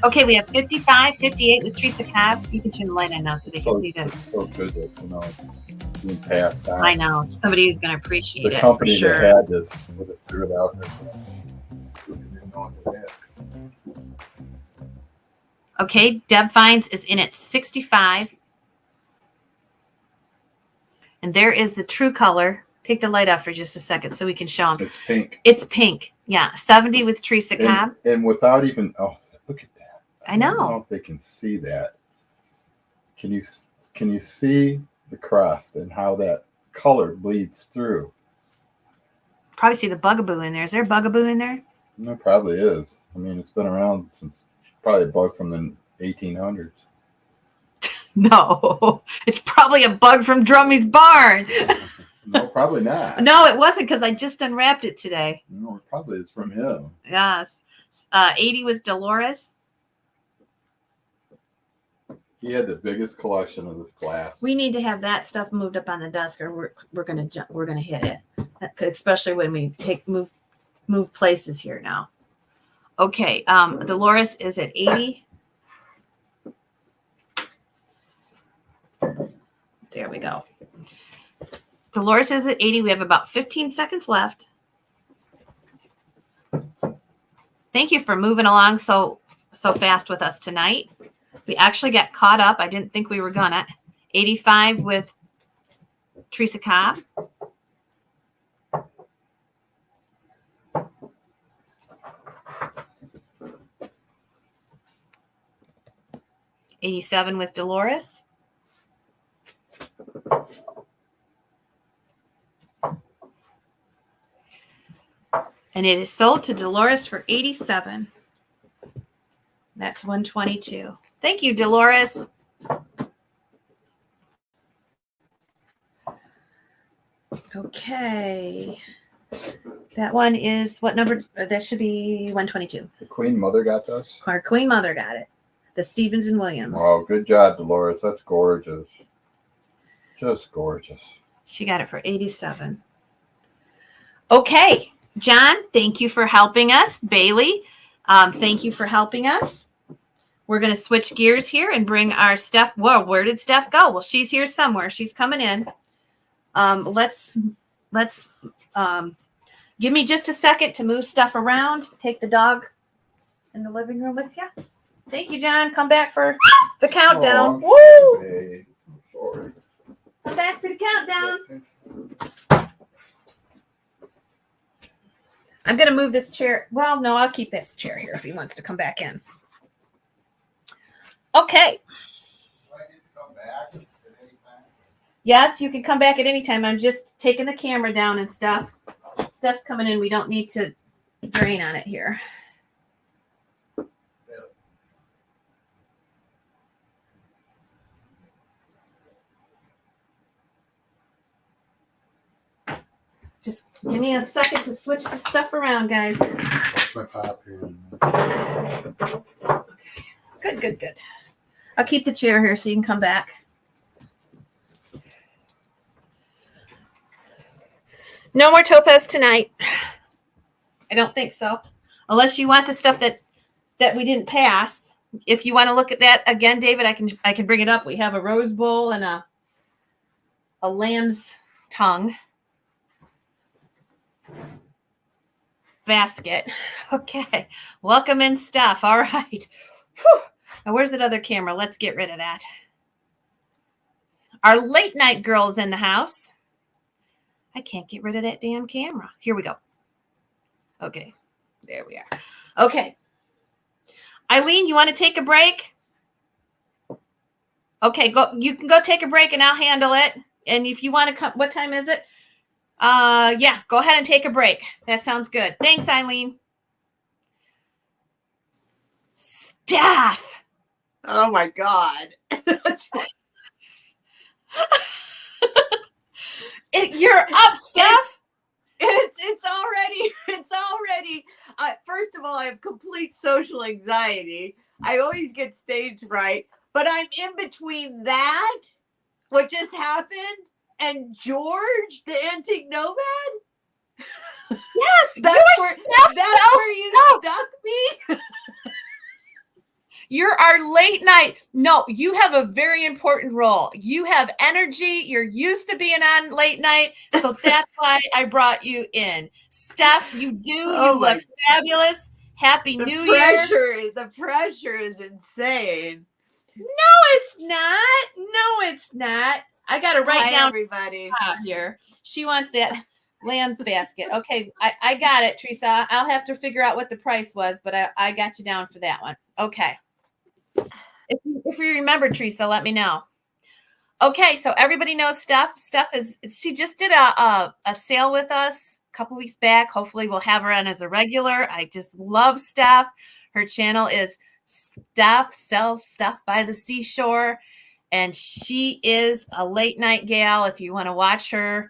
Okay, we have 55, 58 with Teresa Cobb. You can turn the light on now so they can see this. It's so good that, you know, it's being passed down. I know. Somebody who's going to appreciate it. The company for sure. that had this would have threw it out there. Okay, Deb Fines is in at 65. And there is the true color. Take the light off for just a second so we can show them. It's pink. It's pink. Yeah, 70 with Teresa Cobb. And without even, look at that. I know. I don't know if they can see that. Can you see the crust and how that color bleeds through? Probably see the bugaboo in there. Is there a bugaboo in there? There probably is. I mean, it's been around since probably a bug from the 1800s. No, it's probably a bug from Drummy's barn. No, probably not. No, it wasn't because I just unwrapped it today. No, it probably is from him. Yes. 80 with Dolores. He had the biggest collection of this glass. We need to have that stuff moved up on the desk, or we're gonna hit it, especially when we move places here now. Okay, Dolores is at 80. There we go. Dolores is at 80. We have about 15 seconds left. Thank you for moving along so fast with us tonight. We actually got caught up. I didn't think we were gonna. 85 with Teresa Cobb. $87 with Dolores. And it is sold to Dolores for $87. That's $122. Thank you, Dolores. Okay. That one is what number? That should be 122. The Queen Mother got this? Our Queen Mother got it. The Stevens and Williams. Oh, good job, Dolores. That's gorgeous. Just gorgeous. She got it for $87. Okay. John, thank you for helping us. Bailey, thank you for helping us. We're going to switch gears here and bring our Steph. Whoa, where did Steph go? Well, she's here somewhere. She's coming in. Let's give me just a second to move stuff around. Take the dog in the living room with you. Thank you, John. Come back for the countdown. Oh, woo! hey, I'm sorry. Come back for the countdown. I'm going to move this chair. Well, no, I'll keep this chair here if he wants to come back in. Okay. Yes, you can come back at any time. I'm just taking the camera down and stuff. Stuff's coming in. We don't need to drain on it here. Just give me a second to switch the stuff around, guys. My pop here. Okay. Good. I'll keep the chair here so you can come back. No more topaz tonight. I don't think so. Unless you want the stuff that we didn't pass. If you want to look at that again, David, I can bring it up. We have a rose bowl and a lamb's tongue basket. Okay. Welcome in stuff. All right. Whew. Now where's that other camera? Let's get rid of that. Our late night girl's in the house. I can't get rid of that damn camera. Here we go. Okay. There we are. Okay. Eileen, you want to take a break? Okay, go. You can go take a break and I'll handle it. And if you want to come, what time is it? Yeah, go ahead and take a break. That sounds good. Thanks, Eileen. Staff. Oh my God. You're up, Steph. It's already. First of all, I have complete social anxiety. I always get stage fright, but I'm in between that, what just happened, and George the Antique Nomad. Yes, that's where you stuck me. You're our late night. No, you have a very important role. You have energy. You're used to being on late night. So that's why I brought you in. Steph, you do. You look fabulous. Happy New Year. The pressure is insane. No, it's not. I got to write down everybody here. She wants that lamb's basket. Okay, I got it, Teresa. I'll have to figure out what the price was, but I got you down for that one. Okay. If you remember, Teresa, let me know. Okay, so everybody knows Steph. She just did a sale with us a couple weeks back. Hopefully we'll have her on as a regular. I just love Steph. Her channel is Steph Sells Stuff by the Seashore. And she is a late night gal. If you want to watch her,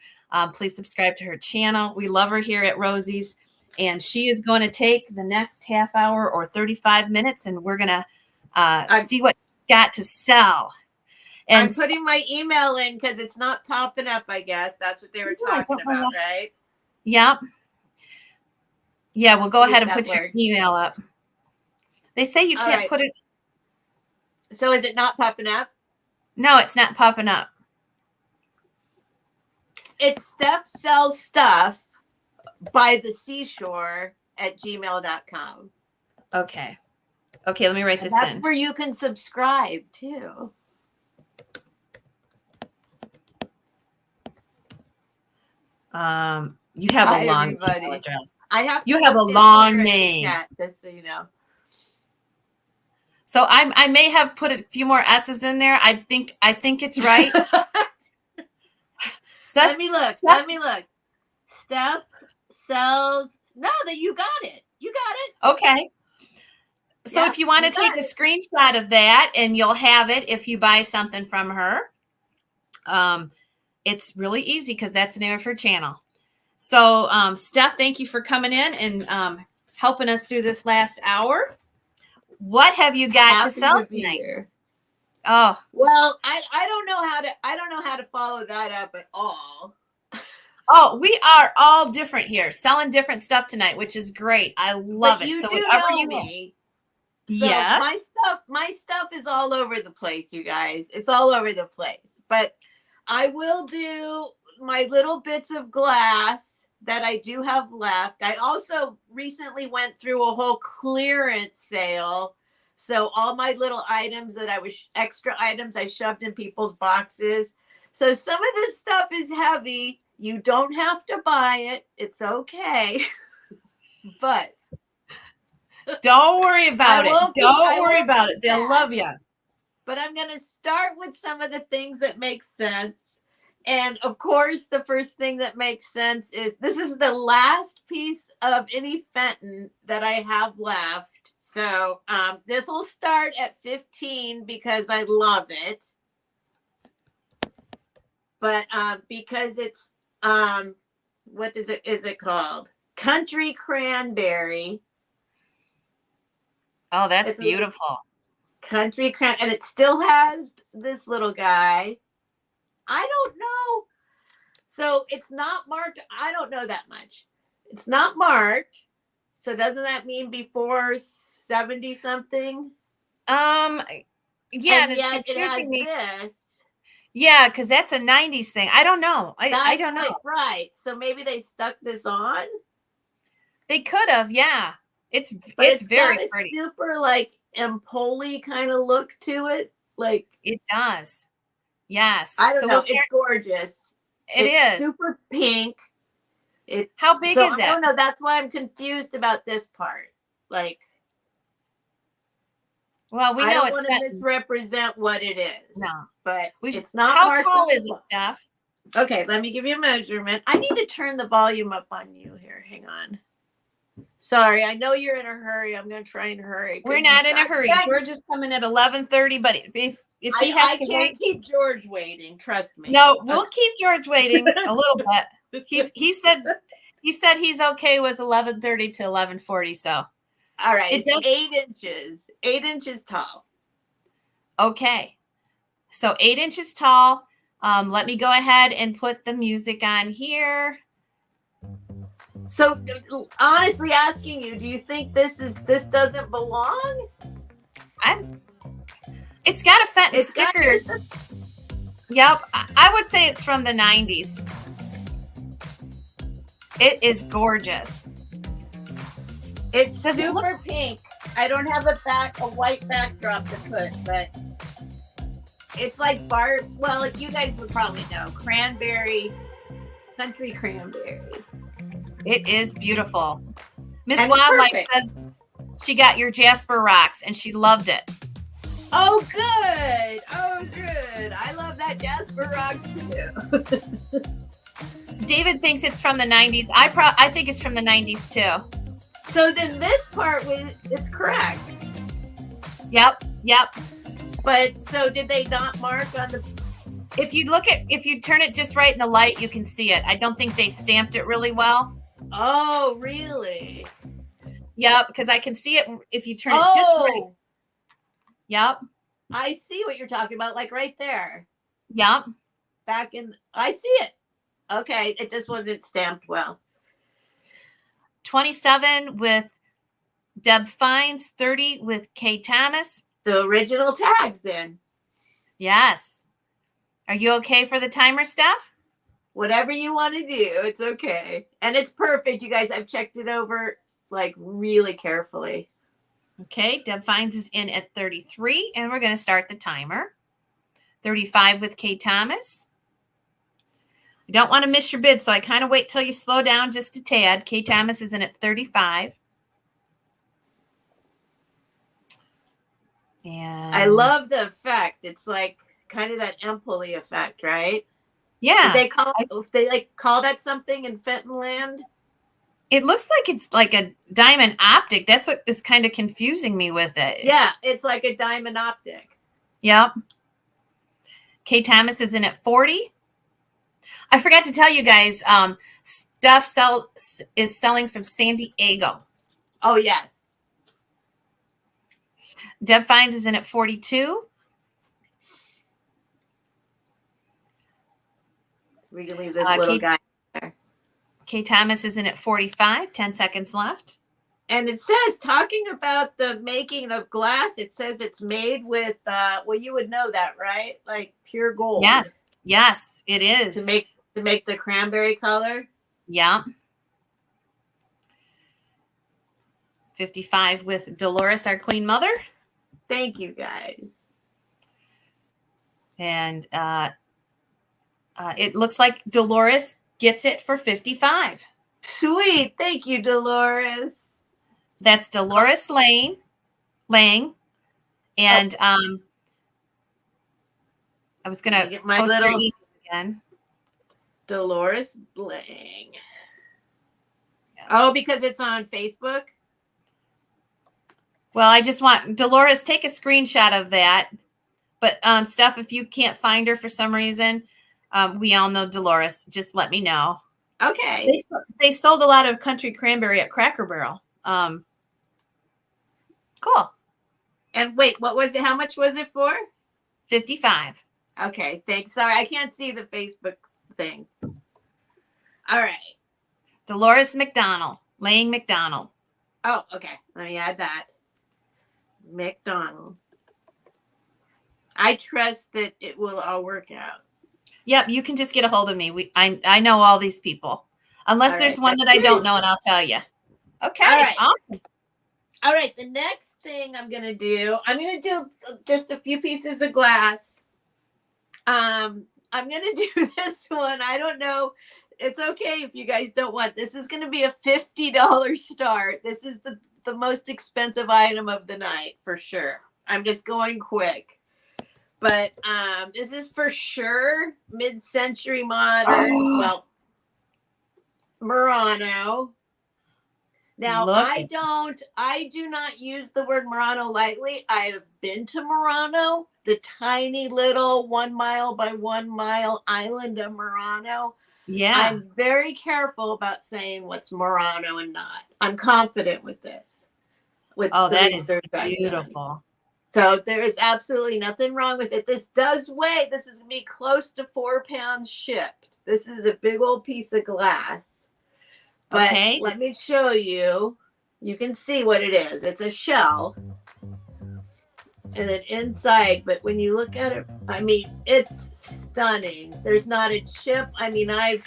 please subscribe to her channel. We love her here at Rosie's. And she is going to take the next half hour or 35 minutes, and we're going to see what she's got to sell. And I'm putting my email in because it's not popping up, I guess. That's what they were talking about, right? Yep. Yeah, we'll go ahead and put your email up. They say you can't put it. So is it not popping up? No, it's not popping up. It's Steph Sells Stuff by the Seashore at gmail.com. Okay. Okay, let me write this in. That's where you can subscribe too. You have a long email address. You have a long name. Just so you know. So I may have put a few more S's in there. I think it's right. Let me look. Steph Sells. No, that you got it. You got it. Okay. So if you want to take a screenshot of that, and you'll have it if you buy something from her. It's really easy because that's the name of her channel. So Steph, thank you for coming in and helping us through this last hour. What have you got to sell tonight? Oh, well, I don't know how to follow that up at all. Oh, we are all different here, selling different stuff tonight, which is great. I love it. You So do whatever know you me. So yes. my stuff is all over the place, you guys. It's all over the place. But I will do my little bits of glass that I do have left. I also recently went through a whole clearance sale. So all my little items that extra items I shoved in people's boxes. So some of this stuff is heavy. You don't have to buy it. It's okay. But don't worry about it. Don't worry about it. They'll love you. but I'm going to start with some of the things that make sense. And of course, the first thing that makes sense is this is the last piece of any Fenton that I have left. So this will start at 15 because I love it. But because it's, what is it called? Country Cranberry. Oh, that's It's beautiful. Country Cran, and it still has this little guy. I don't know. So it's not marked. I don't know that much. It's not marked. So doesn't that mean before 70 something? Yeah, and that's yet it has confusing me. this. Yeah, because that's a 90s thing. I don't know. I That's don't know. like, right. So maybe they stuck this on. They could have, yeah. It's But it's it's very got a pretty. super like Empoli kind of look to it. Like It does. Yes. I don't So know. we'll It's start. gorgeous. It's Super pink. How big so is I it? don't know. That's why I'm confused about this part. Like, Well, we I know don't it's want to Fenton. misrepresent what it is. No. But We, it's not how marked tall on the is it, book. Steph? Okay, let me give you a measurement. I need to turn the volume up on you here. Hang on. Sorry, I know you're in a hurry. I'm going to try and hurry. We're not in a hurry. George is coming at 11:30, but if he has I to can't wait, keep George waiting. Trust me. no, we'll keep George waiting a little bit. He said he's okay with 11:30 to 11:40. So All right, it it's does 8 inches. 8 inches tall. okay. So 8 inches tall. Let me go ahead and put the music on here. So honestly asking you, do you think this doesn't belong? It's got a Fenton sticker. Yep. I would say it's from the 90s. It is gorgeous. It's Does it super pink. I don't have a white backdrop to put, but it's like well, you guys would probably know. Country cranberry. It is beautiful. Miss And it's Wildlife perfect. says she got your Jasper rocks and she loved it. Oh, good. Oh, good. I love that Jasper rock too. David thinks it's from the 90s. I think it's from the 90s too. So then this part it's correct. Yep. But so did they not mark on the? If you turn it just right in the light, you can see it. I don't think they stamped it really well. Oh, really? Yep, because I can see it if you turn it just right. Yep. I see what you're talking about, like right there. Yep. I see it. Okay, it just wasn't stamped well. 27 with Deb Fines, 30 with Kay Thomas. The original tags then. Yes. Are you okay for the timer, Steph? Whatever you want to do, it's okay. And it's perfect, you guys. I've checked it over like really carefully. Okay, Deb Fines is in at 33, and we're going to start the timer. 35 with Kay Thomas. I don't want to miss your bid, so I kind of wait till you slow down just a tad. Kay Thomas is in at 35. And I love the effect. It's like kind of that Empoli effect, right? Yeah. Did they call that something in Fenton land? It looks like it's like a diamond optic. That's what is kind of confusing me with it. Yeah, it's like a diamond optic. Yep. Kay Thomas is in at 40. I forgot to tell you guys, Steph is selling from San Diego. Oh, yes. Deb Fines is in at 42. We can leave this little guy there. Kay Thomas is in at 45. 10 seconds left. And it says, talking about the making of glass, it says it's made with, well, you would know that, right? Like pure gold. Yes, it is. To make the cranberry color. Yeah. 55 with Dolores, our Queen Mother. Thank you, guys. And it looks like Dolores gets it for 55. Sweet. Thank you, Dolores. That's Dolores Lang. And I was gonna get my post your little email again. Dolores Bling. Oh, because it's on Facebook? Well, I just want Dolores, take a screenshot of that. But Steph, if you can't find her for some reason, we all know Dolores. Just let me know. Okay. They sold a lot of country cranberry at Cracker Barrel. Cool. And wait, what was it? How much was it for? $55. Okay, thanks. Sorry, I can't see the Facebook thing. All right. Dolores McDonald, Lang McDonald. Oh, okay. Let me add that. McDonald. I trust that it will all work out. Yep, you can just get a hold of me. I know all these people. Unless All there's right, one that I don't know, and I'll tell you. Okay, All right. awesome. All right, the next thing I'm gonna do just a few pieces of glass. I'm gonna do this one. I don't know. It's okay if you guys don't want. This is gonna be a $50 start. This is the most expensive item of the night for sure. I'm just going quick. But this is for sure mid-century modern. Well, Murano. Now, I do not use the word Murano lightly. I have been to Murano, the tiny little 1 mile by 1 mile island of Murano. Yeah. I'm very careful about saying what's Murano and not. I'm confident with this. That is beautiful. So there is absolutely nothing wrong with it. This does weigh. This is going to be close to 4 pounds shipped. This is a big old piece of glass. But let me show you. You can see what it is. It's a shell. And then inside, but when you look at it, I mean, it's stunning. There's not a chip. I mean, I've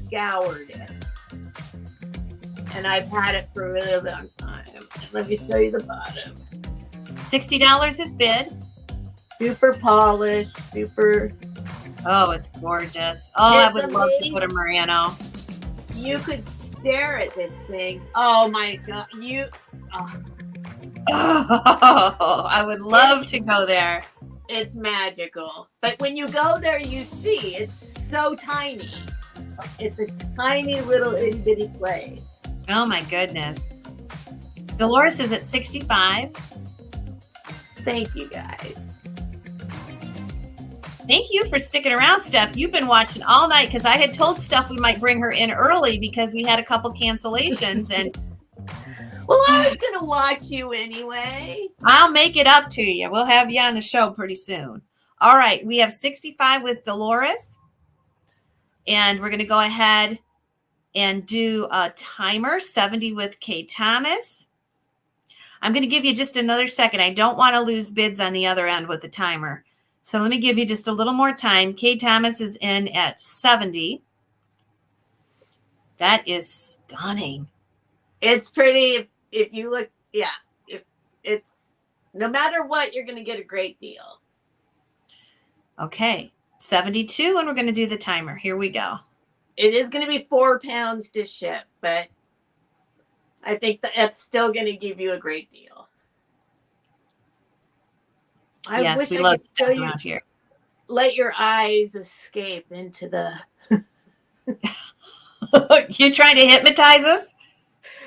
scoured it. And I've had it for a really long time. Let me show you the bottom. $60 is bid. Super polished, super. Oh, it's gorgeous. Oh, I would love to put a Murano. You could stare at this thing. Oh my God. Oh, I would love to go there. It's magical. But when you go there, you see it's so tiny. It's a tiny little itty bitty place. Oh my goodness. Dolores is at 65. Thank you guys. Thank you for sticking around, Steph. You've been watching all night because I had told Steph we might bring her in early because we had a couple cancellations. And well, I was going to watch you anyway. I'll make it up to you. We'll have you on the show pretty soon. All right. We have 65 with Dolores. And we're going to go ahead and do a timer, 70 with Kay Thomas. I'm going to give you just another second. I don't want to lose bids on the other end with the timer. So let me give you just a little more time. Kay Thomas is in at 70. That is stunning. It's pretty. If you look, yeah, if it's no matter what, you're going to get a great deal. Okay, 72, and we're going to do the timer. Here we go. It is going to be 4 pounds to ship, but I think that's still going to give you a great deal. Yes, we love stuff around here. Let your eyes escape into the. You're trying to hypnotize us?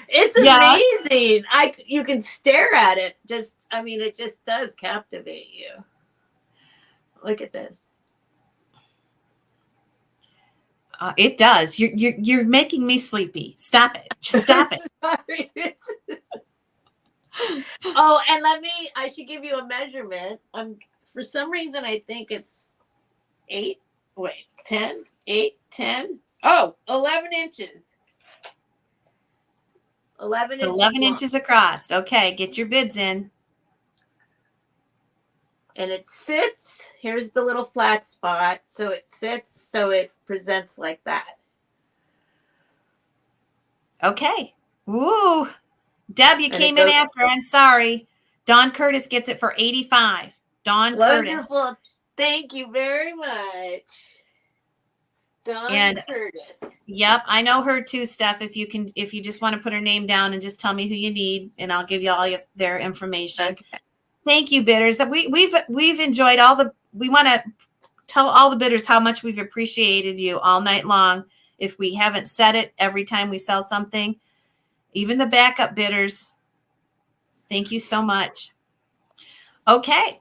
It's amazing. You can stare at it. It just does captivate you. Look at this. It does. You're making me sleepy. Stop it. Just stop it. Sorry. Oh, and I should give you a measurement. For some reason, I think it's 10. Oh, 11 inches. 11 it's 11 inches across. Okay, get your bids in. And it sits, here's the little flat spot. So it sits, so it presents like that. Okay. Woo. Deb, you came in after. I'm sorry. Dawn Curtis gets it for 85. Dawn Curtis. Wonderful. Thank you very much. Dawn Curtis. Yep, I know her too, Steph. If you just want to put her name down and just tell me who you need, and I'll give you all their information. Okay. Thank you, bidders. We've enjoyed all we want to tell all the bidders how much we've appreciated you all night long. If we haven't said it every time we sell something, even the backup bidders, thank you so much. Okay.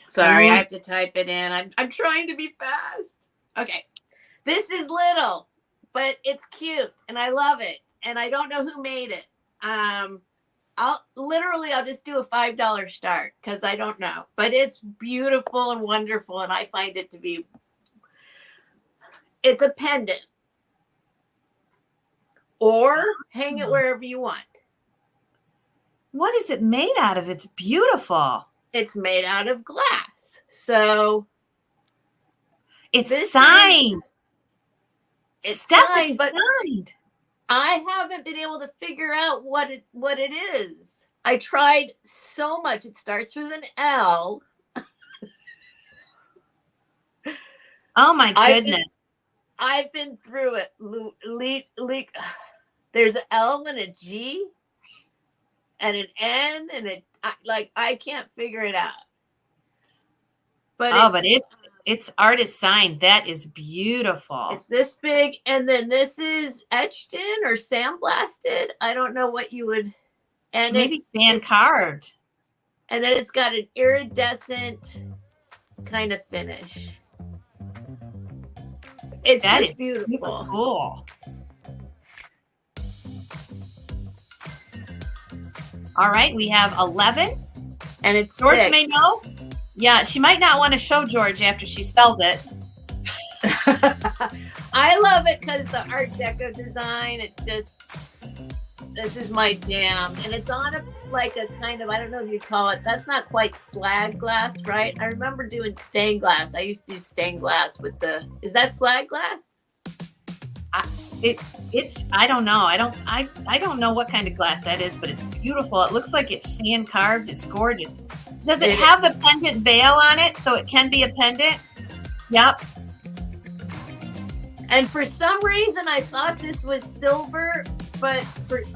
Sorry, I have to type it in. I'm trying to be fast. Okay. This is little, but it's cute and I love it. And I don't know who made it. I'll just do a $5 start because I don't know. But it's beautiful and wonderful, and I find it to be, it's a pendant. Or hang it wherever you want. What is it made out of? It's beautiful. It's made out of glass. So it's signed. It's Steph, signed, it's but signed. I haven't been able to figure out what it is. I tried so much. It starts with an L. Oh my goodness. I've been through it. There's an L and a G and an N and I can't figure it out. But it's artist signed. That is beautiful. It's this big, and then this is etched in or sandblasted. I don't know what you would, and maybe sand carved. And then it's got an iridescent kind of finish. It's just beautiful. Cool. All right, we have 11. And it's George thick. may know. Yeah, she might not want to show George after she sells it. I love it because the Art Deco design, this is my jam. And it's on a kind of, I don't know if you call it, that's not quite slag glass, right? I remember doing stained glass. I used to do stained glass with is that slag glass? I don't know. I don't know what kind of glass that is, but it's beautiful. It looks like it's sand carved. It's gorgeous. Does it have the pendant veil on it so it can be a pendant? Yep. And for some reason, I thought this was silver, but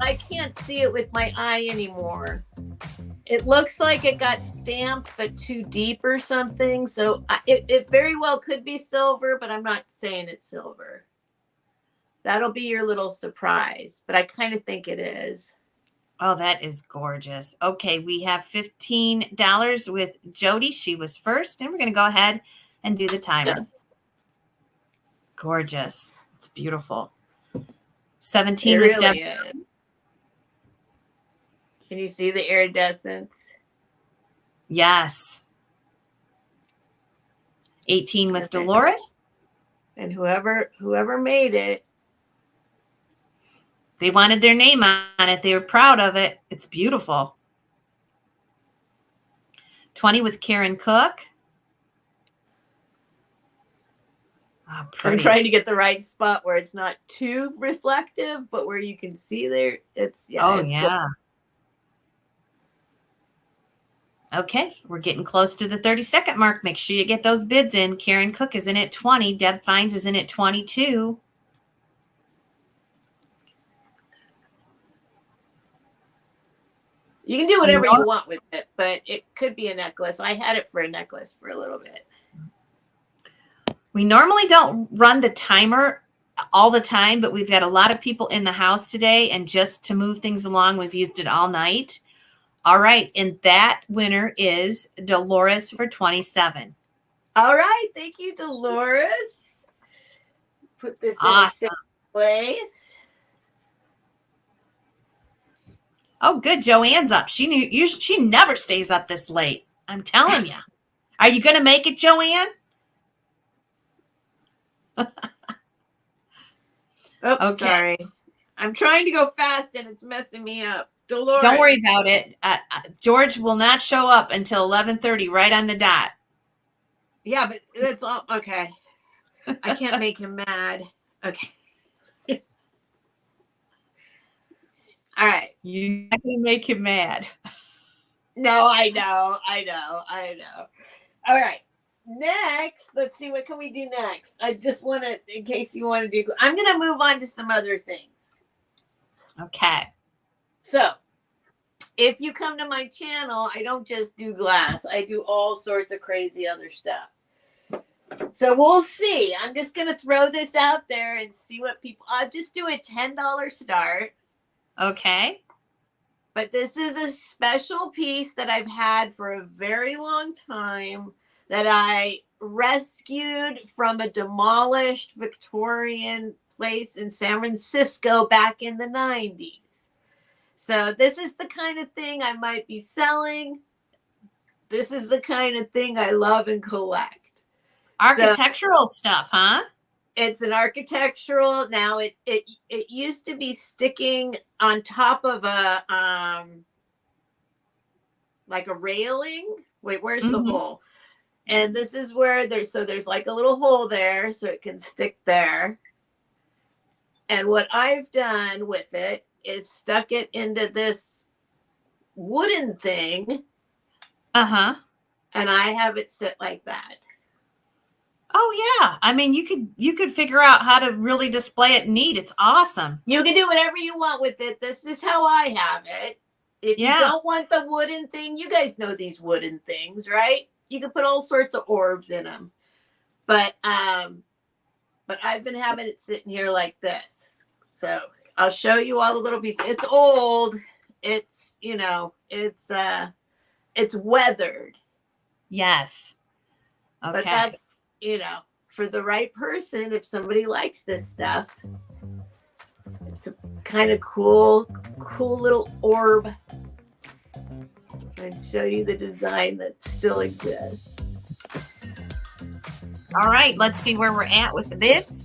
I can't see it with my eye anymore. It looks like it got stamped, but too deep or something. So it very well could be silver, but I'm not saying it's silver. That'll be your little surprise, but I kind of think it is. Oh, that is gorgeous. Okay, we have $15 with Jody. She was first, and we're going to go ahead and do the timer. Yeah. Gorgeous. It's beautiful. 17 it with really Deb. is. Can you see the iridescence? Yes. 18 with Dolores. And whoever made it. They wanted their name on it. They were proud of it. It's beautiful. 20 with Karen Cook. Oh, I'm trying to get the right spot where it's not too reflective, but where you can see there. It's yeah. Okay, we're getting close to the 30-second mark. Make sure you get those bids in. Karen Cook is in at 20. Deb Fines is in at 22. You can do whatever you want with it, but it could be a necklace. I had it for a necklace for a little bit. We normally don't run the timer all the time, but we've got a lot of people in the house today, and just to move things along, we've used it all night. All right, and that winner is Dolores for 27. All right, thank you, Dolores. Put this in a safe place. Oh, good. Joanne's up. She never stays up this late. I'm telling you. Are you going to make it, Joanne? Oops, Okay. sorry. I'm trying to go fast and it's messing me up. Dolores. Don't worry about it. George will not show up until 11:30, right on the dot. Yeah, but that's all. Okay. I can't make him mad. Okay. All right. You're not going to make him mad. No, I know. All right. Next, let's see. What can we do next? I just want to, in case you want to do, I'm going to move on to some other things. Okay. So if you come to my channel, I don't just do glass. I do all sorts of crazy other stuff. So we'll see. I'm just going to throw this out there and see what people, I'll just do a $10 start. Okay. But this is a special piece that I've had for a very long time that I rescued from a demolished Victorian place in San Francisco back in the 90s. So this is the kind of thing I might be selling. This is the kind of thing I love and collect. Architectural stuff, huh? It's an architectural. Now it used to be sticking on top of a like a railing. Wait, where's the hole? And this is where there's like a little hole there so it can stick there. And what I've done with it is stuck it into this wooden thing. Uh-huh. And I have it sit like that. Oh yeah. I mean, you could figure out how to really display it neat. It's awesome. You can do whatever you want with it. This is how I have it. If you don't want the wooden thing, you guys know these wooden things, right? You can put all sorts of orbs in them. But I've been having it sitting here like this. So I'll show you all the little pieces. It's old. It's, you know, it's weathered. Yes. Okay. But that's, you know, for the right person, if somebody likes this stuff, it's a kind of cool little orb. And show you the design that still exists. All right, let's see where we're at with the bids.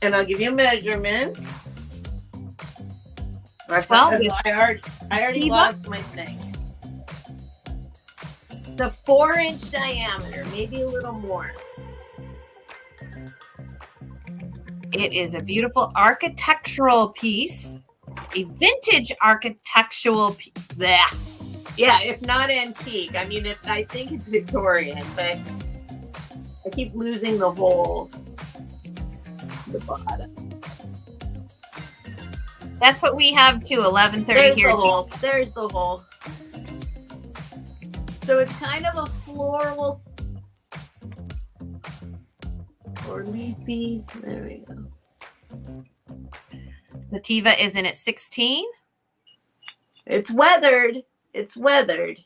And I'll give you a measurement. Well, I already lost my thing. It's a 4-inch diameter, maybe a little more. It is a beautiful architectural piece, a vintage architectural piece. Yeah, if not antique. I mean, I think it's Victorian, but I keep losing the hole. The bottom. That's what we have too. 11:30 here. There's the hole. So it's kind of a floral or leafy. There we go. Sativa is in at 16. It's weathered. It's weathered.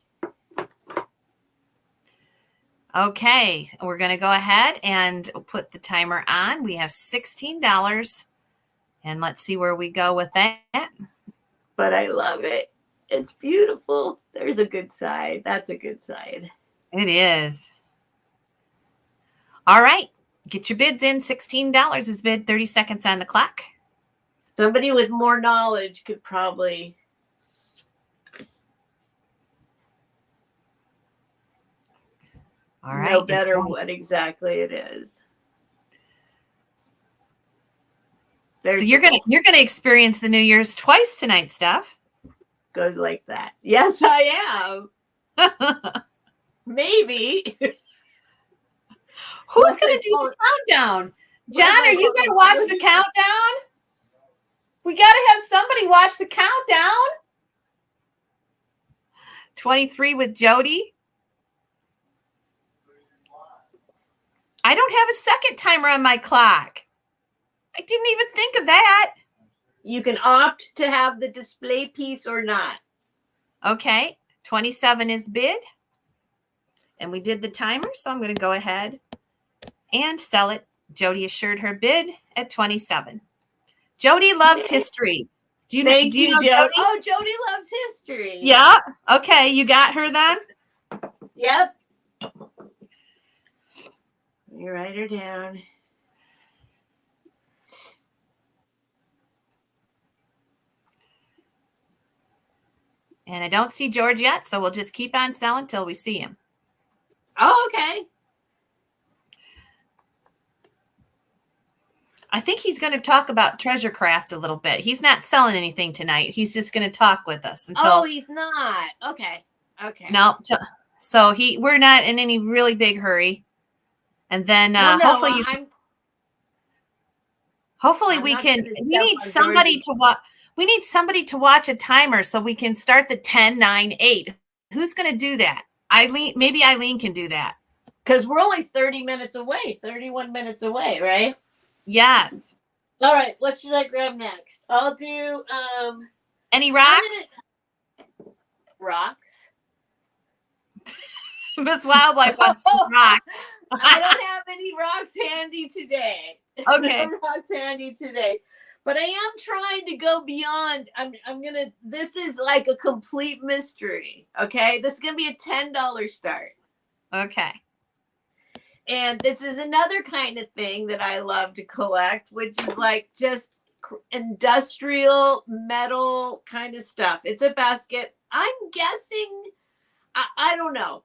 Okay, we're going to go ahead and put the timer on. We have $16. And let's see where we go with that. But I love it. It's beautiful. There's a good side. That's a good side. It is. All right. Get your bids in. $16 is bid. 30 seconds on the clock. Somebody with more knowledge could probably. All right. Know better what exactly it is. So you're gonna experience the New Year's twice tonight, Steph. Goes like that. Yes, I am. Maybe. Who's gonna do the countdown? John, are you gonna watch the countdown? We gotta have somebody watch the countdown. 23 with Jody. I don't have a second timer on my clock. I didn't even think of that. You can opt to have the display piece or not. Okay. 27 is bid. And we did the timer, so I'm going to go ahead and sell it. Jody assured her bid at 27. Jody loves history. Do you know Jody? Oh, Jody loves history. Yeah. Okay. You got her then? Yep. You write her down. And I don't see George yet, so we'll just keep on selling till we see him. Oh, okay. I think he's going to talk about treasure craft a little bit. He's not selling anything tonight. He's just going to talk with us until. Oh, he's not. Okay. Okay. No. So we're not in any really big hurry. And then hopefully we need somebody to watch. We need somebody to watch a timer so we can start the 10, 9, 8. Who's going to do that? Eileen, maybe Eileen can do that. Because we're only 30 minutes away, 31 minutes away, right? Yes. All right, what should I grab next? I'll do any rocks? Rocks. Miss Wildlife wants rocks. I don't have any rocks handy today. Okay. No rocks handy today. But I am trying to go beyond. This is like a complete mystery. Okay. This is gonna be a $10 start. Okay. And this is another kind of thing that I love to collect, which is like just industrial metal kind of stuff. It's a basket. I'm guessing, I don't know.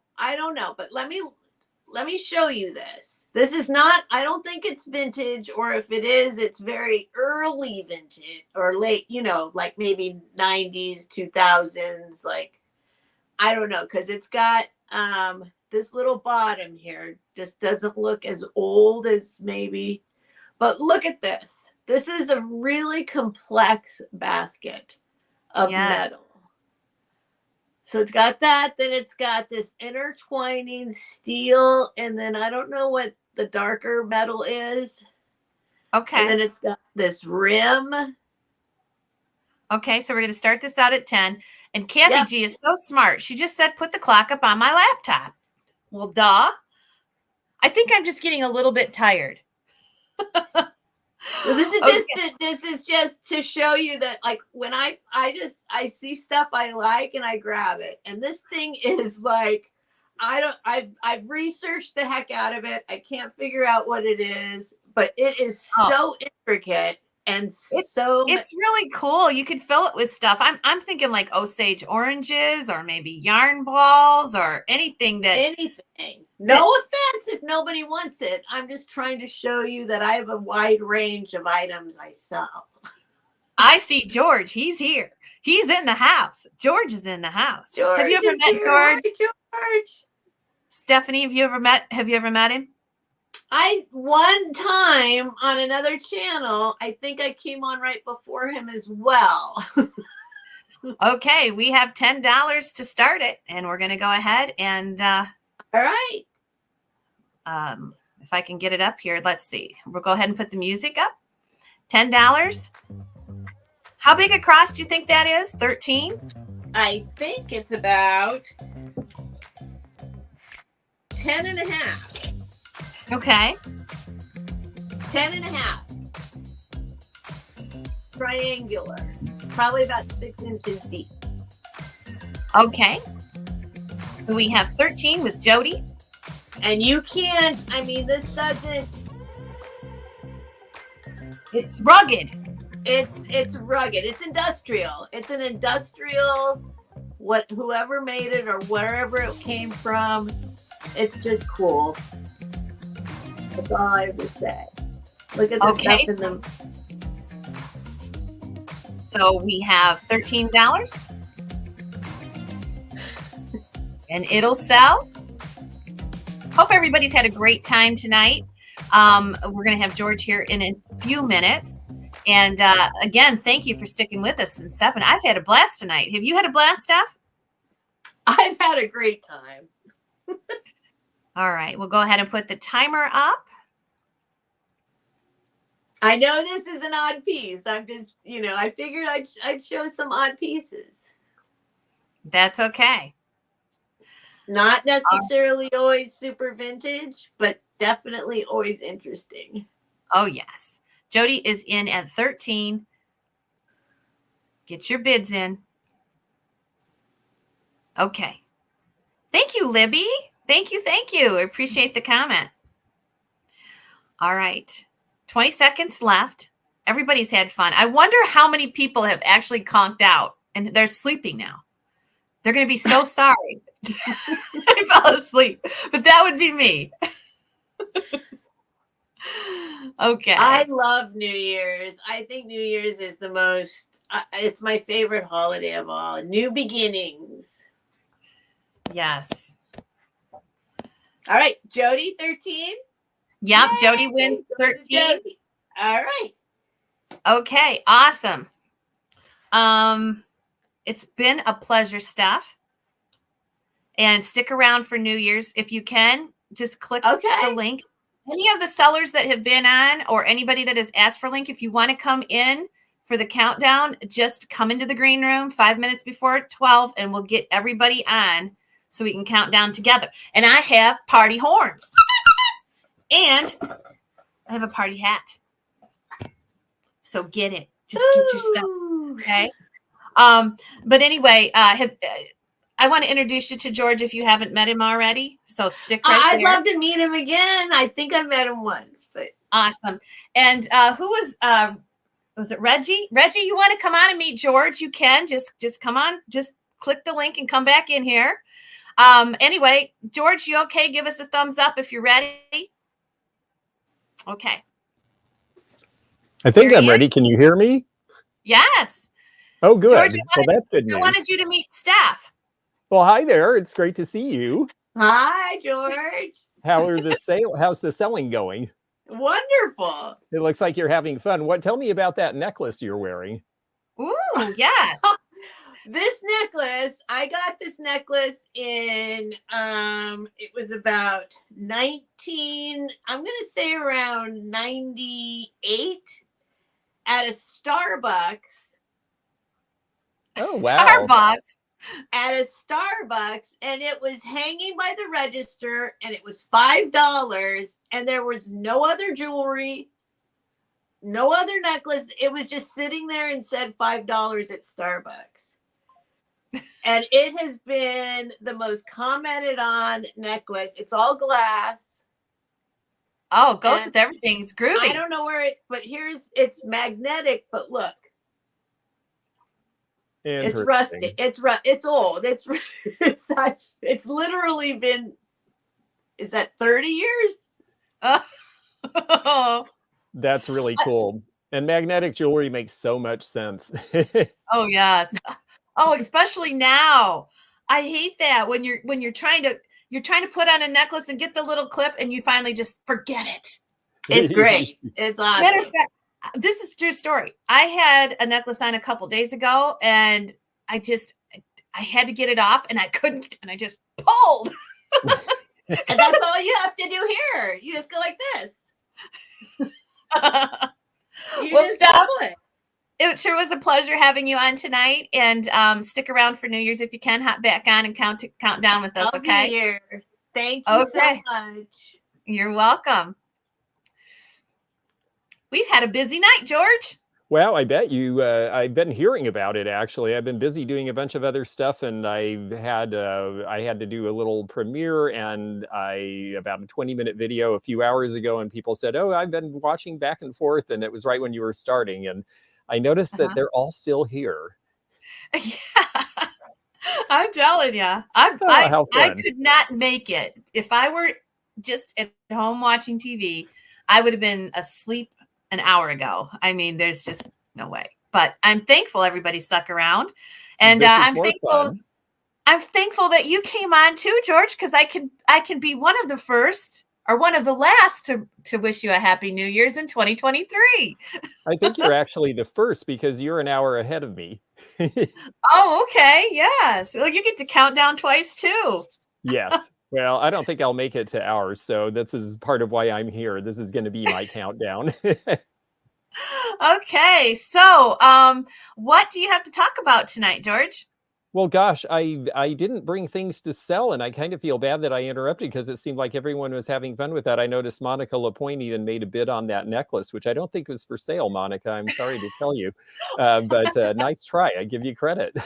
But let me show you this. This is not, I don't think it's vintage, or if it is, it's very early vintage or late, like maybe 90s, 2000s, like, I don't know. Cause it's got, this little bottom here just doesn't look as old as maybe, but look at this. This is a really complex basket of metal. So it's got that, then it's got this intertwining steel, and then I don't know what the darker metal is. Okay. And then it's got this rim. Okay, so we're going to start this out at 10. And Kathy G is so smart. She just said, put the clock up on my laptop. Well, duh. I think I'm just getting a little bit tired. Well, this is just to show you that, like, when I see stuff I like and I grab it, and this thing is like, I've researched the heck out of it. I can't figure out what it is, but it is so intricate and it's really cool. You could fill it with stuff. I'm thinking like Osage oranges or maybe yarn balls or anything. No offense if nobody wants it. I'm just trying to show you that I have a wide range of items I sell. I see George. He's here. He's in the house. George is in the house. George, have you ever met here. George? Hi, George. Stephanie, have you ever met him? One time on another channel, I think I came on right before him as well. Okay, we have $10 to start it, and we're going to go ahead and all right. If I can get it up here, let's see. We'll go ahead and put the music up. $10. How big across do you think that is? 13? I think it's about 10 and a half. Okay. 10 and a half. Triangular. Probably about 6 inches deep. Okay. So we have 13 with Jody. And you can't, this doesn't. It's rugged. It's rugged. It's industrial. It's an industrial, whoever made it or wherever it came from. It's just cool. That's all I have to say. Look at this stuff in them. So we have $13. And it'll sell. Hope everybody's had a great time tonight. We're going to have George here in a few minutes. And again, thank you for sticking with us since 7. I've had a blast tonight. Have you had a blast, Steph? I've had a great time. All right. We'll go ahead and put the timer up. I know this is an odd piece. I'm just, I figured I'd show some odd pieces. That's okay. Not necessarily always super vintage, but definitely always interesting. Oh, yes. Jody is in at 13. Get your bids in. Okay. Thank you, Libby. Thank you. I appreciate the comment. All right. 20 seconds left. Everybody's had fun. I wonder how many people have actually conked out and they're sleeping now. They're going to be so sorry. I fell asleep, but that would be me. Okay. I love New Year's. I think New Year's is the most, it's my favorite holiday of all. New beginnings. Yes. All right. Jody, 13. Yep. Yay! Jody wins 13. All right. Okay. Awesome. It's been a pleasure, Steph. And stick around for New Year's if you can. Just click the link. Any of the sellers that have been on or anybody that has asked for a link, if you want to come in for the countdown, just come into the green room 5 minutes before 12 and we'll get everybody on so we can count down together. And I have party horns. And I have a party hat. So get it. Just get your stuff. Okay. But anyway, I want to introduce you to George if you haven't met him already. So stick right I'd there. love to meet him again. I think I met him once, but Awesome. And who was it Reggie? Reggie, you want to come on and meet George? You can just come on. Just click the link and come back in here. Anyway, George, you okay? Give us a thumbs up if you're ready. Okay. I think I'm ready. Can you hear me? Yes. Oh, good. George, Well, that's good news. I wanted you to meet Steph. Well, hi there. It's great to see you. hi, George. How's the selling going? Wonderful. It looks like you're having fun. Tell me about that necklace you're wearing. Ooh, yes. This necklace, I got this necklace in it was about 19, I'm gonna say around 98 at a Starbucks. Oh, wow. Starbucks. At a Starbucks, and it was hanging by the register, and it was $5, and there was no other jewelry, no other necklace. It was just sitting there and said $5 at Starbucks. And it has been the most commented on necklace. It's all glass. Oh, it goes with everything. It's groovy. I don't know where but it's magnetic, but look. It's rusty. It's old. It's literally been, is that 30 years? Oh. That's really cool. And magnetic jewelry makes so much sense. Oh, yes. Oh, especially now. I hate that when you're trying to put on a necklace and get the little clip and you finally just forget it. It's great. It's awesome. Matter of fact, this is a true story. I had a necklace on a couple days ago and I had to get it off and I couldn't, and I just pulled. And that's all you have to do here. You just go like this. Steph, it sure was a pleasure having you on tonight, and stick around for New Year's if you can. Hop back on and count down with us. I'll okay. be here. Thank you so much. You're welcome. We've had a busy night, George. Well, I bet you. I've been hearing about it. Actually, I've been busy doing a bunch of other stuff, and I had to do a little premiere and about a 20-minute video a few hours ago, and people said, "Oh, I've been watching back and forth," and it was right when you were starting, and I noticed that they're all still here. Yeah, I'm telling you, I could not make it if I were just at home watching TV. I would have been asleep an hour ago. I mean, there's just no way. But I'm thankful everybody stuck around, and I'm thankful that you came on too, George, because I can be one of the first or one of the last to wish you a happy New Year's in 2023. I think you're actually the first because you're an hour ahead of me. Oh, okay. Yes. Well, you get to count down twice too. Yes. Well, I don't think I'll make it to hours, so this is part of why I'm here. This is going to be my countdown. Okay, so what do you have to talk about tonight, George? Well, gosh, I didn't bring things to sell, and I kind of feel bad that I interrupted because it seemed like everyone was having fun with that. I noticed Monica Lapointe even made a bid on that necklace, which I don't think was for sale, Monica. I'm sorry to tell you, but nice try. I give you credit.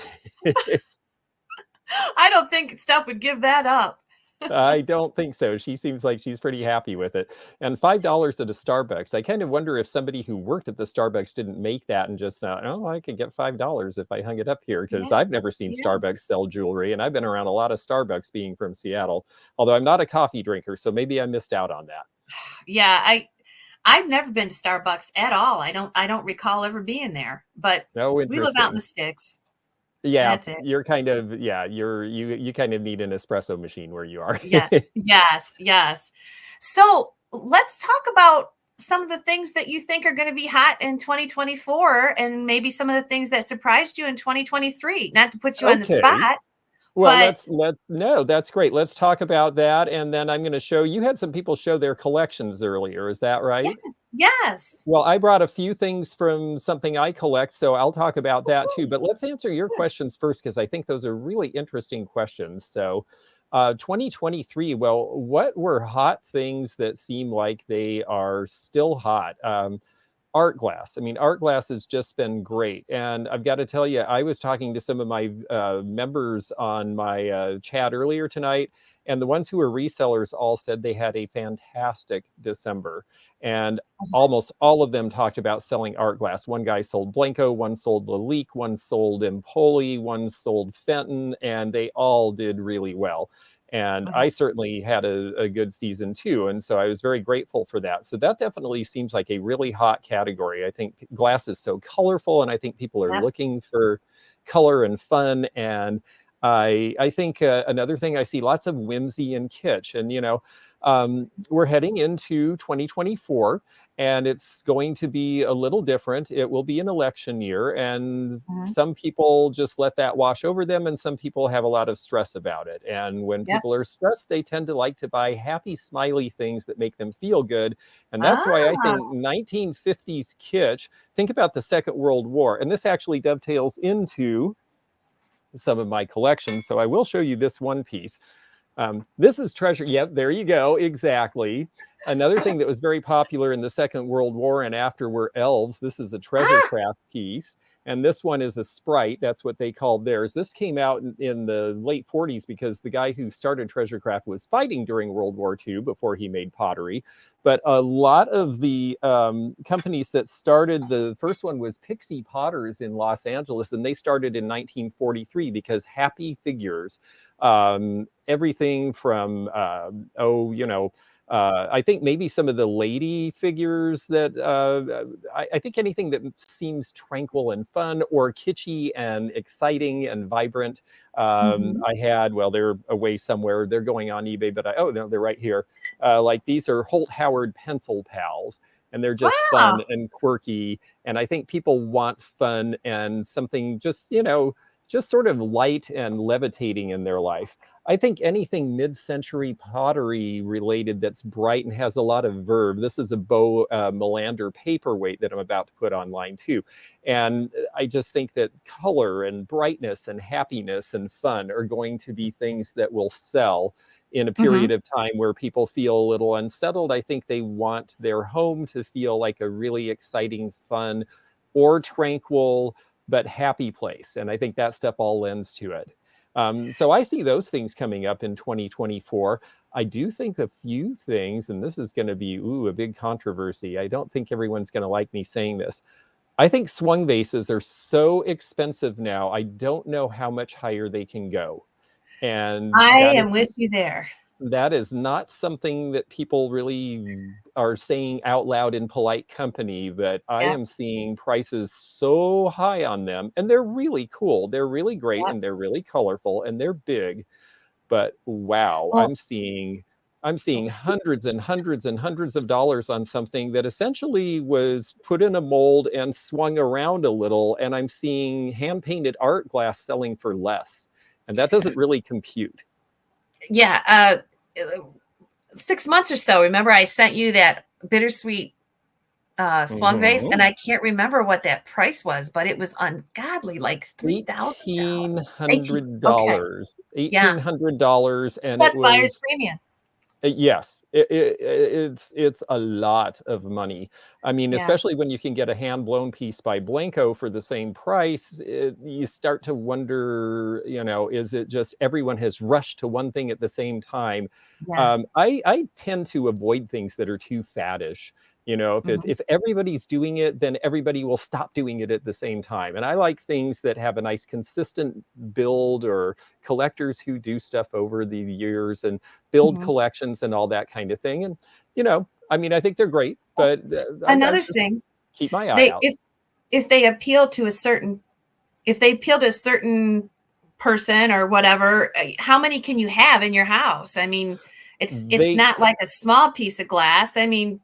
I don't think Steph would give that up. I don't think so. She seems like she's pretty happy with it. And $5 at a Starbucks. I kind of wonder if somebody who worked at the Starbucks didn't make that and just thought, oh, I could get $5 if I hung it up here, because I've never seen Starbucks sell jewelry. And I've been around a lot of Starbucks being from Seattle, although I'm not a coffee drinker. So maybe I missed out on that. Yeah, I've never been to Starbucks at all. I don't recall ever being there, but we live out in the sticks. Yeah, That's it. You're kind of, you kind of need an espresso machine where you are. Yeah, yes. So let's talk about some of the things that you think are going to be hot in 2024, and maybe some of the things that surprised you in 2023. Not to put you on the spot. Well, but no, that's great. Let's talk about that. And then I'm going to show, you had some people show their collections earlier. Is that right? Yes. Well, I brought a few things from something I collect, so I'll talk about that too. But let's answer your questions first, because I think those are really interesting questions. So 2023, well, what were hot things that seem like they are still hot? Art glass. I mean, art glass has just been great. And I've got to tell you, I was talking to some of my members on my chat earlier tonight, and the ones who were resellers all said they had a fantastic December. And almost all of them talked about selling art glass. One guy sold Blanco, one sold Lalique, one sold Empoli, one sold Fenton, and they all did really well. And I certainly had a good season too. And so I was very grateful for that. So that definitely seems like a really hot category. I think glass is so colorful, and I think people are looking for color and fun. And I think another thing, I see lots of whimsy and kitsch. And, you know, we're heading into 2024, and it's going to be a little different. It will be an election year, and some people just let that wash over them, and some people have a lot of stress about it. And when people are stressed, they tend to like to buy happy, smiley things that make them feel good. And that's why I think 1950s kitsch, think about the Second World War. And this actually dovetails into some of my collections. So I will show you this one piece. This is treasure. Yep, there you go. Exactly. Another thing that was very popular in the Second World War and after were elves. This is a treasure craft piece. And this one is a sprite. That's what they called theirs. This came out in the late 40s because the guy who started treasure craft was fighting during World War II before he made pottery. But a lot of the companies that started, the first one was Pixie Potters in Los Angeles, and they started in 1943 because happy figures, everything from, I think maybe some of the lady figures that I think anything that seems tranquil and fun or kitschy and exciting and vibrant. I had, well, they're away somewhere. They're going on eBay, but oh no, they're right here. Like these are Holt Howard pencil pals, and they're just fun and quirky. And I think people want fun and something just, you know, just sort of light and levitating in their life. I think anything mid-century pottery related that's bright and has a lot of verve. This is a Beau Melander paperweight that I'm about to put online too. And I just think that color and brightness and happiness and fun are going to be things that will sell in a period of time where people feel a little unsettled. I think they want their home to feel like a really exciting, fun, or tranquil, but happy place. And I think that stuff all lends to it. So I see those things coming up in 2024. I do think a few things, and this is going to be a big controversy. I don't think everyone's going to like me saying this. I think swung vases are so expensive now, I don't know how much higher they can go. And I am with you there. That is not something that people really are saying out loud in polite company, but I am seeing prices so high on them, and they're really cool. They're really great, and they're really colorful, and they're big. But wow, I'm seeing hundreds and hundreds and hundreds of dollars on something that essentially was put in a mold and swung around a little, and I'm seeing hand-painted art glass selling for less. And that doesn't really compute. Yeah. 6 months or so. Remember, I sent you that bittersweet swung vase, and I can't remember what that price was, but it was ungodly, like $3,000. $1,800. $1,800, and plus it was buyer's premium. Yes, it's a lot of money. I mean, especially when you can get a hand-blown piece by Blanco for the same price, you start to wonder, you know, is it just everyone has rushed to one thing at the same time? I tend to avoid things that are too faddish. You know, if everybody's doing it, then everybody will stop doing it at the same time. And I like things that have a nice consistent build, or collectors who do stuff over the years and build collections and all that kind of thing. And, you know, I mean, I think they're great, but another thing, keep my eye out. If they appeal to a certain person or whatever, how many can you have in your house? I mean, it's not like a small piece of glass. I mean,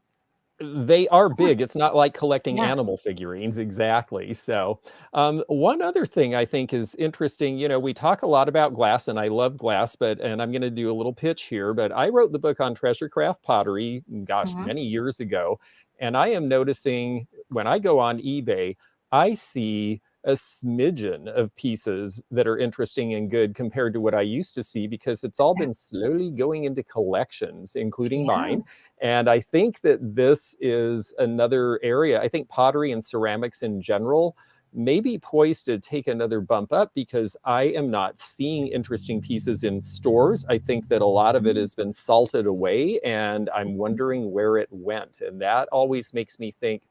They are big. It's not like collecting Yeah. animal figurines, exactly. So, one other thing I think is interesting, we talk a lot about glass, and I love glass, and I'm going to do a little pitch here, but I wrote the book on treasure craft pottery, gosh, Mhm. many years ago. And I am noticing when I go on eBay, I see a smidgen of pieces that are interesting and good compared to what I used to see, because it's all been slowly going into collections, including Yeah. mine. And I think that this is another area. I think pottery and ceramics in general may be poised to take another bump up, because I am not seeing interesting pieces in stores. I think that a lot of it has been salted away, and I'm wondering where it went. And that always makes me think,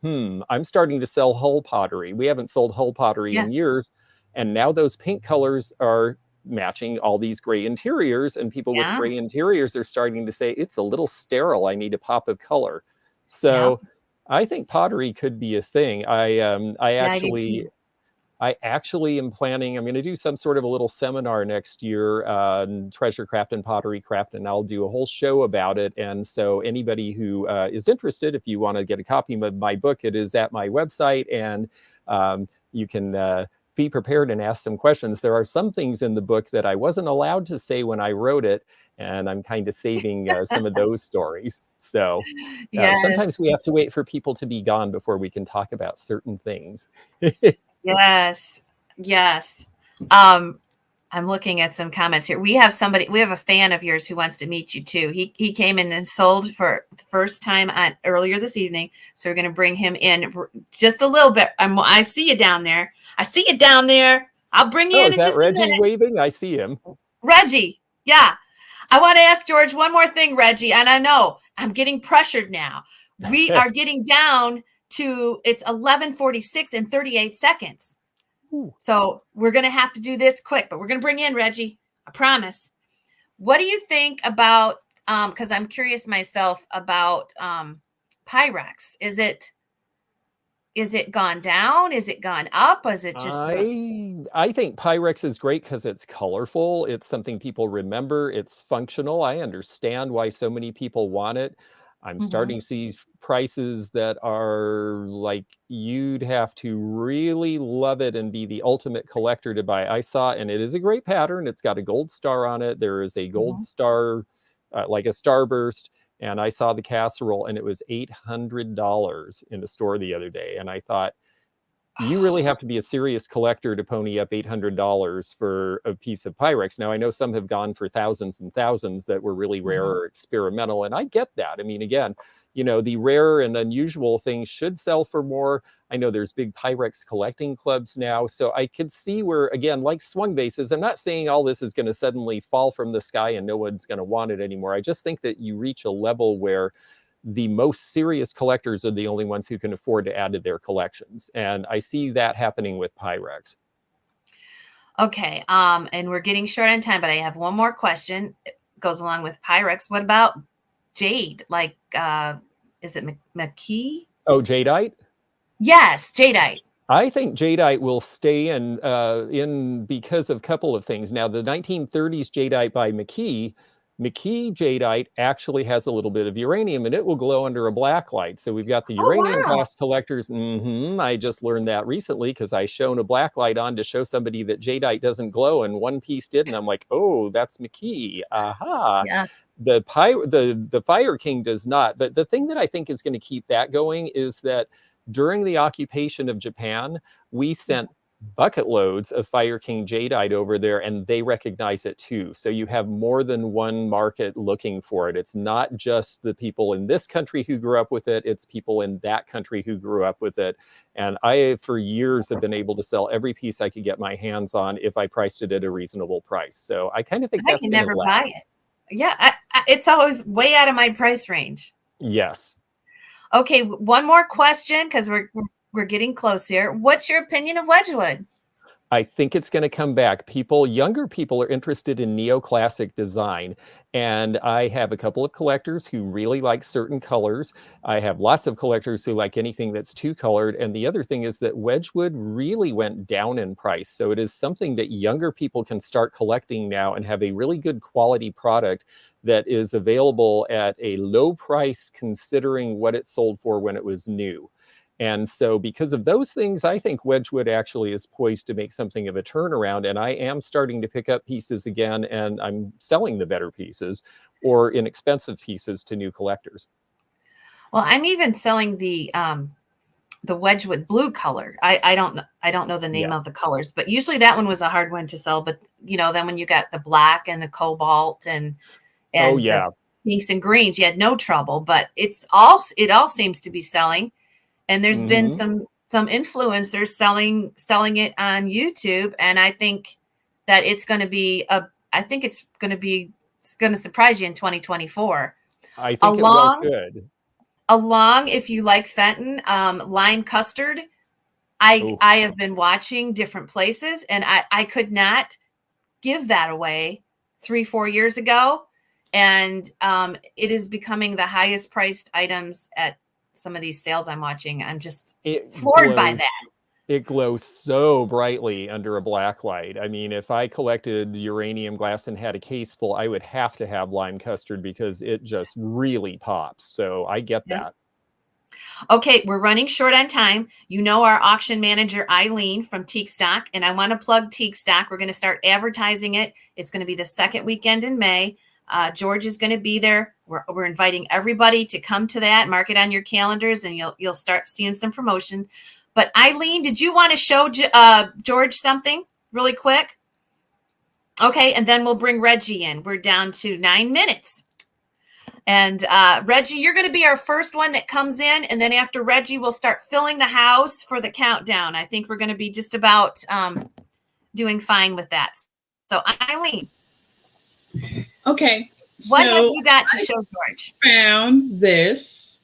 I'm starting to sell hull pottery. We haven't sold hull pottery Yeah. in years. And now those pink colors are matching all these gray interiors, and people with Yeah. gray interiors are starting to say it's a little sterile. I need a pop of color. Yeah. So I think pottery could be a thing. Yeah, I do too. I actually am planning, I'm going to do some sort of a little seminar next year on treasure craft and pottery craft, and I'll do a whole show about it. And so anybody who is interested, if you want to get a copy of my book, it is at my website, and you can be prepared and ask some questions. There are some things in the book that I wasn't allowed to say when I wrote it, and I'm kind of saving some of those stories. So sometimes Yes. we have to wait for people to be gone before we can talk about certain things. Yes. Yes. I'm looking at some comments here. We have a fan of yours who wants to meet you too. He came in and sold for the first time earlier this evening. So we're going to bring him in just a little bit. I see you down there. I see you down there. I'll bring you in Is that just a Reggie minute. waving? I see him. Reggie. Yeah. I want to ask George one more thing, Reggie. And I know I'm getting pressured now. We are getting down to it's 11:46 and 38 seconds. So we're going to have to do this quick, but we're going to bring in Reggie. I promise. What do you think about, because I'm curious myself about Pyrex. Is it gone down? Is it gone up? Is it just I think Pyrex is great because it's colorful. It's something people remember. It's functional. I understand why so many people want it. I'm starting to see prices that are like, you'd have to really love it and be the ultimate collector to buy. I saw, and it is a great pattern. It's got a gold star on it. There is a gold star, like a starburst. And I saw the casserole, and it was $800 in the store the other day. And I thought, you really have to be a serious collector to pony up $800 for a piece of Pyrex. Now, I know some have gone for thousands and thousands that were really rare or experimental, and I get that. I mean, again, the rare and unusual things should sell for more. I know there's big Pyrex collecting clubs now, so I could see where, again, like swung vases, I'm not saying all this is going to suddenly fall from the sky and no one's going to want it anymore. I just think that you reach a level where the most serious collectors are the only ones who can afford to add to their collections. And I see that happening with Pyrex. Okay. And we're getting short on time, but I have one more question. It goes along with Pyrex. What about jade? Like, is it McKee? Oh, jadeite? Yes, jadeite. I think jadeite will stay in because of a couple of things. Now, the 1930s jadeite by McKee jadeite actually has a little bit of uranium, and it will glow under a black light. So we've got the uranium glass collectors. I just learned that recently because I shone a black light on to show somebody that jadeite doesn't glow, and one piece did, and I'm like, oh, that's McKee. Aha. Yeah. The Fire King does not. But the thing that I think is going to keep that going is that during the occupation of Japan, we sent bucket loads of Fire King jadeite over there, and they recognize it too. So you have more than one market looking for it. It's not just the people in this country who grew up with it, it's people in that country who grew up with it. And I, for years, have been able to sell every piece I could get my hands on if I priced it at a reasonable price. So I kind of think that's I can going to never last. buy it. Yeah, it's always way out of my price range. Yes. Okay, one more question because we're getting close here. What's your opinion of Wedgwood? I think it's going to come back. Younger people are interested in neoclassic design. And I have a couple of collectors who really like certain colors. I have lots of collectors who like anything that's two colored. And the other thing is that Wedgwood really went down in price. So it is something that younger people can start collecting now and have a really good quality product that is available at a low price considering what it sold for when it was new. And so because of those things, I think Wedgwood actually is poised to make something of a turnaround. And I am starting to pick up pieces again, and I'm selling the better pieces or inexpensive pieces to new collectors. Well, I'm even selling the Wedgwood blue color. I don't know the name Yes. of the colors, but usually that one was a hard one to sell. But then when you got the black and the cobalt and Oh yeah, the pinks and greens, you had no trouble. But it all seems to be selling. And there's been some influencers selling it on YouTube, and I think that it's going to surprise you in 2024. I think it well could. Along, if you like Fenton, lime custard, I have been watching different places, and I could not give that away 3-4 years ago, and it is becoming the highest priced items at some of these sales I'm watching. I'm just floored by that. It glows so brightly under a black light. I mean, if I collected uranium glass and had a case full, I would have to have lime custard because it just really pops. So I get that. Okay, we're running short on time. Our auction manager, Eileen from Teak Stock, and I want to plug Teak Stock. We're going to start advertising it. It's going to be the second weekend in May. George is going to be there. We're inviting everybody to come to that. Mark it on your calendars, and you'll start seeing some promotion. But Eileen, did you want to show George something really quick? Okay, and then we'll bring Reggie in. We're down to 9 minutes. And Reggie, you're going to be our first one that comes in, and then after Reggie, we'll start filling the house for the countdown. I think we're going to be just about doing fine with that. So Eileen. Okay. What have you got to show George? Found this,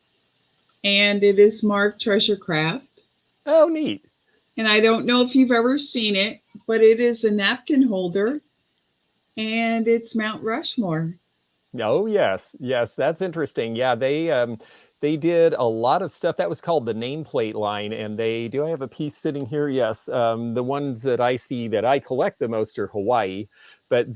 and it is marked Treasure Craft. Oh, neat. And I don't know if you've ever seen it, but it is a napkin holder, and it's Mount Rushmore. Oh, yes. Yes, that's interesting. Yeah, they did a lot of stuff. That was called the nameplate line. And do I have a piece sitting here? Yes. The ones that I see that I collect the most are Hawaii. But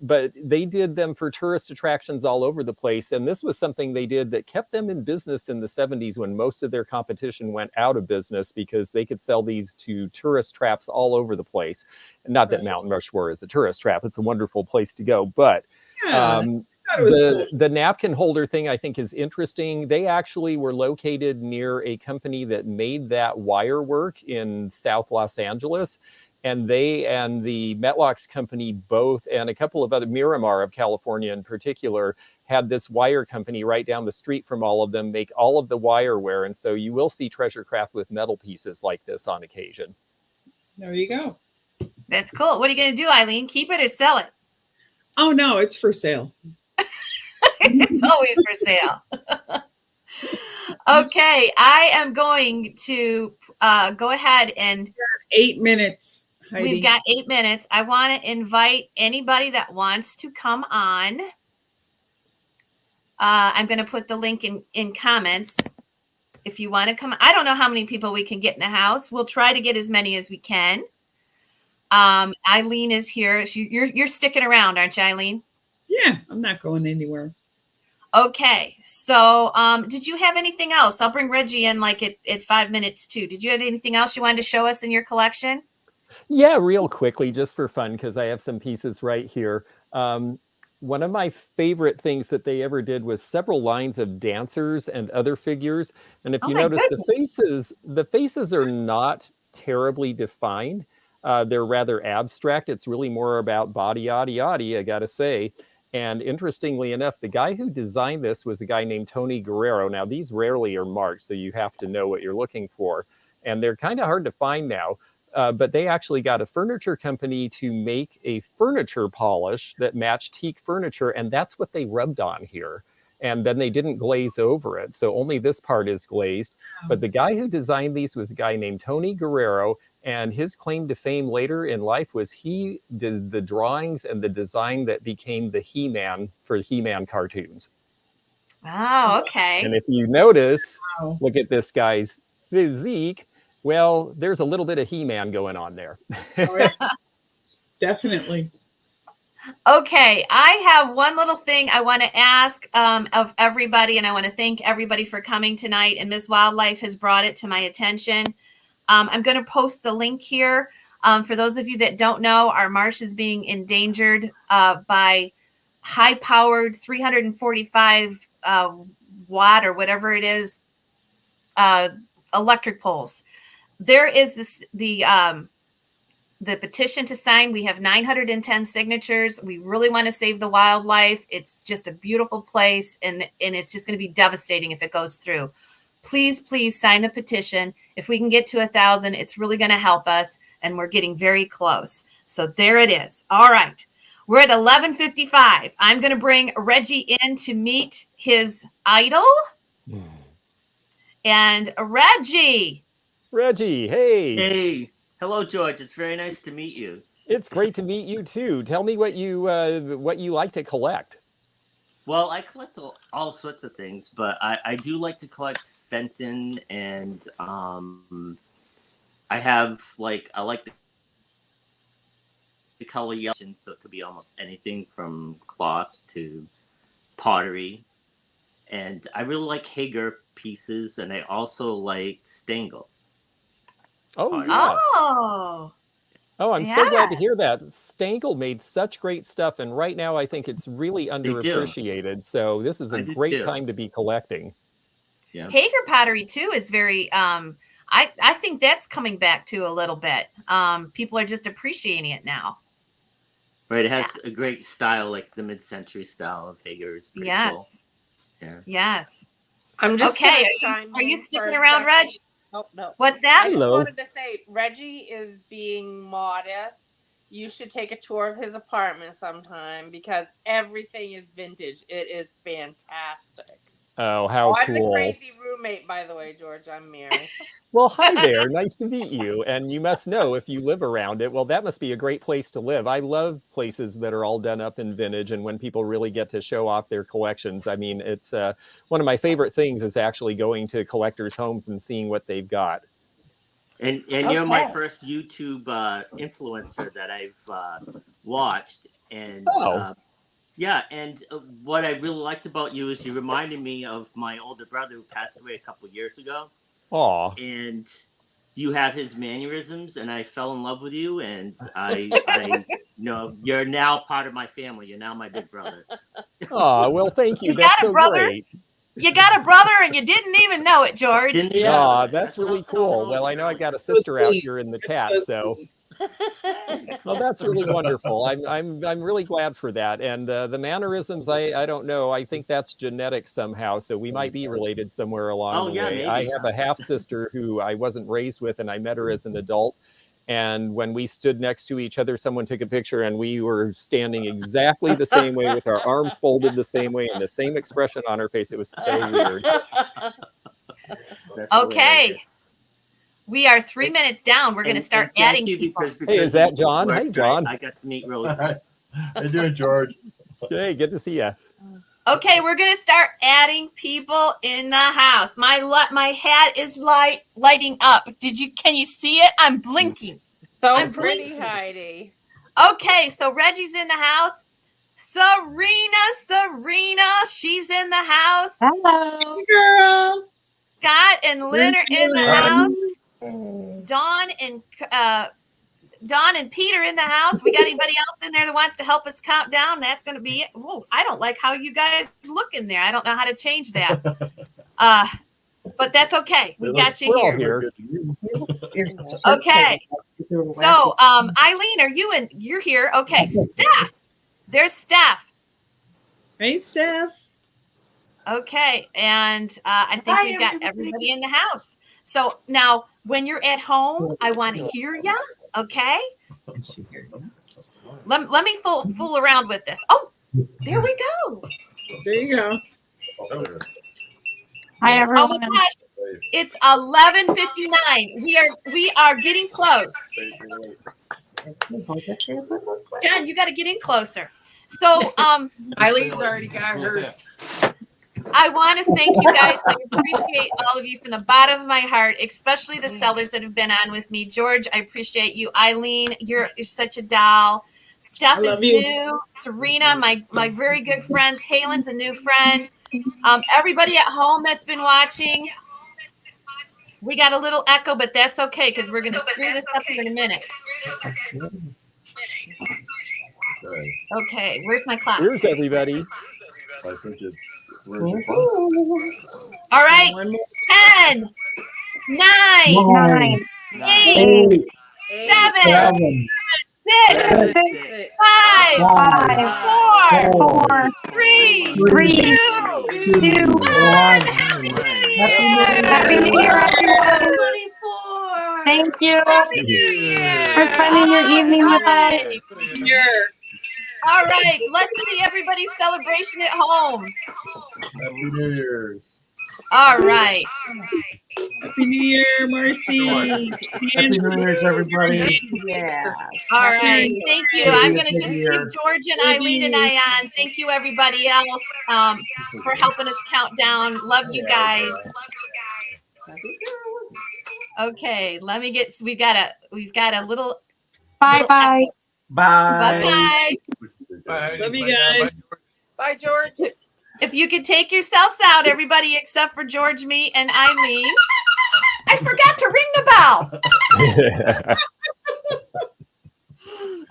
but they did them for tourist attractions all over the place. And this was something they did that kept them in business in the 70s when most of their competition went out of business because they could sell these to tourist traps all over the place. Not that Mount Rushmore is a tourist trap. It's a wonderful place to go. But the napkin holder thing I think is interesting. They actually were located near a company that made that wire work in South Los Angeles. And they and the Metlocks company both, and a couple of other, Miramar of California in particular, had this wire company right down the street from all of them make all of the wireware. And so you will see treasure craft with metal pieces like this on occasion. There you go. That's cool. What are you going to do, Eileen? Keep it or sell it? Oh, no, it's for sale. It's always for sale. Okay, I am going to go ahead and 8 minutes. Heidi. We've got 8 minutes. I want to invite anybody that wants to come on. I'm going to put the link in comments. If you want to come, I don't know how many people we can get in the house. We'll try to get as many as we can. Eileen is here. You're sticking around, aren't you, Eileen? Yeah, I'm not going anywhere. Okay, so did you have anything else? I'll bring Reggie in like at 5 minutes too. Did you have anything else you wanted to show us in your collection? Yeah, real quickly, just for fun, because I have some pieces right here. One of my favorite things that they ever did was several lines of dancers and other figures. And if you notice, the faces are not terribly defined. They're rather abstract. It's really more about body, yaddy, yaddy, I gotta say. And interestingly enough, the guy who designed this was a guy named Tony Guerrero. Now, these rarely are marked, so you have to know what you're looking for. And they're kind of hard to find now. But they actually got a furniture company to make a furniture polish that matched teak furniture, and that's what they rubbed on here. And then they didn't glaze over it, so only this part is glazed. But the guy who designed these was a guy named Tony Guerrero, and his claim to fame later in life was he did the drawings and the design that became the He-Man for He-Man cartoons. Oh, okay. And if you notice, look at this guy's physique. Well, there's a little bit of He-Man going on there. Definitely. Okay, I have one little thing I want to ask of everybody, and I want to thank everybody for coming tonight. And Ms. Wildlife has brought it to my attention. I'm going to post the link here. For those of you that don't know, our marsh is being endangered by high-powered 345 watt or whatever it is electric poles. There is the petition to sign. We have 910 signatures. We really want to save the wildlife. It's just a beautiful place, and it's just going to be devastating if it goes through. Please sign the petition. If we can get to 1,000, it's really going to help us, and we're getting very close. So there it is. All right. We're at 11:55. I'm going to bring Reggie in to meet his idol. And Reggie, hey. Hey. Hello, George. It's very nice to meet you. It's great to meet you too. Tell me what you like to collect. Well, I collect all sorts of things, but I do like to collect Fenton, and I like the color yellow, so it could be almost anything from cloth to pottery. And I really like Hager pieces, and I also like Stengel. Oh, yes. Oh, I'm so glad to hear that. Stengel made such great stuff, and right now I think it's really underappreciated. So this is a great time to be collecting. Yeah. Hager pottery too is very. I think that's coming back too a little bit. People are just appreciating it now. Right, it has a great style, like the mid-century style of Hager. Is pretty cool. Yeah. Yes. I'm just okay. Are you sticking around, Reg? Oh, no. What's that? I just wanted to say, Reggie is being modest. You should take a tour of his apartment sometime because everything is vintage. It is fantastic. Oh, how I'm cool. the crazy roommate, by the way, George. I'm married. Well, hi there. Nice to meet you. And you must know if you live around it, well, that must be a great place to live. I love places that are all done up in vintage and when people really get to show off their collections. I mean, it's one of my favorite things is actually going to collectors' homes and seeing what they've got. And you're my first YouTube influencer that I've watched. And yeah, and what I really liked about you is you reminded me of my older brother who passed away a couple of years ago. Aw. And you have his mannerisms, and I fell in love with you. And I you're now part of my family. You're now my big brother. Oh, well, thank you. That's so great. You got a brother, and you didn't even know it, George. Yeah, that's really cool. Well, I know I got a sister out here in the chat, so. Well, that's really wonderful. I'm really glad for that. And the mannerisms, I don't know. I think that's genetic somehow. So we might be related somewhere along the way. Maybe. I have a half sister who I wasn't raised with, and I met her as an adult. And when we stood next to each other, someone took a picture, and we were standing exactly the same way with our arms folded the same way and the same expression on our face. It was so weird. Okay. Hilarious. We are 3 minutes down. We're going to start adding people. Hey, is that John? Hi, John. I got to meet Rosie. How you doing, George? Hey, good to see you. Okay, we're going to start adding people in the house. My hat is lighting up. Can you see it? I'm blinking. I'm pretty, Heidi. Okay, so Reggie's in the house. Serena, she's in the house. Hello, girl. Scott and Lynn are in the house. Dawn and Peter in the house. We got anybody else in there that wants to help us count down? That's going to be it. Whoa, I don't like how you guys look in there. I don't know how to change that. But that's okay. We got you here. Okay. So, Eileen, you're here. Okay. Steph. There's Steph. Hey, Steph. Okay. And I think we've got everybody in the house. So now when you're at home, I want to hear you. Okay. Let me fool around with this. Oh, there we go. There you go. Hi, everyone. Oh my gosh. It's 11:59. We are getting close. John, you got to get in closer. So, Eileen's already got hers. I want to thank you guys. I appreciate all of you from the bottom of my heart, especially the sellers that have been on with me. George, I appreciate you. Eileen, you're such a doll. Steph I love is you. new. Serena, my very good friends. Halen's a new friend. Everybody at home that's been watching. We got a little echo, but that's okay because we're going to screw this up here in a minute. Okay, where's my clock? Here's everybody. I think it's. All right, 10, 9, 8, 7, 6, 5, 4, 3, 2, 1. Happy New Year, everyone. Thank you for spending your evening with us. All right, let's see everybody's celebration at home. Happy New Year's. All right. Happy New Year, Marcy. Happy New Year's, everybody. Yeah. All right. Thank you. I'm going to just Year. leave George and Eileen and I on. Thank you, everybody else, for helping us count down. Love you guys. Okay, let me get. We've got a little. Bye bye. Bye. Bye. Love you guys. Bye, George. If you could take yourselves out, everybody except for George, me, and Eileen. I forgot to ring the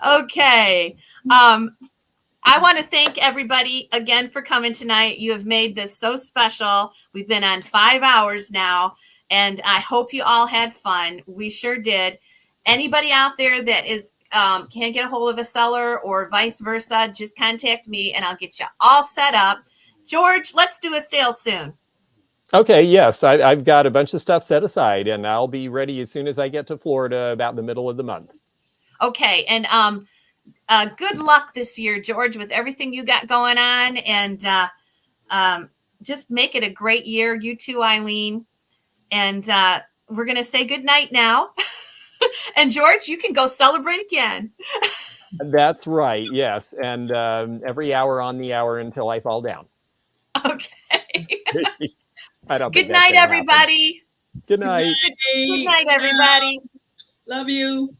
bell. Okay. I want to thank everybody again for coming tonight. You have made this so special. We've been on 5 hours now, and I hope you all had fun. We sure did. Anybody out there that is can't get a hold of a seller or vice versa, just contact me and I'll get you all set up. George, let's do a sale soon. Okay, yes, I've got a bunch of stuff set aside, and I'll be ready as soon as I get to Florida about the middle of the month. Okay, and good luck this year, George, with everything you got going on, and just make it a great year. You too, Eileen. And we're going to say good night now. And George, you can go celebrate again. That's right, yes, and every hour on the hour until I fall down. Okay. I don't. Good night, everybody. Good night. Good night, everybody. Love you.